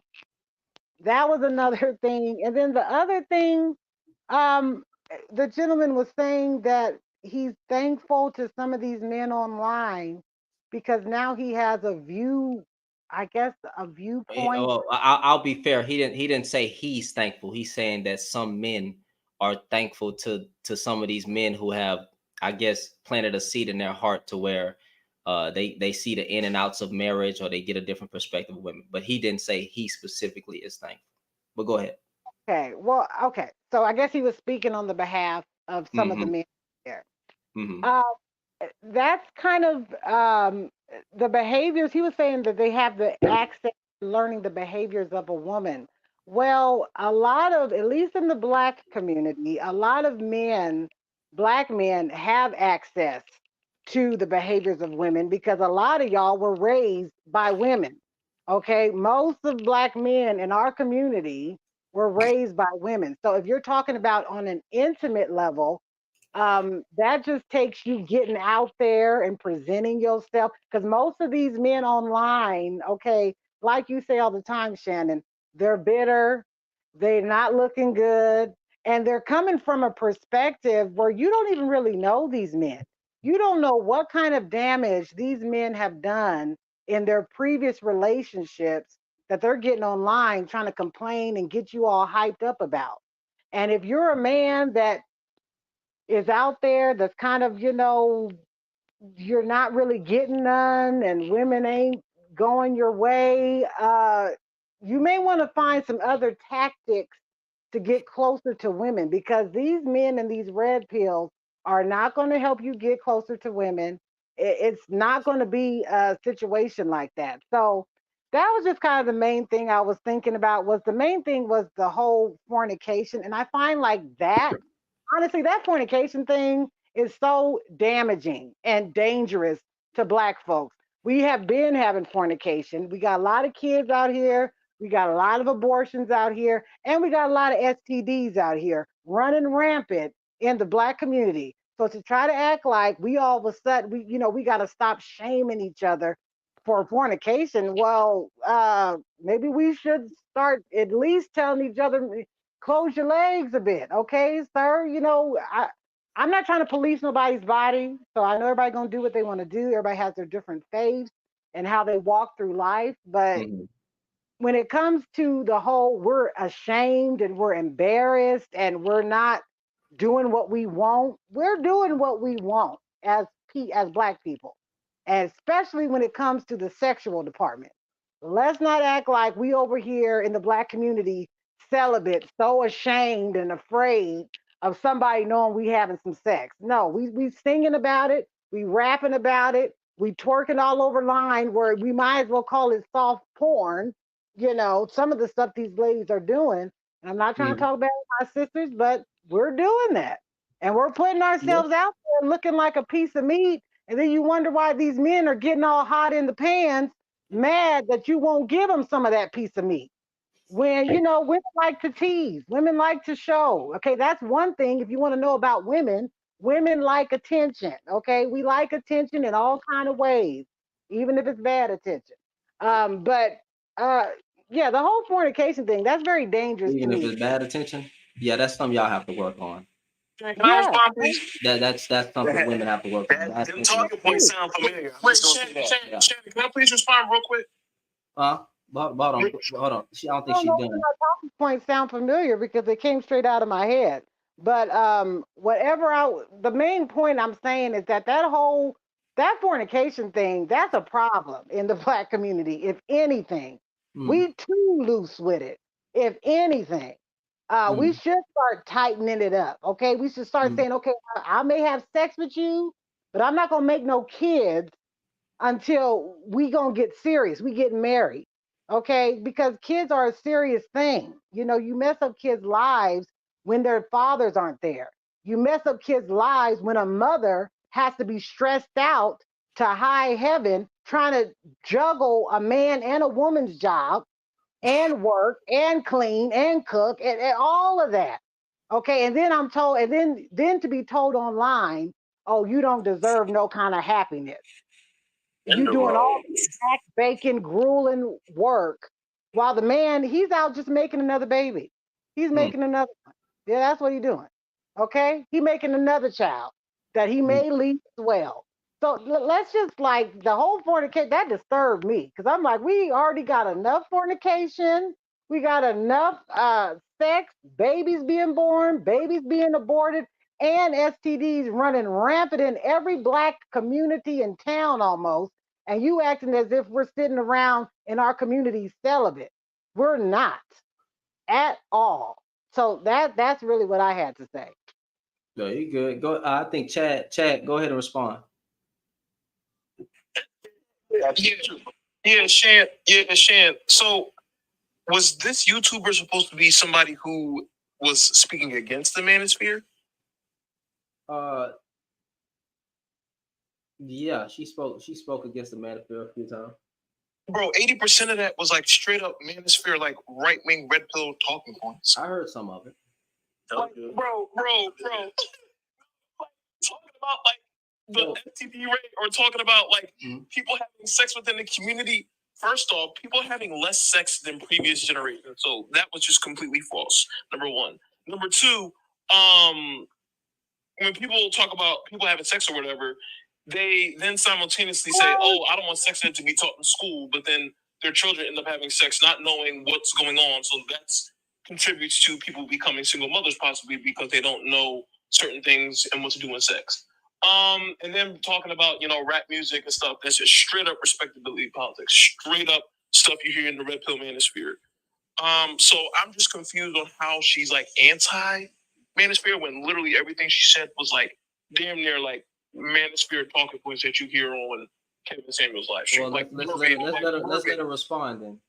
that was another thing. And then the other thing, um, the gentleman was saying that he's thankful to some of these men online because now he has a view, I guess, a viewpoint. I'll be fair. He didn't say he's thankful. He's saying that some men are thankful to some of these men who have, I guess, planted a seed in their heart to where they see the in and outs of marriage, or they get a different perspective of women. But he didn't say he specifically is thankful. But go ahead. Okay, well, okay. So I guess he was speaking on the behalf of some of the men there. Uh, that's kind of the behaviors. He was saying that they have the access to learning the behaviors of a woman. Well, a lot of, at least in the black community, a lot of men, black men, have access to the behaviors of women because a lot of y'all were raised by women. Okay, most of black men in our community were raised by women. So if you're talking about on an intimate level, that just takes you getting out there and presenting yourself. Because most of these men online, okay, like you say all the time, Shannon, they're bitter, they're not looking good, and they're coming from a perspective where you don't even really know these men. You don't know what kind of damage these men have done in their previous relationships that they're getting online trying to complain and get you all hyped up about. And if you're a man that is out there that's kind of, you're not really getting none and women ain't going your way, you may want to find some other tactics to get closer to women because these men and these red pills are not going to help you get closer to women. It's not going to be a situation like that. So that was just kind of the main thing I was thinking about. Was the main thing was the whole fornication, and I find like that, honestly, that fornication thing is so damaging and dangerous to black folks. We have been having fornication. We got a lot of kids out here. We got a lot of abortions out here. And we got a lot of STDs out here running rampant in the black community. So to try to act like we all of a sudden, we got to stop shaming each other for fornication. Well, maybe we should start at least telling each other, close your legs a bit, okay, sir? I'm not trying to police nobody's body, so I know everybody gonna do what they want to do. Everybody has their different faiths and how they walk through life, but when it comes to the whole, we're ashamed and we're embarrassed and we're not doing what we want. We're doing what we want as black people, and especially when it comes to the sexual department. Let's not act like we over here in the black community celibate, so ashamed and afraid of somebody knowing we having some sex. No, we singing about it, we rapping about it, we twerking all over line where we might as well call it soft porn. Some of the stuff these ladies are doing. And I'm not trying to talk about my sisters, but we're doing that. And we're putting ourselves out there looking like a piece of meat. And then you wonder why these men are getting all hot in the pants, mad that you won't give them some of that piece of meat. When, women like to tease, women like to show. Okay, that's one thing. If you want to know about women, women like attention. Okay, we like attention in all kind of ways, even if it's bad attention. But yeah, the whole fornication thing, that's very dangerous Even to if me. it's bad attention, yeah, that's something y'all have to work on. Can I respond, please? That's something women have to work on. Them talking points sound familiar. Wait, Shannon, can I please respond real quick? Hold on. I don't think I don't she's know if done. my talking points sound familiar because they came straight out of my head. But the main point I'm saying is that fornication thing, that's a problem in the black community. If anything, we too loose with it. If anything, we should start tightening it up. Okay, we should start saying, okay, I may have sex with you, but I'm not gonna make no kids until we gonna get serious. We get married, okay? Because kids are a serious thing. You mess up kids' lives when their fathers aren't there. You mess up kids' lives when a mother has to be stressed out to high heaven trying to juggle a man and a woman's job and work and clean and cook and all of that. Okay, and then I'm told, and then to be told online, oh, you don't deserve no kind of happiness. You doing all this back bacon, grueling work while the man, he's out just making another baby. He's making another one. Yeah, that's what he's doing. Okay? He making another child that he may leave as well. So let's just like the whole fornication, that disturbed me because I'm like, we already got enough fornication. We got enough sex, babies being born, babies being aborted, and STDs running rampant in every black community and town almost. And you acting as if we're sitting around in our community celibate. We're not at all. So that's really what I had to say. No, you good. Go. I think Chad, go ahead and respond. Shan. So, was this YouTuber supposed to be somebody who was speaking against the Manosphere? Yeah, she spoke against the Manosphere a few times. Bro, 80% of that was like straight up Manosphere, like right wing red pill talking points. I heard some of it. Like, bro. Talking about like the STD rate, or talking about like people having sex within the community. First off, people having less sex than previous generations, so that was just completely false. Number one. Number two, when people talk about people having sex or whatever, they then simultaneously say, "Oh, I don't want sex ed to be taught in school," but then their children end up having sex, not knowing what's going on. So that's contributes to people becoming single mothers, possibly because they don't know certain things and what to do in sex. And then talking about, rap music and stuff, that's just straight up respectability politics, straight up stuff you hear in the red pill manosphere. So I'm just confused on how she's like anti-manosphere when literally everything she said was like damn near like manosphere talking points that you hear on Kevin Samuel's live stream. Well, let's let her respond then.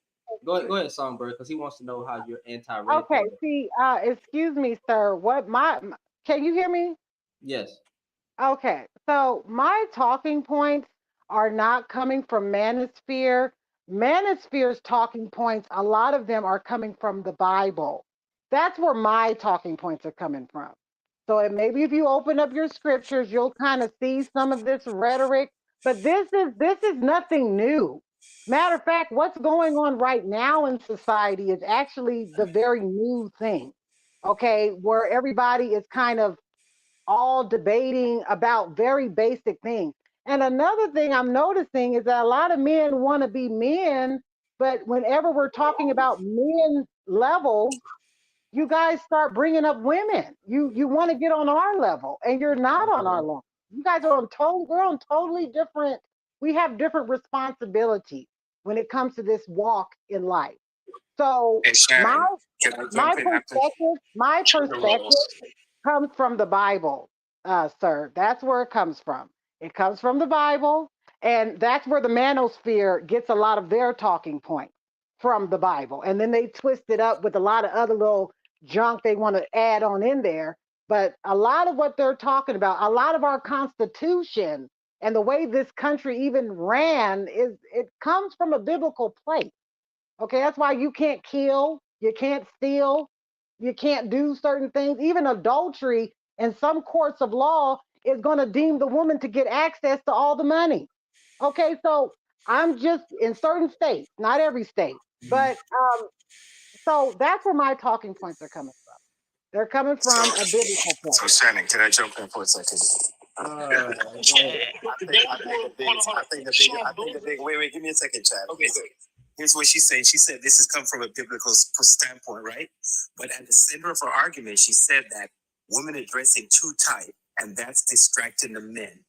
Go ahead, Songbird, because he wants to know how you're anti-red. Okay, see, excuse me, sir. Can you hear me? Yes. Okay, so my talking points are not coming from Manosphere. Manosphere's talking points, a lot of them are coming from the Bible. That's where my talking points are coming from. So maybe if you open up your scriptures, you'll kind of see some of this rhetoric. But this is nothing new. Matter of fact, what's going on right now in society is actually the very new thing. Okay, where everybody is kind of all debating about very basic things. And another thing I'm noticing is that a lot of men want to be men, but whenever we're talking about men level, you guys start bringing up women. You want to get on our level, and you're not on our level. You guys are we're on totally different. We have different responsibilities when it comes to this walk in life. So my perspective comes from the Bible, sir. That's where it comes from. It comes from the Bible, and that's where the Manosphere gets a lot of their talking points from the Bible. And then they twist it up with a lot of other little junk they want to add on in there. But a lot of what they're talking about, a lot of our Constitution and the way this country even ran, it comes from a biblical place. Okay, that's why you can't kill, you can't steal, you can't do certain things. Even adultery in some courts of law is going to deem the woman to get access to all the money. Okay, so I'm just in certain states, not every state, but so that's where my talking points are coming from. They're coming from a biblical place. So Shannon, can I jump in for a second? Wait, give me a second, Chad. Okay. Here's what she said. She said this has come from a biblical standpoint, right? But at the center of her argument, she said that women are dressing too tight, and that's distracting the men.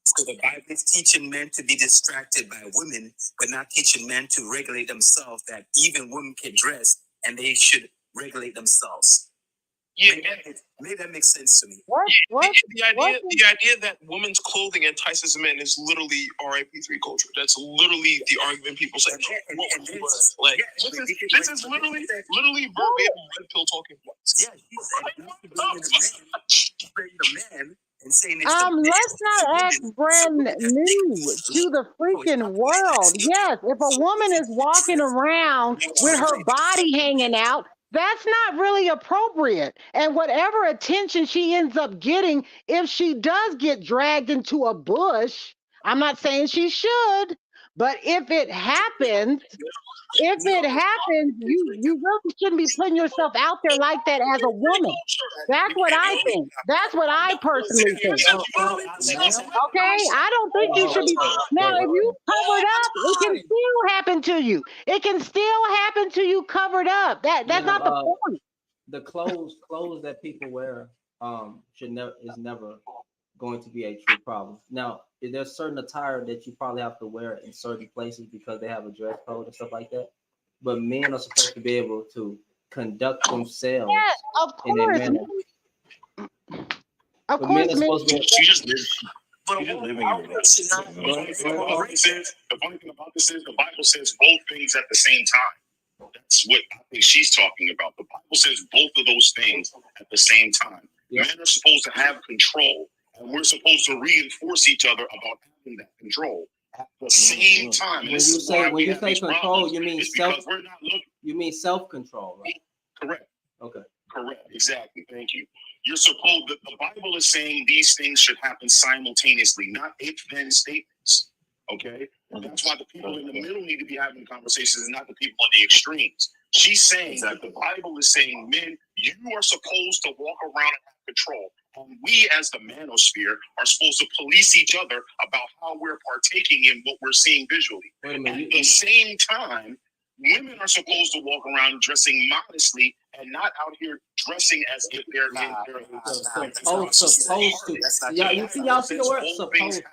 So the Bible is teaching men to be distracted by women, but not teaching men to regulate themselves, that even women can dress and they should regulate themselves. Yeah, maybe that makes sense to me. The idea that women's clothing entices men is literally RIP3 culture. That's literally the argument people say. This is literally verbatim red pill talking points. Yeah, he said not to bring the man and saying it's let's not act brand new to the freaking world. Yes, if a woman is walking around with her body hanging out, that's not really appropriate. And whatever attention she ends up getting, if she does get dragged into a bush, I'm not saying she should, But if it happens, you really shouldn't be putting yourself out there like that as a woman. That's what I think. That's what I personally think. Okay, I don't think you should be. Now, if you covered up, it can still happen to you. It can still happen to you covered up. That's not the point. The clothes that people wear is never going to be a true problem. Now, there's certain attire that you probably have to wear in certain places because they have a dress code and stuff like that. But men are supposed to be able to conduct themselves of in a manner. Of course, men are supposed to be. The funny thing about this is the Bible says both things at the same time. That's what I think she's talking about. The Bible says both of those things at the same time. Men are supposed to have control, and we're supposed to reinforce each other about having that control at the same time. When you say control, you mean self-control, right? Correct. Okay. Correct. Exactly. Thank you. You're supposed. The Bible is saying these things should happen simultaneously, not if-then statements. Okay. That's why the people in the middle need to be having conversations, and not the people on the extremes. She's saying that the Bible is saying, men, you are supposed to walk around and have control. And we, as the manosphere, are supposed to police each other about how we're partaking in what we're seeing visually. At the same time, women are supposed to walk around dressing modestly and not out here dressing as if they're supposed to. Yeah, you see, y'all see the word supposed to.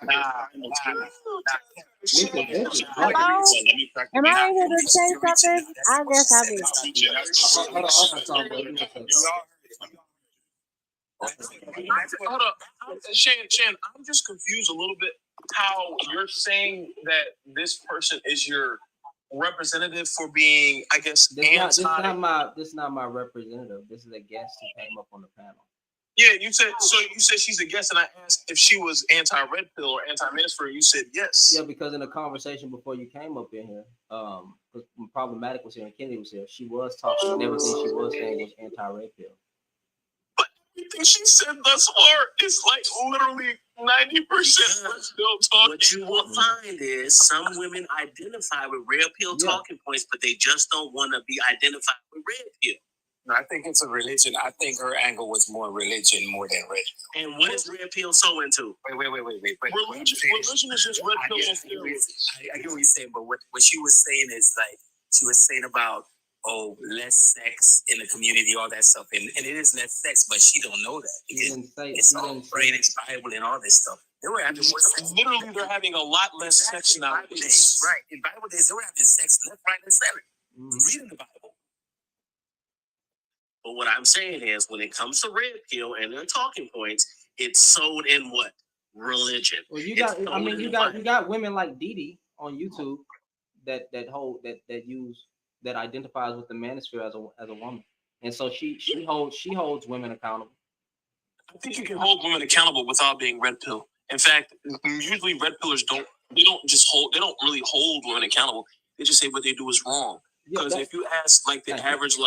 Hello? Am I able to say something? I guess I'll be. Hold up. Shan, I'm just confused a little bit how you're saying that this person is your representative for being, I guess, this is not my representative. This is a guest who came up on the panel. Yeah, you said she's a guest, and I asked if she was anti-red pill or anti-Manosphere. You said yes. Yeah, because in the conversation before you came up in here, when Problematic was here and Kennedy was here, she was talking, and everything she was saying was anti-red pill. But everything she said thus far is like literally 90% still talking. What you will find is some women identify with red pill talking points, but they just don't want to be identified with red pill. No, I think it's a religion. I think her angle was more religion more than red pill. And what is red pill so into? Wait. Religion is just red pill. I get what you're saying, but what she was saying is like, she was saying about, less sex in the community, all that stuff. And it is less sex, but she don't know that. It's all great, it's Bible and all this stuff. They were having more sex. Literally, they're having a lot less sex nowadays. Right. In Bible days, they were having sex left, right, and center. Reading the Bible. But what I'm saying is, when it comes to red pill and their talking points, it's sold in what? Religion. Well, you got women like Didi on YouTube that identifies with the manosphere as a woman, and so she holds women accountable. I think you can hold women accountable without being red pill. In fact, usually red pillars don't really hold women accountable. They just say what they do is wrong. Because if you ask like the average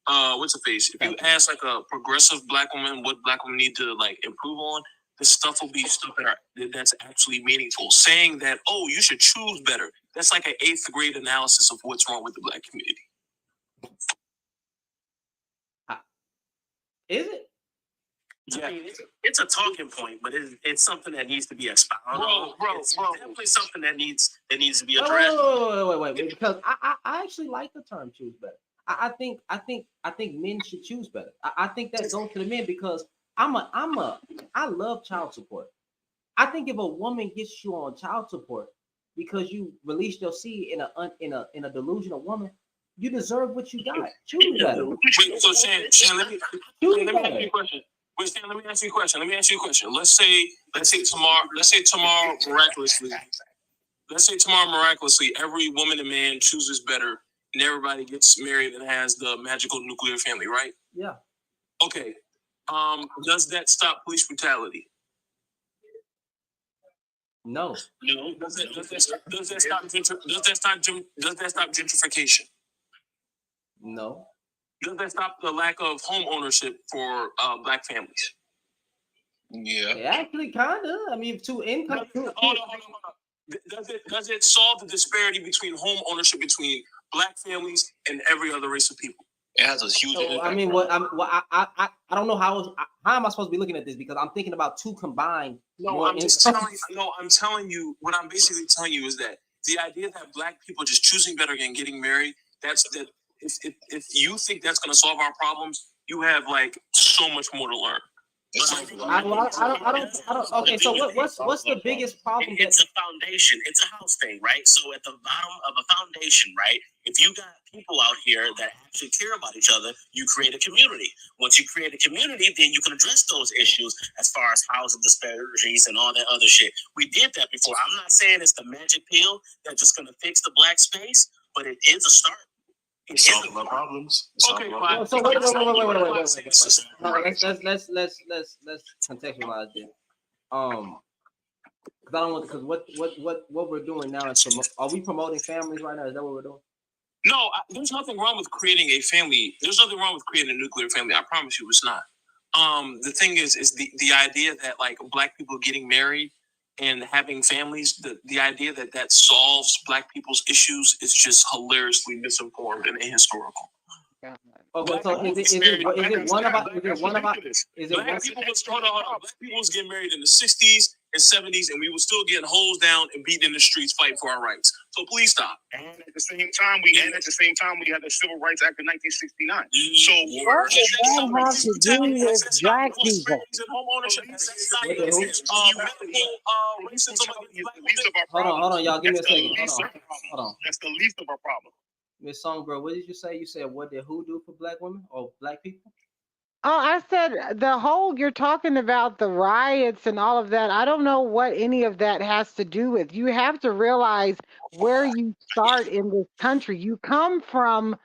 what's the face? If you ask like a progressive black woman what black women need to like improve on, the stuff will be stuff that's actually meaningful. Saying that, you should choose better. That's like an 8th grade analysis of what's wrong with the black community. Is it? Yeah. I mean, it's a talking point, but it's something that needs to be expounded. Bro. It's definitely something that needs to be addressed. Wait, because I actually like the term choose better. I think men should choose better. I think that goes to the men because I love child support. I think if a woman gets you on child support because you released your seed in a delusional woman, you deserve what you got. Choose better. Wait, so Shan, let me ask you a question. Wait, Stan, let me ask you a question. Let's say tomorrow miraculously, every woman and man chooses better, and everybody gets married and has the magical nuclear family, right? Yeah. Okay. Does that stop police brutality? No. Does that stop gentrification? No. Does that stop the lack of home ownership for black families? Yeah. Actually, kind of. I mean, two income. Hold on. Does it solve the disparity between home ownership between black families and every other race of people? It has a huge impact. I mean, I don't know how am I supposed to be looking at this, because I'm thinking about two combined. I'm telling you. What I'm basically telling you is that the idea that black people just choosing better and getting married, if you think that's going to solve our problems, you have like so much more to learn. I don't. Okay, so what's the biggest problem? It's a foundation. It's a house thing, right? So at the bottom of a foundation, right? If you got people out here that actually care about each other, you create a community. Once you create a community, then you can address those issues as far as housing disparities and all that other shit. We did that before. I'm not saying it's the magic pill that's just going to fix the black space, but it is a start. Solve our problems. Okay, so wait. Let's contextualize this. Because I don't want, because what we're doing now is are we promoting families right now? Is that what we're doing? No, there's nothing wrong with creating a family. There's nothing wrong with creating a nuclear family. I promise you, it's not. The thing is the idea that like black people getting married and having families, the idea that solves black people's issues is just hilariously misinformed and ahistorical. Okay, so is it one about? Black people was getting married in the 60s and 70s, and we were still getting hosed down and beaten in the streets fighting for our rights. So please stop. And at the same time, we had the Civil Rights Act of 1969. So what does that have to do with black people? Hold on, y'all. Give me a second. Hold on. That's the least of our problem. Miss Songbird, what did you say? You said what did who do for black women or black people? Oh, I said you're talking about the riots and all of that. I don't know what any of that has to do with. You have to realize where you start in this country. You come from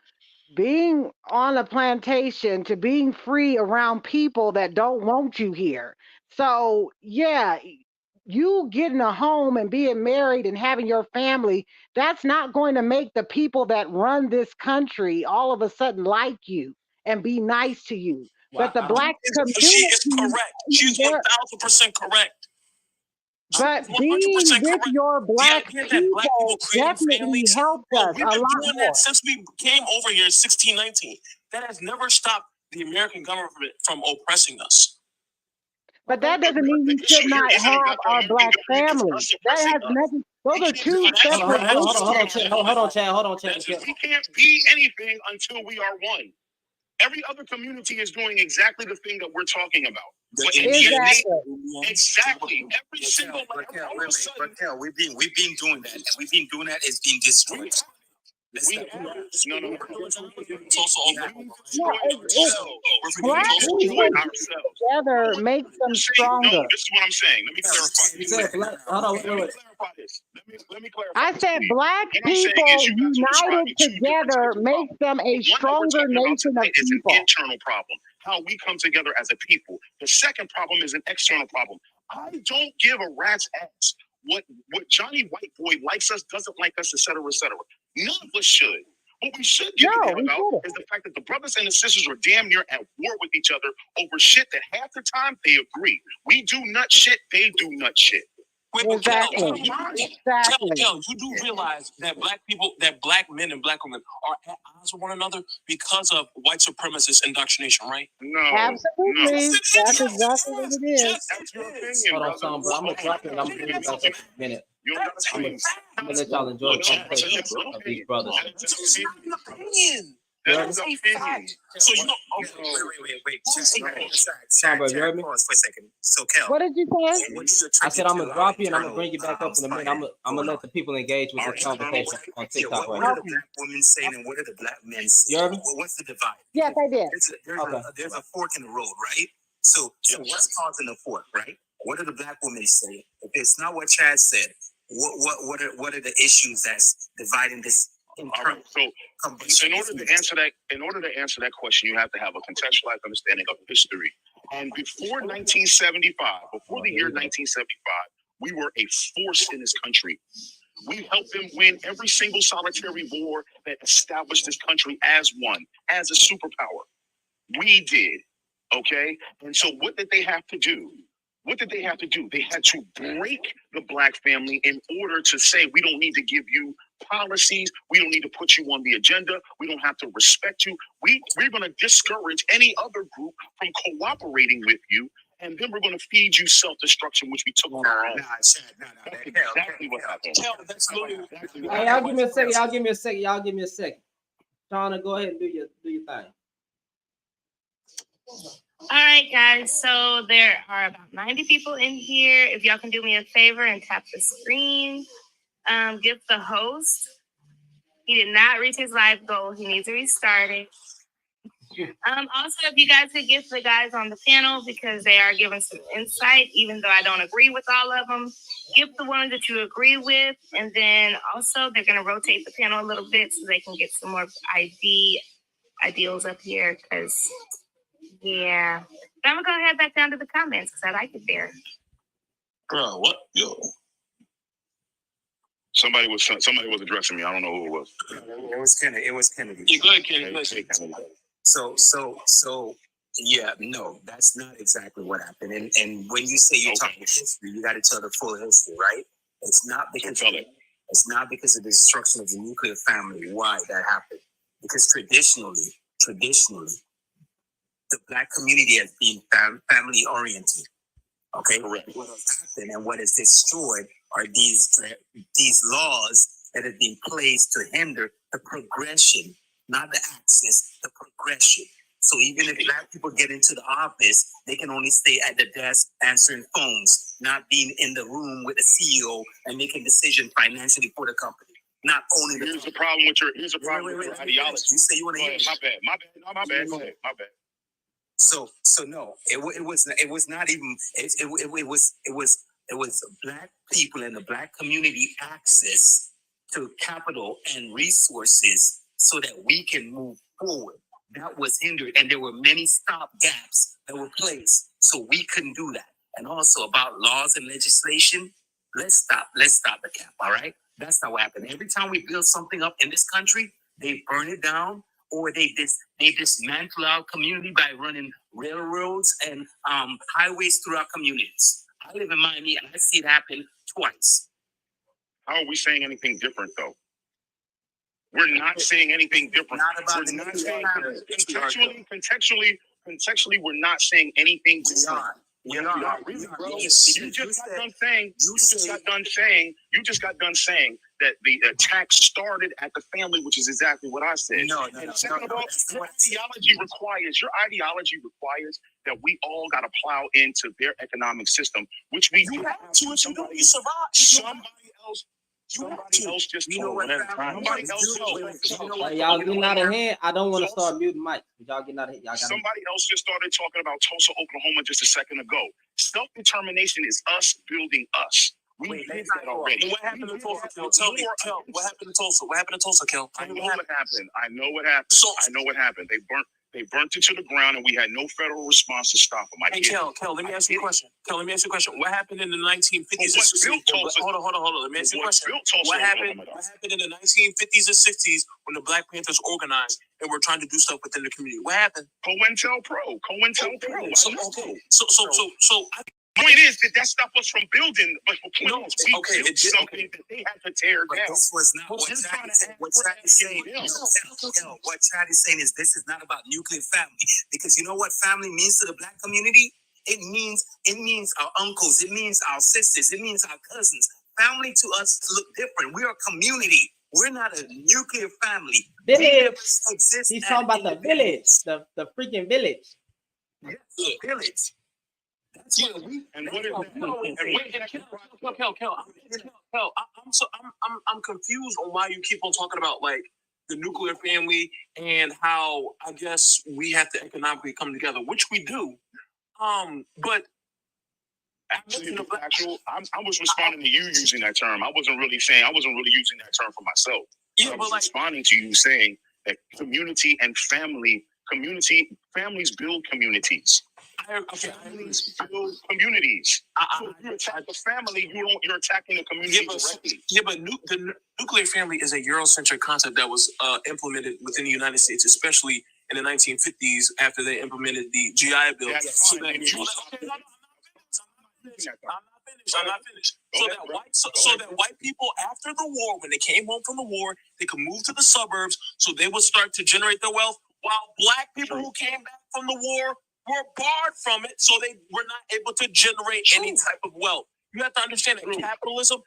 being on a plantation to being free around people that don't want you here. So, yeah, you getting a home and being married and having your family, that's not going to make the people that run this country all of a sudden like you and be nice to you. But the black community, she is correct. She's 1,000% correct. But being with your black people definitely helped us We've a been lot doing more. that since we came over here in 1619. That has never stopped the American government from oppressing us. But that doesn't mean we should not have our black families. That has nothing. Those are two separate. Hold on, Chad. We can't be anything until we are one. Every other community is doing exactly the thing that we're talking about. Exactly. Every single. Raquel, we've been doing that. And we've been doing that. It's been destroyed. It's also Black people together makes them stronger. No, this is what I'm saying. Let me clarify. Let me clarify. I said black people united together makes them a stronger nation of It's an people. internal problem. How we come together as a people. The second problem is an external problem. I don't give a rat's ass what Johnny White Boy likes us, doesn't like us, etc., etc. None of us should. What we should give a damn about is the fact that the brothers and the sisters are damn near at war with each other over shit that half the time they agree. We do nut shit, they do nut shit. Exactly. You do realize that black men and black women are at odds with one another because of white supremacist indoctrination, right? No. Absolutely. That's exactly what it is. That's your opinion, Hold on, son, bro. I'm gonna drop it and I'm gonna bring it back up in a minute. I'm gonna let y'all enjoy the conversation of these brothers. It's not an opinion. That's a fact. So you know, wait. Pause for a second. So, Kel, what did you say? I said I'm gonna drop you and I'm gonna bring you back up in a minute. I'm gonna let the people engage with this conversation on TikTok right what now. are the black women saying and what are the black men saying? What's the divide? Yes, I did. There's a fork in the road, right? So what's causing the fork, right? What are the black women saying? If it's not what Chad said, what are the issues that's dividing this? All right, so in order to answer that question, you have to have a contextualized understanding of history. And before 1975, before the year 1975, we were a force in this country. We helped them win every single solitary war that established this country as one, as a superpower. We did, okay? And so what did they have to do? What did they have to do? They had to break the black family in order to say, we don't need to give you policies. We don't need to put you on the agenda. We don't have to respect you. We're going to discourage any other group from cooperating with you. And then we're going to feed you self-destruction, which we took on our own. That's exactly what happened. Hey, y'all give me a second. Y'all give me a second. Shauna, go ahead and do your thing. All right, guys. So there are about 90 people in here. If y'all can do me a favor and tap the screen, give the host. He did not reach his life goal. He needs to restart it. Also, if you guys could give the guys on the panel, because they are giving some insight, even though I don't agree with all of them, give the ones that you agree with. And then also they're going to rotate the panel a little bit so they can get some more ideals up here. Because, yeah. But I'm going to go head back down to the comments because I like it there. Bro, what? Yo. Somebody was addressing me. I don't know who it was. It was Kennedy. Yeah, go ahead, Kennedy. So yeah, no, that's not exactly what happened. And when you say you're talking history, you got to tell the full history, right? It's not because of the destruction of the nuclear family why that happened. Because traditionally, the black community has been family oriented. Okay, correct. What has happened and what is destroyed are these laws that have been placed to hinder the progression, not the access, the progression. So even if black people get into the office, they can only stay at the desk answering phones, not being in the room with the CEO and making decisions financially for the company. Not owning. Here's the problem with your ideology. You say you want to hear my bad. My bad. Go ahead. My bad. So no, it was not even it was black people in the black community access to capital and resources so that we can move forward. That was hindered, and there were many stop gaps that were placed so we couldn't do that. And also about laws and legislation, let's stop the cap. All right, that's not what happened. Every time we build something up in this country, they burn it down. Or they dismantle our community by running railroads and highways through our communities. I live in Miami and I see it happen twice. How are we saying anything different, though? We're not saying anything different. We're not saying contextually, we're not saying anything different. You just got done saying that the attack started at the family, which is exactly what I said. No. Your ideology requires that we all got to plow into their economic system, which we you have to. If you don't, you survive. Somebody else just told me. Y'all getting out of hand. I don't want to start muting mic. Y'all getting out of hand. Somebody else just started talking about Tulsa, Oklahoma just a second ago. Self-determination is us building us. We did that already. What happened to Tulsa, Kel? Tell me, Kel. What happened to Tulsa? What happened to Tulsa, Kel? I know what happened. They burnt it to the ground, and we had no federal response to stop them. Hey, Kel, let me ask you a question. What happened in the 1950s and 60s? Hold on. Let me ask you a question. What happened in the 1950s and 60s when the Black Panthers organized and were trying to do stuff within the community? What happened? COINTELPRO. So the point is that stopped us from building. But the point is we built something that they had to tear down. This was not what Chad is saying. What Chad is saying is this is not about nuclear family, because you know what family means to the black community? It means our uncles, it means our sisters, it means our cousins. Family to us look different. We're a community. We're not a nuclear family. Village. He's talking about the village, the freaking village. Yes, the village. That's what we. And what is Kel, I'm confused on why you keep on talking about like the nuclear family and how I guess we have to economically come together, which we do. But I was responding to you using that term. I wasn't really using that term for myself. I was responding to you saying that community and families build communities. Families build communities. So if you attack the family, you're attacking the community directly. Yeah, but the nuclear family is a Eurocentric concept that was implemented within the United States, especially in the 1950s after they implemented the GI Bill. I'm not finished. So that white people after the war, when they came home from the war, they could move to the suburbs, so they would start to generate their wealth. While black people who came back from the war were barred from it, so they were not able to generate any type of wealth. You have to understand that capitalism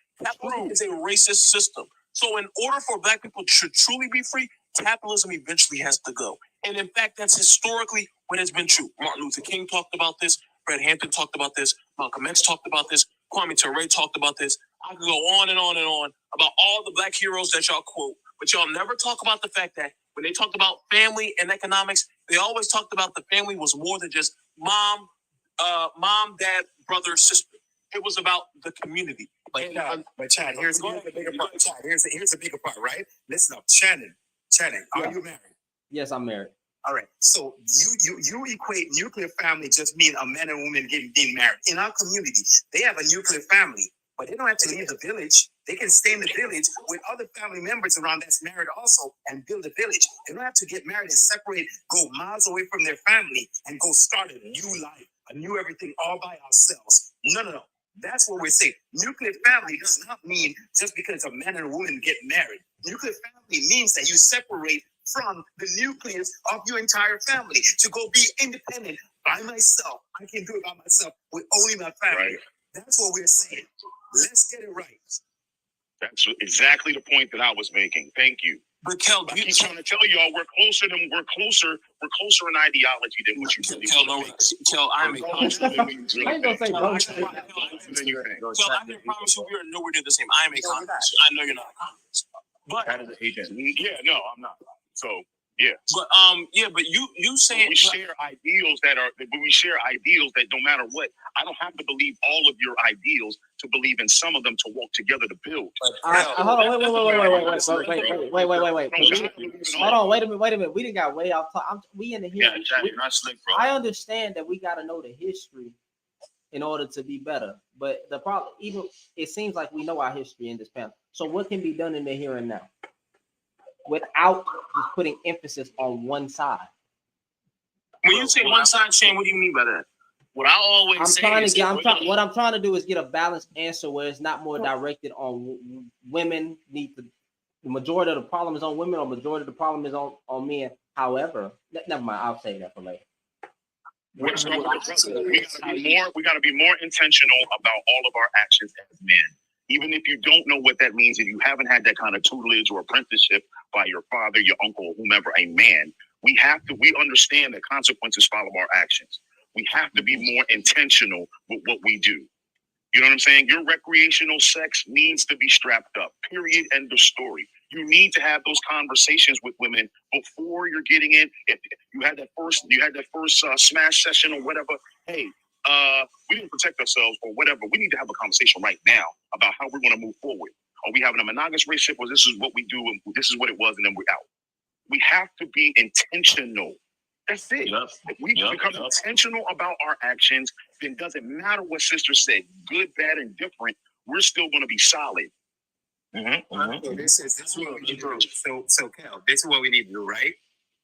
is a racist system. So in order for black people to truly be free, capitalism eventually has to go. And in fact, that's historically what has been true. Martin Luther King talked about this. Fred Hampton talked about this. Malcolm X talked about this. Kwame Ture talked about this. I could go on and on and on about all the black heroes that y'all quote. But y'all never talk about the fact that when they talked about family and economics, they always talked about the family was more than just mom, dad, brother, sister. It was about the community. But Chad, here's the bigger part. Chad, here's the bigger part, right? Listen up, Channing, are you married? Yes, I'm married. All right. So you equate nuclear family just mean a man and woman being married. In our community, they have a nuclear family, but they don't have to leave the village. They can stay in the village with other family members around that's married also and build a village. They don't have to get married and separate, go miles away from their family and go start a new life, a new everything all by ourselves. No. That's what we're saying. Nuclear family does not mean just because a man and a woman get married. Nuclear family means that you separate from the nucleus of your entire family to go be independent by myself. I can do it by myself with only my family. Right. That's what we're saying. Let's get it right. That's exactly the point that I was making. Thank you. But Kel, I keep trying to tell y'all we're closer in ideology than what you believe. Kel, I'm a conscious. I ain't gonna say bro. Kel, I can promise you we are nowhere near the same. I am a conscious. I know you're not a conscious. But that is an agent. Yeah, no, I'm not. So yeah. But you saying we share ideals that no matter what, I don't have to believe all of your ideals to believe in some of them to work together to build. Hold on, wait. Hold on, wait a minute. We didn't got way off. We in the here. Yeah, Chad, you're not slick, bro. I understand that we got to know the history in order to be better, but the problem, even it seems like we know our history in this panel. So what can be done in the here and now without just putting emphasis on one side? When you say one side, Shane, what do you mean by that? What I always what I'm trying to do is get a balanced answer where it's not more directed on women. The majority of the problem is on women, or majority of the problem is on men. However, never mind. I'll say that for later. We got to be more intentional about all of our actions as men. Even if you don't know what that means, if you haven't had that kind of tutelage or apprenticeship by your father, your uncle, or whomever, a man, we understand that consequences follow our actions. We have to be more intentional with what we do. You know what I'm saying? Your recreational sex needs to be strapped up. Period. End of story. You need to have those conversations with women before you're getting in. If you had that first smash session or whatever, hey, we didn't protect ourselves or whatever. We need to have a conversation right now about how we're going to move forward. Are we having a monogamous relationship, or this is what we do and this is what it was, and then we're out? We have to be intentional. That's it. If we become intentional about our actions, then it doesn't matter what sister said, good, bad, and different, we're still going to be solid. So this is what we need to do. So Kel, this is what we need to do, right?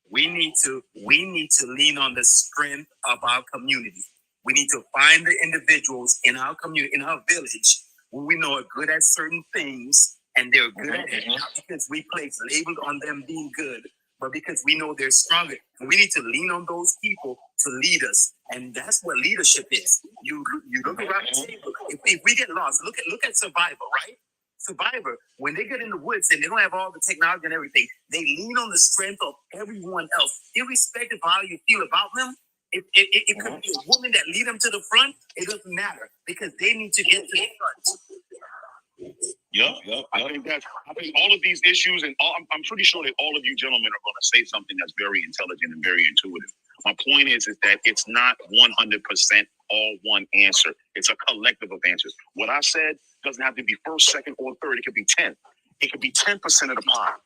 We need to lean on the strength of our community. We need to find the individuals in our community, in our village, who we know are good at certain things, and they're good at it not because we place labels on them being good, but because we know they're stronger. And we need to lean on those people to lead us. And that's what leadership is. You look around the table. If we get lost, look at Survivor, right? Survivor, when they get in the woods and they don't have all the technology and everything, they lean on the strength of everyone else. Irrespective of how you feel about them, it could be a woman that lead them to the front. It doesn't matter because they need to get to the front. Yep. I think all of these issues, and I'm pretty sure that all of you gentlemen are going to say something that's very intelligent and very intuitive. My point is that it's not 100% all one answer. It's a collective of answers. What I said doesn't have to be first, second, or third. It could be 10. It could be 10% of the pie,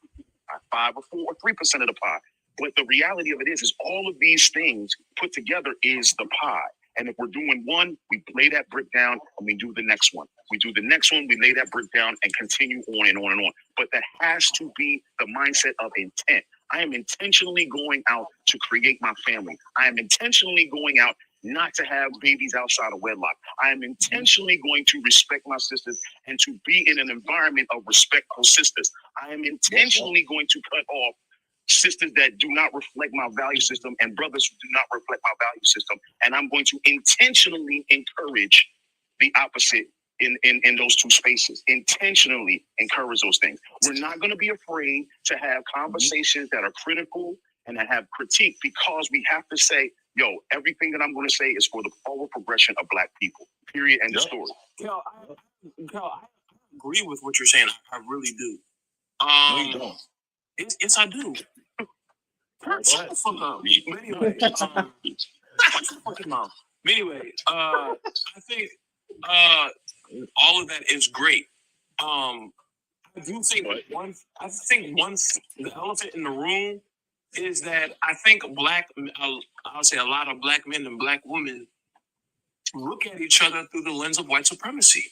5 or 4 or 3% of the pie. But the reality of it is all of these things put together is the pie. And if we're doing one, we lay that brick down and we do the next one. We do the next one, we lay that brick down and continue on and on and on. But that has to be the mindset of intent. I am intentionally going out to create my family. I am intentionally going out not to have babies outside of wedlock. I am intentionally going to respect my sisters and to be in an environment of respectful sisters. I am intentionally going to cut off sisters that do not reflect my value system and brothers who do not reflect my value system. And I'm going to intentionally encourage the opposite in those two spaces. Intentionally encourage those things. We're not going to be afraid to have conversations that are critical and that have critique, because we have to say, yo, everything that I'm going to say is for the forward progression of Black people. Period. End of story. I agree with what you're saying. I really do. No, you don't. Yes, I do. Shut the fuck up. Anyway, shut your fucking mouth. Anyway, I think all of that is great. I do think the elephant in the room is that I think I'll say a lot of Black men and Black women look at each other through the lens of white supremacy.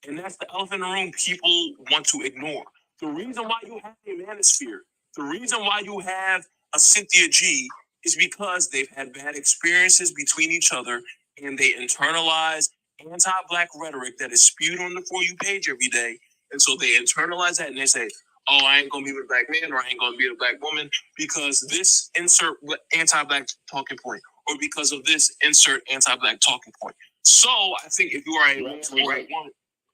And that's the elephant in the room people want to ignore. The reason why you have a Manosphere, the reason why you have a Cynthia G is because they've had bad experiences between each other and they internalize anti-Black rhetoric that is spewed on the For You page every day. And so they internalize that and they say, oh, I ain't gonna be with a Black man, or I ain't gonna be with a Black woman because this insert anti-Black talking point, or because of this insert anti-Black talking point. So I think if you are a man or a woman,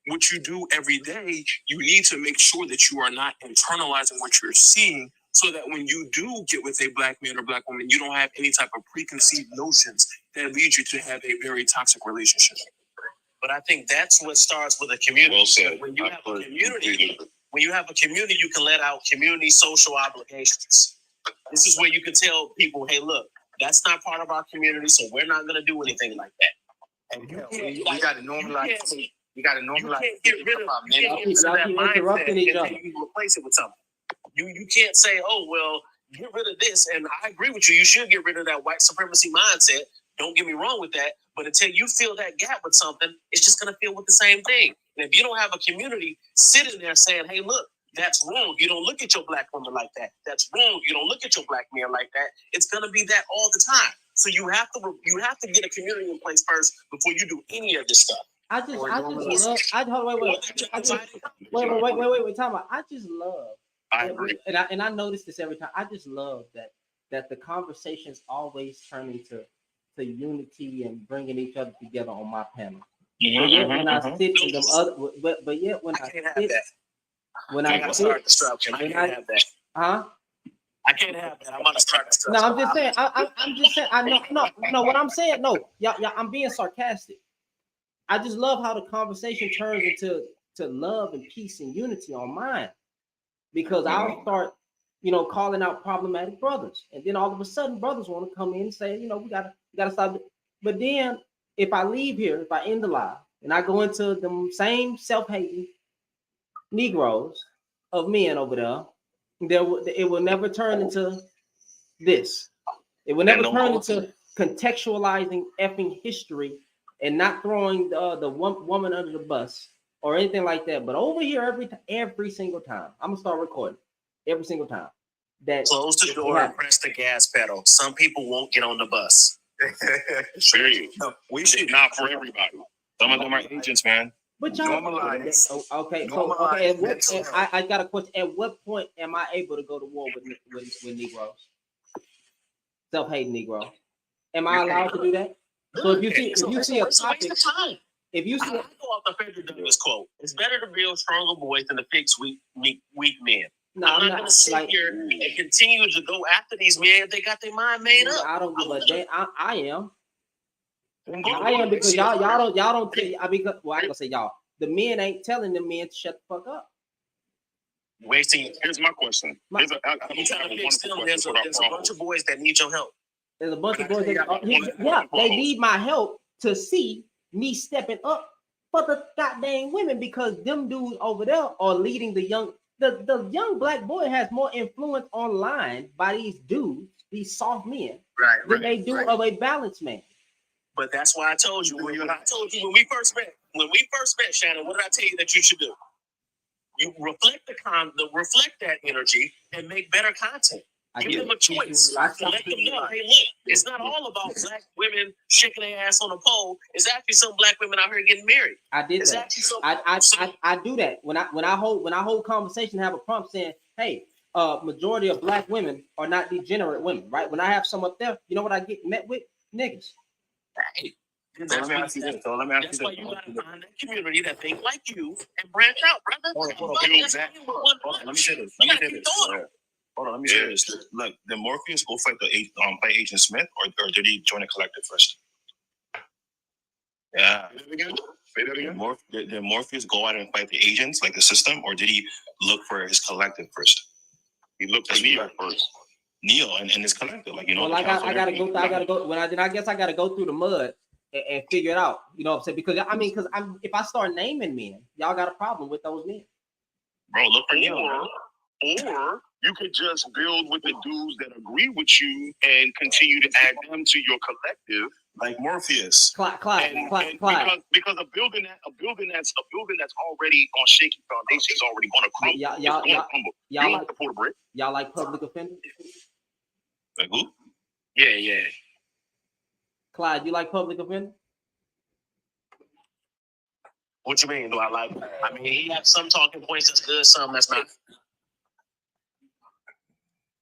what you do every day, you need to make sure that you are not internalizing what you're seeing, so that when you do get with a Black man or Black woman, you don't have any type of preconceived notions that lead you to have a very toxic relationship. But I think that's what starts with a community. Well said. When you have a community, you can let out community social obligations. This is where you can tell people, hey, look, that's not part of our community, so we're not going to do anything like that. And you got to normalize. You got to normalize. You can't get rid of that mindset and you replace it with something. You can't say, oh, well, get rid of this. And I agree with you. You should get rid of that white supremacy mindset. Don't get me wrong with that. But until you fill that gap with something, it's just going to fill with the same thing. And if you don't have a community sitting there saying, hey, look, that's wrong. You don't look at your Black woman like that. That's wrong. You don't look at your Black man like that. It's going to be that all the time. So you have to get a community in place first before you do any of this stuff. Wait, time out. I just love. I agree. And I notice this every time. I just love that the conversations always turn into unity and bringing each other together on my panel. But yet when I sit in them other, but yet when I can't have that. When I start destruction, I can't have that. Huh? I can't have that. I'm gonna start destruction. No, I'm just saying. I'm just saying. I know. No. What I'm saying. No. Yeah. I'm being sarcastic. I just love how the conversation turns into love and peace and unity on mine, because I'll start, calling out problematic brothers, and then all of a sudden, brothers want to come in and say, we gotta stop it. But then, if I leave here, if I end the live, and I go into the same self-hating Negroes of men over there, it will never turn into this. It will never turn into contextualizing effing history and not throwing the woman under the bus or anything like that. But over here, every single time, I'm gonna start recording. Every single time. Close the door and press the gas pedal. Some people won't get on the bus. Seriously. We should not for everybody. Some of them are agents, man. But y'all normalize. Okay. So I got a question. At what point am I able to go to war with Negroes? Self-hating Negro. Am I allowed to do that? So if you see a topic, if you see, I go off the Frederick Douglass quote. It's better to build stronger boys than to fix weak men. No, I'm not going to sit here and continue to go after these men if they got their mind made up. I don't give a damn. I am. I am, because y'all don't tell. I ain't gonna say y'all. The men ain't telling the men to shut the fuck up. Here's my question. I'm trying to fix them. There's a bunch of boys that need your help. There's a bunch of boys that they need my help to see me stepping up for the goddamn women, because them dudes over there are leading the young young Black boy has more influence online by these dudes, these soft men, than they do of a balanced man. But that's why I told you when we first met, Shannon, what did I tell you that you should do? You reflect reflect that energy and make better content. Give them a choice. Let them know, hey, look, it's not all about black women shaking their ass on a pole. It's actually some black women out here getting married. I did it's that. Actually some, I do that when I hold conversation, have a prompt saying, hey, majority of black women are not degenerate women, right? When I have some up there, you know what I get met with? Niggas. Right. That's why you gotta find that community that think like you and branch out, brother. Hold on, let me say this. Hold on, let me say this. Look, did Morpheus go fight fight Agent Smith, or did he join a collective first? Yeah. Say that again. Did Morpheus go out and fight the agents, like the system, or did he look for his collective first? He looked for Neo first. Neo and his collective, like, you know. Well, I gotta go. When I guess I gotta go through the mud and figure it out. You know what I'm saying? Because if I start naming men, y'all got a problem with those men. Bro, look for Neo. Or you could just build with the dudes that agree with you and continue to add them to your collective, like Morpheus. Clyde. Because a building that's already on shaky foundation is already going to crumble. Crumble. You don't have to pour the brick. Y'all like public offenders? Like who? Yeah. Clyde, you like public offenders? What you mean? Do I like? I mean, he has some talking points that's good, some that's not.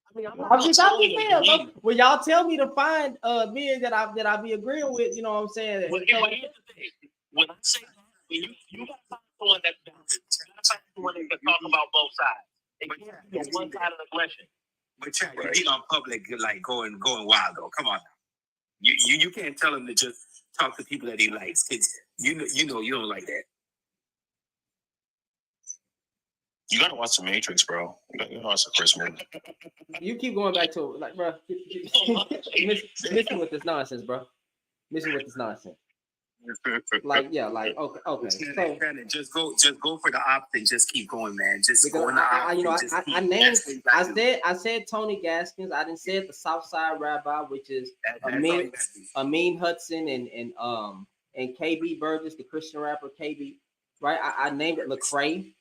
I mean, I'm just saying, when y'all tell me to find men that I be agreeing with, you know what I'm saying? Well, here's the thing. When I say that, you gotta find someone that balances. You gotta find someone that can talk about both sides. It can't be one side of aggression. But Chad, you get on public like going wild though. Come on now. You can't tell him to just talk to people that he likes. Kids, you know you don't like that. You gotta watch The Matrix, bro. You gotta watch the first movie. You keep going back to like, bro. Missing with this nonsense, bro. Missing with this nonsense. Okay. So just go for the option. Just keep going, man. Just go in the option. I said Tony Gaskins. I didn't say it, the Southside Rabbi, which is Amin Hudson and KB Burgess, the Christian rapper KB. Right. I named it Lecrae.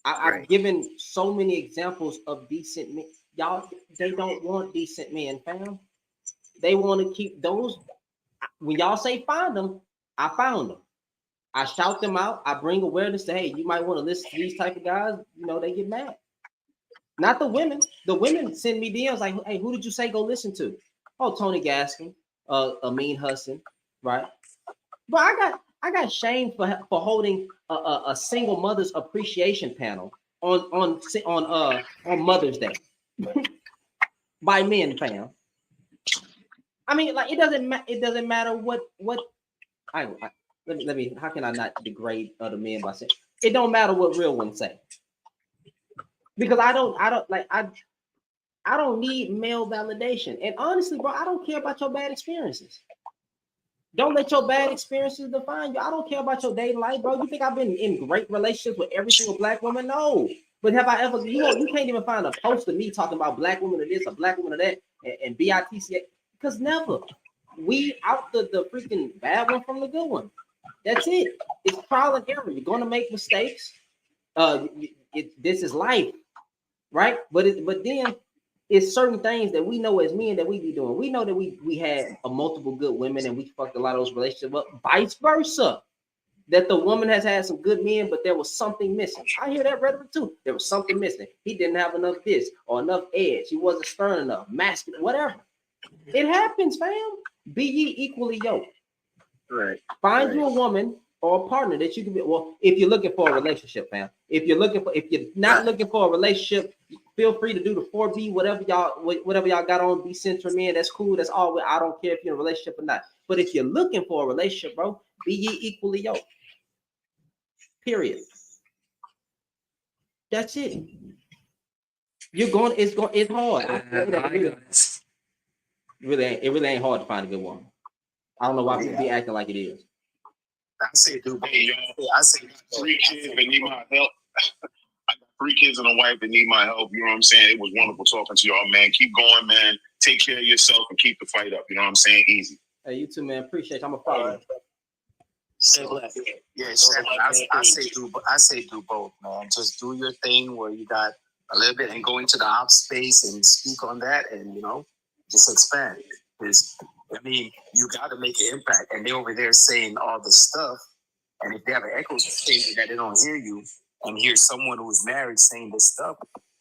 I've given so many examples of decent men. Y'all, they don't want decent men, fam. They want to keep those. When y'all say find them, I found them. I shout them out. I bring awareness to, hey, you might want to listen to these type of guys. You know, they get mad. Not the women. The women send me DMs like, hey, who did you say go listen to? Oh, Tony Gaskin, Amin Hudson, right? But I got shamed for holding a single mother's appreciation panel on Mother's Day by men, fam. I mean, like it doesn't matter what let me how can I not degrade other men by saying it don't matter what real ones say, because I don't need male validation. And honestly, bro, I don't care about your bad experiences. Don't let your bad experiences define you. I don't care about your dating life, bro. You think I've been in great relationships with every single black woman? No. But have I ever, you can't even find a post of me talking about black women of this, a black woman of that, and BITC, because never. We out the freaking bad one from the good one. That's it. It's trial and error. You're going to make mistakes. This is life, right? But then it's certain things that we know as men that we be doing. We know that we had a multiple good women and we fucked a lot of those relationships, but vice versa. That the woman has had some good men, but there was something missing. I hear that rhetoric too. There was something missing. He didn't have enough this or enough edge. He wasn't stern enough, masculine, whatever. It happens, fam. Be ye equally yoked. Right. Find you a woman or a partner that you can be. Well, if you're looking for a relationship, fam. If you're not looking for a relationship, feel free to do the 4B, whatever y'all got on. Be central men. That's cool. That's all. I don't care if you're in a relationship or not. But if you're looking for a relationship, bro, be ye equally yoked. Period. That's it. It's hard. It really ain't hard to find a good woman. I don't know why people be acting like it is. I say, dude, hey, y'all. I say 3 kids that need my help. I got 3 kids and a wife that need my help. You know what I'm saying? It was wonderful talking to y'all, man. Keep going, man. Take care of yourself and keep the fight up. You know what I'm saying? Easy. Hey, you too, man. Appreciate you. I'm a follow. I say do both, man. Just do your thing where you got a little bit and go into the ops space and speak on that and, just expand. Because, you got to make an impact. And they're over there saying all this stuff. And if they have an echo chamber that they don't hear you and hear someone who's married saying this stuff,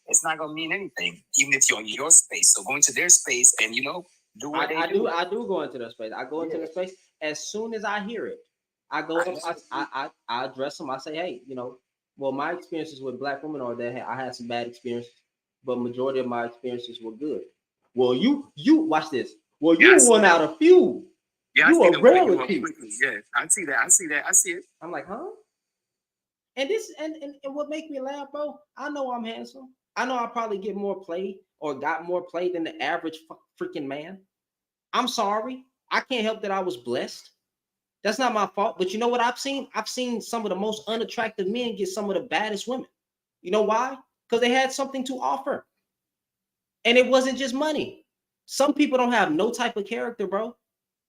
it's not going to mean anything, even if you're in your space. So go into their space and, do what they do. I do go into their space. I go into their space as soon as I hear it. I go up, I address them. I say, hey, well, my experiences with black women are that I had some bad experiences, but majority of my experiences were good. Well, you watch this. Well, you one out of few. Yeah, you a rarity. Yeah, I see that. I see it. I'm like, huh? And this and what make me laugh, bro? I know I'm handsome. I know I probably get more play or got more play than the average freaking man. I'm sorry. I can't help that I was blessed. That's not my fault. But you know what I've seen? I've seen some of the most unattractive men get some of the baddest women. You know why? Because they had something to offer. And it wasn't just money. Some people don't have no type of character, bro.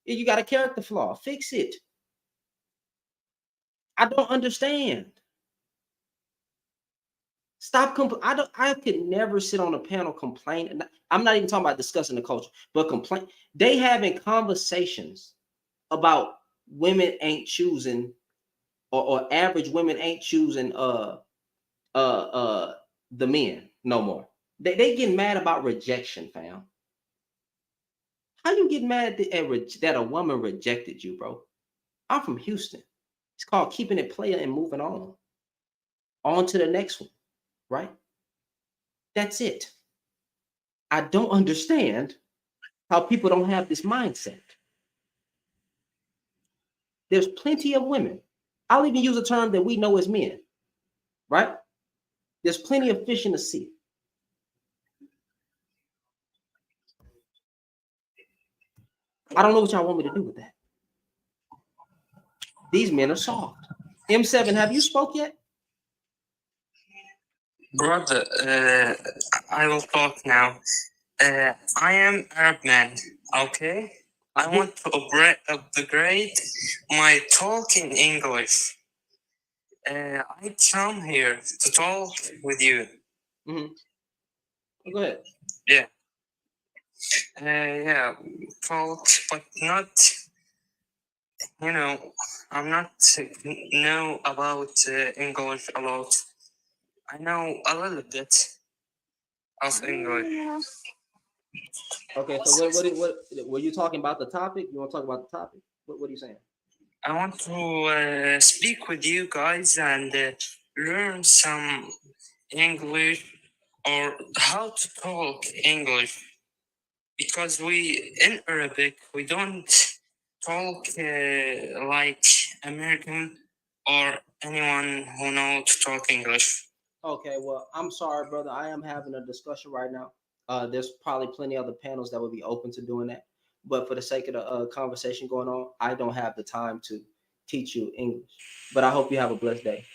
You got a character flaw. Fix it. I don't understand. Stop. I could never sit on a panel complain. I'm not even talking about discussing the culture, but complain. They having conversations about women ain't choosing, or average women ain't choosing the men no more. They getting mad about rejection, fam. How you get mad that a woman rejected you, bro? I'm from Houston. It's called keeping it player and moving on. On to the next one, right? That's it. I don't understand how people don't have this mindset. There's plenty of women. I'll even use a term that we know as men, right? There's plenty of fish in the sea. I don't know what y'all want me to do with that. These men are soft. M7, have you spoke yet? Brother, I will talk now. I am Arab man, okay? I want to upgrade my talk in English. I come here to talk with you. Mm-hmm. Go ahead. Yeah. Yeah, talk, but not, I'm not know about English a lot. I know a little bit of English. Okay, so what were you talking about the topic? You want to talk about the topic? What are you saying? I want to speak with you guys and learn some English or how to talk English, because in Arabic we don't talk like American or anyone who knows to talk English. Okay, well, I'm sorry, brother. I am having a discussion right now. There's probably plenty other panels that would be open to doing that. But for the sake of the conversation going on, I don't have the time to teach you English. But I hope you have a blessed day.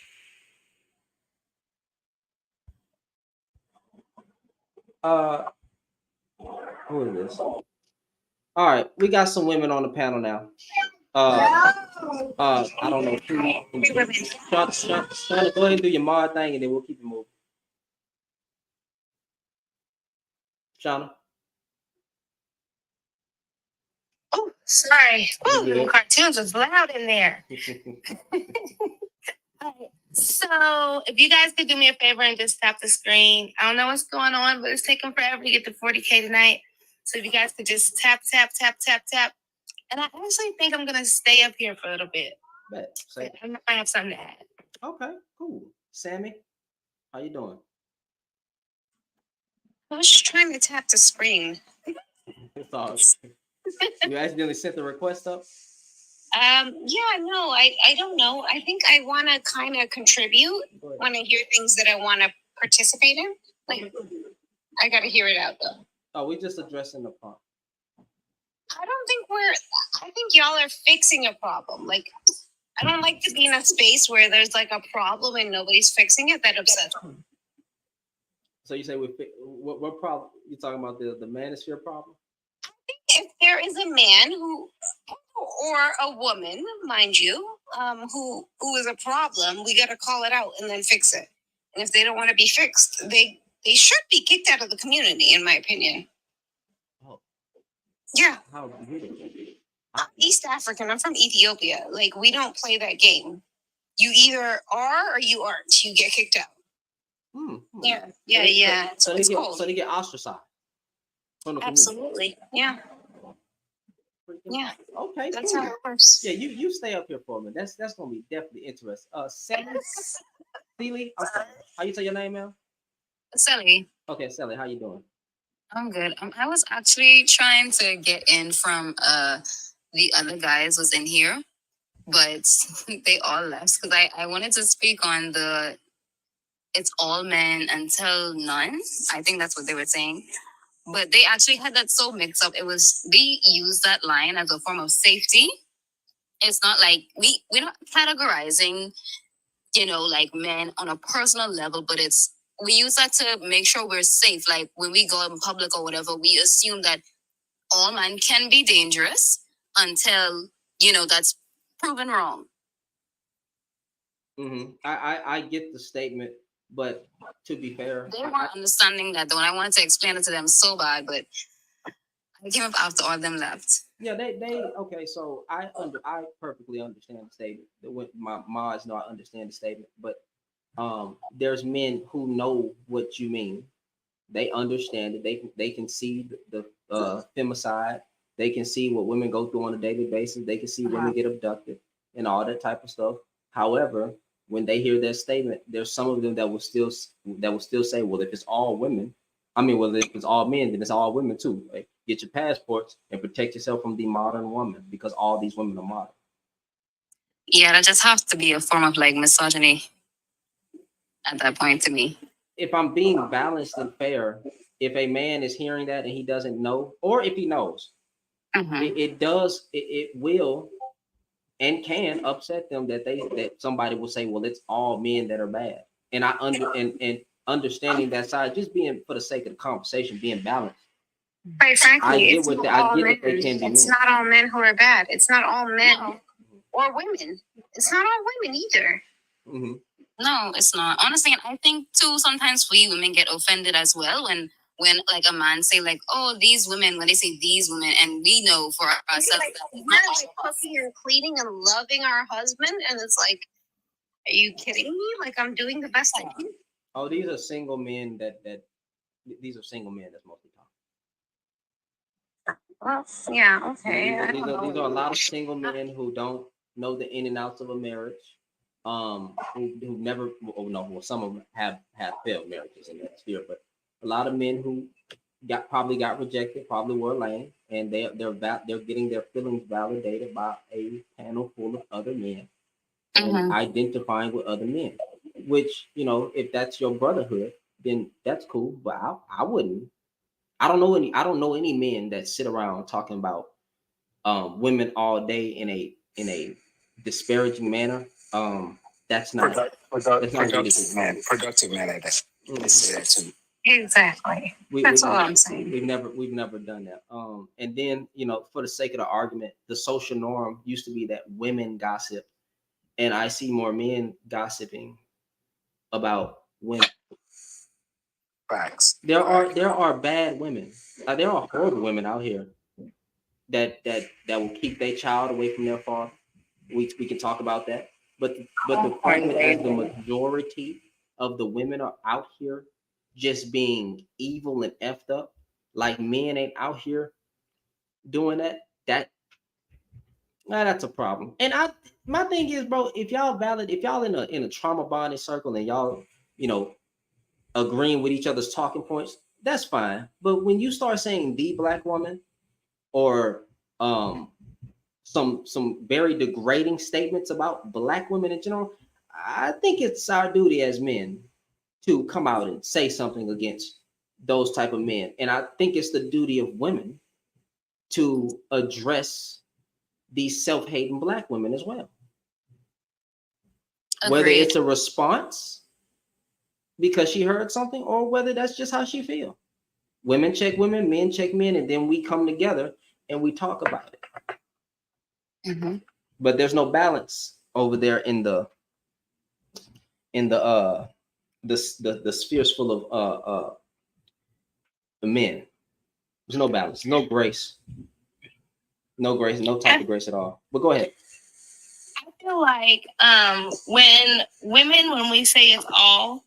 Who is this? All right, we got some women on the panel now. I don't know. Shauna, go ahead and do your mod thing, and then we'll keep it moving. Shauna. Oh, sorry. Ooh, cartoons was loud in there. So if you guys could do me a favor and just tap the screen. I don't know what's going on, but it's taking forever to get to 40K tonight. So if you guys could just tap. And I actually think I'm gonna stay up here for a little bit. I might have something to add. Okay, cool. Sammy, how you doing? I was just trying to tap the screen. You accidentally sent the request up? Yeah, no, I don't know. I think I want to kind of contribute when I hear things that I want to participate in. Like, I got to hear it out though. Oh, we just addressing the problem. I think y'all are fixing a problem. Like, I don't like to be in a space where there's like a problem and nobody's fixing it. That upsets me. So you say what problem? You talking about the Manosphere problem? If there is a man or a woman, mind you, who is a problem, we got to call it out and then fix it. And if they don't want to be fixed, they they should be kicked out of the community, in my opinion. Oh. Yeah. How ridiculous. I'm East African. I'm from Ethiopia. Like, we don't play that game. You either are or you aren't. You get kicked out. Yeah. Yeah. So It's they cold. get ostracized from the community. Absolutely. Yeah. Yeah. Okay. That's cool. how it works. Yeah, you stay up here for a minute. That's gonna be definitely interesting. Celie, I'm sorry. How you say your name, man? Sally, Okay, Celie, how you doing? I'm good. I was actually trying to get in from the other guys was in here, but they all left because I wanted to speak on the it's all men until none. I think that's what they were saying. But they actually had that so mixed up. It was they used that line as a form of safety. It's not like we're not categorizing, like men on a personal level, but we use that to make sure we're safe. Like when we go in public or whatever, we assume that all men can be dangerous until, that's proven wrong. I get the statement, but to be fair, They weren't understanding that though, and I wanted to explain it to them so bad, but I came up after all of them left. Yeah, they okay. So I perfectly understand the statement. What my mods know, I understand the statement, but there's men who know what you mean. They understand it. They can see the femicide. They can see what women go through on a daily basis. They can see women get abducted and all that type of stuff. However, when they hear that statement, there's some of them that will still say, well, if it's all women, well, if it's all men, then it's all women too. Like, get your passports and protect yourself from the modern woman because all these women are modern. Yeah, that just has to be a form of like misogyny at that point to me. If I'm being balanced and fair, if a man is hearing that and he doesn't know, or if he knows, it will and can upset them that somebody will say, well, it's all men that are bad. And and understanding that side, just being for the sake of the conversation, being balanced. Quite frankly, it's that It's not all men who are bad. It's not all men or women. It's not all women either. Mm-hmm. No, it's not. Honestly, I think too, sometimes we women get offended as well when like a man say like, oh, these women, when they say these women, and we know for ourselves that We're like cooking and cleaning and loving our husband, and it's like, are you kidding me? Like, I'm doing the best I can. Oh, these are single men these are single men that's mostly talking. Well, yeah, okay. These are a lot of single men who don't know the in and outs of a marriage. Who never, some of them have failed marriages in that sphere, but a lot of men who probably got rejected, probably were lame, and they're getting their feelings validated by a panel full of other men and identifying with other men. Which, if that's your brotherhood, then that's cool. But I wouldn't. I don't know any men that sit around talking about women all day in a disparaging manner. That's not productive man. Productive man at that. Say that too. Exactly. That's all I'm saying. We've never done that. And then, for the sake of the argument, the social norm used to be that women gossip, and I see more men gossiping about women. Facts. There are bad women. There are horrible women out here that will keep their child away from their father. We can talk about that. But the point is, the majority of the women are out here just being evil and effed up. Like, men ain't out here doing that. That's a problem. And my thing is, bro, if y'all in a trauma bonding circle and y'all, agreeing with each other's talking points, that's fine. But when you start saying the black woman or some very degrading statements about black women in general, I think it's our duty as men to come out and say something against those type of men. And I think it's the duty of women to address these self-hating black women as well. Agreed. Whether it's a response because she heard something or whether that's just how she feels. Women check women, men check men, and then we come together and we talk about it. But there's no balance over there in the the sphere's full of men. There's no balance, no grace, no type of grace at all. But go ahead. I feel like when we say it's all,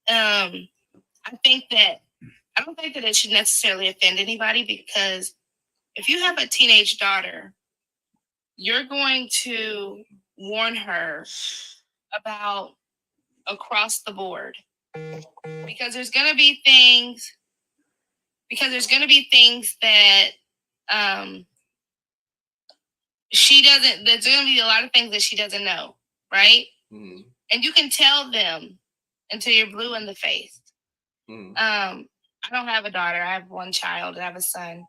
I don't think that it should necessarily offend anybody, because if you have a teenage daughter, you're going to warn her about across the board, because there's going to be things that she doesn't, there's going to be a lot of things that she doesn't know, right? Mm-hmm. And you can tell them until you're blue in the face. Mm-hmm. I don't have a daughter. I have one child. I have a son,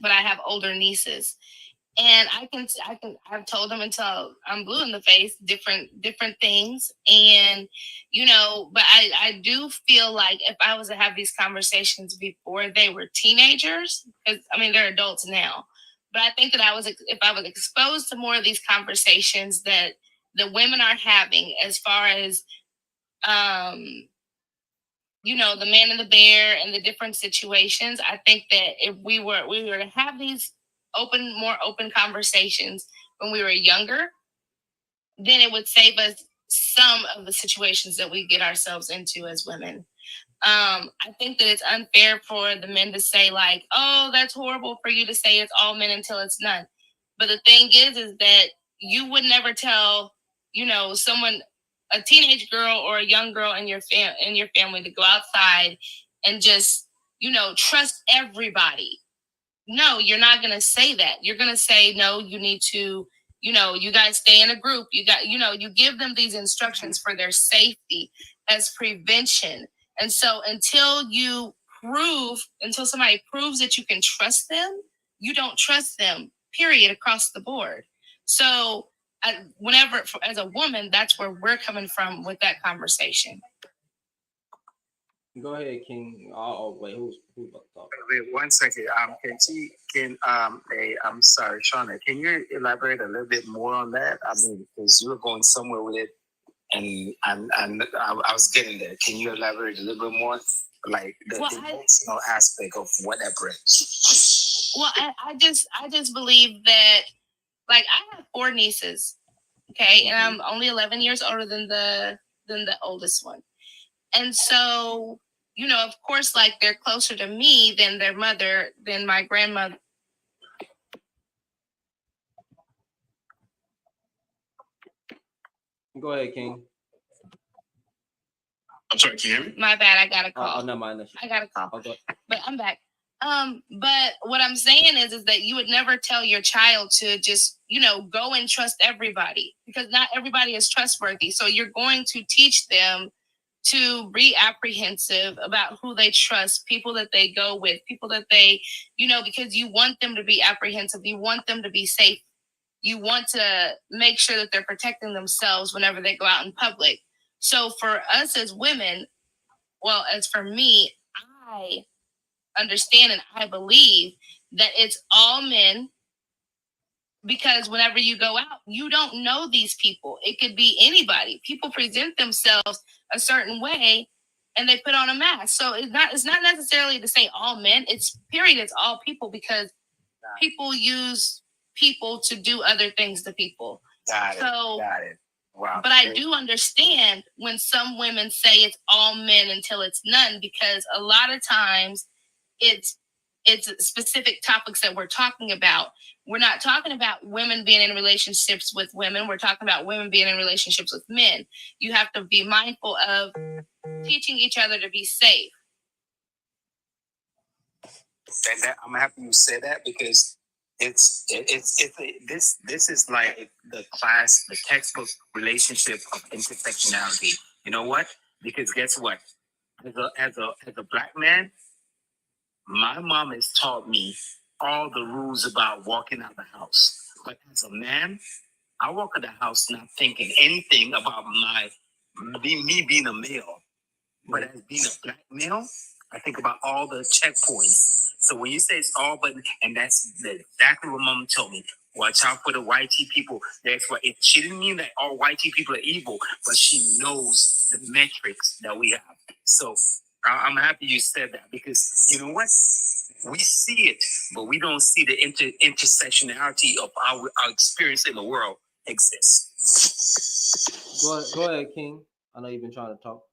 but I have older nieces, and I've told them until I'm blue in the face different things, and but I do feel like if I was to have these conversations before they were teenagers, because I mean they're adults now, but I think that if I was exposed to more of these conversations that the women are having, as far as the man and the bear and the different situations, I think that if we were to have these more open conversations when we were younger, then it would save us some of the situations that we get ourselves into as women. I think that it's unfair for the men to say like, oh, that's horrible for you to say it's all men until it's none. But the thing is that you would never tell, someone, a teenage girl or a young girl in your family to go outside and just, trust everybody. No, you're not going to say that. You're going to say, no, you need to, you guys stay in a group. You give them these instructions for their safety as prevention. And so until somebody proves that you can trust them, you don't trust them, period, across the board. So whenever, as a woman, that's where we're coming from with that conversation. Go ahead, King. Oh wait, who's about to talk? Wait 1 second. I'm sorry, Shauna. Can you elaborate a little bit more on that? I mean, because you were going somewhere with it, and I was getting there. Can you elaborate a little bit more, like the emotional aspect of what that brings? Well, I just believe that, like, I have 4 nieces, okay, and I'm only 11 years older than the oldest one, and so, of course, like, they're closer to me than their mother, than my grandmother. Go ahead, King. I'm sorry, can you hear me? My bad, I got a call. No, mind. I got a call. Okay. But I'm back. But what I'm saying is that you would never tell your child to just, go and trust everybody, because not everybody is trustworthy. So you're going to teach them to be apprehensive about who they trust, people that they go with, people that they, because you want them to be apprehensive. You want them to be safe. You want to make sure that they're protecting themselves whenever they go out in public. So for us as women, well, as for me, I understand and I believe that it's all men, because whenever you go out, you don't know these people. It could be anybody. People present themselves a certain way and they put on a mask. So it's not necessarily to say all men. It's all people, because people use people to do other things to people. Got it. Wow. But I do understand when some women say it's all men until it's none, because a lot of times it's specific topics that we're talking about. We're not talking about women being in relationships with women. We're talking about women being in relationships with men. You have to be mindful of teaching each other to be safe. And I'm happy you said that, because this is like the textbook relationship of intersectionality. You know what? Because guess what? As a black man, my mom has taught me all the rules about walking out the house. But as a man, I walk out the house not thinking anything about me being a male. But as being a black male, I think about all the checkpoints. So when you say it's all but, and that's exactly what mom told me, Watch out for the YT people. That's what she didn't mean that all YT people are evil, but she knows the metrics that we have. So I'm happy you said that, because you know what? We see it, but we don't see the intersectionality of our experience in the world exists. Go ahead, King. I know you've been trying to talk.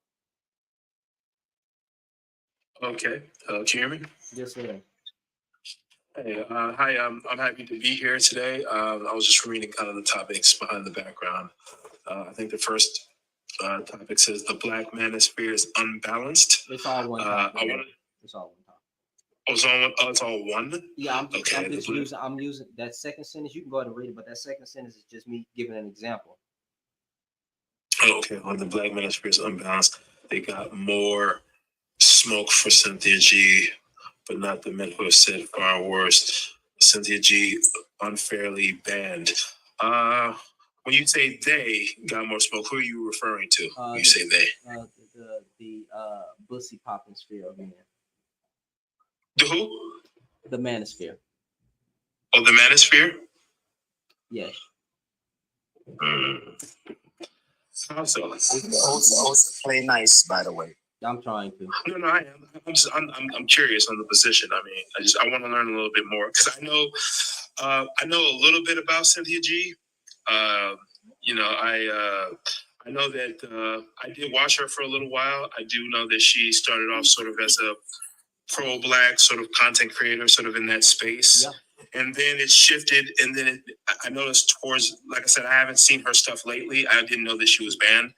Okay. Can you hear me? Yes, sir. Hey, hi. I'm happy to be here today. I was just reading kind of the topics behind the background. I think the first topic says the Black Manosphere is unbalanced. It's all one topic. It's all one topic. Oh, it's all one. Oh, it's all one. Yeah, I'm using that second sentence. You can go ahead and read it, but that second sentence is just me giving an example. Okay, on the Black Manosphere is unbalanced. They got more smoke for Cynthia G, but not the men who have said far worse. Cynthia G unfairly banned. When you say they got more smoke, who are you referring to? When you say they? The bussy popping sphere of men. The who? The Manosphere. Oh, the Manosphere? Yes. Also, play nice, by the way. I'm trying to. No, I am. I'm curious on the position. I mean, I want to learn a little bit more, because I know a little bit about Cynthia G. You know, I know that I did watch her for a little while. I do know that she started off sort of as a pro-Black sort of content creator, sort of in that space. Yeah. And then it shifted, and then I noticed towards, like I said, I haven't seen her stuff lately. I didn't know that she was banned.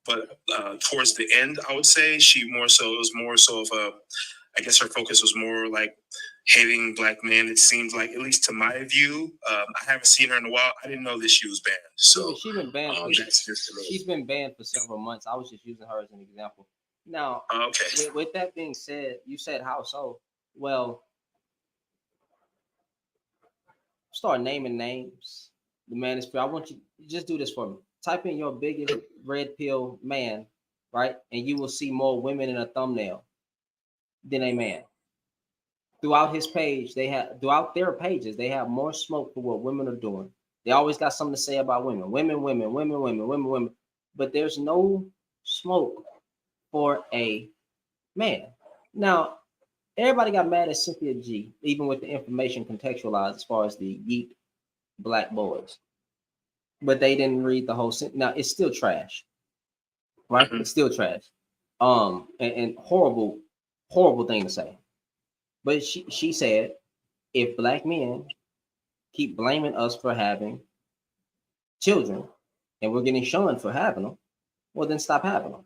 But towards the end, I would say it was more so of a, I guess her focus was more like hating Black men. It seems like, at least to my view, I haven't seen her in a while. I didn't know that she was banned. So she's been banned. She's been banned for several months. I was just using her as an example. Now, okay. With that being said, you said how so? Well, start naming names. The Manosphere. I want you to just do this for me. Type in your biggest red pill man, right? And you will see more women in a thumbnail than a man. Throughout his page, throughout their pages, they have more smoke for what women are doing. They always got something to say about women. Women. But there's no smoke for a man. Now, everybody got mad at Cynthia G, even with the information contextualized as far as the yeet Black boys. But they didn't read the whole sentence. Now, it's still trash, right? It's still trash. And horrible thing to say. But she said, if Black men keep blaming us for having children and we're getting shunned for having them, well, then stop having them.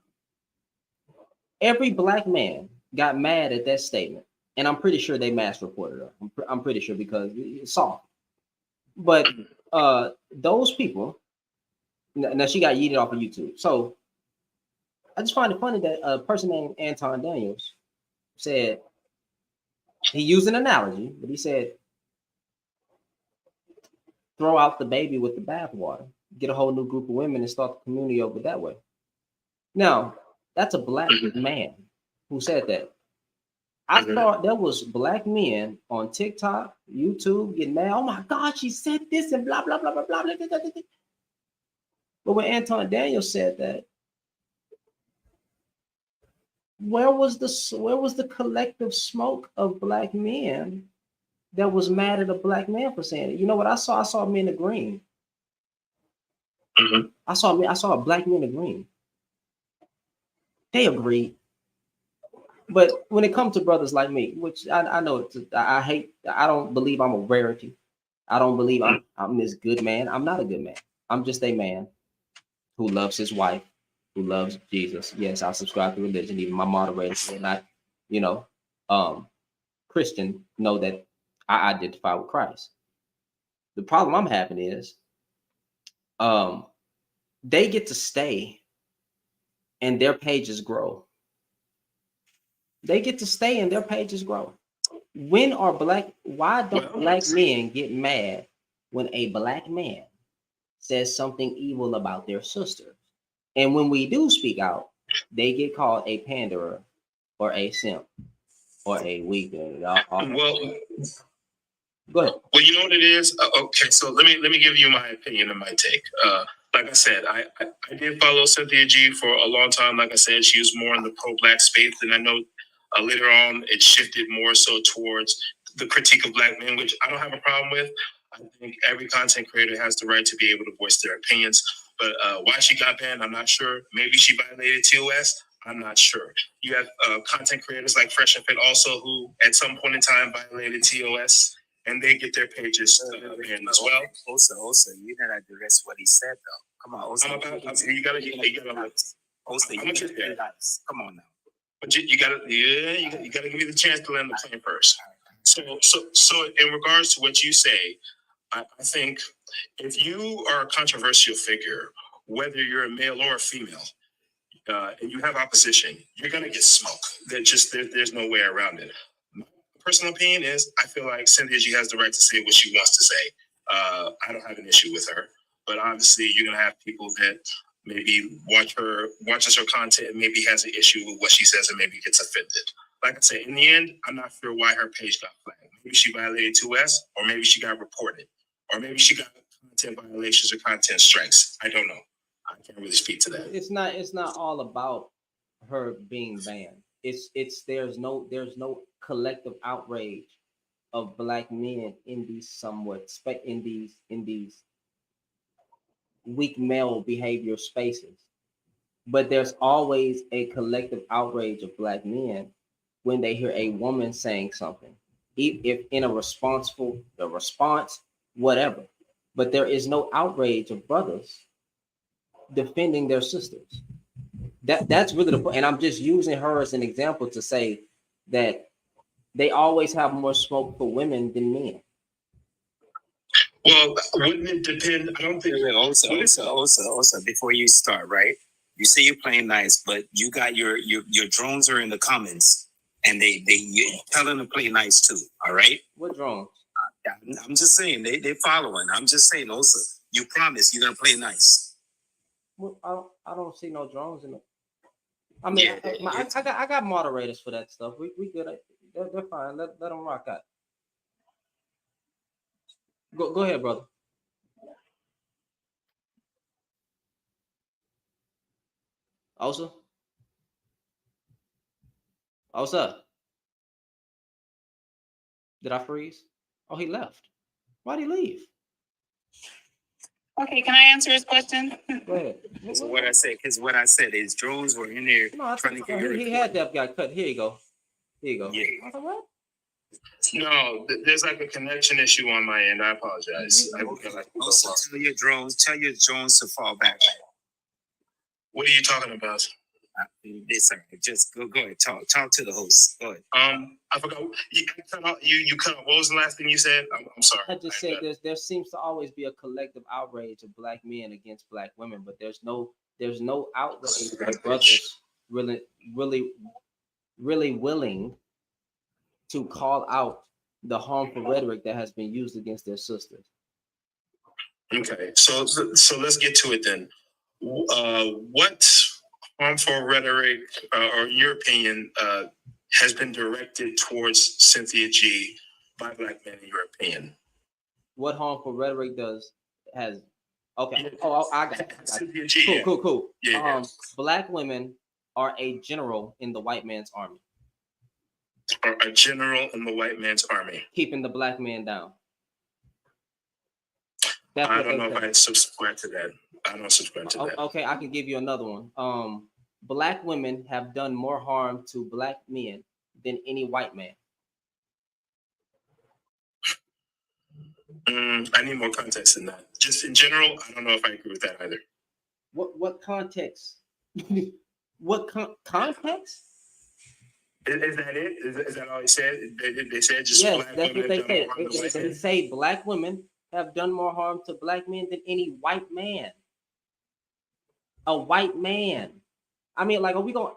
Every Black man got mad at that statement. And I'm pretty sure they mass reported her. I'm pretty sure, because it's soft. But those people, now she got yeeted off of YouTube. So I just find it funny that a person named Anton Daniels said, he used an analogy, but he said, throw out the baby with the bathwater, get a whole new group of women and start the community over that way. Now, that's a Black man who said that. I thought there was Black men on TikTok, YouTube getting mad. Oh my God, she said this and blah, blah, blah, blah, blah, blah, blah, blah. But when Anton Daniels said that, where was the collective smoke of Black men that was mad at a Black man for saying it? You know what I saw? I saw men agreeing. I saw a Black men agreeing. They agreed. But when it comes to brothers like me, which I know I hate, I don't believe I'm a rarity. I don't believe I'm this good man. I'm not a good man. I'm just a man who loves his wife, who loves Jesus. Yes, I subscribe to religion. Even my moderators who are not, Christian, know that I identify with Christ. The problem I'm having is they get to stay and their pages grow. They get to stay and their pages grow. Why don't Black men get mad when a Black man says something evil about their sister? And when we do speak out, they get called a panderer or a simp or a weak. Go ahead. Well, you know what it is. Okay, so let me give you my opinion and my take. Like I said, I did follow Cynthia G for a long time. Like I said, she was more in the pro-black space, and I know later on it shifted more so towards the critique of black men, which I don't have a problem with. I think every content creator has the right to be able to voice their opinions. But why she got banned, I'm not sure. Maybe she violated TOS. I'm not sure. You have content creators like Fresh and Fit also who at some point in time violated TOS, and they get their pages banned as well. Also, you gotta address what he said though. Come on, also. You gotta Also, I'm gonna get there. Come on now. But you gotta give me the chance to land the plane first. So in regards to what you say, I think if you are a controversial figure, whether you're a male or a female, and you have opposition, you're gonna get smoked. There's no way around it. My personal opinion is I feel like Cynthia G has the right to say what she wants to say. I don't have an issue with her, but obviously you're gonna have people that maybe watches her content and maybe has an issue with what she says and maybe gets offended. Like I said, in the end, I'm not sure why her page got flagged. Maybe she violated 2S, or maybe she got reported, or maybe she got content violations or content strikes. I don't know. I can't really speak to that. It's not all about her being banned. There's no collective outrage of black men in these in these weak male behavior spaces. But there's always a collective outrage of black men when they hear a woman saying something, if in a response, whatever. But there is no outrage of brothers defending their sisters. That's really the point. And I'm just using her as an example to say that they always have more smoke for women than men. Well, wouldn't it depend? I don't think. Also, before you start, right? You say you're playing nice, but you got your drones are in the comments, and you tell them to play nice too. All right? What drones? I'm just saying they following. I'm just saying also, you promise you're gonna play nice. Well, I don't see no drones in it. I mean, yeah, I got moderators for that stuff. We good. They're fine. Let them rock out. Go ahead, brother. Osa? Did I freeze? Oh, he left. Why'd he leave? Okay, can I answer his question? Go ahead. So what I said is drones were in there trying to get your he had that guy cut. Here you go. Yeah. I thought, what? No, there's like a connection issue on my end. I apologize. Also, tell your drones to fall back. What are you talking about? Just go ahead. Talk to the host. Go ahead. I forgot. You cut off. What was the last thing you said? I'm sorry. I just said there seems to always be a collective outrage of black men against black women, but there's no outrage of brothers really willing to call out the harmful rhetoric that has been used against their sisters. Okay, so let's get to it then. What harmful rhetoric, or in your opinion, has been directed towards Cynthia G by black men, in your opinion? What harmful rhetoric has? Okay. Yeah. Oh, I got it. Cynthia G. Cool. Yeah. Black women are a general in the white man's army. Or a general in the white man's army. Keeping the black man down. I don't know if I subscribe to that. I don't subscribe to that. Okay, I can give you another one. Black women have done more harm to black men than any white man. I need more context than that. Just in general, I don't know if I agree with that either. What context? What context? Is that it? Is that all he said? They said just yes, black that's women what they said. They say black women have done more harm to black men than any white man. A white man. I mean, like, are we gonna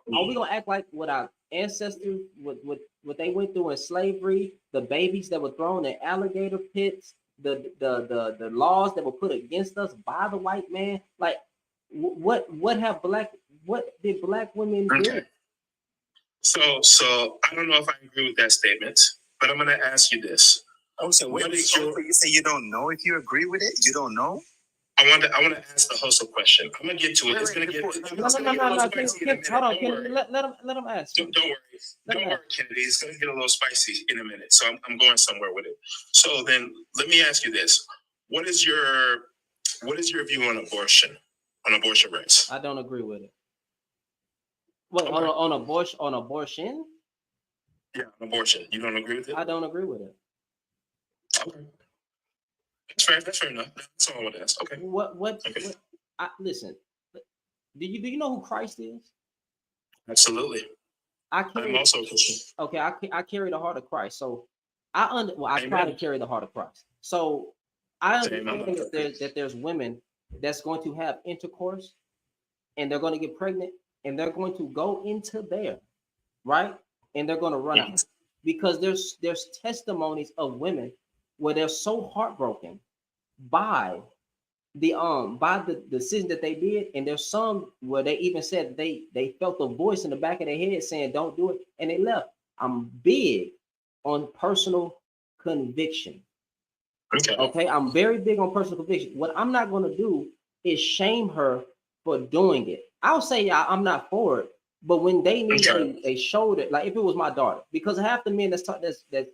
act like what our ancestors, what they went through in slavery, the babies that were thrown in alligator pits, the laws that were put against us by the white man? Like, what did black women do? Okay. So I don't know if I agree with that statement, but I'm going to ask you this. Also, what is your? You say you don't know if you agree with it. You don't know. I want to ask the host a question. I'm gonna get to it. It's gonna get. No. Hold on, Kennedy. Let him ask. Don't worry. Don't worry, Kennedy. It's gonna get a little spicy in a minute. So I'm going somewhere with it. So then let me ask you this: What is your view on abortion? On abortion rights? I don't agree with it. What on abortion? On abortion? Yeah, on abortion. You don't agree with it? I don't agree with it. Okay. That's fair enough. That's all I want to ask. Okay. Okay. Listen. Do you know who Christ is? Absolutely. I'm also a Christian. Okay, I carry the heart of Christ. So I try to carry the heart of Christ. So I understand that there's women that's going to have intercourse and they're going to get pregnant and they're going to go into there, right? And they're going to run out. Because there's testimonies of women where they're so heartbroken by the decision that they did, and there's some where they even said they felt a voice in the back of their head saying don't do it, and they left. I'm big on personal conviction. Okay, I'm very big on personal conviction. What I'm not going to do is shame her for doing it. I'll say I'm not for it, but when they need a shoulder, like if it was my daughter, because half the men that's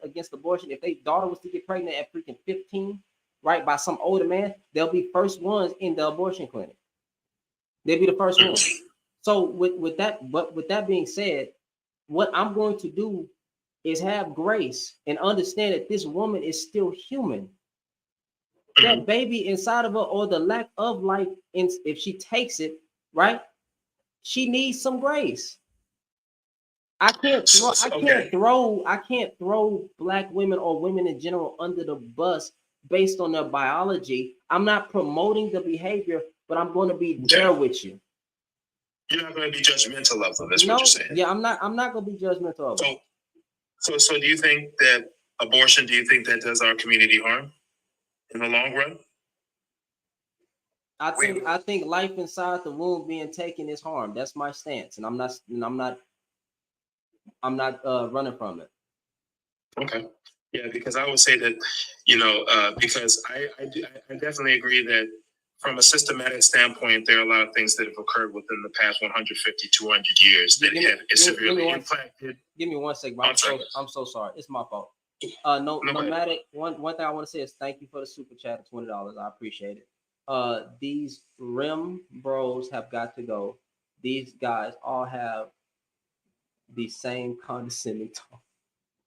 against abortion, if their daughter was to get pregnant at freaking 15, right, by some older man, they'll be first ones in the abortion clinic. They'll be the first ones. So with that being said, what I'm going to do is have grace and understand that this woman is still human. That baby inside of her, or the lack of life, if she takes it, right, she needs some grace. I can't throw Black women or women in general under the bus based on their biology. I'm not promoting the behavior, but I'm going to be there with you. You're not going to be judgmental of them. That's what you're saying. Yeah, I'm not going to be judgmental of them. So do you think that abortion? Do you think that does our community harm in the long run? I think life inside the womb being taken is harm. That's my stance, and I'm not running from it. Okay. Yeah, because I would say that, because I definitely agree that from a systematic standpoint, there are a lot of things that have occurred within the past 150, 200 years that have severely impacted. Give me 1 second. I'm so sorry. It's my fault. Nomadic, one thing I want to say is thank you for the super chat of $20. I appreciate it. These rim bros have got to go. These guys all have the same condescending tone.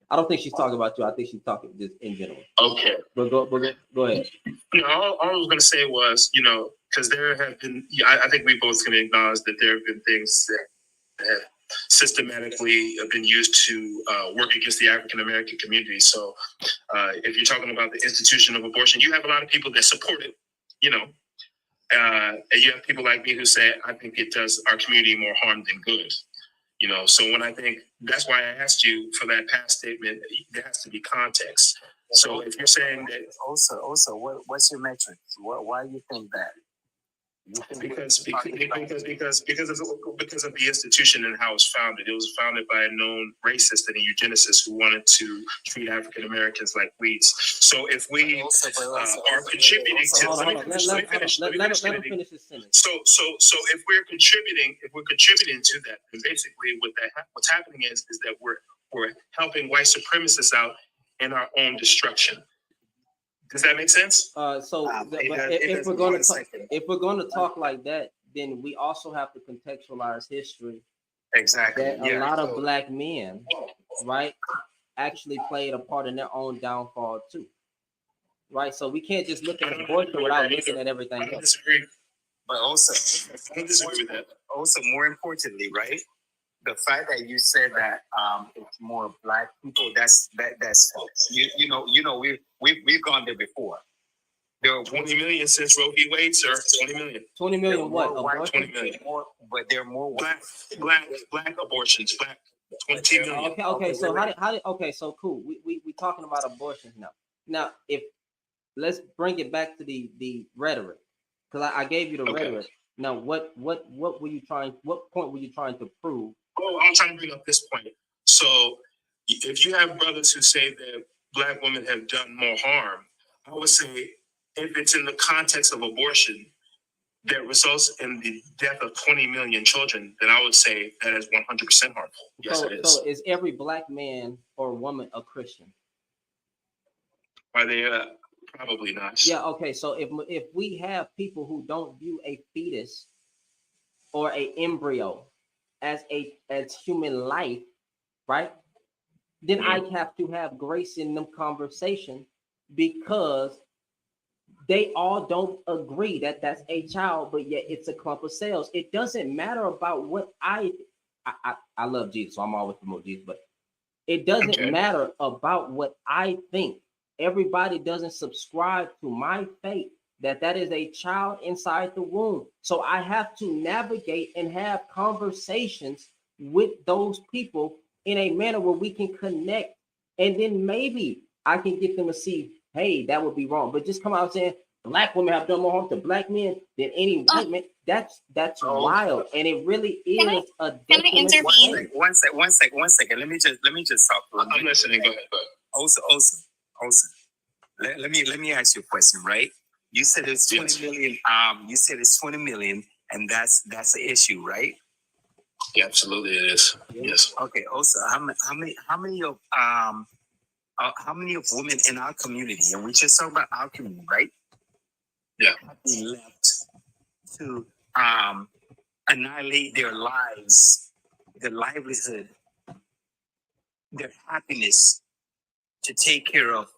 I don't think she's talking about you. I think she's talking just in general. Okay. But go ahead. All I was going to say was, because there have been, I think we both can acknowledge that there have been things that have systematically been used to work against the African American community. So if you're talking about the institution of abortion, you have a lot of people that support it, and you have people like me who say, I think it does our community more harm than good. So when I think that's why I asked you for that past statement, there has to be context. So if you're saying that, also, what's your metric? Why do you think that? Because of the institution and how it was founded. It was founded by a known racist and a eugenicist who wanted to treat African Americans like weeds. So if we are contributing to, let me finish this sentence. So if we're contributing to that, then basically what's happening is that we're helping white supremacists out in our own destruction. Does that make sense? If we're going to talk like that, then we also have to contextualize history. Exactly. That a lot of Black men, right, actually played a part in their own downfall too. Right. So we can't just look at abortion without looking at everything else. I disagree. But also, I don't disagree with that. Also, more importantly, right? The fact that you said that it's more Black people, that's we've gone there before. There are 20 million since Roe v. Wade, sir. 20 million. 20 million what? 20 million. But there are more black abortions. Black 20 million. Okay. So how did okay? So cool. We talking about abortions now. Now, if let's bring it back to the rhetoric, because I gave you the rhetoric. Now, what were you trying? What point were you trying to prove? Oh, I'm trying to bring up this point. So if you have brothers who say that Black women have done more harm. I would say if it's in the context of abortion that results in the death of 20 million children, then I would say that is 100% harmful. Yes, it is. So is every Black man or woman a Christian? Are they? Probably not. Yeah. Okay. So if we have people who don't view a fetus or a embryo as human life, right? Then I have to have grace in them conversation, because they all don't agree that that's a child, but yet it's a clump of cells. It doesn't matter about what I love Jesus, so I'm always promote Jesus, but it doesn't matter about what I think. Everybody doesn't subscribe to my faith that is a child inside the womb. So I have to navigate and have conversations with those people in a manner where we can connect. And then maybe I can get them to see, hey, that would be wrong. But just come out saying Black women have done more harm to Black men than any white man, that's wild. And it really is a detriment. One second. Let me just talk. I'm listening. Go ahead. Also, let me ask you a question, right? You said it's 20 million. You said it's 20 million, and that's the issue, right? Yeah, absolutely, it is. Yes. Okay. Also, how many of women in our community, and we just talk about our community, right? Yeah. Have been left to annihilate their lives, their livelihood, their happiness, to take care of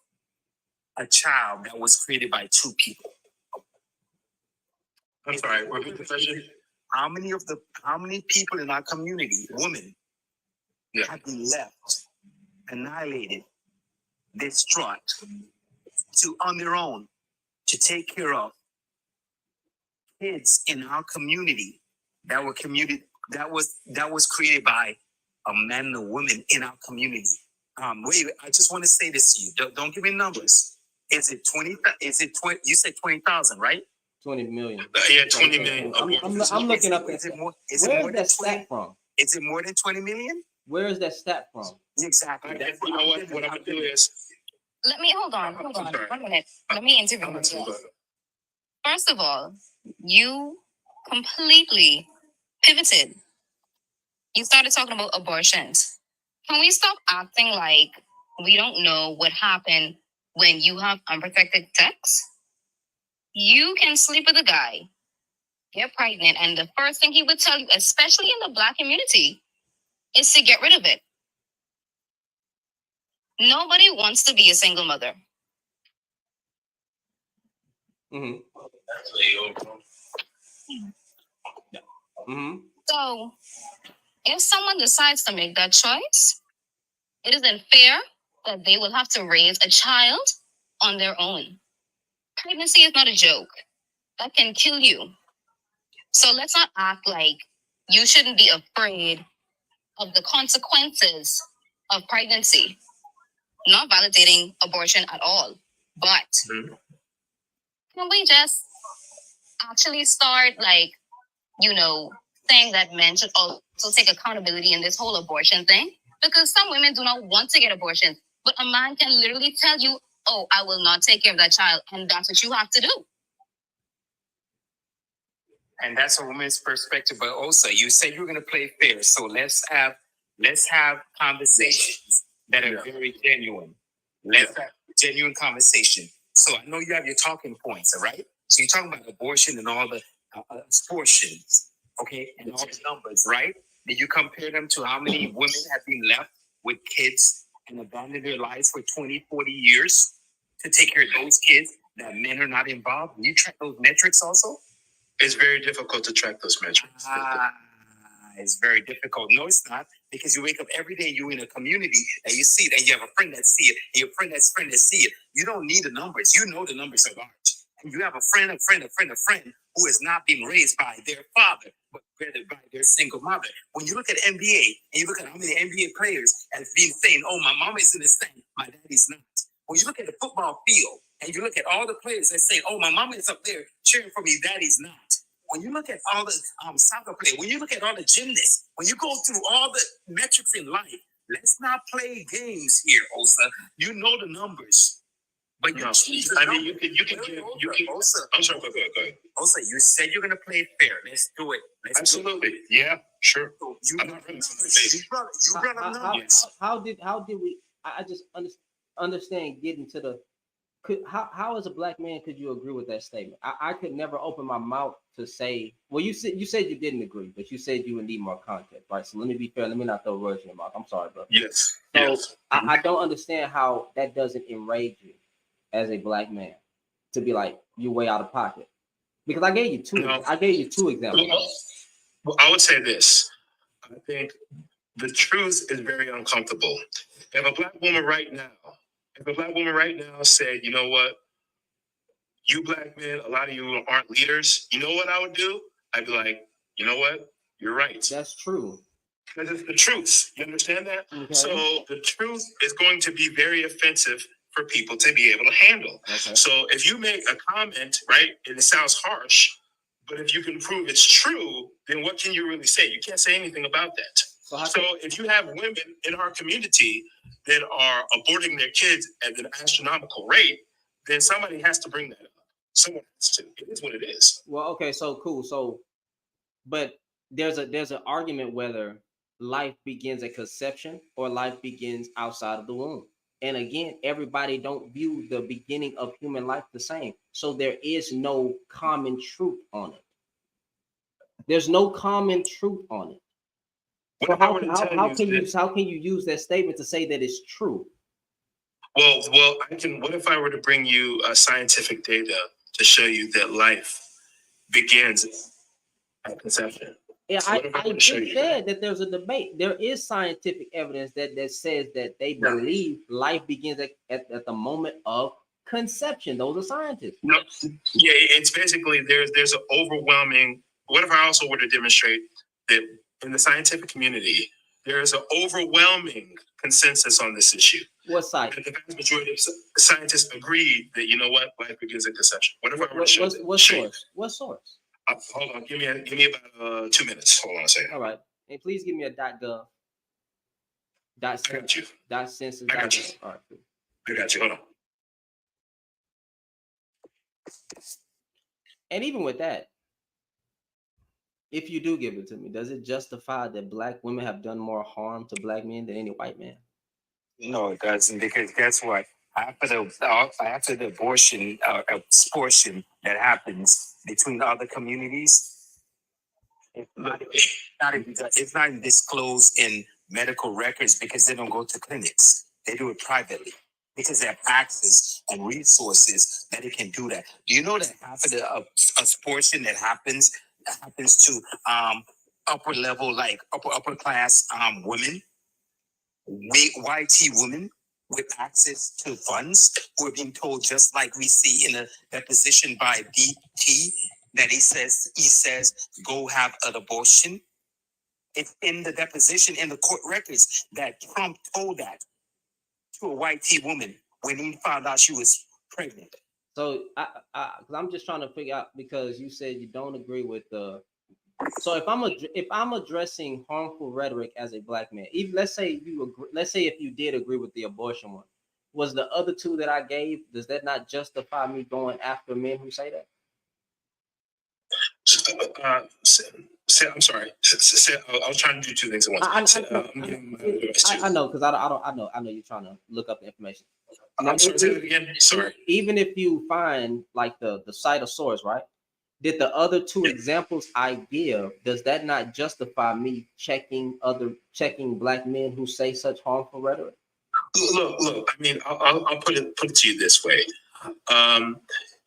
a child that was created by two people. I'm sorry, repeat the question. How many people in our community, women, have been left, annihilated, distraught, on their own, to take care of kids in our community that was created by a man and a woman in our community? Wait, I just want to say this to you. Don't give me numbers. Is it 20? Is it 20? You said 20,000, right? 20 million. Yeah, 20 million. I'm looking up that. Where is that stat from? Is it more than 20 million? Where is that stat from? Exactly. You know what I'm gonna do is. Let me hold on. 1 minute. Let me intervene. First of all, you completely pivoted. You started talking about abortions. Can we stop acting like we don't know what happened when you have unprotected sex? You can sleep with a guy, get pregnant, and the first thing he would tell you, especially in the Black community, is to get rid of it. Nobody wants to be a single mother. Mm-hmm. Mm-hmm. So, if someone decides to make that choice, it isn't fair that they will have to raise a child on their own. Pregnancy is not a joke. That can kill you. So let's not act like you shouldn't be afraid of the consequences of pregnancy. Not validating abortion at all. But can we just actually start saying that men should also take accountability in this whole abortion thing? Because some women do not want to get abortions, but a man can literally tell you, oh, I will not take care of that child, and that's what you have to do. And that's a woman's perspective, but also you said you're going to play fair. So let's have conversations that are very genuine. Let's have genuine conversation. So I know you have your talking points, all right? So you're talking about abortion and all the portions, okay, and all the numbers, right? Did you compare them to how many women have been left with kids and abandoned their lives for 20, 40 years to take care of those kids that men are not involved? You track those metrics also? It's very difficult to track those metrics. It's very difficult. No, it's not. Because you wake up every day, you're in a community and you see it, and you have a friend that see it, and your friend that's friend that see it. You don't need the numbers. You know the numbers are large. And you have a friend who has not been raised by their father, but rather by their single mother. When you look at NBA, and you look at how many NBA players have been saying, oh, my mama is in the stand, my daddy's not. When you look at the football field, and you look at all the players that say, oh, my mama is up there cheering for me, daddy's not. When you look at all the soccer players, when you look at all the gymnasts, when you go through all the metrics in life, Let's not play games here, Osa. You know the numbers. But you change the numbers. Osa. I'm sorry, go ahead. Osa, you said you're gonna play fair. Let's do it. Absolutely. Yeah, sure. So you I'm not running from the face. How did we? I just understand getting to the. How as a black man could you agree with that statement? I could never open my mouth to say. Well, you said you didn't agree, but you said you would need more content, right? So let me be fair. Let me not throw words in your mouth. I'm sorry, bro. Yes. So yes. I don't understand how that doesn't enrage you as a black man to be like you're way out of pocket, because I gave you two. No. I gave you two examples. Well, I would say this. I think the truth is very uncomfortable. If a black woman right now said, you know what, you black men, a lot of you aren't leaders. You know what I would do? I'd be like, you know what? You're right. That's true. Because it's the truth. You understand that? Okay. So the truth is going to be very offensive for people to be able to handle. Okay. So if you make a comment, right, and it sounds harsh, but if you can prove it's true, then what can you really say? You can't say anything about that. So if you have women in our community that are aborting their kids at an astronomical rate, then somebody has to bring that up. Someone has to. It is what it is. Well, okay, so cool. So, but there's an argument whether life begins at conception or life begins outside of the womb. And again, everybody don't view the beginning of human life the same. So there is no common truth on it. There's no common truth on it. So how can you use that statement to say that it's true? Well, I can. What if I were to bring you scientific data to show you that life begins at conception? Yeah, I just said that there's a debate. There is scientific evidence that says that they believe life begins at the moment of conception. Those are scientists. No, yeah, it's basically there's an overwhelming. What if I also were to demonstrate that in the scientific community there is an overwhelming consensus on this issue? What side? The vast majority of scientists agree that, you know what, life begins at conception. What if I were to show that? What source? What source? Hold on, give me about 2 minutes. Hold on a second. All right, and please give me a .gov. I got you. census. I got you. All right, cool. I got you. Hold on. And even with that, if you do give it to me, does it justify that black women have done more harm to black men than any white man? No, it doesn't, because guess what? After the abortion that happens between other communities, it's not disclosed in medical records because they don't go to clinics. They do it privately because they have access and resources that they can do that. Do you know that half of the abortion that happens to upper level, like upper class women, white women with access to funds who are being told, just like we see in a deposition by DT, that he says go have an abortion. It's in the deposition in the court records that Trump told that to a white woman when he found out she was pregnant. So I'm just trying to figure out, because you said you don't agree with the. So if I'm addressing harmful rhetoric as a black man, even let's say if you did agree with the abortion one, was the other two that I gave, does that not justify me going after men who say that? I'm sorry. I was trying to do two things at once. I know, because I know you're trying to look up the information. I'm sorry, say that again. Sorry. Even if you find like the site of source, right? Did the other two examples I give, does that not justify me checking black men who say such harmful rhetoric? Look. I mean, I'll put it to you this way.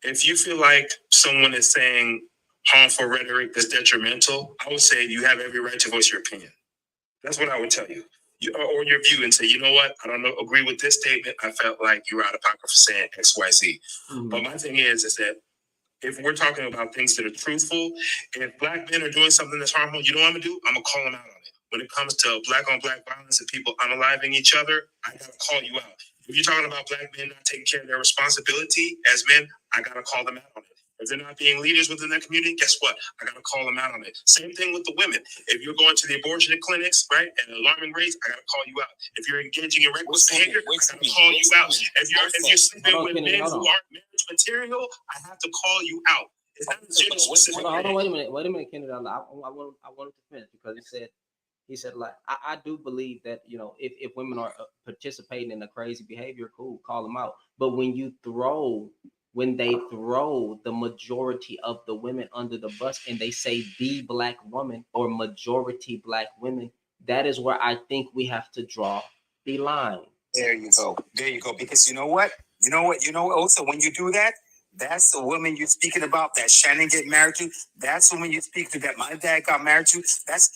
If you feel like someone is saying harmful rhetoric that's detrimental, I would say you have every right to voice your opinion. That's what I would tell you. Or your view, and say, you know what, I don't agree with this statement. I felt like you were out of pocket for saying X, Y, Z. Mm-hmm. But my thing is that if we're talking about things that are truthful, if black men are doing something that's harmful, you know what I'm gonna do? I'm gonna call them out on it. When it comes to black on black violence and people unaliving each other, I gotta call you out. If you're talking about black men not taking care of their responsibility as men, I gotta call them out on it. If they're not being leaders within that community, guess what? I got to call them out on it. Same thing with the women. If you're going to the abortion clinics, right, at alarming rates, I got to call you out. If you're engaging in reckless behavior, I got to call you out. If you're sleeping with men who aren't marriage material, I have to call you out. It's not gender specific. Hold on, wait a minute, Kennedy. I wanted to finish because he said like I do believe that if women are participating in a crazy behavior, cool, call them out. But when they throw the majority of the women under the bus and they say the black woman or majority black women, that is where I think we have to draw the line. There you go. Because you know what? Also, when you do that, that's the woman you're speaking about that Shannon get married to. That's the woman you speak to that my dad got married to. That's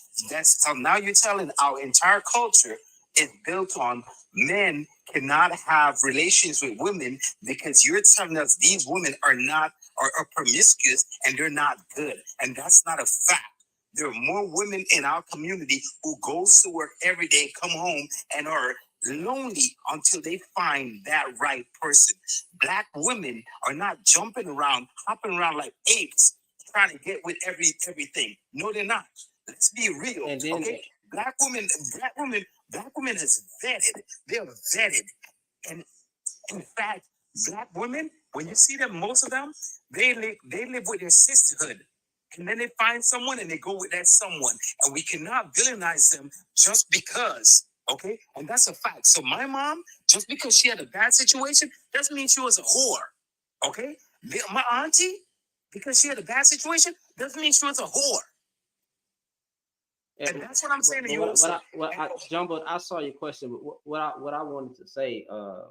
so now you're telling our entire culture is built on men cannot have relations with women because you're telling us these women are promiscuous and they're not good. And that's not a fact. There are more women in our community who goes to work every day, come home, and are lonely until they find that right person. Black women are not jumping around, hopping around like apes, trying to get with everything. No, they're not. Let's be real. Okay? Black women is vetted. They're vetted. And in fact, black women, when you see them, most of them, they live with their sisterhood. And then they find someone and they go with that someone. And we cannot villainize them just because. Okay? And that's a fact. So my mom, just because she had a bad situation, doesn't mean she was a whore. Okay? My auntie, because she had a bad situation, doesn't mean she was a whore. And that's what I'm saying to you. Jumbo, I saw your question, but what I wanted to say, I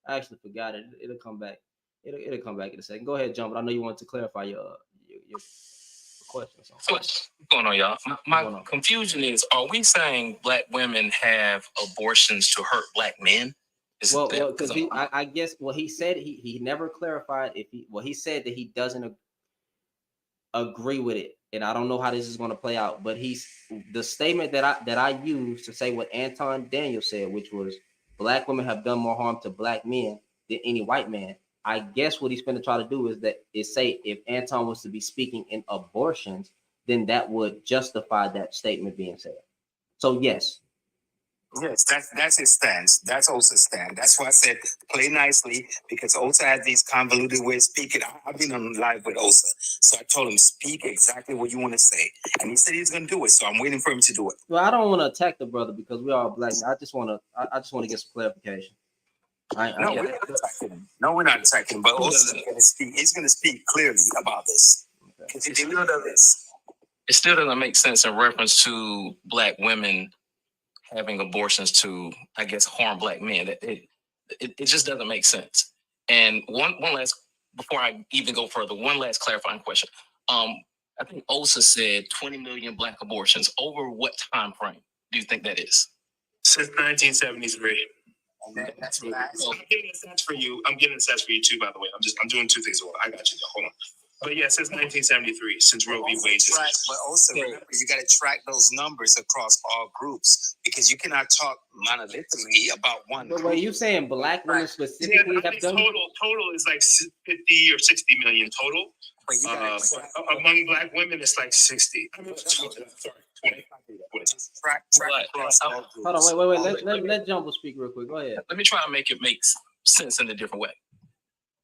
actually forgot it. It'll come back. It'll come back in a second. Go ahead, Jumbo. I know you wanted to clarify your question. So what's going on, y'all? My confusion is: are we saying black women have abortions to hurt black men? Because I guess he said he never clarified he said that he doesn't agree with it, and I don't know how this is going to play out. But the statement that I used to say what Anton Daniel said, which was black women have done more harm to black men than any white man. I guess what he's going to try to do is say if Anton was to be speaking in abortions, then that would justify that statement being said. So yes. Yes, that's his stance. That's Osa's stance. That's why I said play nicely, because Osa has these convoluted ways of speaking. I've been on live with Osa, so I told him speak exactly what you want to say, and he said he's going to do it. So I'm waiting for him to do it. Well, I don't want to attack the brother because we are black. I just want to get some clarification. We're not attacking him. No, we're not attacking him. But Osa's going to speak. He's going to speak clearly about this. It still doesn't make sense in reference to black women having abortions to, I guess, harm black men. It just doesn't make sense. And one last, before I even go further, one last clarifying question. I think Osa said 20 million black abortions. Over what time frame do you think that is? Since 1973. That's right. So I'm getting a stats for you. I'm getting a stats for you too, by the way. I'm doing two things. I got you. Hold on. But yeah, since 1973, since Roe v. Wade. But also remember, you got to track those numbers across all groups because you cannot talk monolithically about one. But were you saying black women specifically have done? Total is like 50 or 60 million total. Among black women, it's like 60. I mean, sorry, 20. Track across all groups. Hold on, wait. Let Jumbo speak real quick. Go ahead. Let me try and make sense in a different way.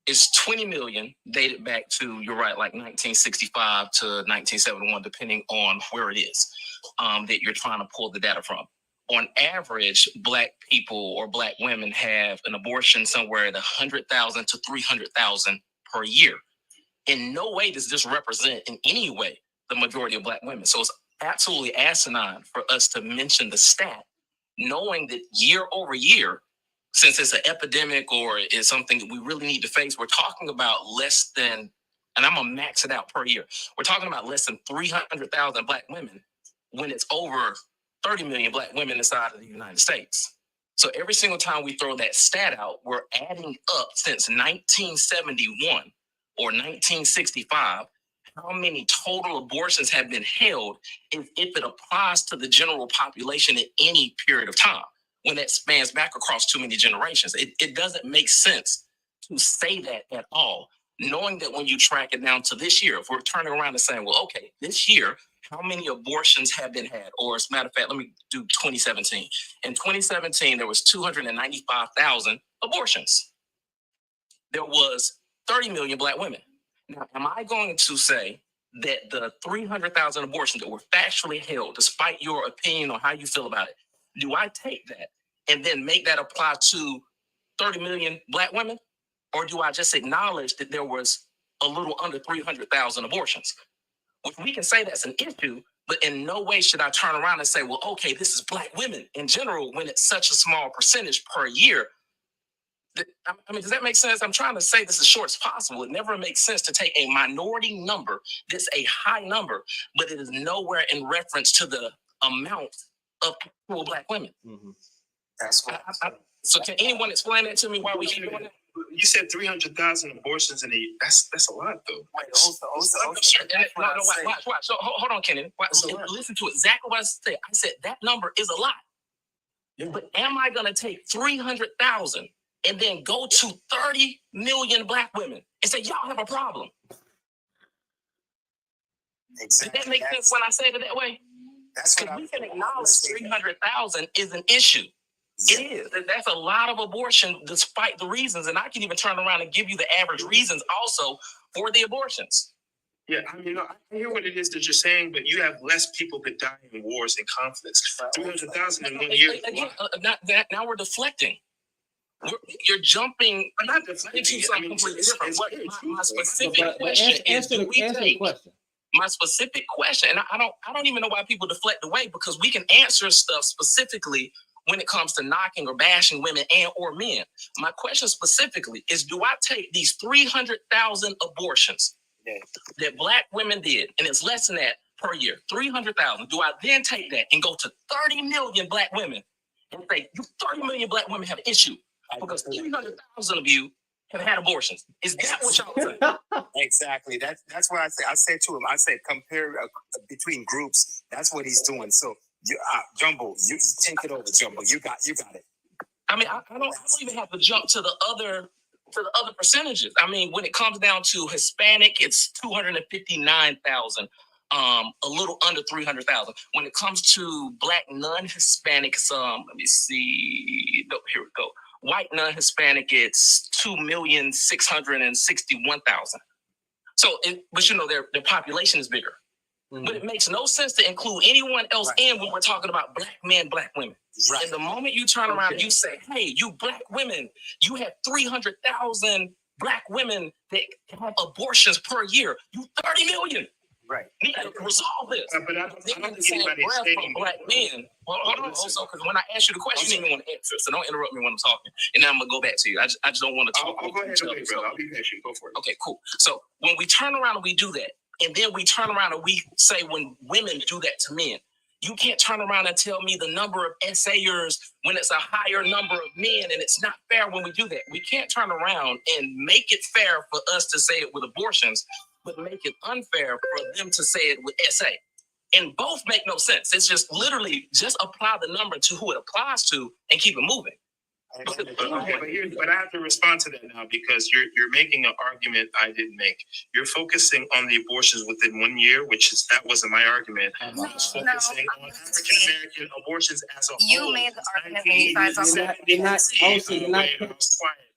It's 20 million dated back to, you're right, like 1965 to 1971, depending on where it is that you're trying to pull the data from. On average, black people or black women have an abortion somewhere at 100,000 to 300,000 per year. In no way does this represent in any way the majority of black women. So it's absolutely asinine for us to mention the stat, knowing that year over year, since it's an epidemic or is something that we really need to face, we're talking about less than, and I'm gonna max it out per year, we're talking about less than 300,000 black women when it's over 30 million black women inside of the United States. So every single time we throw that stat out, we're adding up since 1971 or 1965, how many total abortions have been held if it applies to the general population at any period of time. When that spans back across too many generations, it doesn't make sense to say that at all. knowing that when you track it down to this year, if we're turning around and saying, well, okay, this year, how many abortions have been had? Or as a matter of fact, let me do 2017. In 2017, there was 295,000 abortions. There was 30 million Black women. Now, am I going to say that the 300,000 abortions that were factually held, despite your opinion on how you feel about it, do I take that and then make that apply to 30 million Black women? Or do I just acknowledge that there was a little under 300,000 abortions? Which we can say that's an issue, but in no way should I turn around and say, well, okay, this is Black women in general when it's such a small percentage per year. I mean, does that make sense? I'm trying to say this as short as possible. It never makes sense to take a minority number that's a high number, but it is nowhere in reference to the amount of actual Black women. Mm-hmm. That's what. So can anyone explain that to me why we keep doing that? You said 300,000 abortions in a that's a lot though. Wait, watch. So hold on, Kennedy. Listen to exactly what I said. I said that number is a lot. Yeah. But am I gonna take 300,000 and then go to 30 million Black women and say, y'all have a problem? Exactly. Did that make sense when I said it that way? That's because we can acknowledge 300,000 is an issue. Yeah. It is. That's a lot of abortion despite the reasons. And I can even turn around and give you the average reasons also for the abortions. Yeah, I mean, I hear what it is that you're saying, but you have less people that die in wars and conflicts. 300,000 in 1 year. Again, now we're deflecting. You're jumping into something completely different. My specific question is, do we take my specific question? And I don't even know why people deflect away, because we can answer stuff specifically when it comes to knocking or bashing women and or men. My question specifically is, do I take these 300,000 abortions that Black women did, and it's less than that per year, 300,000, do I then take that and go to 30 million Black women and say, you 30 million Black women have an issue because 300,000 of you have had abortions? Is that what y'all say? Exactly. That's what I say. I said to him, I said, compare between groups. That's what he's doing. So, Jumbo, you take it over, Jumbo. You got it. I mean, I don't even have to jump to the other percentages. I mean, when it comes down to Hispanic, it's 259,000, a little under 300,000. When it comes to Black non-Hispanic, it's let me see. No, here we go. White non-Hispanic, it's 2,661,000. So, but you know, their population is bigger. Mm-hmm. But it makes no sense to include anyone else in when we're talking about Black men, Black women. Right. And the moment you turn around and you say, hey, you Black women, you have 300,000 Black women that have abortions per year. You 30 million. Right. Need to resolve this. But I don't think anybody's saying Black men. Well, hold on, also, because when I ask you the question, you didn't want to answer, so don't interrupt me when I'm talking. And then I'm gonna go back to you. I just don't want to talk. I'll go ahead, bro. I'll be patient. Go for it. Okay, cool. So when we turn around and we do that, and then we turn around and we say when women do that to men, you can't turn around and tell me the number of essayers when it's a higher number of men, and it's not fair when we do that. We can't turn around and make it fair for us to say it with abortions, but make it unfair for them to say it with SA. And both make no sense. It's just literally just apply the number to who it applies to and keep it moving. Okay, but I have to respond to that now, because you're making an argument I didn't make. You're focusing on the abortions within 1 year, that wasn't my argument. I was focusing on African American abortions as a whole. You made the argument when you started talking about You're not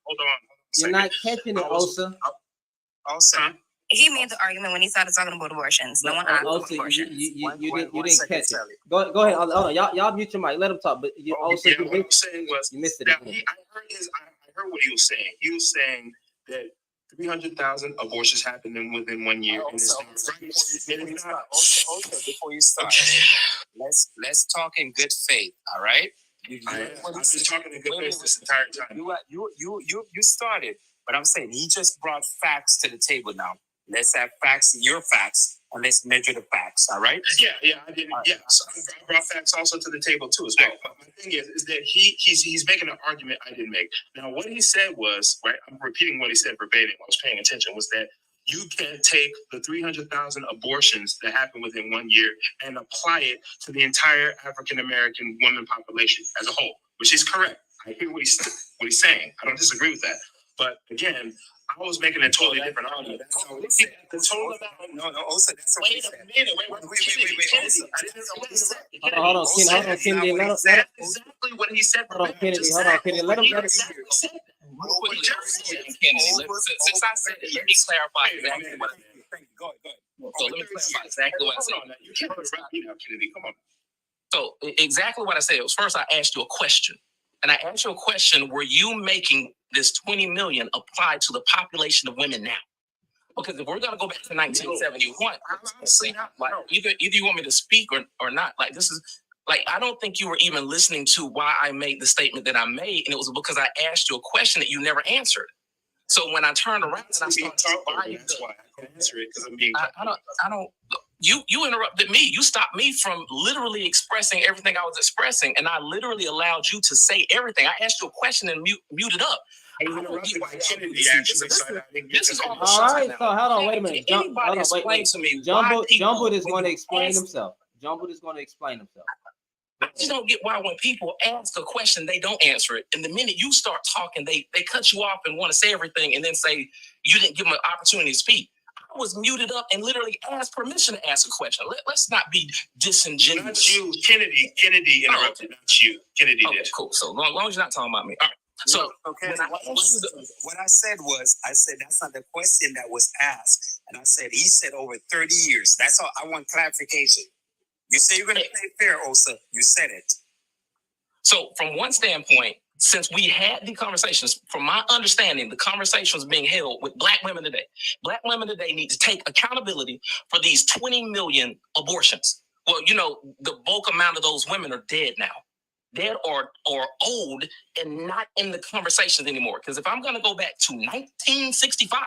Hold on. You're not catching it, Osa. Osa. He made the argument when he started talking about abortions. No one asked about abortions. You didn't catch it. Go ahead. Hold on. Y'all mute your mic. Let him talk. But what I'm saying was, you missed it. I heard what he was saying. He was saying that 300,000 abortions happened within 1 year. Before you start, let's talk in good faith. All right. I've been talking in good faith this entire time. You started, but I'm saying he just brought facts to the table now. Let's have facts, your facts, and let's measure the facts. All right? Yeah, I didn't. Yeah, so I brought facts also to the table too as well. But my thing is that he's making an argument I didn't make. Now, what he said was, right? I'm repeating what he said verbatim. I was paying attention. Was that you can't take the 300,000 abortions that happen within 1 year and apply it to the entire African American women population as a whole, which is correct. I hear what he's saying. I don't disagree with that. But again, I was making a totally different argument. That's not what he said. No, Osa, that's what he said. Wait a minute. Wait. Osa, I didn't know what he said. Hold on, Kennedy. Exactly what he said. Hold on, Kennedy. Let him. Since I said it, let me clarify exactly what I said. Go ahead. So let me clarify exactly what I said. You can't interrupt me now, Kennedy. Come on. So exactly what I said was, first I asked you a question. And I asked you a question, were you making this 20 million apply to the population of women now? Because if we're gonna go back to 1971, honestly, like either you want me to speak or not. Like this is like, I don't think you were even listening to why I made the statement that I made, and it was because I asked you a question that you never answered. So when I turned around and I started talking, that's why I can answer it, because I'm being. I don't. You interrupted me. You stopped me from literally expressing everything I was expressing, and I literally allowed you to say everything. I asked you a question and muted up. This is all right. So hold on, wait a minute. Anybody explain to me? Jumbo is going to explain himself. I just don't get why when people ask a question, they don't answer it. And the minute you start talking, they cut you off and want to say everything and then say you didn't give them an opportunity to speak. I was muted up and literally asked permission to ask a question. Let's not be disingenuous. Not you, Kennedy interrupted, not you. Kennedy did. Cool. So long as you're not talking about me. All right. So okay, what I said that's not the question that was asked. And I said, he said over 30 years. That's all. I want clarification. You say you're going to play fair, Osa. You said it. So from one standpoint, since we had the conversations, from my understanding, the conversation was being held with Black women today. Black women today need to take accountability for these 20 million abortions. Well, the bulk amount of those women are dead now. Dead or old and not in the conversations anymore. Because if I'm going to go back to 1965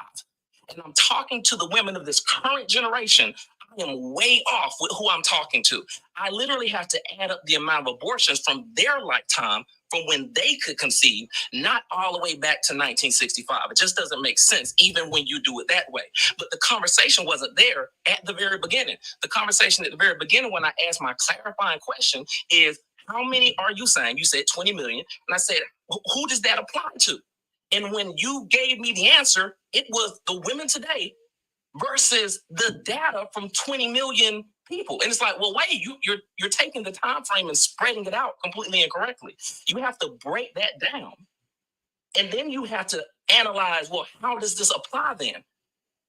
and I'm talking to the women of this current generation, I am way off with who I'm talking to. I literally have to add up the amount of abortions from their lifetime from when they could conceive, not all the way back to 1965. It just doesn't make sense, even when you do it that way. But the conversation wasn't there at the very beginning. The conversation at the very beginning when I asked my clarifying question is, how many are you saying? You said 20 million. And I said, who does that apply to? And when you gave me the answer, it was the women today versus the data from 20 million people. And it's like, well, wait, you're taking the time frame and spreading it out completely incorrectly. You have to break that down. And then you have to analyze, well, how does this apply then?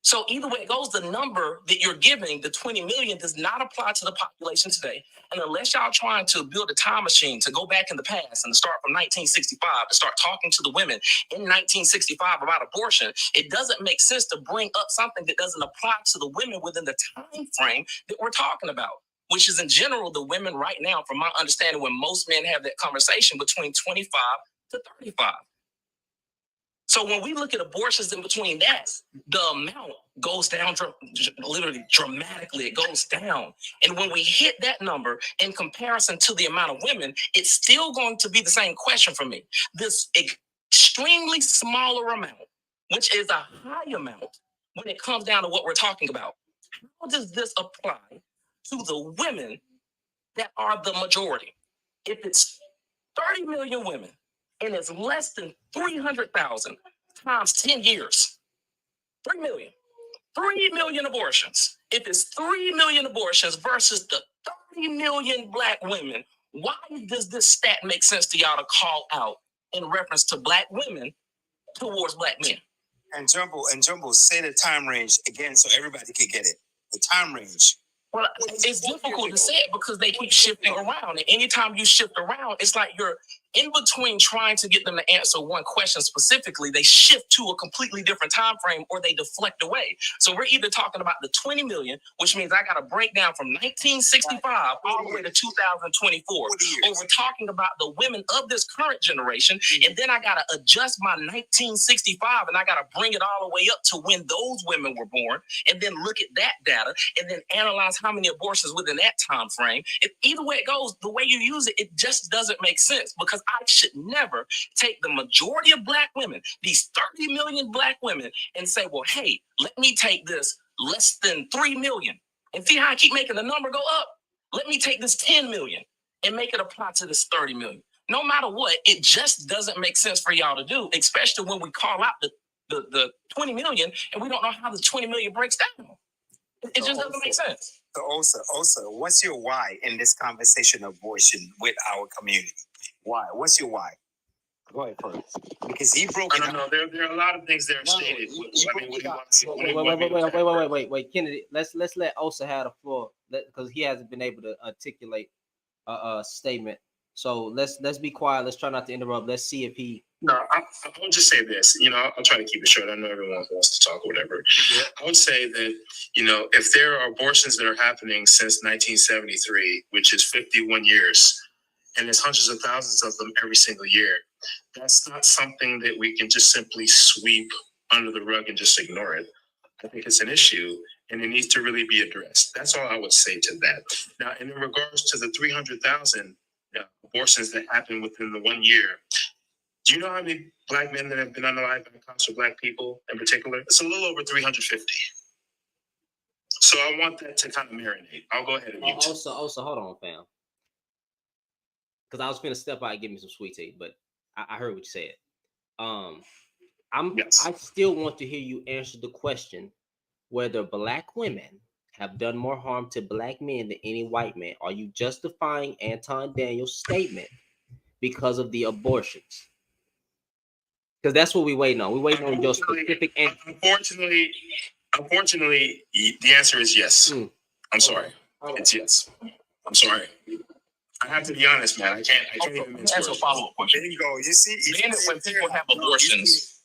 So either way it goes, the number that you're giving, the 20 million, does not apply to the population today. And unless y'all trying to build a time machine to go back in the past and to start from 1965 to start talking to the women in 1965 about abortion, it doesn't make sense to bring up something that doesn't apply to the women within the time frame that we're talking about, which is in general the women right now, from my understanding, when most men have that conversation between 25 to 35. So when we look at abortions in between that, the amount goes down literally dramatically. It goes down. And when we hit that number in comparison to the amount of women, it's still going to be the same question for me. This extremely smaller amount, which is a high amount when it comes down to what we're talking about. How does this apply to the women that are the majority? If it's 30 million women, and it's less than 300,000 times 10 years. 3 million. 3 million abortions. If it's 3 million abortions versus the 30 million Black women, why does this stat make sense to y'all to call out in reference to Black women towards Black men? And Jumbo, say the time range again so everybody can get it. The time range. Well, it's difficult to say it because they keep shifting around. And anytime you shift around, it's like you're in between trying to get them to answer one question specifically. They shift to a completely different time frame or they deflect away. So we're either talking about the 20 million, which means I got to break down from 1965 all the way to 2024. Or we're talking about the women of this current generation. And then I got to adjust my 1965 and I got to bring it all the way up to when those women were born. And then look at that data and then analyze how many abortions within that time frame. If either way it goes, the way you use it, it just doesn't make sense, because I should never take the majority of Black women, these 30 million Black women, and say, well, hey, let me take this less than 3 million and see how I keep making the number go up. Let me take this 10 million and make it apply to this 30 million. No matter what, it just doesn't make sense for y'all to do, especially when we call out the the 20 million, and we don't know how the 20 million breaks down. It just doesn't make sense. So also, what's your why in this conversation of abortion with our community? Why? What's your why? Go ahead first. Because he broke it down. No, there are a lot of things there stated. Wait, Kennedy. Let's let Osa have the floor because he hasn't been able to articulate a statement. So let's be quiet. Let's try not to interrupt. Let's see if he. No, I'll just say this. I'll try to keep it short. I know everyone wants to talk or whatever. I would say that if there are abortions that are happening since 1973, which is 51 years, and there's hundreds of thousands of them every single year, that's not something that we can just simply sweep under the rug and just ignore it. I think it's an issue and it needs to really be addressed. That's all I would say to that. Now, in regards to the 300,000 abortions that happened within the 1 year, do you know how many Black men that have been unalived by cops, or Black people in particular? It's a little over 350. So I want that to kind of marinate. I'll go ahead and mute. Also, hold on, fam. Because I was going to step out and give me some sweet tea, but I heard what you said. I still want to hear you answer the question whether Black women have done more harm to Black men than any white man. Are you justifying Anton Daniels' statement because of the abortions? Because that's what we're waiting on. We're waiting on your specific answer. Unfortunately, the answer is yes. I'm sorry. It's yes. I'm sorry. I have to be honest, man. I can't even answer a follow-up question. There you go. You see, then when people have abortions,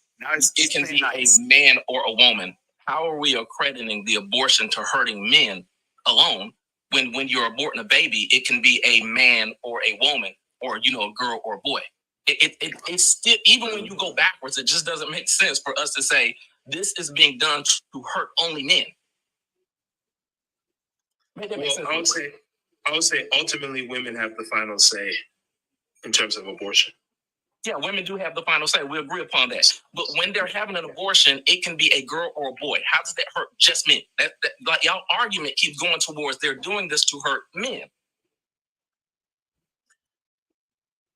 it can be a man or a woman. How are we accrediting the abortion to hurting men alone when you're aborting a baby? It can be a man or a woman, or a girl or a boy. It's still, even when you go backwards, it just doesn't make sense for us to say this is being done to hurt only men. I would say ultimately women have the final say in terms of abortion. Yeah, women do have the final say. We agree upon that. But when they're having an abortion, it can be a girl or a boy. How does that hurt just men? Like y'all argument keeps going towards they're doing this to hurt men.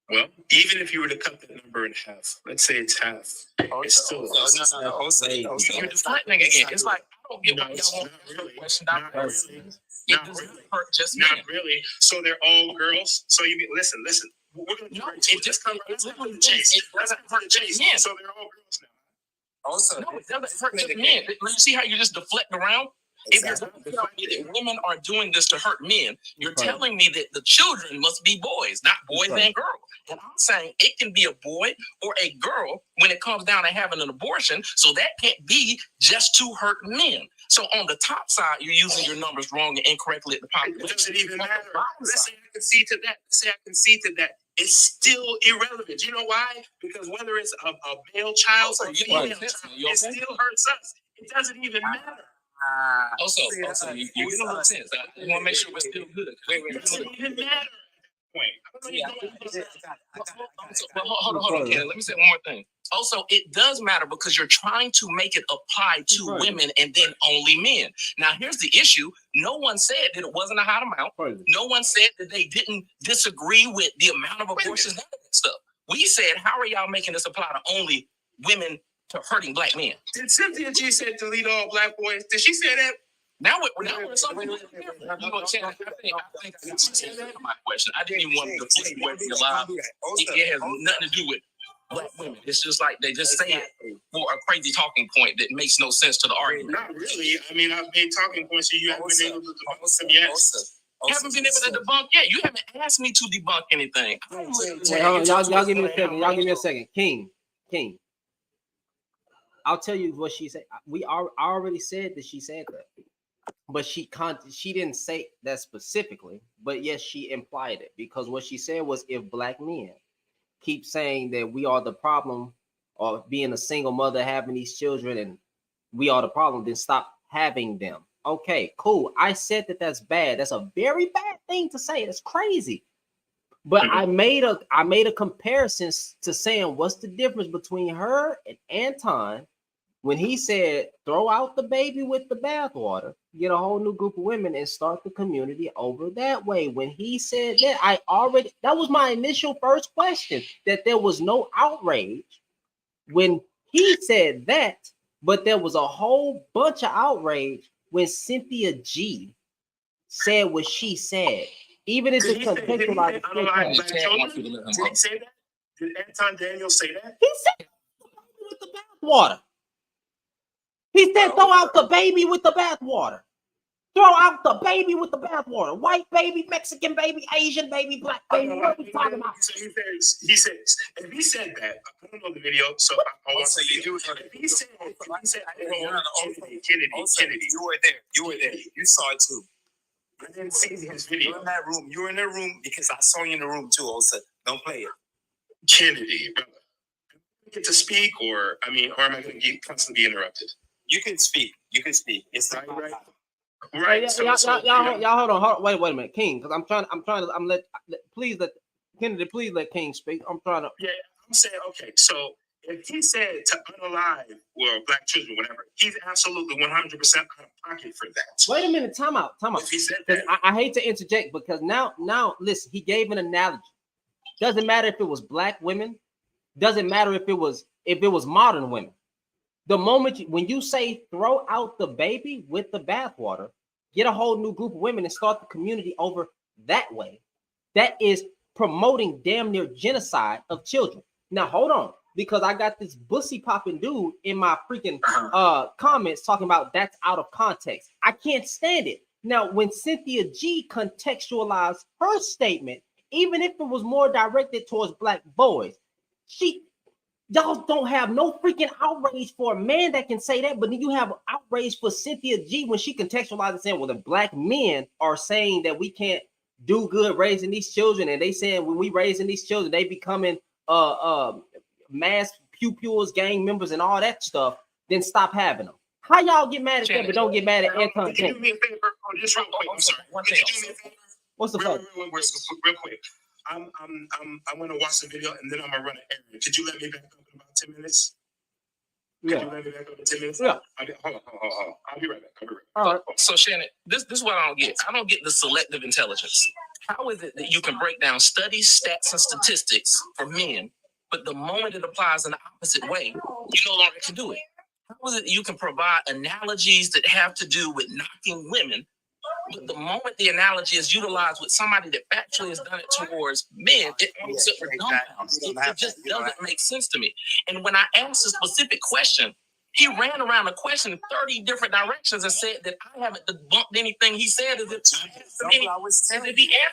Well, even if you were to cut that number in half, let's say it's half, it's still you're deflecting again. It's like I don't get why y'all want the question. Not really. So they're all girls. So you mean listen. We're gonna it just comes from the chase. It doesn't hurt just men. So they're all girls now. Also, no, it doesn't hurt just men. You see how you just deflect around? Exactly. If you're telling me that women are doing this to hurt men, you're telling me that the children must be boys, not boys and girls. And I'm saying it can be a boy or a girl when it comes down to having an abortion. So that can't be just to hurt men. So on the top side, you're using your numbers wrong and incorrectly at the population. It doesn't even matter. Let's say I concede to that. It's still irrelevant. You know why? Because whether it's a male child or female child, it still hurts us. It doesn't even matter. Also, you get a little sense. I want to make sure we're still good. It doesn't even matter. Hold on, Ken. Let me say one more thing. Also, it does matter because you're trying to make it apply to women and then only men. Now, here's the issue. No one said that it wasn't a hot amount. No one said that they didn't disagree with the amount of abortions and stuff. We said, how are y'all making this apply to only women to hurting Black men? Did Cynthia G say delete all Black boys? Did she say that? Now we're something different. I think I answered my question. I didn't even want to deflect where you're alive. It has nothing to do with Black women. It's just like they just say it for a crazy talking point that makes no sense to the argument. Not really. I mean, I've made talking points so you haven't been able to debunk them yet. Haven't been able to debunk yet. You haven't asked me to debunk anything. Wait, hold on. Y'all give me a second. Y'all give me a second. King. I'll tell you what she said. I already said that she said that. But she didn't say that specifically, but yes, she implied it because what she said was if Black men keep saying that we are the problem or being a single mother having these children and we are the problem, then stop having them. Okay, cool. I said that that's bad. That's a very bad thing to say. That's crazy. But I made a comparison to saying what's the difference between her and Anton when he said throw out the baby with the bathwater, get a whole new group of women and start the community over that way. When he said that, that was my initial first question, that there was no outrage when He said that, but there was a whole bunch of outrage when Cynthia G said what she said. Even if it's contextualized. Did he say that? Did Anton Daniels say that? He said with the bathwater. He said throw out the baby with the bathwater. Throw out the baby with the bathwater. White baby, Mexican baby, Asian baby, black baby. What are we talking about? He said, if he said that, I don't know the video, so I want to say you. If he said, Kennedy, you were there. You were there. You saw it too. I didn't see his video. You were in that room. You were in that room because I saw you in the room too. Also, don't play it. Kennedy, brother. Get to speak, or am I going to constantly be interrupted? You can speak. You can speak. It's right. Right. Y'all hold on. Wait a minute, King, because please let King speak. I'm trying to. Yeah, I'm saying, okay, so if he said to unalive black children, whatever, he's absolutely 100% out of pocket for that. Wait a minute, time out. If he said that, I hate to interject because now, listen, he gave an analogy. Doesn't matter if it was black women. Doesn't matter if it was modern women. The moment when you say throw out the baby with the bathwater, get a whole new group of women and start the community over that way, that is promoting damn near genocide of children. Now hold on, because I got this bussy popping dude in my freaking comments talking about that's out of context. I can't stand it. Now when Cynthia G contextualized her statement, even if it was more directed towards black boys, y'all don't have no freaking outrage for a man that can say that, but then you have outrage for Cynthia G when she contextualizes saying, well, the black men are saying that we can't do good raising these children, and they saying when we raising these children, they becoming mass pupils, gang members, and all that stuff, then stop having them. How y'all get mad at that, but don't get mad at Anton? Can you do me a favor? Just real quick. I'm sorry. One thing. What's the favor? Real quick. I'm gonna watch the video and then I'm gonna run an errand. Could you let me back up in about 10 minutes? Yeah. Could you let me back up in 10 minutes? Yeah. Hold on. I'll be right back. All right. So Shannon, this is what I don't get. I don't get the selective intelligence. How is it that you can break down studies, stats, and statistics for men, but the moment it applies in the opposite way, you no longer can do it? How is it that you can provide analogies that have to do with knocking women, but the moment the analogy is utilized with somebody that factually has done it towards men, it ends up redumbfounded. It just doesn't make sense to me. And when I asked a specific question, he ran around the question 30 different directions and said that I haven't debunked anything he said as if he asked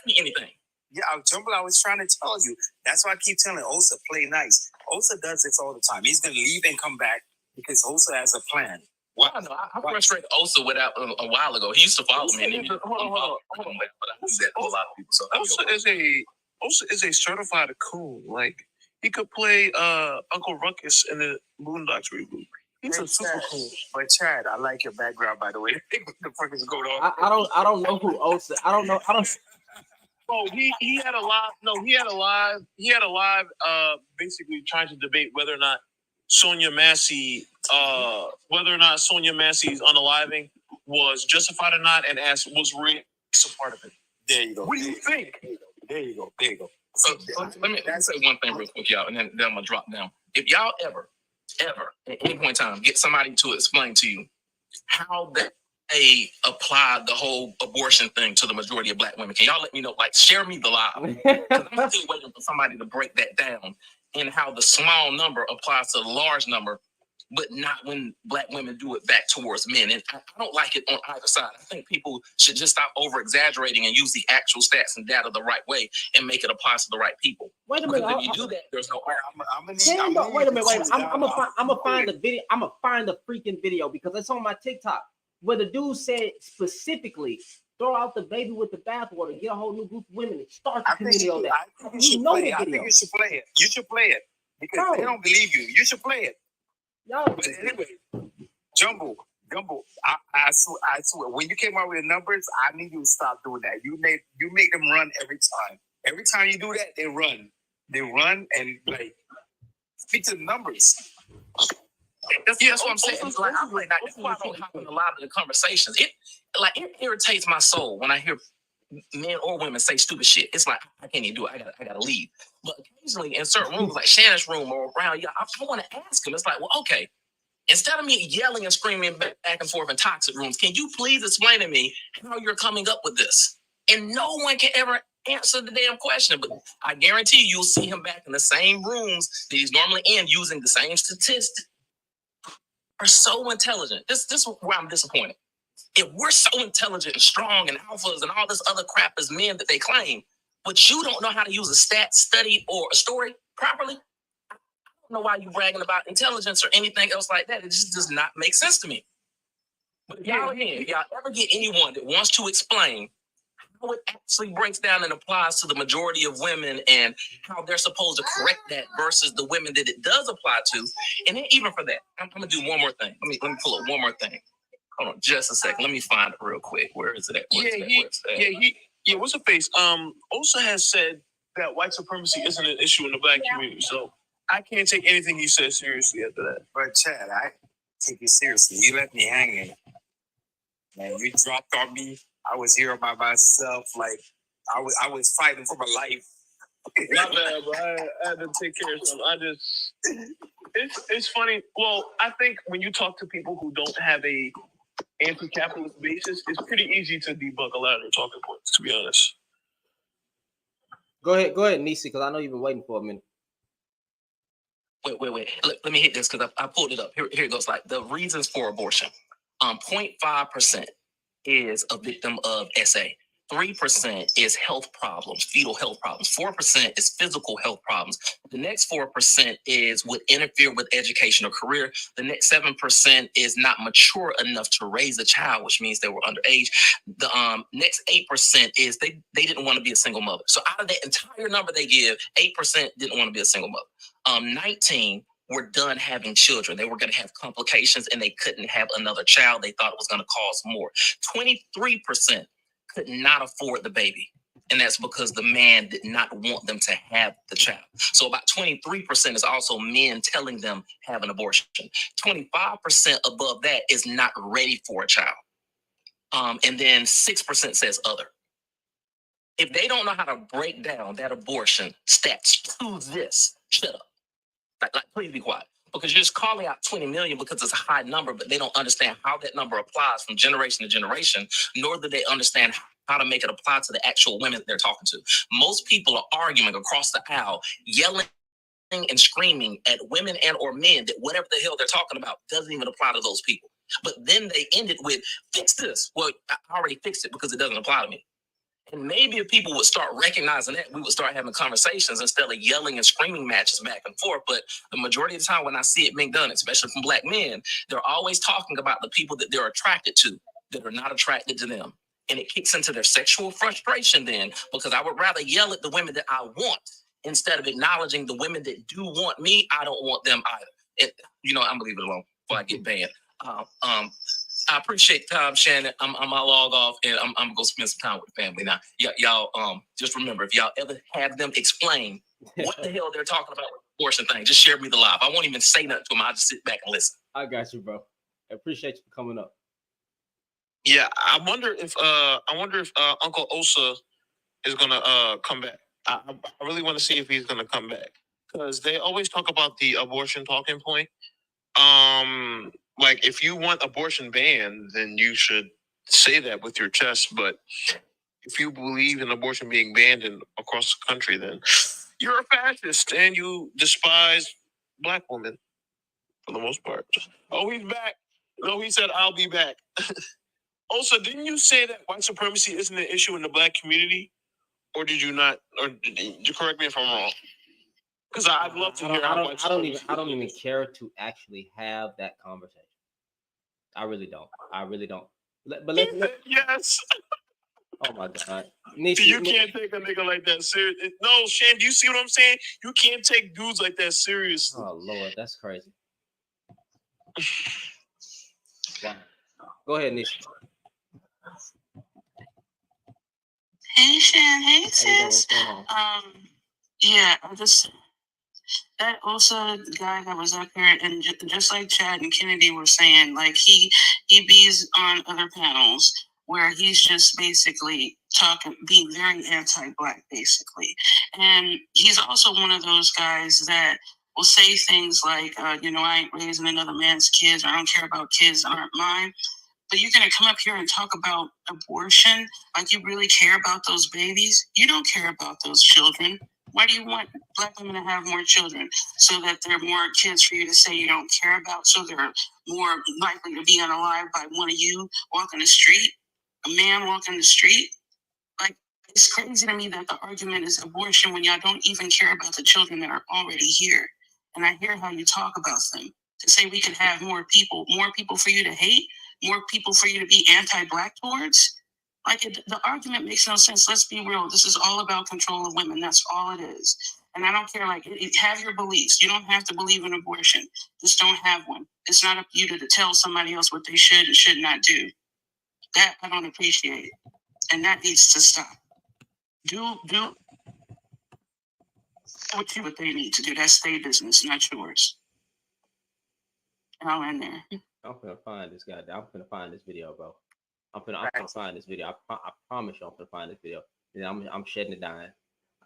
me anything. Yeah, Jumble, I was trying to tell you. That's why I keep telling Osa, play nice. Osa does this all the time. He's going to leave and come back because Osa has a plan. Well, I know. I frustrated Osa without a while ago. He used to follow me. And hold on. But I do that to a lot of people. So Osa is a certified coon. Like he could play Uncle Ruckus in the Boondocks reboot. He's a super cool. But Chad, I like your background, by the way. What the fuck is going on? I don't know who Osa. I don't know. Oh, he had a live. No, he had a live. Basically trying to debate whether or not Sonia Massey's unaliving was justified or not, and asked was race a part of it. There you go. What do you think? There you go. So let me say one thing real quick, y'all, and then I'm gonna drop down. If y'all ever, at any point in time, get somebody to explain to you how they applied the whole abortion thing to the majority of black women, can y'all let me know? Like, share me the live, because I'm still waiting for somebody to break that down and how the small number applies to the large number, but not when black women do it back towards men. And I don't like it on either side. I think people should just stop over-exaggerating and use the actual stats and data the right way and make it apply to the right people. Wait a minute. Because if you do that, there's no Wait a minute. I'm gonna find the video. I'm gonna find the freaking video because it's on my TikTok where the dude said specifically, throw out the baby with the bathwater, get a whole new group of women and start the community on that. I think you should play it. You should play it because they don't believe you. You should play it. But anyway, Jumbo, I swear, when you came out with the numbers, I need you to stop doing that. You make them run every time. Every time you do that, they run. They run and like speak to the numbers. That's what I'm saying. It's like, I'm like, this is why I don't hop in a lot of the conversations. It irritates my soul when I hear men or women say stupid shit. It's like, I can't even do it. I gotta leave. But occasionally in certain rooms, like Shannon's room or around, I want to ask him. It's like, well, okay, instead of me yelling and screaming back and forth in toxic rooms, can you please explain to me how you're coming up with this? And no one can ever answer the damn question. But I guarantee you'll see him back in the same rooms that he's normally in using the same statistics. Are so intelligent. This is where I'm disappointed. If we're so intelligent and strong and alphas and all this other crap as men that they claim, but you don't know how to use a stat, study, or a story properly, I don't know why you're bragging about intelligence or anything else like that. It just does not make sense to me. But if y'all ever get anyone that wants to explain how it actually breaks down and applies to the majority of women and how they're supposed to correct that versus the women that it does apply to, and then even for that, I'm gonna do one more thing. Let me pull up one more thing. Hold on, just a second. Let me find it real quick. Where is it at? What's the face? Osa has said that white supremacy isn't an issue in the black community, so I can't take anything he says seriously after that. But Chad, I take it seriously. You left me hanging, man. You dropped on me. I was here by myself, like I was fighting for my life. Not bad, but I had to take care of something. It's funny. Well, I think when you talk to people who don't have a anti-capitalist basis, it's pretty easy to debunk a lot of their talking points, to be honest. Go ahead, Nisi, because I know you've been waiting for a minute. Wait. Let me hit this because I pulled it up. Here it goes. Like the reasons for abortion. 0.5% is a victim of SA. 3% is health problems, fetal health problems. 4% is physical health problems. The next 4% would interfere with education or career. The next 7% is not mature enough to raise a child, which means they were underage. The next 8% is they didn't want to be a single mother. So out of that entire number they give, 8% didn't want to be a single mother. 19 were done having children. They were going to have complications and they couldn't have another child. They thought it was going to cost more. 23% could not afford the baby. And that's because the man did not want them to have the child. So about 23% is also men telling them have an abortion. 25% above that is not ready for a child. And then 6% says other. If they don't know how to break down that abortion stats to this, shut up. Like, please be quiet. Because you're just calling out 20 million because it's a high number, but they don't understand how that number applies from generation to generation, nor do they understand how to make it apply to the actual women that they're talking to. Most people are arguing across the aisle, yelling and screaming at women and or men that whatever the hell they're talking about doesn't even apply to those people. But then they end it with, fix this. Well, I already fixed it because it doesn't apply to me. And maybe if people would start recognizing that, we would start having conversations instead of yelling and screaming matches back and forth. But the majority of the time when I see it being done, especially from black men, they're always talking about the people that they're attracted to that are not attracted to them. And it kicks into their sexual frustration then, because I would rather yell at the women that I want instead of acknowledging the women that do want me. I don't want them either. I'm gonna leave it alone before I get banned. I appreciate the time, Shannon. I'm gonna log off and I'm gonna go spend some time with the family now. Y'all just remember, if y'all ever have them explain what the hell they're talking about with the abortion thing, just share me the live. I won't even say nothing to them. I'll just sit back and listen. I got you, bro. I appreciate you for coming up. Yeah, I wonder if Uncle Osa is gonna come back. I really want to see if he's gonna come back because they always talk about the abortion talking point. Like if you want abortion banned, then you should say that with your chest. But if you believe in abortion being banned across the country, then you're a fascist and you despise black women for the most part. Oh, he's back. No, he said, I'll be back. Also, didn't you say that white supremacy isn't an issue in the black community? Or did you not? Or did you correct me if I'm wrong? Because I'd love to hear how white supremacy. I don't even care to actually have that conversation. I really don't. Yes. Oh my God. You can't take a nigga like that serious. No, Shan, do you see what I'm saying? You can't take dudes like that seriously. Oh Lord, that's crazy. Wow. Go ahead, Nisha. Hey Shan, hey sis. Yeah, that also the guy that was up here, and just like Chad and Kennedy were saying, like he bees on other panels where he's just basically being very anti-Black, basically. And he's also one of those guys that will say things like, you know, I ain't raising another man's kids, or I don't care about kids that aren't mine. But you're going to come up here and talk about abortion like you really care about those babies? You don't care about those children. Why do you want Black women to have more children? So that there are more kids for you to say you don't care about, so they're more likely to be unalived by one of you walking the street, a man walking the street? Like, it's crazy to me that the argument is abortion when y'all don't even care about the children that are already here. And I hear how you talk about them. To say we could have more people for you to hate, more people for you to be anti-Black towards. Like, the argument makes no sense. Let's be real. This is all about control of women. That's all it is. And I don't care, like, have your beliefs. You don't have to believe in abortion. Just don't have one. It's not up to you to tell somebody else what they should and should not do. That I don't appreciate. And that needs to stop. Do what they need to do. That's their business, not yours. And I'll end there. I'm gonna find this guy. I'm gonna find this video, bro. I'm gonna find this video. I promise you, I'm gonna find this video. And I'm shedding it down.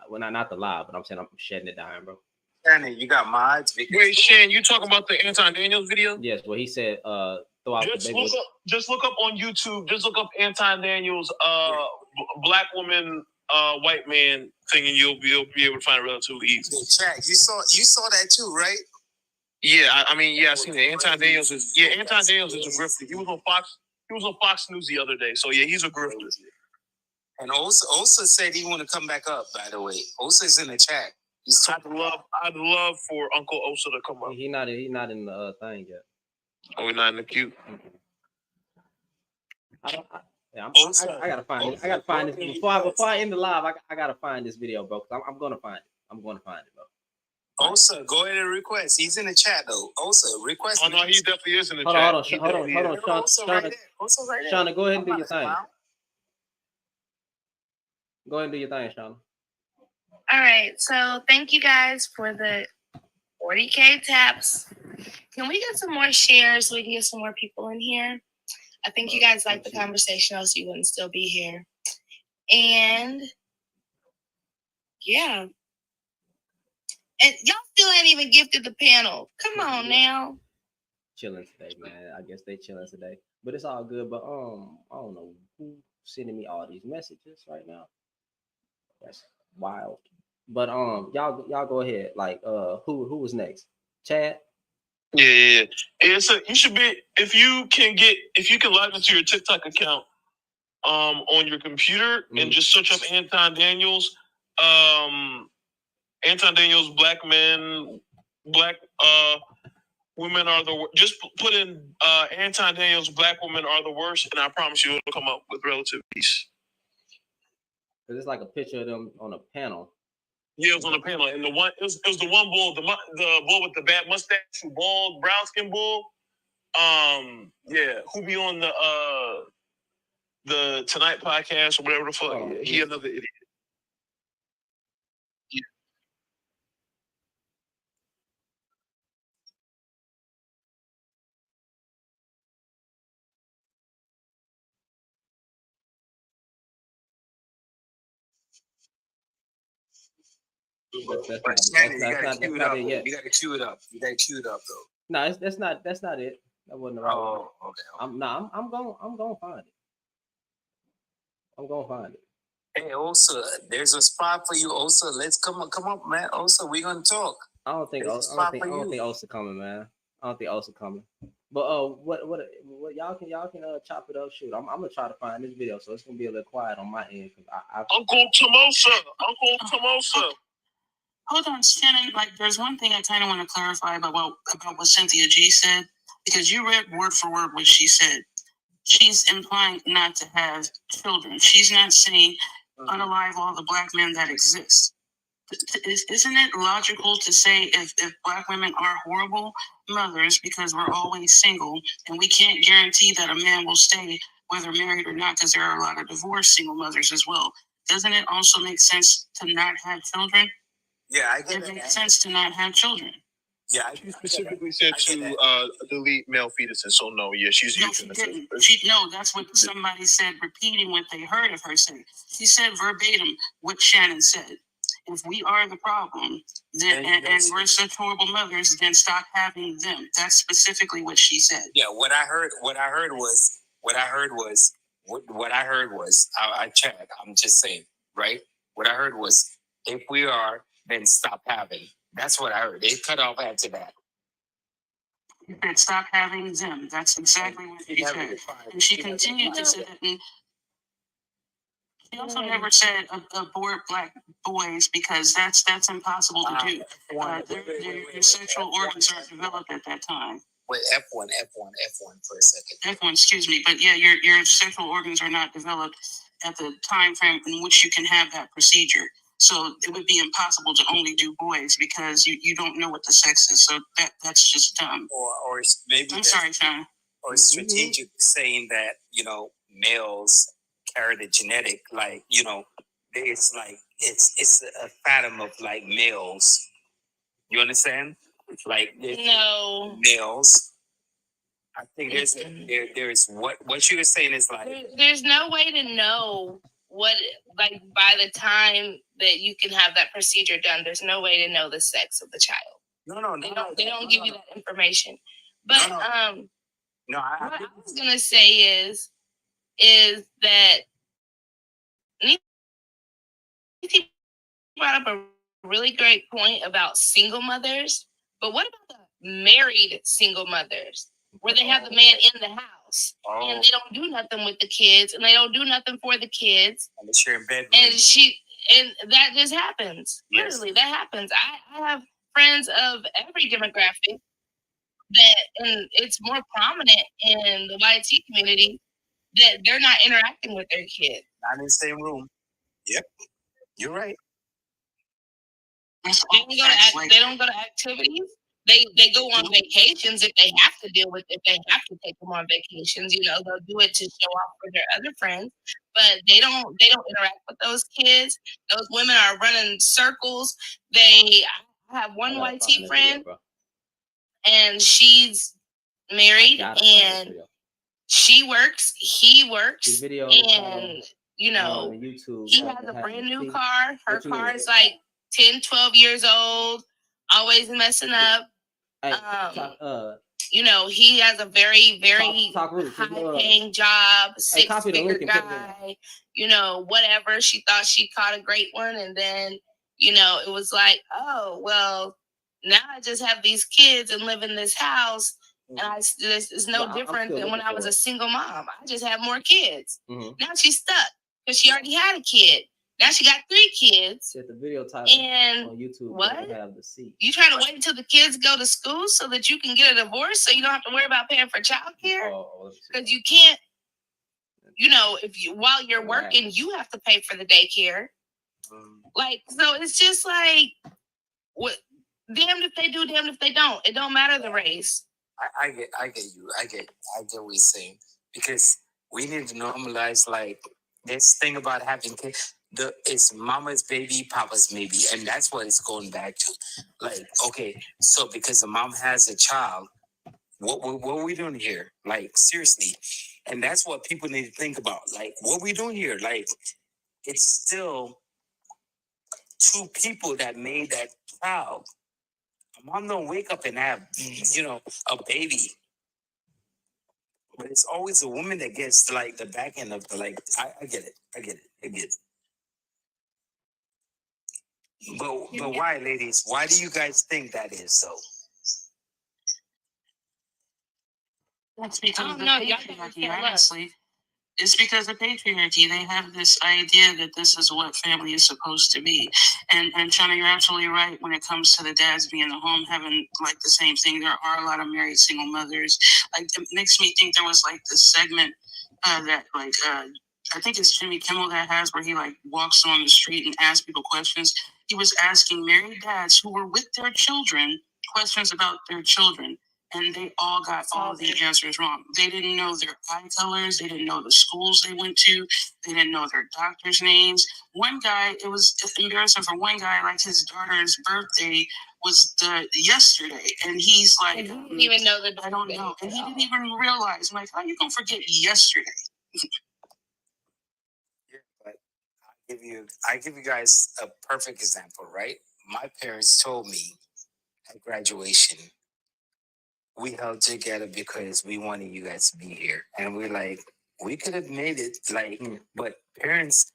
Well, not the live, but I'm saying I'm shedding it down, bro. Shannon, you got mods? Wait, Shan, you talking about the Anton Daniels video? Yes. Well, he said, throw out Just the baby. just look up on YouTube. Just look up Anton Daniels, Black woman, white man thing, and you'll be able to find it relatively easy. Jack, you saw that too, right? Yeah, I mean, I seen it. Anton Daniels is a grifter. He was on Fox. He was on Fox News the other day. So yeah, he's a grifter. And Osa said he want to come back up. By the way, Osa's in the chat. I'd love for Uncle Osa to come up. He not in the thing yet. Oh, we're not in the queue. I gotta find it. I gotta find this before I end the live. I gotta find this video, bro. I'm gonna find it. I'm gonna find it, bro. Osa, go ahead and request. He's in the chat though. Osa, request. Oh no, he definitely is in the chat. Hold on, Shauna, go ahead and do your thing. Go ahead and do your thing, Shauna. All right, so thank you guys for the 40K taps. Can we get some more shares so we can get some more people in here? I think you guys like the conversation, else you wouldn't still be here. And yeah. And y'all still ain't even gifted the panel. Come on now. Chilling today, man. I guess they chilling today. But it's all good. But I don't know who's sending me all these messages right now. That's wild. But y'all go ahead. Like who was next? Chad? Yeah. So you should be, if you can log into your TikTok account on your computer and just search up Anton Daniels. Anton Daniels, Black men, Black women are the worst. Just put in Anton Daniels, Black women are the worst, and I promise you it'll come up with relative peace. Cause it's like a picture of them on a panel. Yeah, it was on a panel, and it was the one bull, the bull with the bad mustache, bald, brown skin bull. Who be on the Tonight podcast or whatever the fuck. He another idiot. But Shannon, you gotta cue it up. You gotta cue it up. You gotta cue it up though. No, that's not it. That wasn't the right one. Okay. I'm gonna find it. I'm gonna find it. Hey Osa, there's a spot for you, Osa. Let's come up, man. Osa, we're gonna talk. I don't think Osa coming, man. I don't think Osa coming. But what y'all can chop it up. Shoot, I'm gonna try to find this video, so it's gonna be a little quiet on my end. Uncle Tomosa. Hold on, Shannon. Like, there's one thing I kind of want to clarify about what Cynthia G said, because you read word for word what she said. She's implying not to have children. She's not saying unalive all the Black men that exist. Isn't it logical to say if Black women are horrible mothers because we're always single and we can't guarantee that a man will stay whether married or not, because there are a lot of divorced single mothers as well? Doesn't it also make sense to not have children? Yeah, I get it. It makes sense to not have children. Yeah, She specifically said to delete male fetuses, so no, yeah, she's No, using she this. didn't. No, that's what somebody said, repeating what they heard of her say. She said verbatim what Shannon said. If we are the problem, then and we're such horrible mothers, then stop having them. That's specifically what she said. Yeah, what I heard was, I checked, I'm just saying, right? What I heard was, if we are, then stop having. That's what I heard. They cut off after that. She said, stop having them. That's exactly what she said. And she continued to say that. And she also never said abort black boys because that's impossible to do. Their sexual organs aren't developed at that time. Wait, F1 for a second. F1, excuse me, but yeah, your sexual organs are not developed at the time frame in which you can have that procedure. So it would be impossible to only do boys because you don't know what the sex is. So that's just dumb. Or maybe I'm sorry, Sean. Or strategic saying that, males carry the genetic, it's a fathom of like males. You understand? Like No. males. I think there's what you were saying is like There's no way to know what, like, by the time that you can have that procedure done, there's no way to know the sex of the child. They don't give you that information. But what I was gonna say is that Nikki brought up a really great point about single mothers. But what about the married single mothers, where they have the man in the house and they don't do nothing with the kids and they don't do nothing for the kids, and they share in bed, and that just happens. Yes. Literally, that happens. I have friends of every demographic and it's more prominent in the YT community that they're not interacting with their kids. Not in the same room. Yep, you're right. They don't go to activities. They go on vacations if they have to take them on vacations. They'll do it to show off for their other friends, but they don't interact with those kids. Those women are running circles. I have one YT friend, and she's married, and she works, he works, and YouTube, he has a brand new car. Her car is like 10, 12 years old, always messing up. He has a very, very high-paying job, six-figure guy. Whatever. She thought she caught a great one, and then, it was like, oh, well, now I just have these kids and live in this house, and it's no different than when I was a single mom. I just have more kids. Now she's stuck because she already had a kid. Now she got 3 kids. The video title and on YouTube. What? Have the seat. You trying to wait until the kids go to school so that you can get a divorce so you don't have to worry about paying for childcare? Because you can't, while you're working, you have to pay for the daycare. So it's just like, what? Damned if they do, damned if they don't. It don't matter the race. I get you. I get what you're saying, because we need to normalize like this thing about having kids. It's mama's baby, papa's maybe, and that's what it's going back to. Like, okay, so because the mom has a child, what are we doing here? Like, seriously, and that's what people need to think about. Like, what are we doing here? Like, it's still 2 people that made that child. Mom don't wake up and have, a baby. But it's always a woman that gets like the back end of the I get it. But why, ladies? Why do you guys think that is so? That's because of the patriarchy, honestly. It's because of patriarchy. They have this idea that this is what family is supposed to be. And Chana, you're absolutely right when it comes to the dads being at home having like the same thing. There are a lot of married single mothers. Like, it makes me think there was like this segment that I think it's Jimmy Kimmel that has where he like walks on the street and asks people questions. He was asking married dads who were with their children questions about their children. And they all got all the answers wrong. They didn't know their eye colors. They didn't know the schools they went to. They didn't know their doctors' names. One guy, it was embarrassing for one guy, like his daughter's birthday was yesterday, and he's like, and he didn't even know the I don't know, and he didn't even realize. I'm like, how you gonna forget yesterday? But I give you guys a perfect example, right? My parents told me at graduation, we held together because we wanted you guys to be here. And we're like, we could have made it, like, but parents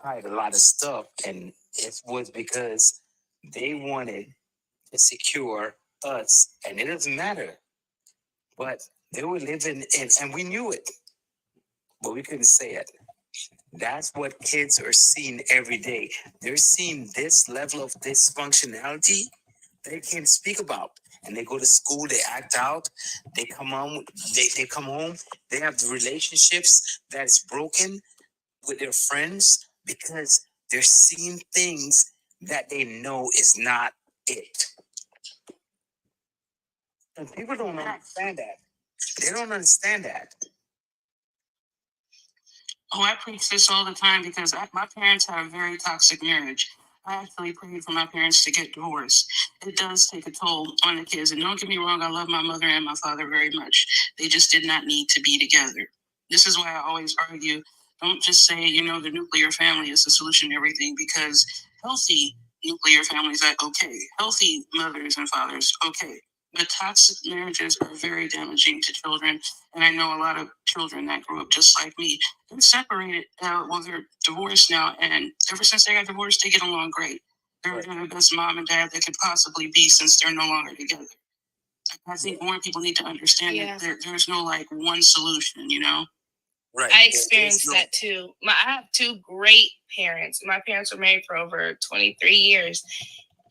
tried a lot of stuff, and it was because they wanted to secure us, and it doesn't matter. But they were living in, and we knew it, but we couldn't say it. That's what kids are seeing every day. They're seeing this level of dysfunctionality they can't speak about. And they go to school, they act out, they come home, they come home, they have the relationships that's broken with their friends because they're seeing things that they know is not it. And people don't understand that. They don't understand that. Oh, I preach this all the time because my parents had a very toxic marriage. I actually prayed for my parents to get divorced. It does take a toll on the kids. And don't get me wrong, I love my mother and my father very much. They just did not need to be together. This is why I always argue, don't just say, the nuclear family is the solution to everything, because healthy nuclear families are okay. Healthy mothers and fathers, okay. But toxic marriages are very damaging to children. And I know a lot of children that grew up just like me. They're separated, well, they're divorced now. And ever since they got divorced, they get along great. They're the best mom and dad they could possibly be since they're no longer together. I think more people need to understand that there's no one solution, Right. I experienced that too. I have two great parents. My parents were married for over 23 years.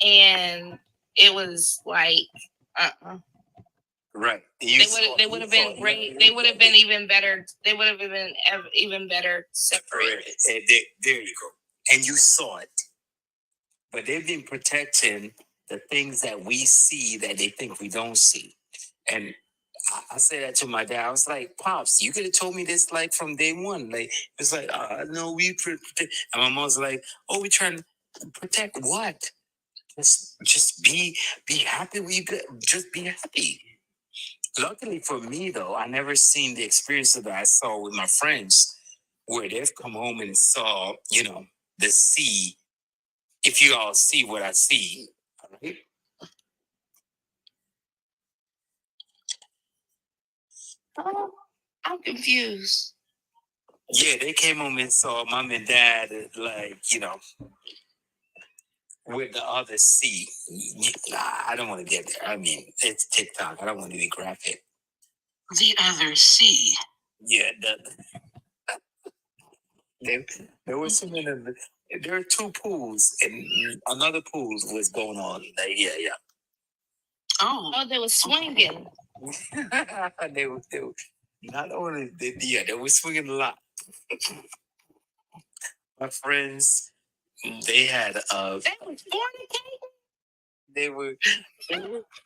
And it was like, Right. They would have been great. They would have been even better. They would have been even better separated. There you go. And you saw it. But they've been protecting the things that we see that they think we don't see. And I said that to my dad. I was like, Pops, you could have told me this from day one. It's like, no, we protect. And my mom's like, oh, we're trying to protect what? Just be happy. Just be happy. Luckily for me, though, I never seen the experience that I saw with my friends, where they've come home and saw, the sea. If you all see what I see, right? I'm confused. Yeah, they came home and saw mom and dad, with the other sea. I don't want to get there. I mean, it's TikTok. I don't want to be graphic. The other sea. Yeah, there was swimming in there were two pools, and another pool was going on. Yeah. Oh, they were swinging. they were not only they were swinging a lot. My friends, they had They were fornicating.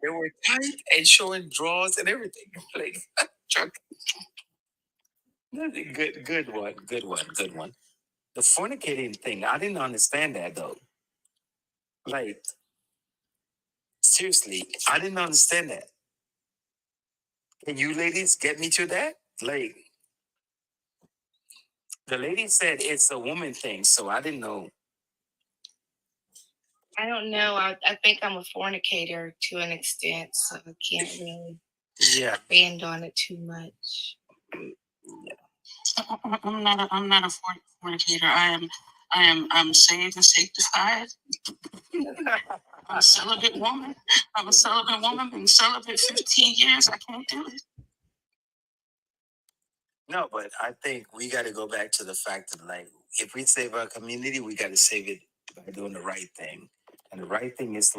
They were tight and showing drawers and everything. Good one. The fornicating thing, I didn't understand that though. Seriously, I didn't understand that. Can you ladies get me to that? The lady said it's a woman thing, so I didn't know. I don't know. I think I'm a fornicator to an extent, so I can't really expand on it too much. I'm not a fornicator. I'm saved and sanctified. I'm a celibate woman. Been celibate 15 years. I can't do it. No, but I think we got to go back to the fact that, if we save our community, we got to save it by doing the right thing. And the right thing is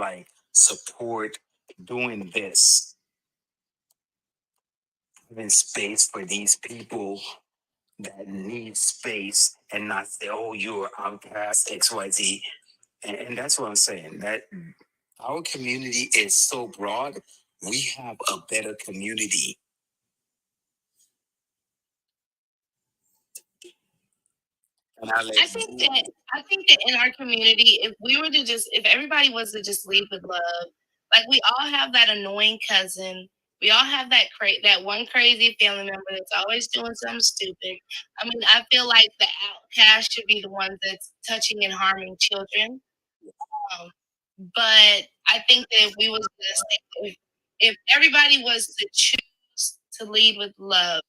support doing this, having space for these people that need space, and not say, oh, you're outcast, XYZ. And that's what I'm saying. That our community is so broad, we have a better community. I think that in our community, if everybody was to just lead with love, like we all have that annoying cousin, we all have that one crazy family member that's always doing something stupid. I mean, I feel like the outcast should be the ones that's touching and harming children. But I think that if we was if everybody was to choose to lead with love,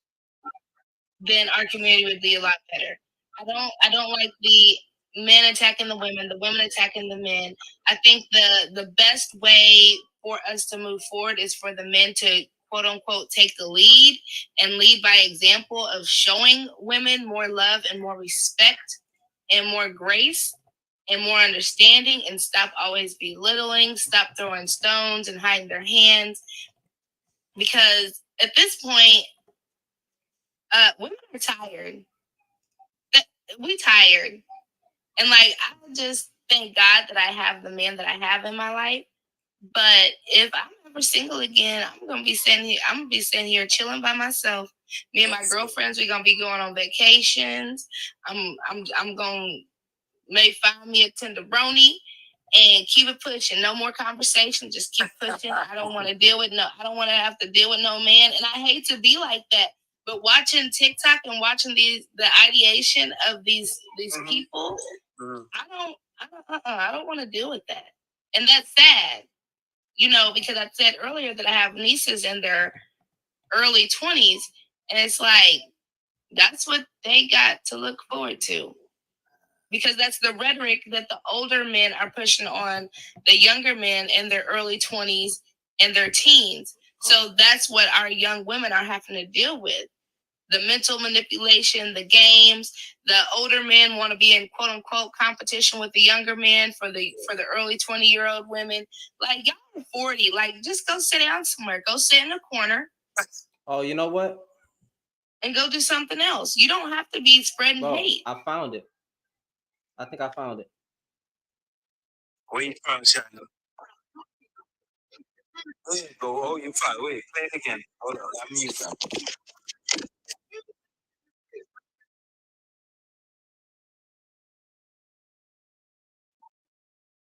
then our community would be a lot better. I don't like the men attacking the women attacking the men. I think the best way for us to move forward is for the men to quote unquote take the lead and lead by example of showing women more love and more respect and more grace and more understanding, and stop always belittling, stop throwing stones and hiding their hands. Because at this point, women are tired. We tired. And like, I just thank God that I have the man that I have in my life. But if I'm ever single again, I'm gonna be sitting here chilling by myself. Me and my girlfriends, we're gonna be going on vacations. I'm gonna maybe find me a tenderoni and keep it pushing. No more conversation. Just keep pushing. I don't want to have to deal with no man. And I hate to be like that. But watching TikTok and watching the ideation of these people, I don't want to deal with that. And that's sad. Because I said earlier that I have nieces in their early 20s, and it's like that's what they got to look forward to. Because that's the rhetoric that the older men are pushing on the younger men in their early 20s and their teens. So that's what our young women are having to deal with. The mental manipulation, the games. The older men want to be in quote unquote competition with the younger men for the early 20-year-old women. Like, y'all are 40. Like, just go sit down somewhere. Go sit in a corner. Oh, you know what? And go do something else. You don't have to be spreading hate. I found it. I think I found it. Where you from, China? Go. Oh, you found. Wait, play it again. Hold on. I'm mute that.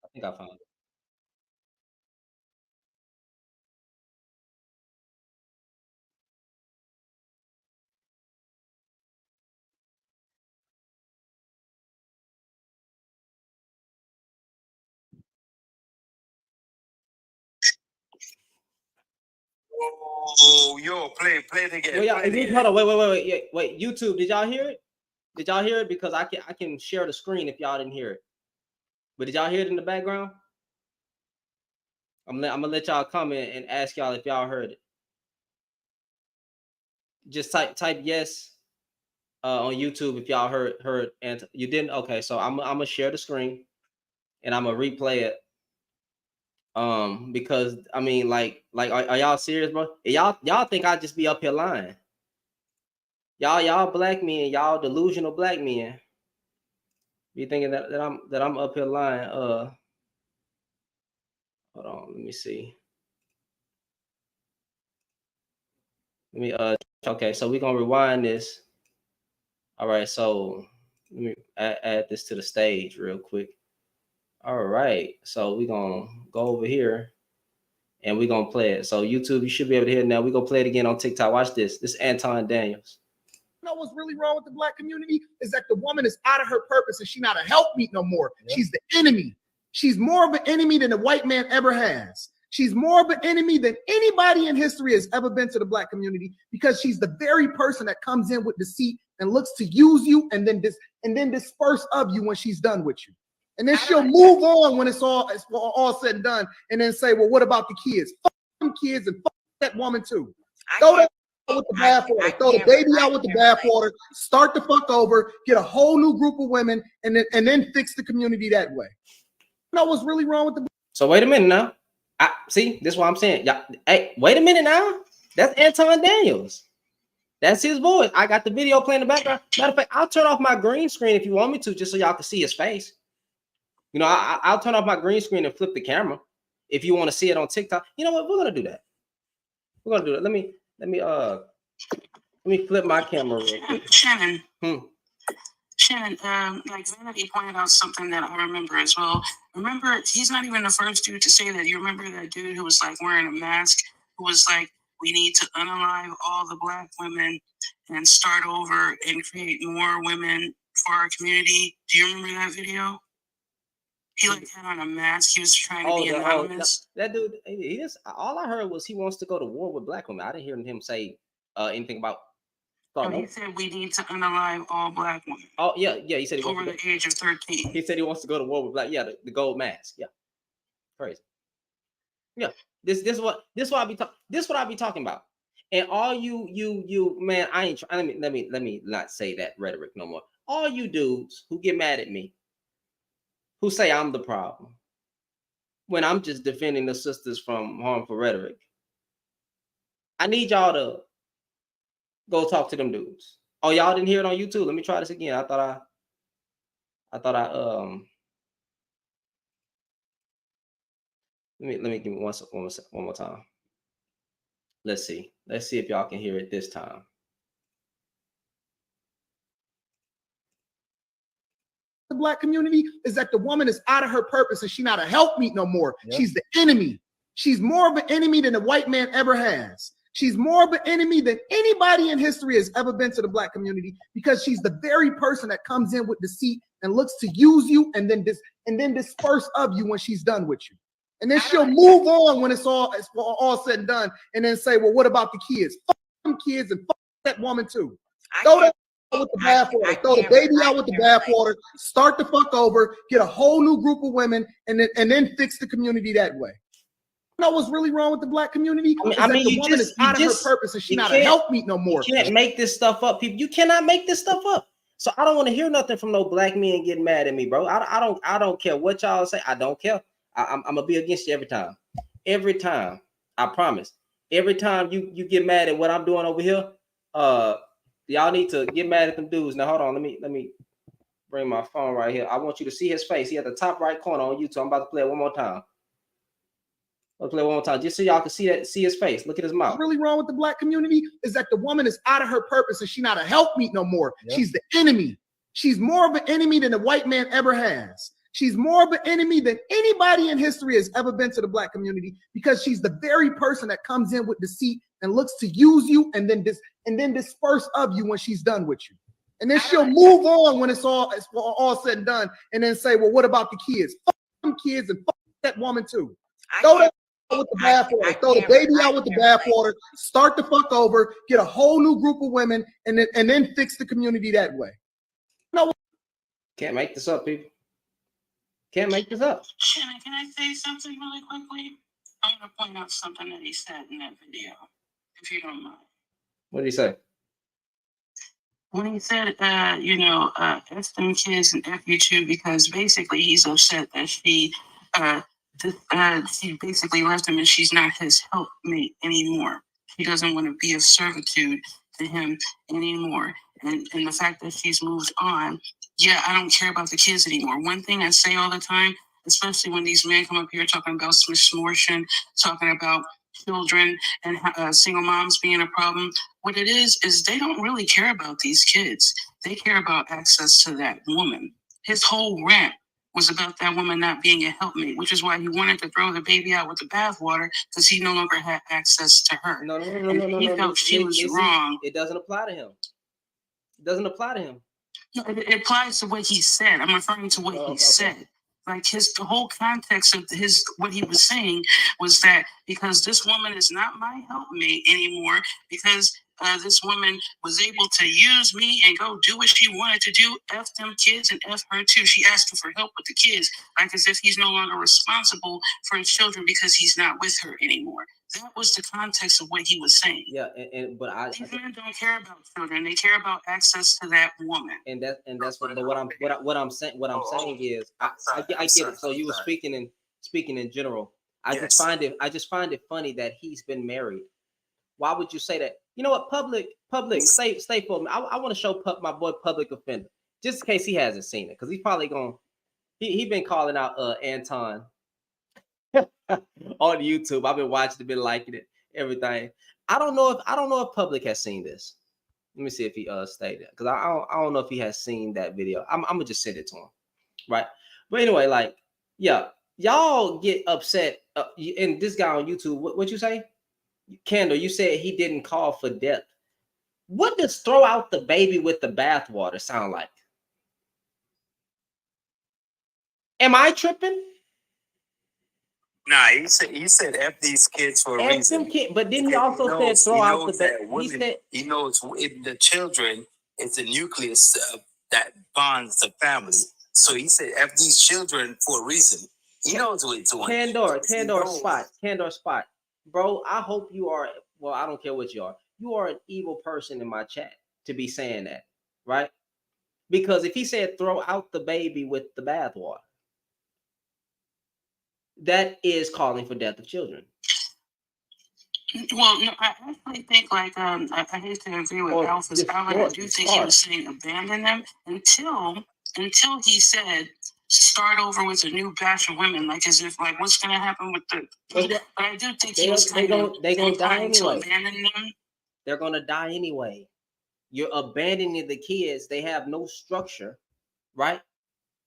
I think I found it. Oh, yo, play it again. Hold on, wait. YouTube, did y'all hear it? Did y'all hear it? Because I can share the screen if y'all didn't hear it. But did y'all hear it in the background? I'm gonna let y'all comment and ask y'all if y'all heard it. Just type yes on YouTube if y'all heard, and you didn't. Okay, so I'm gonna share the screen and I'm gonna replay it. Because I mean, like, are y'all serious, bro? Y'all think I just be up here lying? Y'all black men, y'all delusional black men, be thinking that I'm up here lying. Hold on, let me see. Let me okay, so we're gonna rewind this. All right, so let me add this to the stage real quick. All right, so we're gonna go over here and we're gonna play it. So YouTube, you should be able to hear it now. We're gonna play it again on TikTok. Watch this. This is Anton Daniels. You know what's really wrong with the black community is that the woman is out of her purpose and she's not a helpmeet no more. Yeah. She's the enemy. She's more of an enemy than the white man ever has. She's more of an enemy than anybody in history has ever been to the black community, because she's the very person that comes in with deceit and looks to use you and then disperse of you when she's done with you. And then she'll move on when it's all said and done, and then say, well, what about the kids? Fuck them kids and fuck that woman too. Throw that with the bathwater. Throw the baby out with the bathwater. Start the fuck over. Get a whole new group of women, and then fix the community that way. You know what's really wrong with the? So wait a minute now. See, this is what I'm saying. Hey, wait a minute now. That's Anton Daniels. That's his voice. I got the video playing in the background. Matter of fact, I'll turn off my green screen if you want me to, just so y'all can see his face. You know, I'll turn off my green screen and flip the camera if you want to see it on TikTok. You know what? We're gonna do that. We're gonna do it. Let me flip my camera real quick. Shannon. Shannon, like Vanity pointed out something that I remember as well. Remember, he's not even the first dude to say that. You remember that dude who was like wearing a mask, who was like, we need to unalive all the Black women and start over and create more women for our community. Do you remember that video? He like had on a mask. He was trying to be anonymous. That dude, he just, all I heard was he wants to go to war with Black women. I didn't hear him say anything about. He said we need to unalive all Black women. Oh yeah, he said he over the age of 13. He said he wants to go to war with Black. Yeah, the gold mask. Yeah, crazy. Yeah, this is what I be talking about. And all you man, I ain't trying. Let me not say that rhetoric no more. All you dudes who get mad at me, who say I'm the problem, when I'm just defending the sisters from harmful rhetoric, I need y'all to go talk to them dudes. Oh, y'all didn't hear it on YouTube? Let me try this again. I thought let me give me one more time. Let's see if y'all can hear it this time. The Black community is that the woman is out of her purpose and she's not a helpmeet no more. Yep. She's the enemy. She's more of an enemy than the white man ever has. She's more of an enemy than anybody in history has ever been to the Black community, because she's the very person that comes in with deceit and looks to use you and then disperse of you when she's done with you. And then she'll move on when it's all said and done, and then say, well, what about the kids? Fuck them kids and fuck that woman too. Throw that with the bathwater. Throw the baby out with the bathwater. Start the fuck over. Get a whole new group of women, and then fix the community that way. You know what's really wrong with the Black community? I mean the woman is out of her purpose and she's not a helpmeet no more. You can't make this stuff up, people. You cannot make this stuff up. So I don't want to hear nothing from no Black men getting mad at me, bro. I don't care what y'all say. I don't care. I'm gonna be against you every time. Every time. I promise. Every time you get mad at what I'm doing over here, y'all need to get mad at them dudes. Now hold on, let me bring my phone right here. I want you to see his face. He at the top right corner on YouTube. I'm about to play it one more time. I'll play it one more time, just so y'all can see his face. Look at his mouth. What's really wrong with the Black community is that the woman is out of her purpose and she's not a helpmeet no more. Yep. She's the enemy. She's more of an enemy than the white man ever has. She's more of an enemy than anybody in history has ever been to the Black community, because she's the very person that comes in with deceit and looks to use you and then disperse of you when she's done with you. And then she'll move on when it's all said and done, and then say, well, what about the kids? Fuck them kids and fuck that woman too. Throw that with the bathwater. Throw the baby out with the bathwater. Start the fuck over. Get a whole new group of women, and then fix the community that way. No, can't make this up, people. Can't make this up. Shannon, can I say something really quickly? I'm going to point out something that he said in that video, if you don't mind. What did he say? When he said, F them kids and F you too, because basically he's upset that she basically left him and she's not his helpmate anymore. She doesn't want to be of servitude to him anymore. And the fact that she's moved on, yeah, I don't care about the kids anymore. One thing I say all the time, especially when these men come up here talking about smortion, talking about children and single moms being a problem, what it is they don't really care about these kids. They care about access to that woman. His whole rant was about that woman not being a helpmate, which is why he wanted to throw the baby out with the bathwater, because he no longer had access to her. No. He felt she was wrong. It doesn't apply to him. It doesn't apply to him. No, it applies to what he said. I'm referring to what he said. Like the whole context of what he was saying was that because this woman is not my helpmate anymore, because this woman was able to use me and go do what she wanted to do, F them kids and F her too. She asked him for help with the kids, like as if he's no longer responsible for his children because he's not with her anymore. That was the context of what he was saying. Yeah, but these men don't care about children; they care about access to that woman. And that's what I'm saying. What I'm saying is, I get it. So you were speaking in general. I just find it funny that he's been married. Why would you say that? You know what? Public, stay for me. I want to show my boy Public Offender, just in case he hasn't seen it, because he's probably going. He been calling out Anton on YouTube. I've been watching it, been liking it, everything. I don't know if Public has seen this. Let me see if he stayed there, because I don't know if he has seen that video. I'm gonna just send it to him, right? But anyway, like, yeah, y'all get upset. And this guy on YouTube, what you say, Kendall? You said he didn't call for death. What does throw out the baby with the bathwater sound like? Am I tripping? Nah, he said F these kids for a F reason. them kids, but then he Because also said throw out the baby. He said he knows the children is the nucleus that bonds the family. So he said F these children for a reason. He knows what he's doing. Candor Spot. Bro, I hope you are, well, I don't care what you are. You are an evil person in my chat to be saying that, right? Because if he said throw out the baby with the bathwater, that is calling for death of children. Well, no, I actually think like I hate to agree with Alpha's Albert. I do think he was saying abandon them until he said start over with a new batch of women, like as if like what's gonna happen with the. But I do think he was They gonna die anyway. to abandon them. They're gonna die anyway. You're abandoning the kids. They have no structure, right?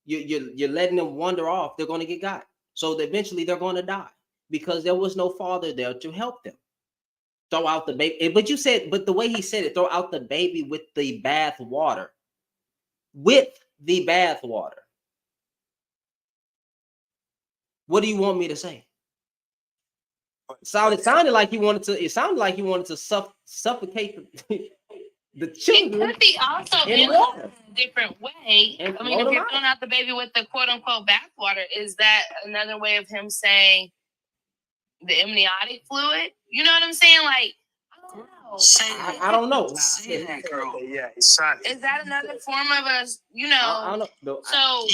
You're letting them wander off. They're gonna get got. So eventually they're gonna die because there was no father there to help them. Throw out the baby. But you said, but the way he said it, throw out the baby with the bath water. With the bath water. What do you want me to say? It sounded like he wanted to suffocate the children. It could be also in a different way. I mean, if you're throwing out the baby with the quote unquote bathwater, is that another way of him saying the amniotic fluid? You know what I'm saying? Like, I don't know. Say that, girl. Yeah, it's shot. Is that another form of a, you know? I don't know. So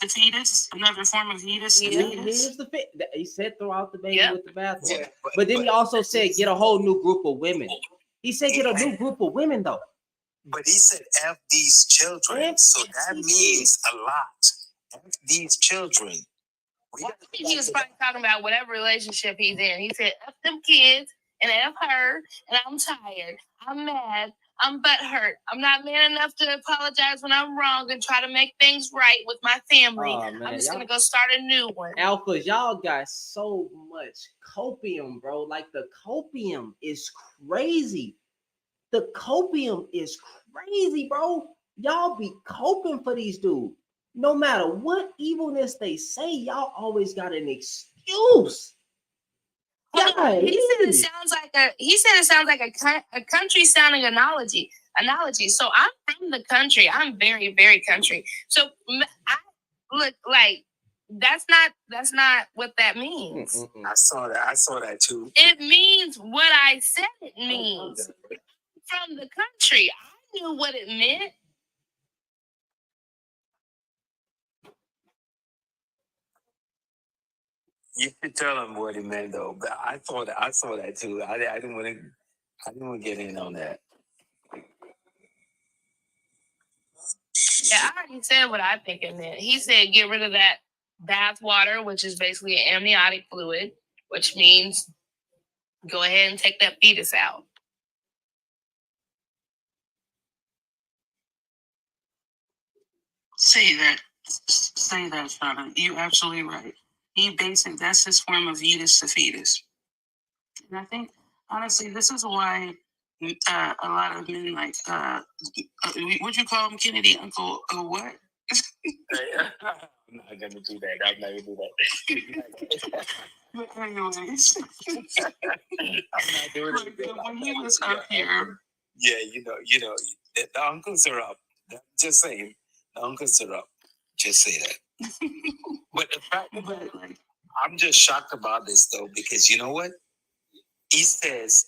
the fetus, another form of fetus. He said throw out the baby with the bathwater. Yeah, but then he also said get a whole new group of women. He said get a new group of women though. But he said F these children, so that means a lot. F these children. I think he was probably talking about whatever relationship he's in. He said F them kids and F her, and I'm tired. I'm mad. I'm butthurt. I'm not man enough to apologize when I'm wrong and try to make things right with my family. I'm just gonna go start a new one. Alphas, y'all got so much copium, bro. Like the copium is crazy. The copium is crazy, bro. Y'all be coping for these dudes. No matter what evilness they say, y'all always got an excuse. He said it sounds like a country sounding analogy. So I'm from the country. I'm very, very country. So I look like that's not what that means. I saw that too. It means what I said it means. From the country, I knew what it meant. You should tell him what he meant though. But I saw that too. I didn't want to get in on that. Yeah, I already said what I think it meant. He said get rid of that bath water, which is basically an amniotic fluid, which means go ahead and take that fetus out. Say that, Shana. You're absolutely right. That's his form of fetus to fetus. And I think, honestly, this is why a lot of men like, what'd you call him, Kennedy? Uncle, what? I'm not gonna do that. I'm not gonna do that. But anyways, I'm not doing it. When he was up here. Yeah, you know, the uncles are up. Just saying, the uncles are up. Just say that. But the fact that I'm just shocked about this though, because you know what? He says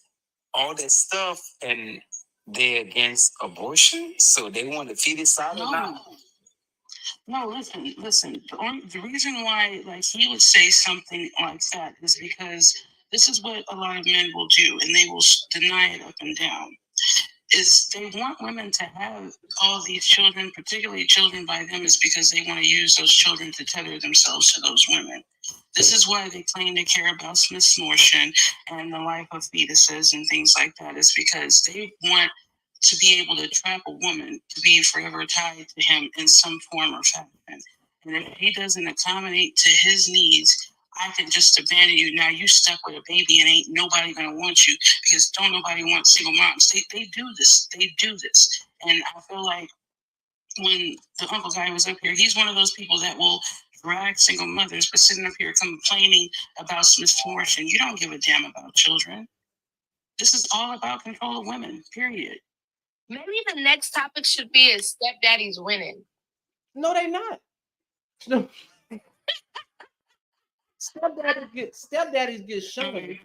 all that stuff and they're against abortion, so they want to feed us out or not. No, listen. The reason why he would say something like that is because this is what a lot of men will do, and they will deny it up and down. Is they want women to have all these children, particularly children by them, is because they want to use those children to tether themselves to those women. This is why they claim they care about Smithsonian and the life of fetuses and things like that, is because they want to be able to trap a woman to be forever tied to him in some form or fashion. And if he doesn't accommodate to his needs, I can just abandon you. Now you stuck with a baby and ain't nobody gonna want you, because don't nobody want single moms. They do this. They do this. And I feel like when the uncle guy was up here, he's one of those people that will drag single mothers, but sitting up here complaining about misfortune. You don't give a damn about children. This is all about control of women, period. Maybe the next topic should be is stepdaddies winning. No, they not. Stepdaddies get shunned.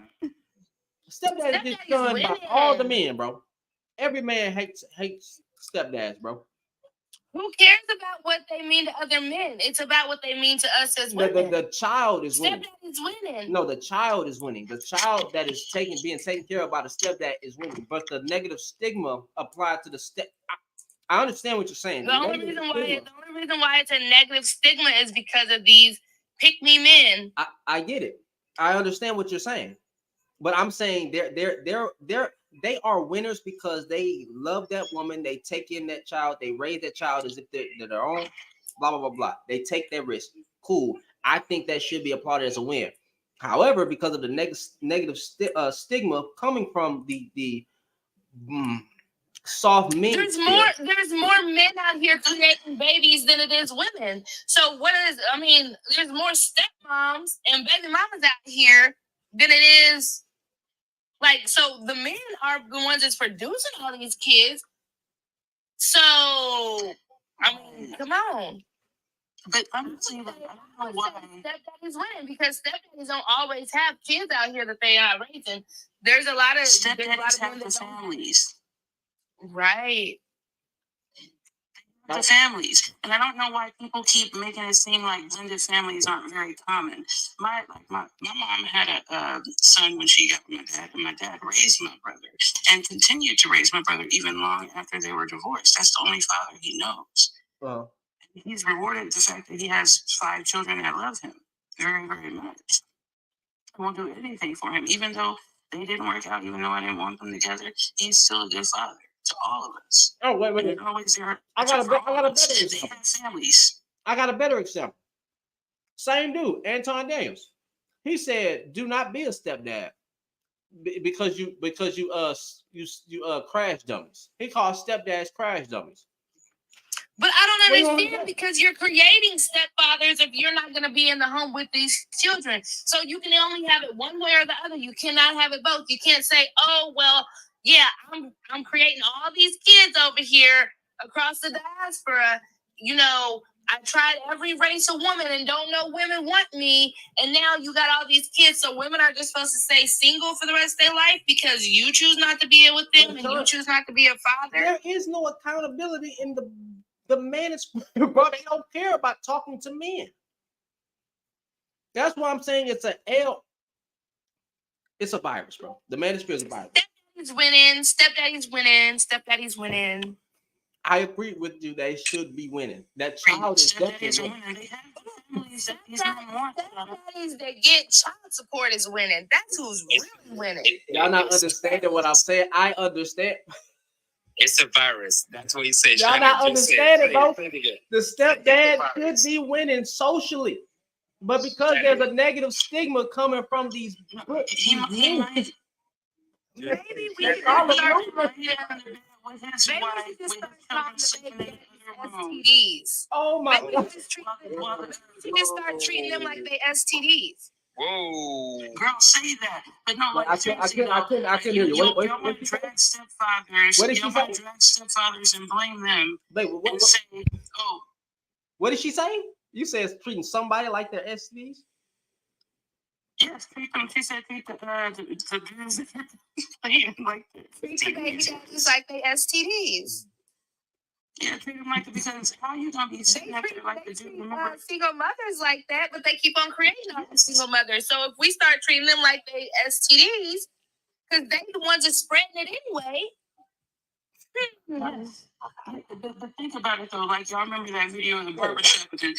Stepdaddies get shunned by all the men, bro. Every man hates stepdads, bro. Who cares about what they mean to other men? It's about what they mean to us as women. The child is winning. Stepdaddy's winning. No, the child is winning. The child that is being taken care of by the stepdad is winning. But the negative stigma applied to the step. I understand what you're saying. The only reason why it's a negative stigma is because of these pick-me men. I get it. I understand what you're saying, but I'm saying they are winners because they love that woman. They take in that child. They raise that child as if they're their own. Blah blah blah blah. They take that risk. Cool. I think that should be applauded as a win. However, because of the negative stigma coming from the soft men, there's more men out here creating babies than it is women. So there's more stepmoms and baby mamas out here than it is. Like, so the men are the ones that's producing all these kids. So, I mean, come on. But honestly, I don't know why stepdaddies winning, because stepdaddies don't always have kids out here that they are raising. There's a lot of stepdaddies have the families. Right. The families. And I don't know why people keep making it seem like blended families aren't very common. My mom had a son when she got my dad, and my dad raised my brother and continued to raise my brother even long after they were divorced. That's the only father he knows. Well, he's rewarded the fact that he has 5 children that love him very, very much. I won't do anything for him, even though they didn't work out, even though I didn't want them together. He's still a good father to all of us. Oh, wait. I got a better example. Families. I got a better example. Same dude, Anton Daniels. He said, "Do not be a stepdad because you crash dummies." He calls stepdads crash dummies. But I don't understand, because you're creating stepfathers if you're not going to be in the home with these children. So you can only have it one way or the other. You cannot have it both. You can't say, "Oh, well, yeah, I'm creating all these kids over here across the diaspora. You know, I tried every race of woman and don't know women want me. And now you got all these kids. So women are just supposed to stay single for the rest of their life because you choose not to be with them and you choose not to be a father." There is no accountability in the manosphere, bro. They don't care about talking to men. That's why I'm saying it's a virus, bro. The manosphere is a virus. Stepdaddy's winning. I agree with you. They should be winning. That child is definitely winning. Stepdaddies that get child support is winning. That's who's really winning. Y'all not understanding what I'm saying? I understand. It's a virus. That's what he said. Y'all not understanding, bro. The stepdad should be winning socially, but because there's a negative stigma coming from these men. Maybe we can start STDs. Oh my God. We just start treating them like they STDs. Whoa, girl, say that. But no, like, I couldn't hear you. Y'all want to drag stepfathers. What did she say? Y'all want to drag stepfathers and blame them. And say, "Oh, what did she say? You said it's treating somebody like they're STDs." Yes, treat them. She said treat the dudes like it's like they STDs. Yeah, treat them like that, because how you gonna be sitting up there like the dude? Remember, single mothers like that, but they keep on creating all the single mothers. So if we start treating them like they STDs, because they the ones that's spreading it anyway. Yes. But think about it though. Like, y'all remember that video in the barbershop with the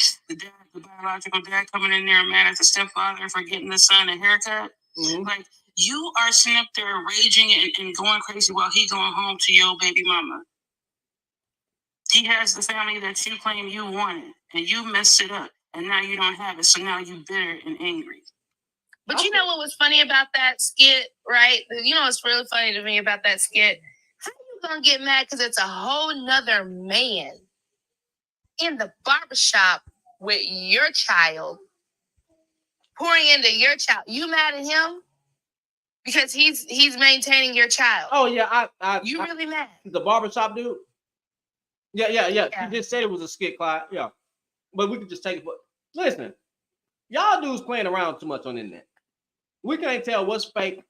biological dad coming in there mad at the stepfather for getting the son a haircut? Mm-hmm. Like, You are sitting up there raging and going crazy while he going home to your baby mama. He has the family that you claim you wanted, and you messed it up, and now you don't have it. So now you bitter and angry. But you know what was funny about that skit, right? You know what's really funny to me about that skit? How you gonna get mad because it's a whole nother man in the barbershop with your child, pouring into your child? You mad at him? Because he's maintaining your child. Oh yeah, you really mad? The barbershop dude. Yeah. You just said it was a skit, Clyde. Yeah, but we could just take it. But listen, y'all dudes playing around too much on the internet. We can't tell what's fake.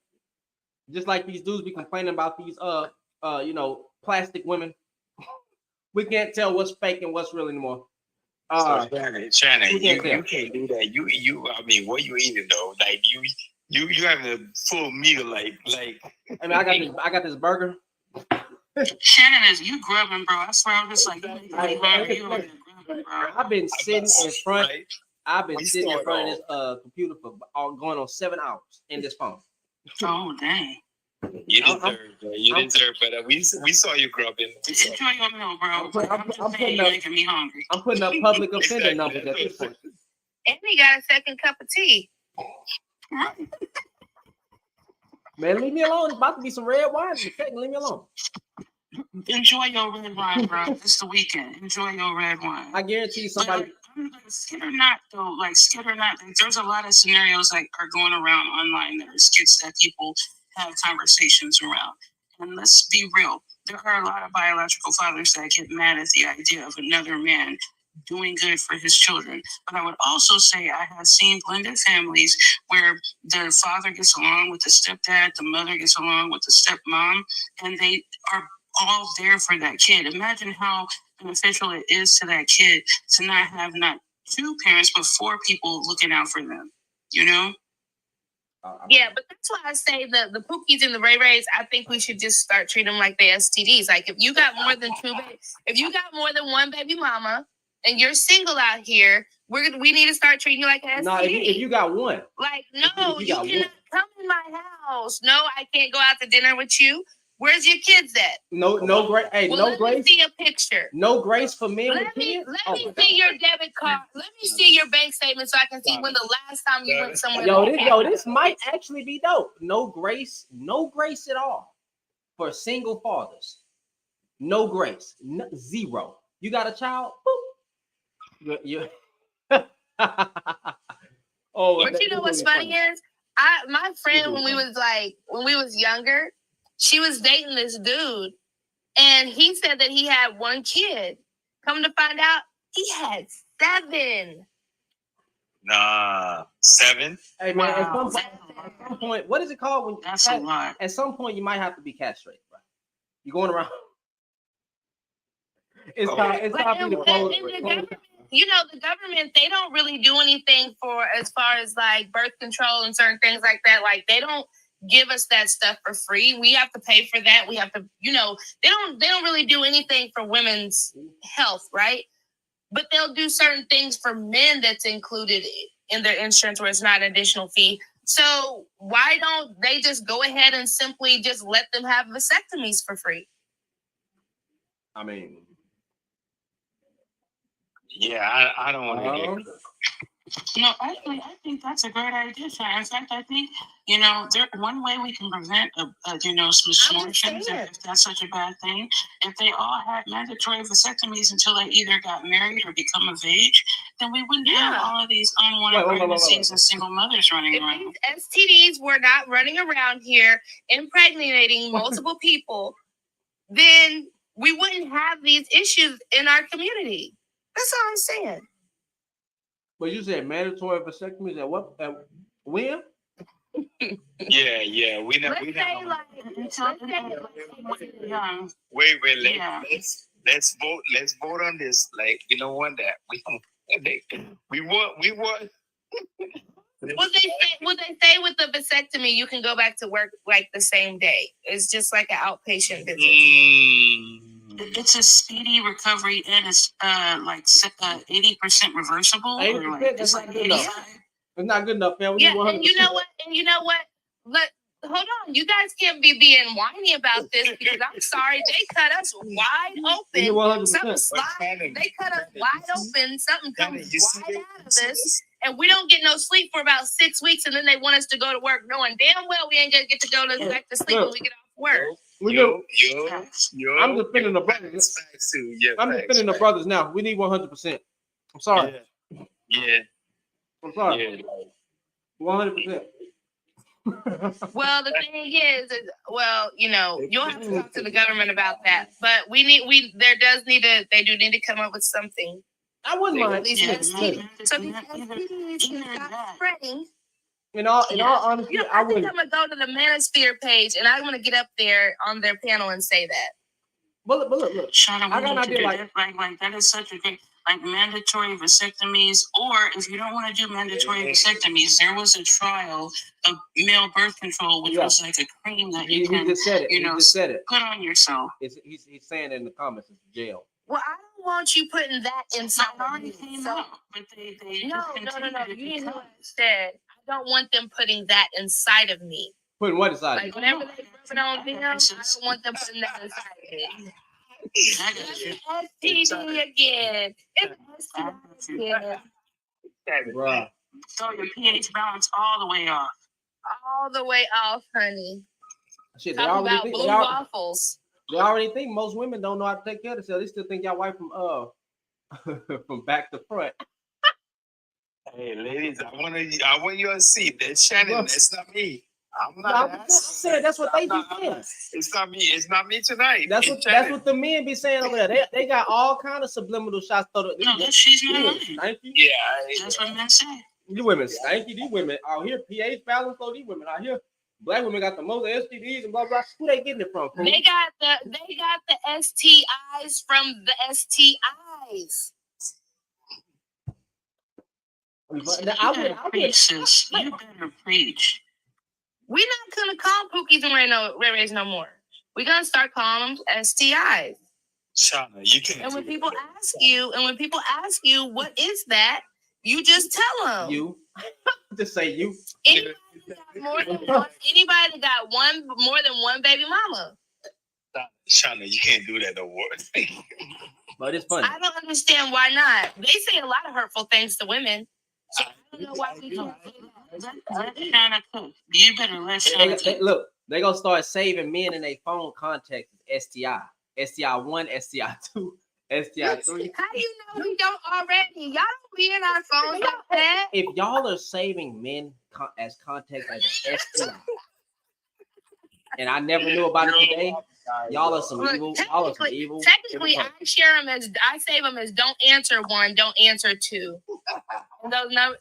Just like these dudes be complaining about these plastic women. We can't tell what's fake and what's real anymore. Shannon, you can't do that. I mean, what you eating though? Like you having a full meal, like. I mean, I got this burger. Shannon is you grubbing, bro. I swear, I'm just like I've been sitting in front. I've been sitting in front of this computer for going on 7 hours in this phone. Oh dang! You deserve that. You deserve better. We saw you grubbing. Enjoy your meal, bro. I'm just saying, you're making me hungry. I'm putting up public offender numbers at this point. And he got a second cup of tea. Man, leave me alone. It's about to be some red wine in a second. Leave me alone. Enjoy your red wine, bro. It's the weekend. Enjoy your red wine. I guarantee somebody. Skit or not, though, skit or not, there's a lot of scenarios that are going around online that are skits that people have conversations around. And let's be real, there are a lot of biological fathers that get mad at the idea of another man doing good for his children. But I would also say I have seen blended families where the father gets along with the stepdad, the mother gets along with the stepmom, and they are all there for that kid. Imagine how beneficial it is to that kid to not have not 2 parents, but 4 people looking out for them, you know? Yeah, but that's why I say the Pookies and the Ray Rays, I think we should just start treating them like the STDs. Like if you got more than 2 if you got more than 1 baby mama and you're single out here, we need to start treating you like an STD. No, if you got 1. Like, no, you cannot come in my house. No, I can't go out to dinner with you. Where's your kids at? No grace. Hey, well, no let grace. Me see a picture. No grace for men with kids. Let me see your debit card. Let me see your bank statement so I can see when the last time you went somewhere. This might actually be dope. No grace at all for single fathers. No grace. Zero. You got a child? Boop. But you know what's funny is, my friend when we was younger, she was dating this dude, and he said that he had 1 kid. Come to find out, he had 7. Nah, 7. Hey man, at some point, what is it called when? That's a lot. At some point, you might have to be castrated, right? You're going around. It's time for you to close. You know, the government, they don't really do anything for as far as like birth control and certain things like that. Like they don't give us that stuff for free. We have to pay for that. We have to, they don't really do anything for women's health, right? But they'll do certain things for men that's included in their insurance where it's not an additional fee. So why don't they just go ahead and simply just let them have vasectomies for free? I mean, yeah, I don't want to hear. No, actually, I think that's a great idea, Sean. In fact, I think, one way we can prevent, some abortions, if that's such a bad thing, if they all had mandatory vasectomies until they either got married or become of age, then we wouldn't have all of these unwanted pregnancies and single mothers running around. If these STDs were not running around here impregnating multiple people, then we wouldn't have these issues in our community. That's all I'm saying. But you said mandatory vasectomies at what? When? Yeah. We know. Wait. Let's vote. Let's vote on this. Like, we don't want that. We want. What they say with the vasectomy, you can go back to work like the same day. It's just like an outpatient visit. It's a speedy recovery, and it's 80% reversible. 80%. That's not good enough. It's not good enough, man. Yeah, and you know what? hold on. You guys can't be being whiny about this because I'm sorry. They cut us wide open. Something slide. They cut us wide open. Something comes right out of us. And we don't get no sleep for about 6 weeks. And then they want us to go to work knowing damn well we ain't going to get to go back to sleep when we get off work. I'm defending the brothers. I'm defending the brothers now. We need 100%. I'm sorry. Yeah. I'm sorry. 100%. Well, the thing is, you know, you'll have to talk to the government about that. But they do need to come up with something. I wouldn't mind. These STDs, so these STDs can stop spreading. In all honesty, you know, I think I'm gonna go to the Manosphere page and I'm gonna get up there on their panel and say that. But look. Shauna, I got an idea. Like that is such a great, like mandatory vasectomies, or if you don't want to do mandatory vasectomies, there was a trial of male birth control, which was like a cream that you can, just said it. Put on yourself. He's saying it in the comments. It's jail. Well, I don't want you putting that inside. It already came out, but they No. You didn't know what I said. I don't want them putting that inside of me. Putting what inside? Like whenever they rub it on them, I don't want them putting that inside of me. It's STD again. It's STD again. Bruh. So your pH balance all the way off. All the way off, honey. Shit, Talking about blue waffles. They already think most women don't know how to take care of themselves. They still think y'all wife from from back to front. Hey, ladies, I want you to see that Shannon. That's not me. I'm not. I'm saying that's what they be saying. It's not me. It's not me tonight. That's what the men be saying over there. They got all kind of subliminal shots. No, she's not lying. Thank you. Yeah, that's what men say. You women stanky. These women out here pH balance. So these women out here, black women got the most STDs and blah blah. Who they getting it from? They got the STIs from the STIs. You better preach. We're not gonna call pookies and ray-rays no more. We're gonna start calling them STIs. Shauna, you can't. And when people ask you, what is that? You just tell them. You just say you. Anybody that got more than one baby mama. Shauna, you can't do that no more. But it's funny. I don't understand why not. They say a lot of hurtful things to women. So I don't know why we can't say that. You better listen. Look, they gonna start saving men in their phone contacts as STI, STI1, STI2, STI3. How do you know we don't already? Y'all don't be in our phones like that. If y'all are saving men as contacts as an STI, and I never knew about it today, y'all are some evil. Y'all are some evil. Technically, I save them as don't answer 1, don't answer 2. And those numbers,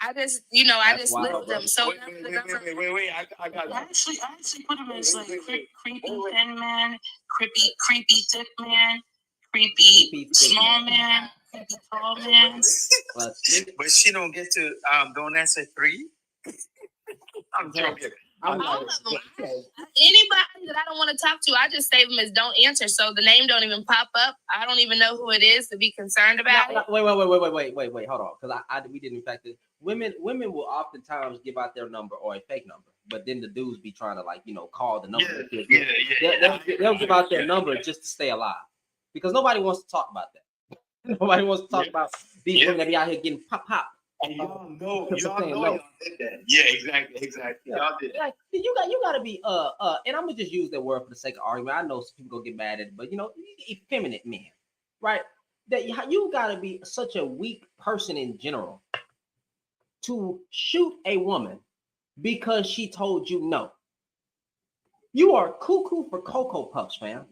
I just list them. So wait. I got. I actually put them as like creepy thin man, creepy thick man, creepy small man, creepy tall man. But she don't get to don't answer 3. I'm joking. All of them. Anybody that I don't want to talk to, I just save them as don't answer. So the name don't even pop up. I don't even know who it is to be concerned about it. Wait. Hold on, because we didn't factor. Women will oftentimes give out their number or a fake number, but then the dudes be trying to call the number. They'll give out their number just to stay alive, because nobody wants to talk about that. Nobody wants to talk about these women that be out here getting pop. Y'all know y'all did that. Yeah, exactly. Yeah. Y'all did that. Like, you gotta be and I'm gonna just use that word for the sake of argument. I know some people go get mad at it, but effeminate men, right? That you gotta be such a weak person in general to shoot a woman because she told you no. You are cuckoo for Cocoa Puffs, fam.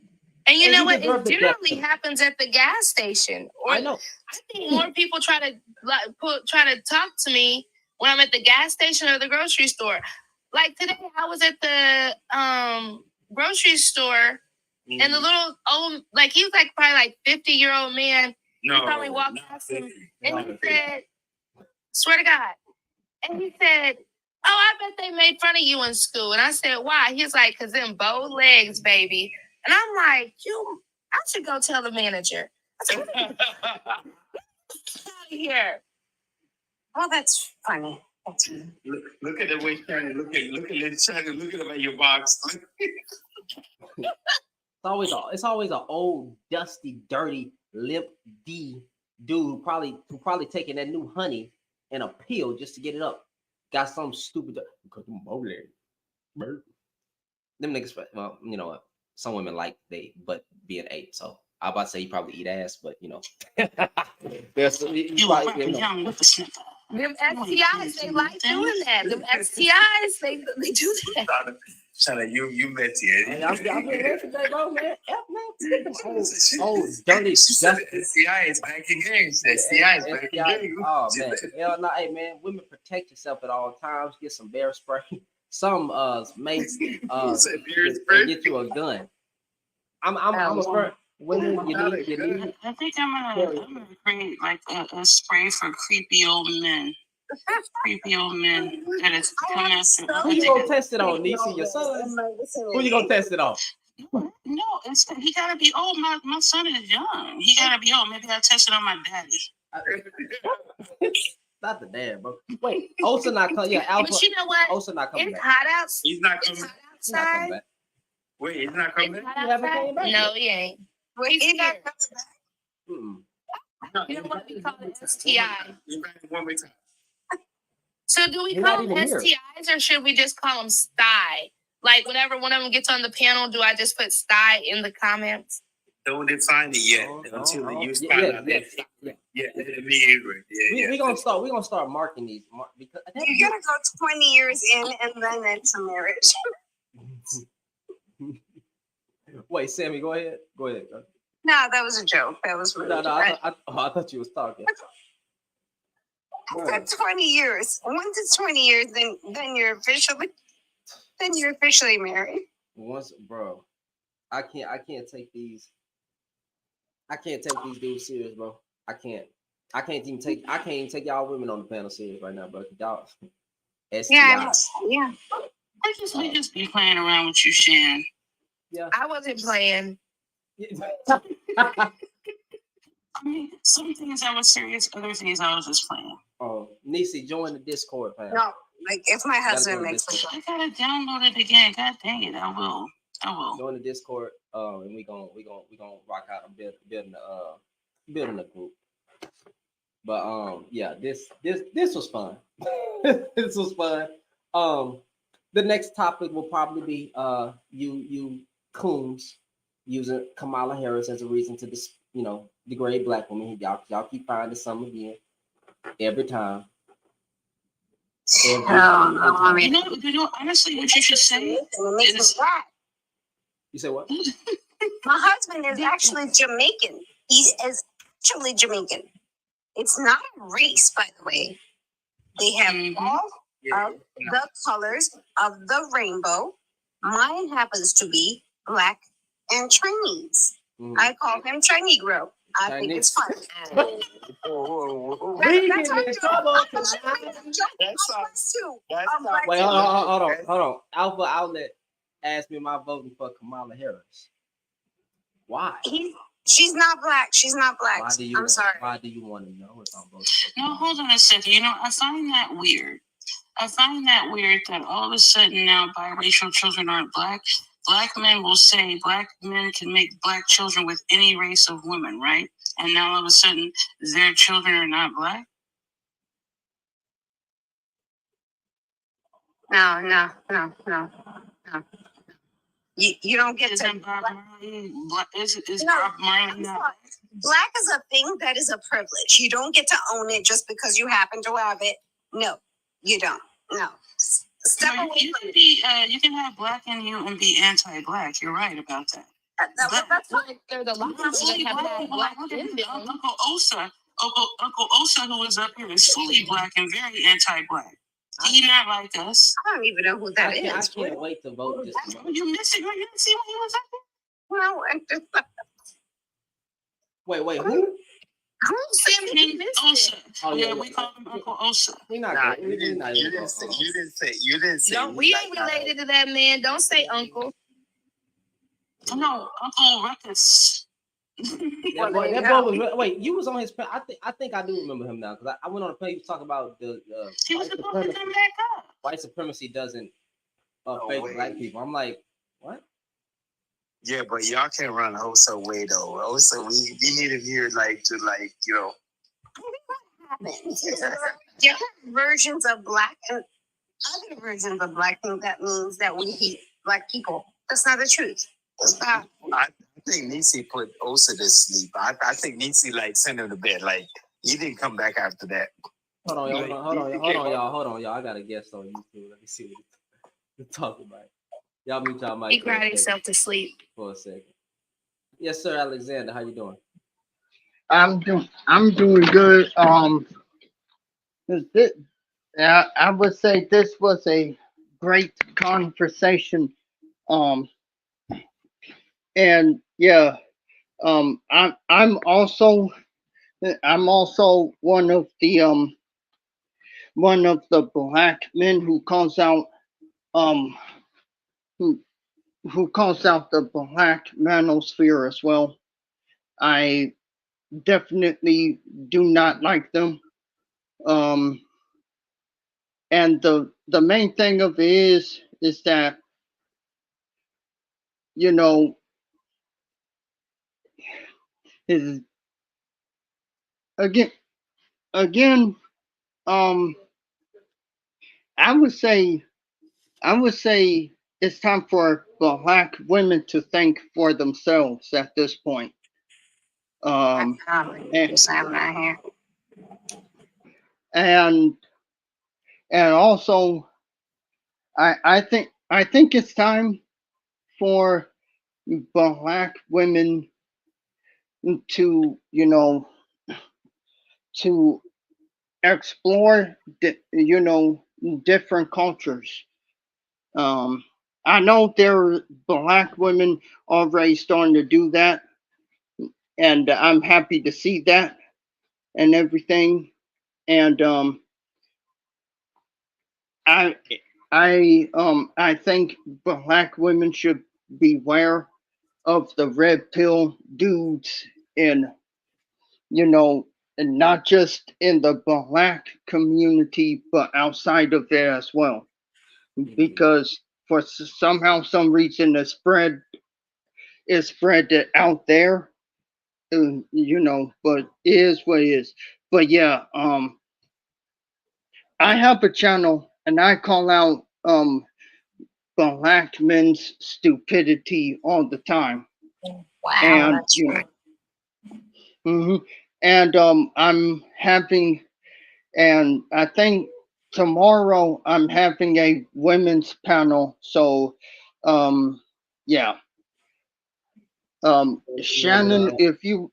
And you know what? It generally happens at the gas station. Or I know. I think more people try to talk to me when I'm at the gas station or the grocery store. Like today, I was at the grocery store, and the little old, he was probably 50-year-old man. He probably walked past him, and he said, "Swear to God," and he said, "Oh, I bet they made fun of you in school." And I said, "Why?" He's like, "'Cause them bow legs, baby." And I'm like, I should go tell the manager. I said, "Get out of here." Oh, that's funny. Look at the way Shani look at Shani looking at your box. It's always an old, dusty, dirty, limp D dude who probably taking that new honey and a pill just to get it up. Got some stupid because them niggas. Well, you know what? Some women like they butt being ate. So I about to say you probably eat ass, but you know. There's Them STIs, they like doing that. Them STIs, they do that. Shana, you met it. I'm being today, bro, man. Old dirty, dusty. STI is back in games. STI is back in games. Oh man, hell no, hey man, women protect yourself at all times. Get some bear spray. Some mace get you a gun. I'm a friend. Women, you need. I think I'm gonna create like a spray for creepy old men. Creepy old men that is coming after. Who you gonna test it on, Nisi? Your son? Who you gonna test it on? No, he gotta be old. My son is young. He gotta be old. Maybe I'll test it on my daddy. Not the dad, bro. Wait, Osa not coming. Yeah, Alpha. But you know what? Osa not coming it's back. Hot outside. He's not coming. It's hot outside. Back. Wait, he's not coming back. You haven't came back. No, he ain't. Wait, he's not coming back. You know what we call it? STI. One more time. So do we call them STIs or should we just call them STI? Like whenever one of them gets on the panel, do I just put STI in the comments? Don't define it yet until you find out that. Yeah, it'll be angry. We're gonna start marking these because you're gonna go 20 years in and then it's a marriage. Wait, Sammy, go ahead. Go ahead. No, that was a joke. That was rude. No, I thought you was talking. After 20 years, once it's 20 years, then you're officially married. Once, bro, I can't take these dudes serious, bro. I can't even take y'all women on the panel serious right now, bro. Y'all, yeah. We just be playing around with you, Shan. Yeah, I wasn't playing. I mean, some things I was serious, other things I was just playing. Oh, Nisi, join the Discord panel. No, like if my husband makes me, I gotta download it again. God dang it, I will. Join the Discord, and we gonna rock out and building a group. But yeah, this was fun. This was fun. The next topic will probably be you coons using Kamala Harris as a reason to degrade black women. Y'all keep finding something again every time. You know, honestly, what you should say is. You say what? My husband is actually Jamaican. He is actually Jamaican. It's not a race, by the way. They have all of the colors of the rainbow. Mine happens to be black and Chinese. I call him Chinegro. I think it's fun. Wait, hold on. Alpha Outlet asked me my voting for Kamala Harris. Why? She's not black. She's not black. I'm sorry. Why do you want to know if I'm voting for No, hold on a second. You know, I find that weird. That all of a sudden now biracial children aren't black. Black men will say black men can make black children with any race of women, right? And now all of a sudden their children are not black? No. You don't get to. Bob Marley, Bob Marley not black? Black is a thing that is a privilege. You don't get to own it just because you happen to have it. No, you don't. No. You can have black in you and be anti-black. You're right about that. That's why there's a lot of people that have had black in them. Uncle Osa, who is up here, is fully black and very anti-black. He not like us. I don't even know who that is. I can't wait to vote this month. You missed it. You didn't see when he was up there? No. Wait, who? He missed it. Oh, yeah, we call him Uncle Osa. You didn't say. We ain't related to that man. Don't say uncle. No, Uncle Ruckus. That boy, that boy was wait. You was on his. I think I do remember him now because I went on a page. He was talking about the He was supposed to come back up. White supremacy doesn't favor black people. I'm like, what? Yeah, but y'all can't run Osa way though. Osa, we need him here There are versions of black and other versions of black things that means that we hate black people. That's not the truth. It's not. I think Nisi put Osa to sleep. I think Nisi sent him to bed. He didn't come back after that. Hold on, y'all. I got a guest on YouTube. Let me see what you're talking about. Y'all mute y'all mic. He cried himself to sleep for a second. Yes, sir, Alexander. How you doing? I'm doing good. I would say this was a great conversation. And yeah, I'm also one of the black men who calls out who calls out the black manosphere as well. I definitely do not like them. And the main thing of it is that, you know, is again I would say it's time for black women to think for themselves at this point. And also I think it's time for black women to, to explore different cultures. I know there are black women already starting to do that, and I'm happy to see that and everything. And I think black women should beware of the red pill dudes in, and not just in the black community, but outside of it as well. Because for somehow, some reason, it's spread out there, but it is what it is. But yeah, I have a channel and I call out black men's stupidity all the time. Wow, And that's right. And I'm having, and I think tomorrow I'm having a women's panel. So yeah. Shannon, if you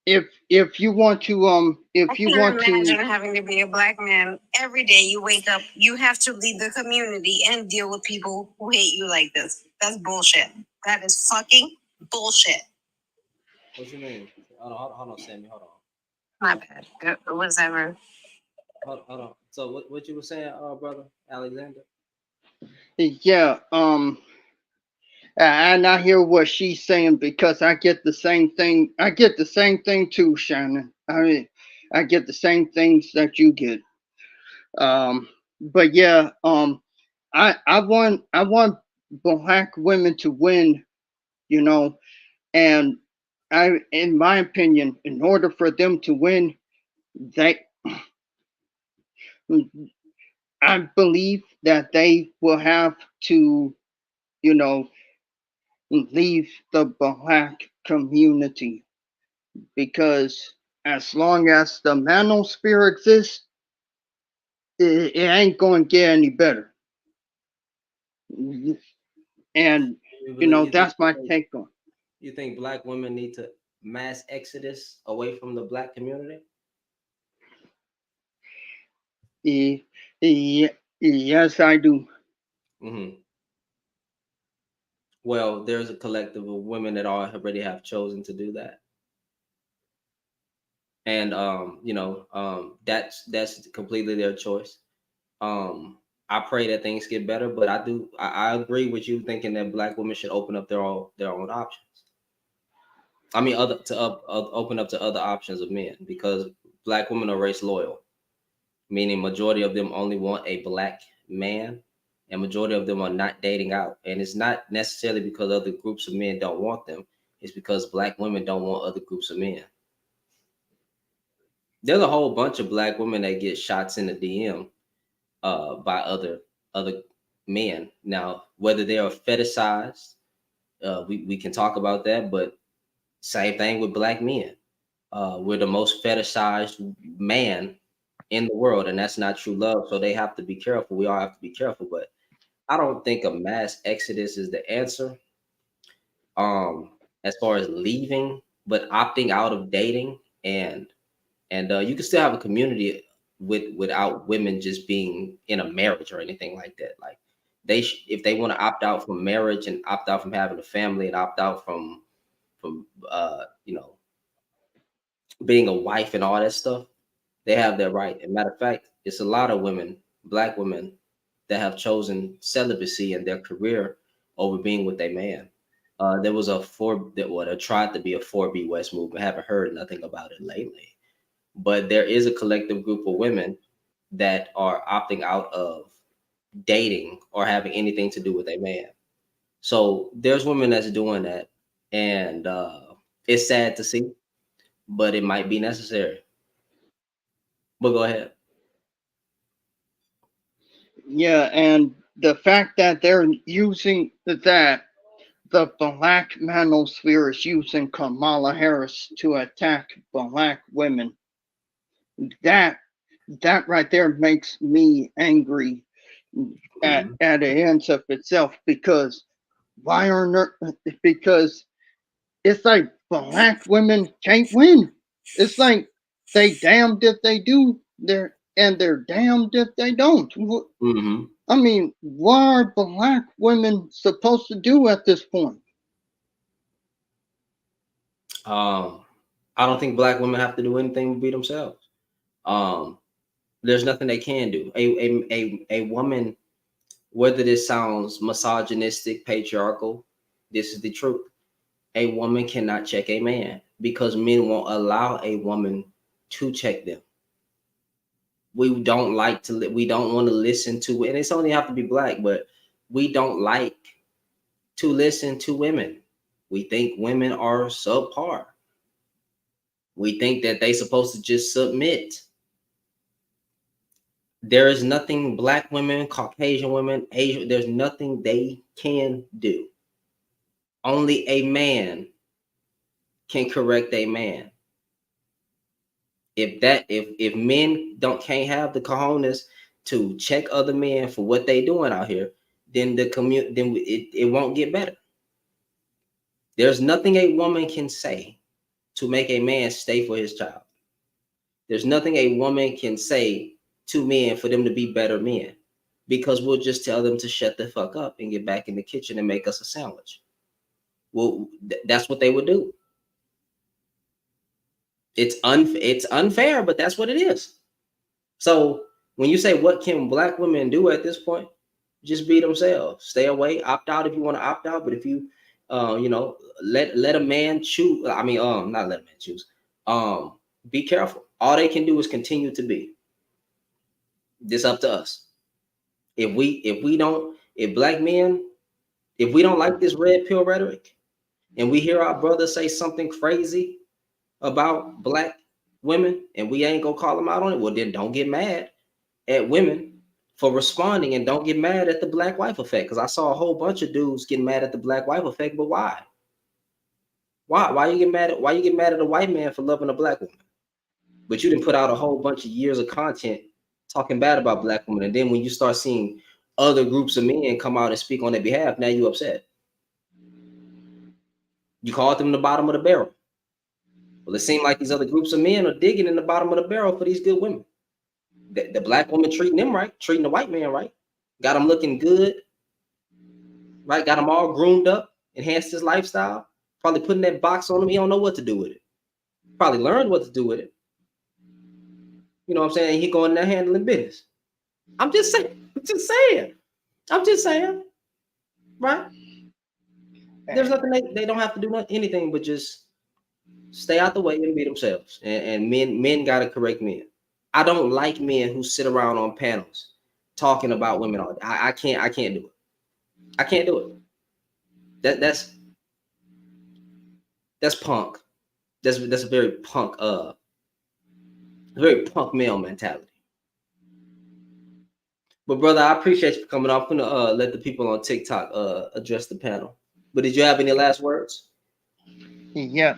want to I can't imagine having to be a black man. Every day you wake up, you have to lead the community and deal with people who hate you like this. That's bullshit. That is fucking bullshit. What you mean? Hold on, Sammy. Hold on. My bad. Whatever. Hold on. So what you were saying, brother Alexander? Yeah, and I hear what she's saying because I get the same thing. I get the same thing too, Shannon. I mean, I get the same things that you get. But yeah, I want black women to win, and in my opinion, in order for them to win, I believe that they will have to, leave the black community, because as long as the manosphere exists, it ain't going to get any better. And that's my take on. You think black women need to mass exodus away from the black community? Yes, I do. Well, there's a collective of women that already have chosen to do that, and that's completely their choice. I pray that things get better, but I agree with you thinking that black women should open up their own options. I mean, open up to other options of men, because black women are race loyal, meaning majority of them only want a black man, and majority of them are not dating out. And it's not necessarily because other groups of men don't want them. It's because black women don't want other groups of men. There's a whole bunch of black women that get shots in the DM by other men. Now, whether they are fetishized, we can talk about that, but same thing with black men. We're the most fetishized man in the world, and that's not true love. So they have to be careful. We all have to be careful, but I don't think a mass exodus is the answer. As far as leaving, but opting out of dating, and you can still have a community without women just being in a marriage or anything like that. Like if they want to opt out from marriage and opt out from having a family and opt out from you know, being a wife and all that stuff, they have that right. And matter of fact, it's a lot of women, black women, that have chosen celibacy in their career over being with a man. There was that tried to be a 4B West movement. I haven't heard nothing about it lately, but there is a collective group of women that are opting out of dating or having anything to do with a man. So there's women that's doing that, and it's sad to see, but it might be necessary. But go ahead. Yeah, and the fact that they're using that, the black manosphere is using Kamala Harris to attack black women. That right there makes me angry at the ends of itself, because why are there, because it's like black women can't win. It's like they damned if they do, they're damned if they don't. I mean, what are black women supposed to do at this point? I don't think black women have to do anything but be themselves. There's nothing they can do. A woman, whether this sounds misogynistic, patriarchal, this is the truth. A woman cannot check a man because men won't allow a woman to check them. We don't want to listen to, and it's only have to be black, but we don't like to listen to women. We think women are subpar. We think that they supposed to just submit. There is nothing black women, Caucasian women, Asian, there's nothing they can do. Only a man can correct a man. If men can't have the cojones to check other men for what they doing out here, then it won't get better. There's nothing a woman can say to make a man stay for his child. There's nothing a woman can say to men for them to be better men, because we'll just tell them to shut the fuck up and get back in the kitchen and make us a sandwich. Well, that's what they would do. It's unfair, but that's what it is. So when you say what can black women do at this point, just be themselves. Stay away, opt out if you want to opt out. But if you let a man choose. I mean, not let a man choose. Be careful. All they can do is continue to be. This up to us. If black men, if we don't like this red pill rhetoric, and we hear our brother say something crazy about black women, and we ain't gonna call them out on it, well, then don't get mad at women for responding, and don't get mad at the black wife effect. Because I saw a whole bunch of dudes getting mad at the black wife effect, but why? Why you get mad at a white man for loving a black woman? But you didn't put out a whole bunch of years of content talking bad about black women, and then when you start seeing other groups of men come out and speak on their behalf, now you upset. You called them the bottom of the barrel. Well, it seemed like these other groups of men are digging in the bottom of the barrel for these good women. The black woman treating them right, treating the white man right, got him looking good, right? Got him all groomed up, enhanced his lifestyle. Probably putting that box on him. He don't know what to do with it. Probably learned what to do with it. You know what I'm saying? He going there handling business. I'm just saying. Right? There's nothing they don't have to do anything but just stay out the way and be themselves. And men gotta correct men. I don't like men who sit around on panels talking about women all day. I can't do it. I can't do it. That's punk. That's a very punk male mentality. But brother, I appreciate you for coming off. I'm gonna let the people on TikTok address the panel. But did you have any last words? Yeah.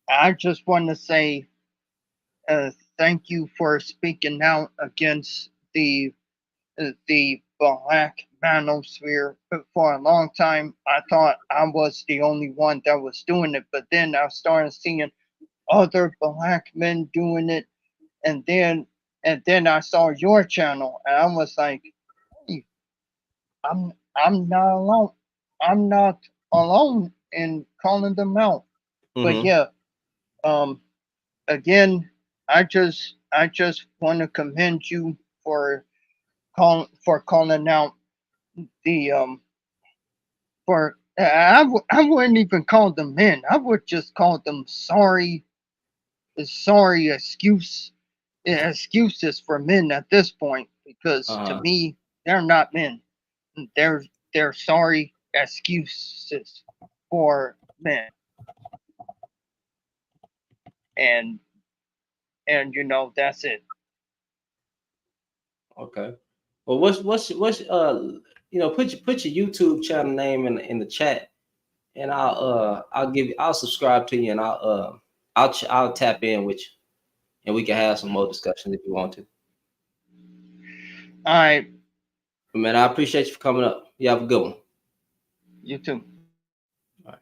I just want to say thank you for speaking out against the Black Manosphere. For a long time, I thought I was the only one that was doing it, but then I started seeing other Black men doing it, and then I saw your channel, and I was like, hey, I'm not alone. I'm not alone in calling them out. But yeah, again, I just want to commend you for calling out the I wouldn't even call them men. I would just call them sorry excuses for men at this point, because to me they're not men. They're sorry excuses for men. And you know, that's it. Okay. Well, what's you know, put your YouTube channel name in the chat, and I'll subscribe to you, and I'll tap in with you, and we can have some more discussions if you want to. All right. Man, I appreciate you for coming up. You have a good one. You too. All right.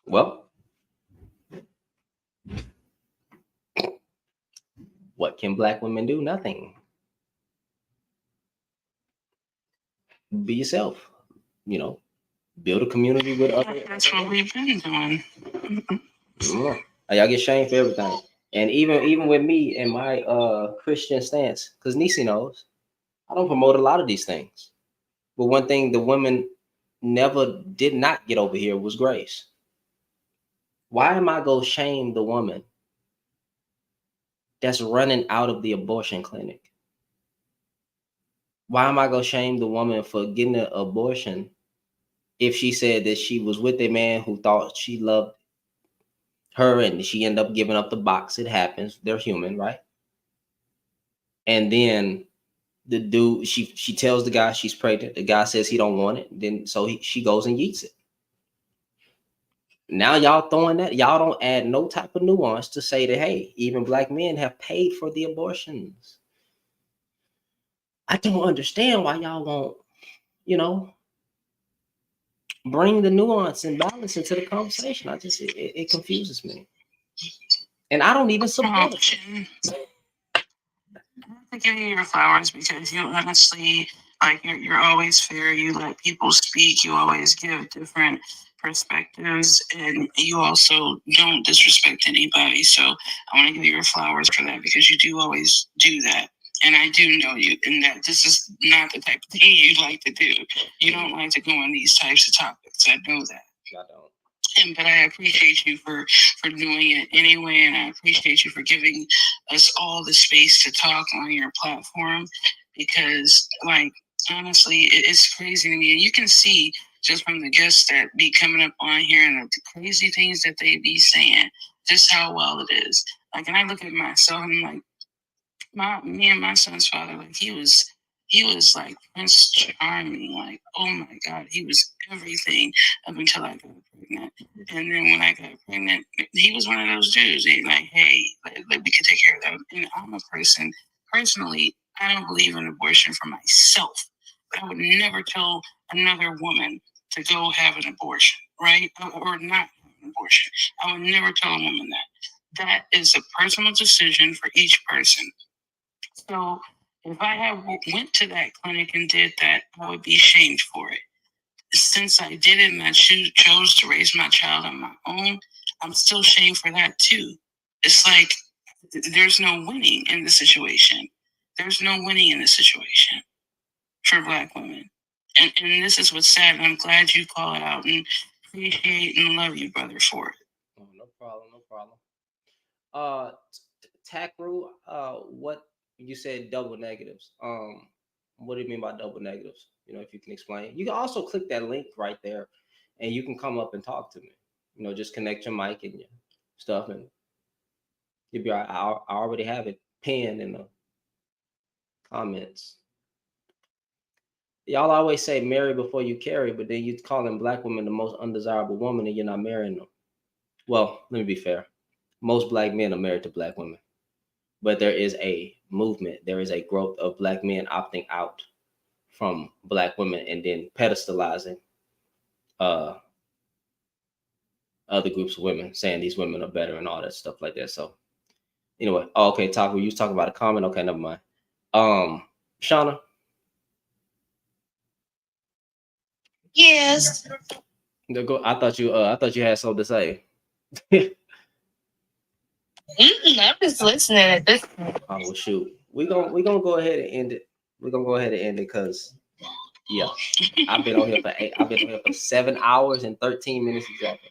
Well, what can Black women do? Nothing. Be yourself. You know, build a community with others. That's what we've been doing. Yeah. Y'all get shamed for everything. And even with me and my Christian stance, because Nisi knows, I don't promote a lot of these things. But one thing the women did not get over here was grace. Why am I gonna shame the woman that's running out of the abortion clinic? Why am I gonna shame the woman for getting an abortion if she said that she was with a man who thought she loved her and she ended up giving up the box? It happens. They're human, right? And then the dude, she tells the guy she's pregnant. The guy says he don't want it. Then she goes and yeets it. Now y'all throwing that, y'all don't add no type of nuance to say that, hey, even Black men have paid for the abortions. I don't understand why y'all won't, you know, bring the nuance and balance into the conversation. It confuses me. And I don't even support it. I give you your flowers because you honestly, like, you're always fair. You let people speak. You always give different perspectives, and you also don't disrespect anybody. So I want to give you your flowers for that, because you do always do that. And I do know you, and that this is not the type of thing you like to do. You don't like to go on these types of topics. I know that. I don't. But I appreciate you for doing it anyway, and I appreciate you for giving us all the space to talk on your platform, because, like, honestly, it's crazy to me, and you can see just from the guests that be coming up on here and the crazy things that they be saying, just how well it is. Like, and I look at myself and I'm like, me and my son's father, like, he was like Prince Charming. Like, oh my God, he was everything up until I got pregnant. And then when I got pregnant, he was one of those dudes. He like, hey, we could take care of that. And I'm a person, personally, I don't believe in abortion for myself, but I would never tell another woman to go have an abortion, right? Or not have an abortion. I would never tell a woman that. That is a personal decision for each person. So if I had went to that clinic and did that, I would be shamed for it. Since I did it and I chose to raise my child on my own, I'm still shamed for that too. It's like there's no winning in the situation. There's no winning in this situation for Black women. And this is what's sad. I'm glad you call it out and appreciate and love you, brother, for it. Oh, no problem, no problem. Tackru, what you said double negatives. What do you mean by double negatives? You know, if you can explain. You can also click that link right there and you can come up and talk to me. You know, just connect your mic and your stuff and you'll be all right. I already have it pinned in the comments. Y'all always say marry before you carry, but then you calling Black women the most undesirable woman and you're not marrying them. Well, let me be fair. Most Black men are married to Black women, but there is a movement. There is a growth of Black men opting out from Black women and then pedestalizing other groups of women, saying these women are better and all that stuff like that. So anyway, okay, Taco, you was talking about a comment. Okay, never mind. Shauna. Yes. I thought you had something to say. I'm just listening at this point. Oh well, shoot. We're gonna go ahead and end it. We're gonna go ahead and end it because yeah, I've been on here for 7 hours and 13 minutes exactly.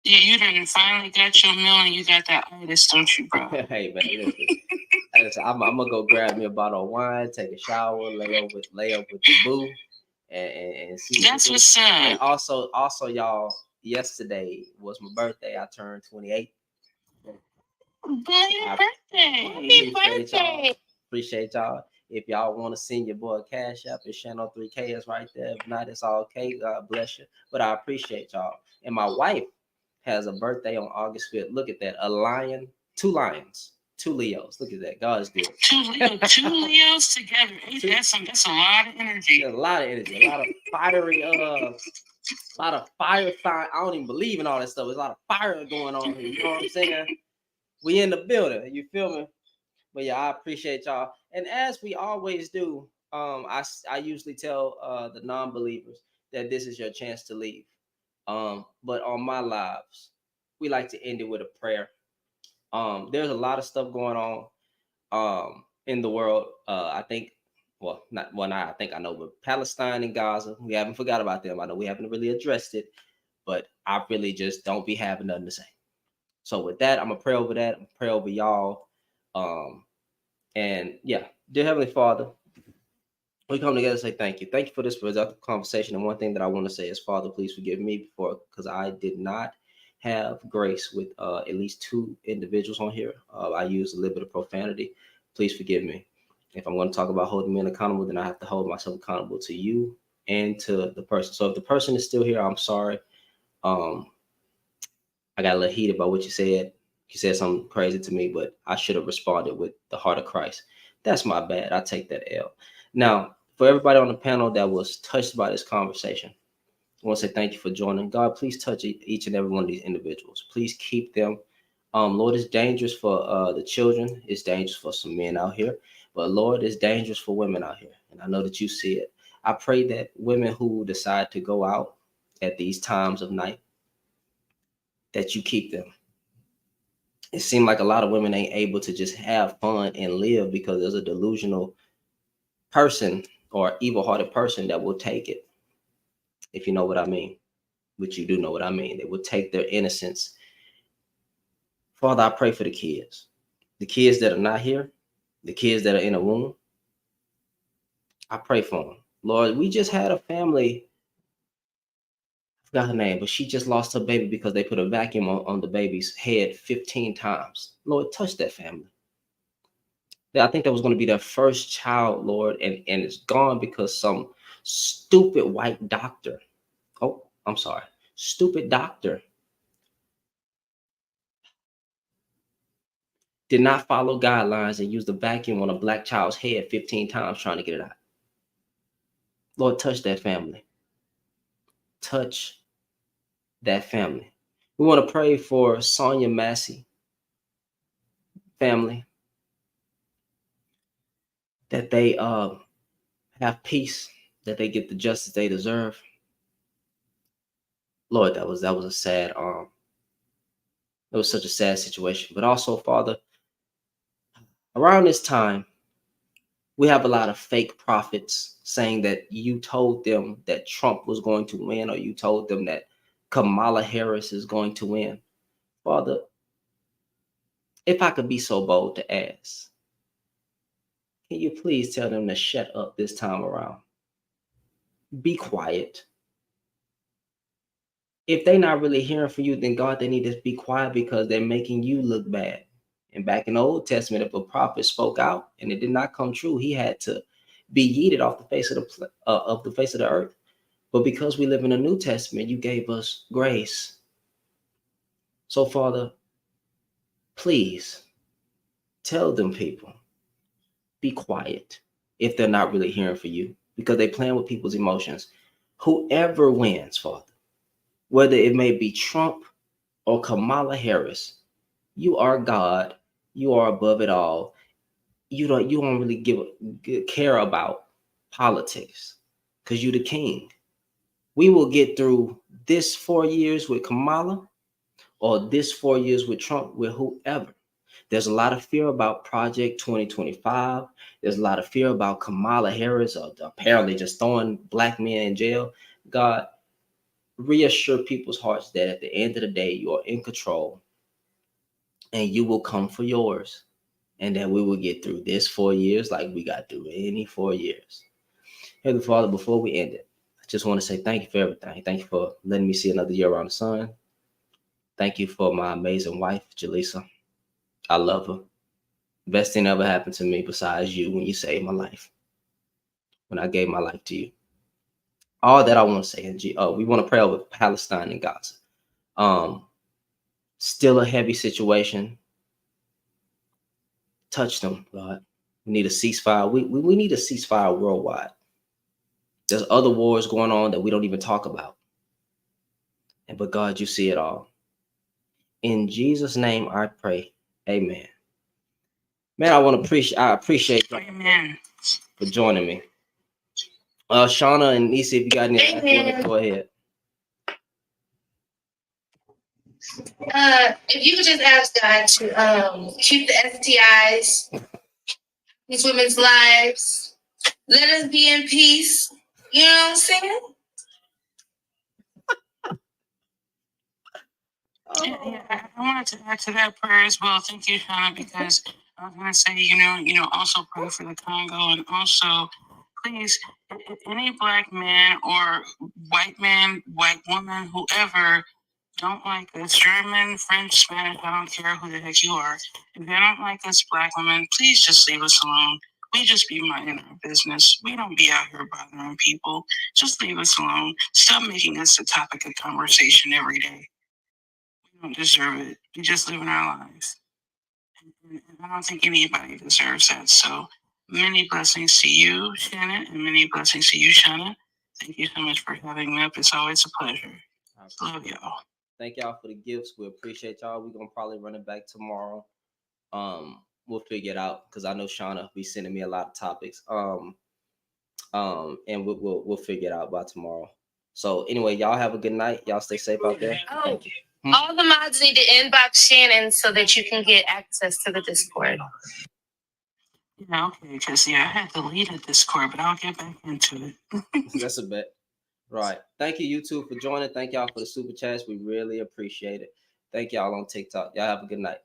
Yeah, you done finally got your meal and you got that artist, don't you, bro? Hey man, listen, I'm gonna go grab me a bottle of wine, take a shower, lay up with the boo, and see. That's what's up. And also, y'all, yesterday was my birthday. I turned 28. Happy birthday! Appreciate y'all. If y'all want to send your boy Cash App, it's channel 3K is right there. If not, it's all okay. God bless you. But I appreciate y'all. And my wife has a birthday on August 5th. Look at that. A lion, 2 lions, 2 Leos. Look at that. God is good. Two Leos together. That's a lot of energy. A lot of energy. A lot of fiery, a lot of fire sign. I don't even believe in all that stuff. There's a lot of fire going on here. You know what I'm saying? We in the building. You feel me? But yeah, I appreciate y'all. And as we always do, I usually tell the non-believers that this is your chance to leave. But on my lives, we like to end it with a prayer. There's a lot of stuff going on in the world. I think, I think I know, but Palestine and Gaza, we haven't forgot about them. I know we haven't really addressed it, but I really just don't be having nothing to say. So with that, I'm gonna pray over that. I'm gonna pray over y'all. And yeah, dear Heavenly Father, we come together to say thank you. Thank you for this productive conversation. And one thing that I want to say is, Father, please forgive me because I did not have grace with at least 2 individuals on here. I used a little bit of profanity. Please forgive me. If I'm going to talk about holding men accountable, then I have to hold myself accountable to you and to the person. So if the person is still here, I'm sorry. I got a little heated by what you said. You said something crazy to me, but I should have responded with the heart of Christ. That's my bad. I take that L. Now, for everybody on the panel that was touched by this conversation, I want to say thank you for joining. God, please touch each and every one of these individuals. Please keep them. Lord, it's dangerous for the children. It's dangerous for some men out here. But Lord, it's dangerous for women out here. And I know that you see it. I pray that women who decide to go out at these times of night, that you keep them. It seems like a lot of women ain't able to just have fun and live because there's a delusional person or evil-hearted person that will take it, if you know what I mean, which you do know what I mean. They will take their innocence. Father, I pray for the kids that are not here, the kids that are in a womb. I pray for them. Lord, we just had a family, I forgot her name, but she just lost her baby because they put a vacuum on the baby's head 15 times. Lord, touch that family. I think that was going to be their first child, Lord, and it's gone because some stupid white doctor, stupid doctor did not follow guidelines and used a vacuum on a black child's head 15 times trying to get it out. Lord, touch that family. Touch that family. We want to pray for Sonia Massey family, that they have peace, that they get the justice they deserve. Lord, that was a sad it was such a sad situation. But also, Father, around this time, We have a lot of fake prophets saying that you told them that Trump was going to win, or you told them that Kamala Harris is going to win. Father, if I could be so bold to ask, can you please tell them to shut up this time around? Be quiet. If they're not really hearing from you, then God, they need to be quiet because they're making you look bad. And back in the Old Testament, if a prophet spoke out and it did not come true, he had to be yeeted off the face of the earth. But because we live in the New Testament, you gave us grace. So, Father, please tell them people, be quiet if they're not really hearing for you, because they're playing with people's emotions. Whoever wins, Father, whether it may be Trump or Kamala Harris, you are God. You are above it all. You don't really care about politics because you're the king. We will get through this 4 years with Kamala or this 4 years with Trump, with whoever. There's a lot of fear about Project 2025. There's a lot of fear about Kamala Harris apparently just throwing black men in jail. God, reassure people's hearts that at the end of the day, you are in control and you will come for yours. And that we will get through this 4 years like we got through any 4 years. Heavenly Father, before we end it, I just want to say thank you for everything. Thank you for letting me see another year around the sun. Thank you for my amazing wife, Jaleesa. I love her. Best thing ever happened to me besides you when you saved my life, when I gave my life to you. All that I want to say, we want to pray over Palestine and Gaza. Still a heavy situation. Touch them, God. We need a ceasefire. We need a ceasefire worldwide. There's other wars going on that we don't even talk about. But God, you see it all. In Jesus' name I pray. Amen. Man, I appreciate you for joining me. Shauna and Nisi, if you got any last words, go ahead. If you could just ask God to keep the STIs, these women's lives, let us be in peace. You know what I'm saying? Yeah, I wanted to add to that prayer as well. Thank you, Shauna, because I was going to say, also pray for the Congo, and also, please, any black man or white woman, whoever don't like us, German, French, Spanish, I don't care who the heck you are. If they don't like us black women, please just leave us alone. We just be minding our business. We don't be out here bothering people. Just leave us alone. Stop making us a topic of conversation every day. We don't deserve it. We just living our lives. And I don't think anybody deserves that. So many blessings to you, Shannon, and many blessings to you, Shauna. Thank you so much for having me up. It's always a pleasure. Love y'all. Thank y'all for the gifts. We appreciate y'all. We're gonna probably run it back tomorrow. We'll figure it out because I know Shauna will be sending me a lot of topics. And we'll figure it out by tomorrow. So anyway, y'all have a good night. Y'all stay safe out there. Oh, all the mods need to inbox Shannon so that you can get access to the Discord. Yeah, okay, because I had to leave the Discord, but I'll get back into it. That's a bet. Right. Thank you, YouTube, for joining. Thank y'all for the super chats. We really appreciate it. Thank y'all on TikTok. Y'all have a good night.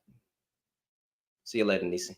See you later, Nisi.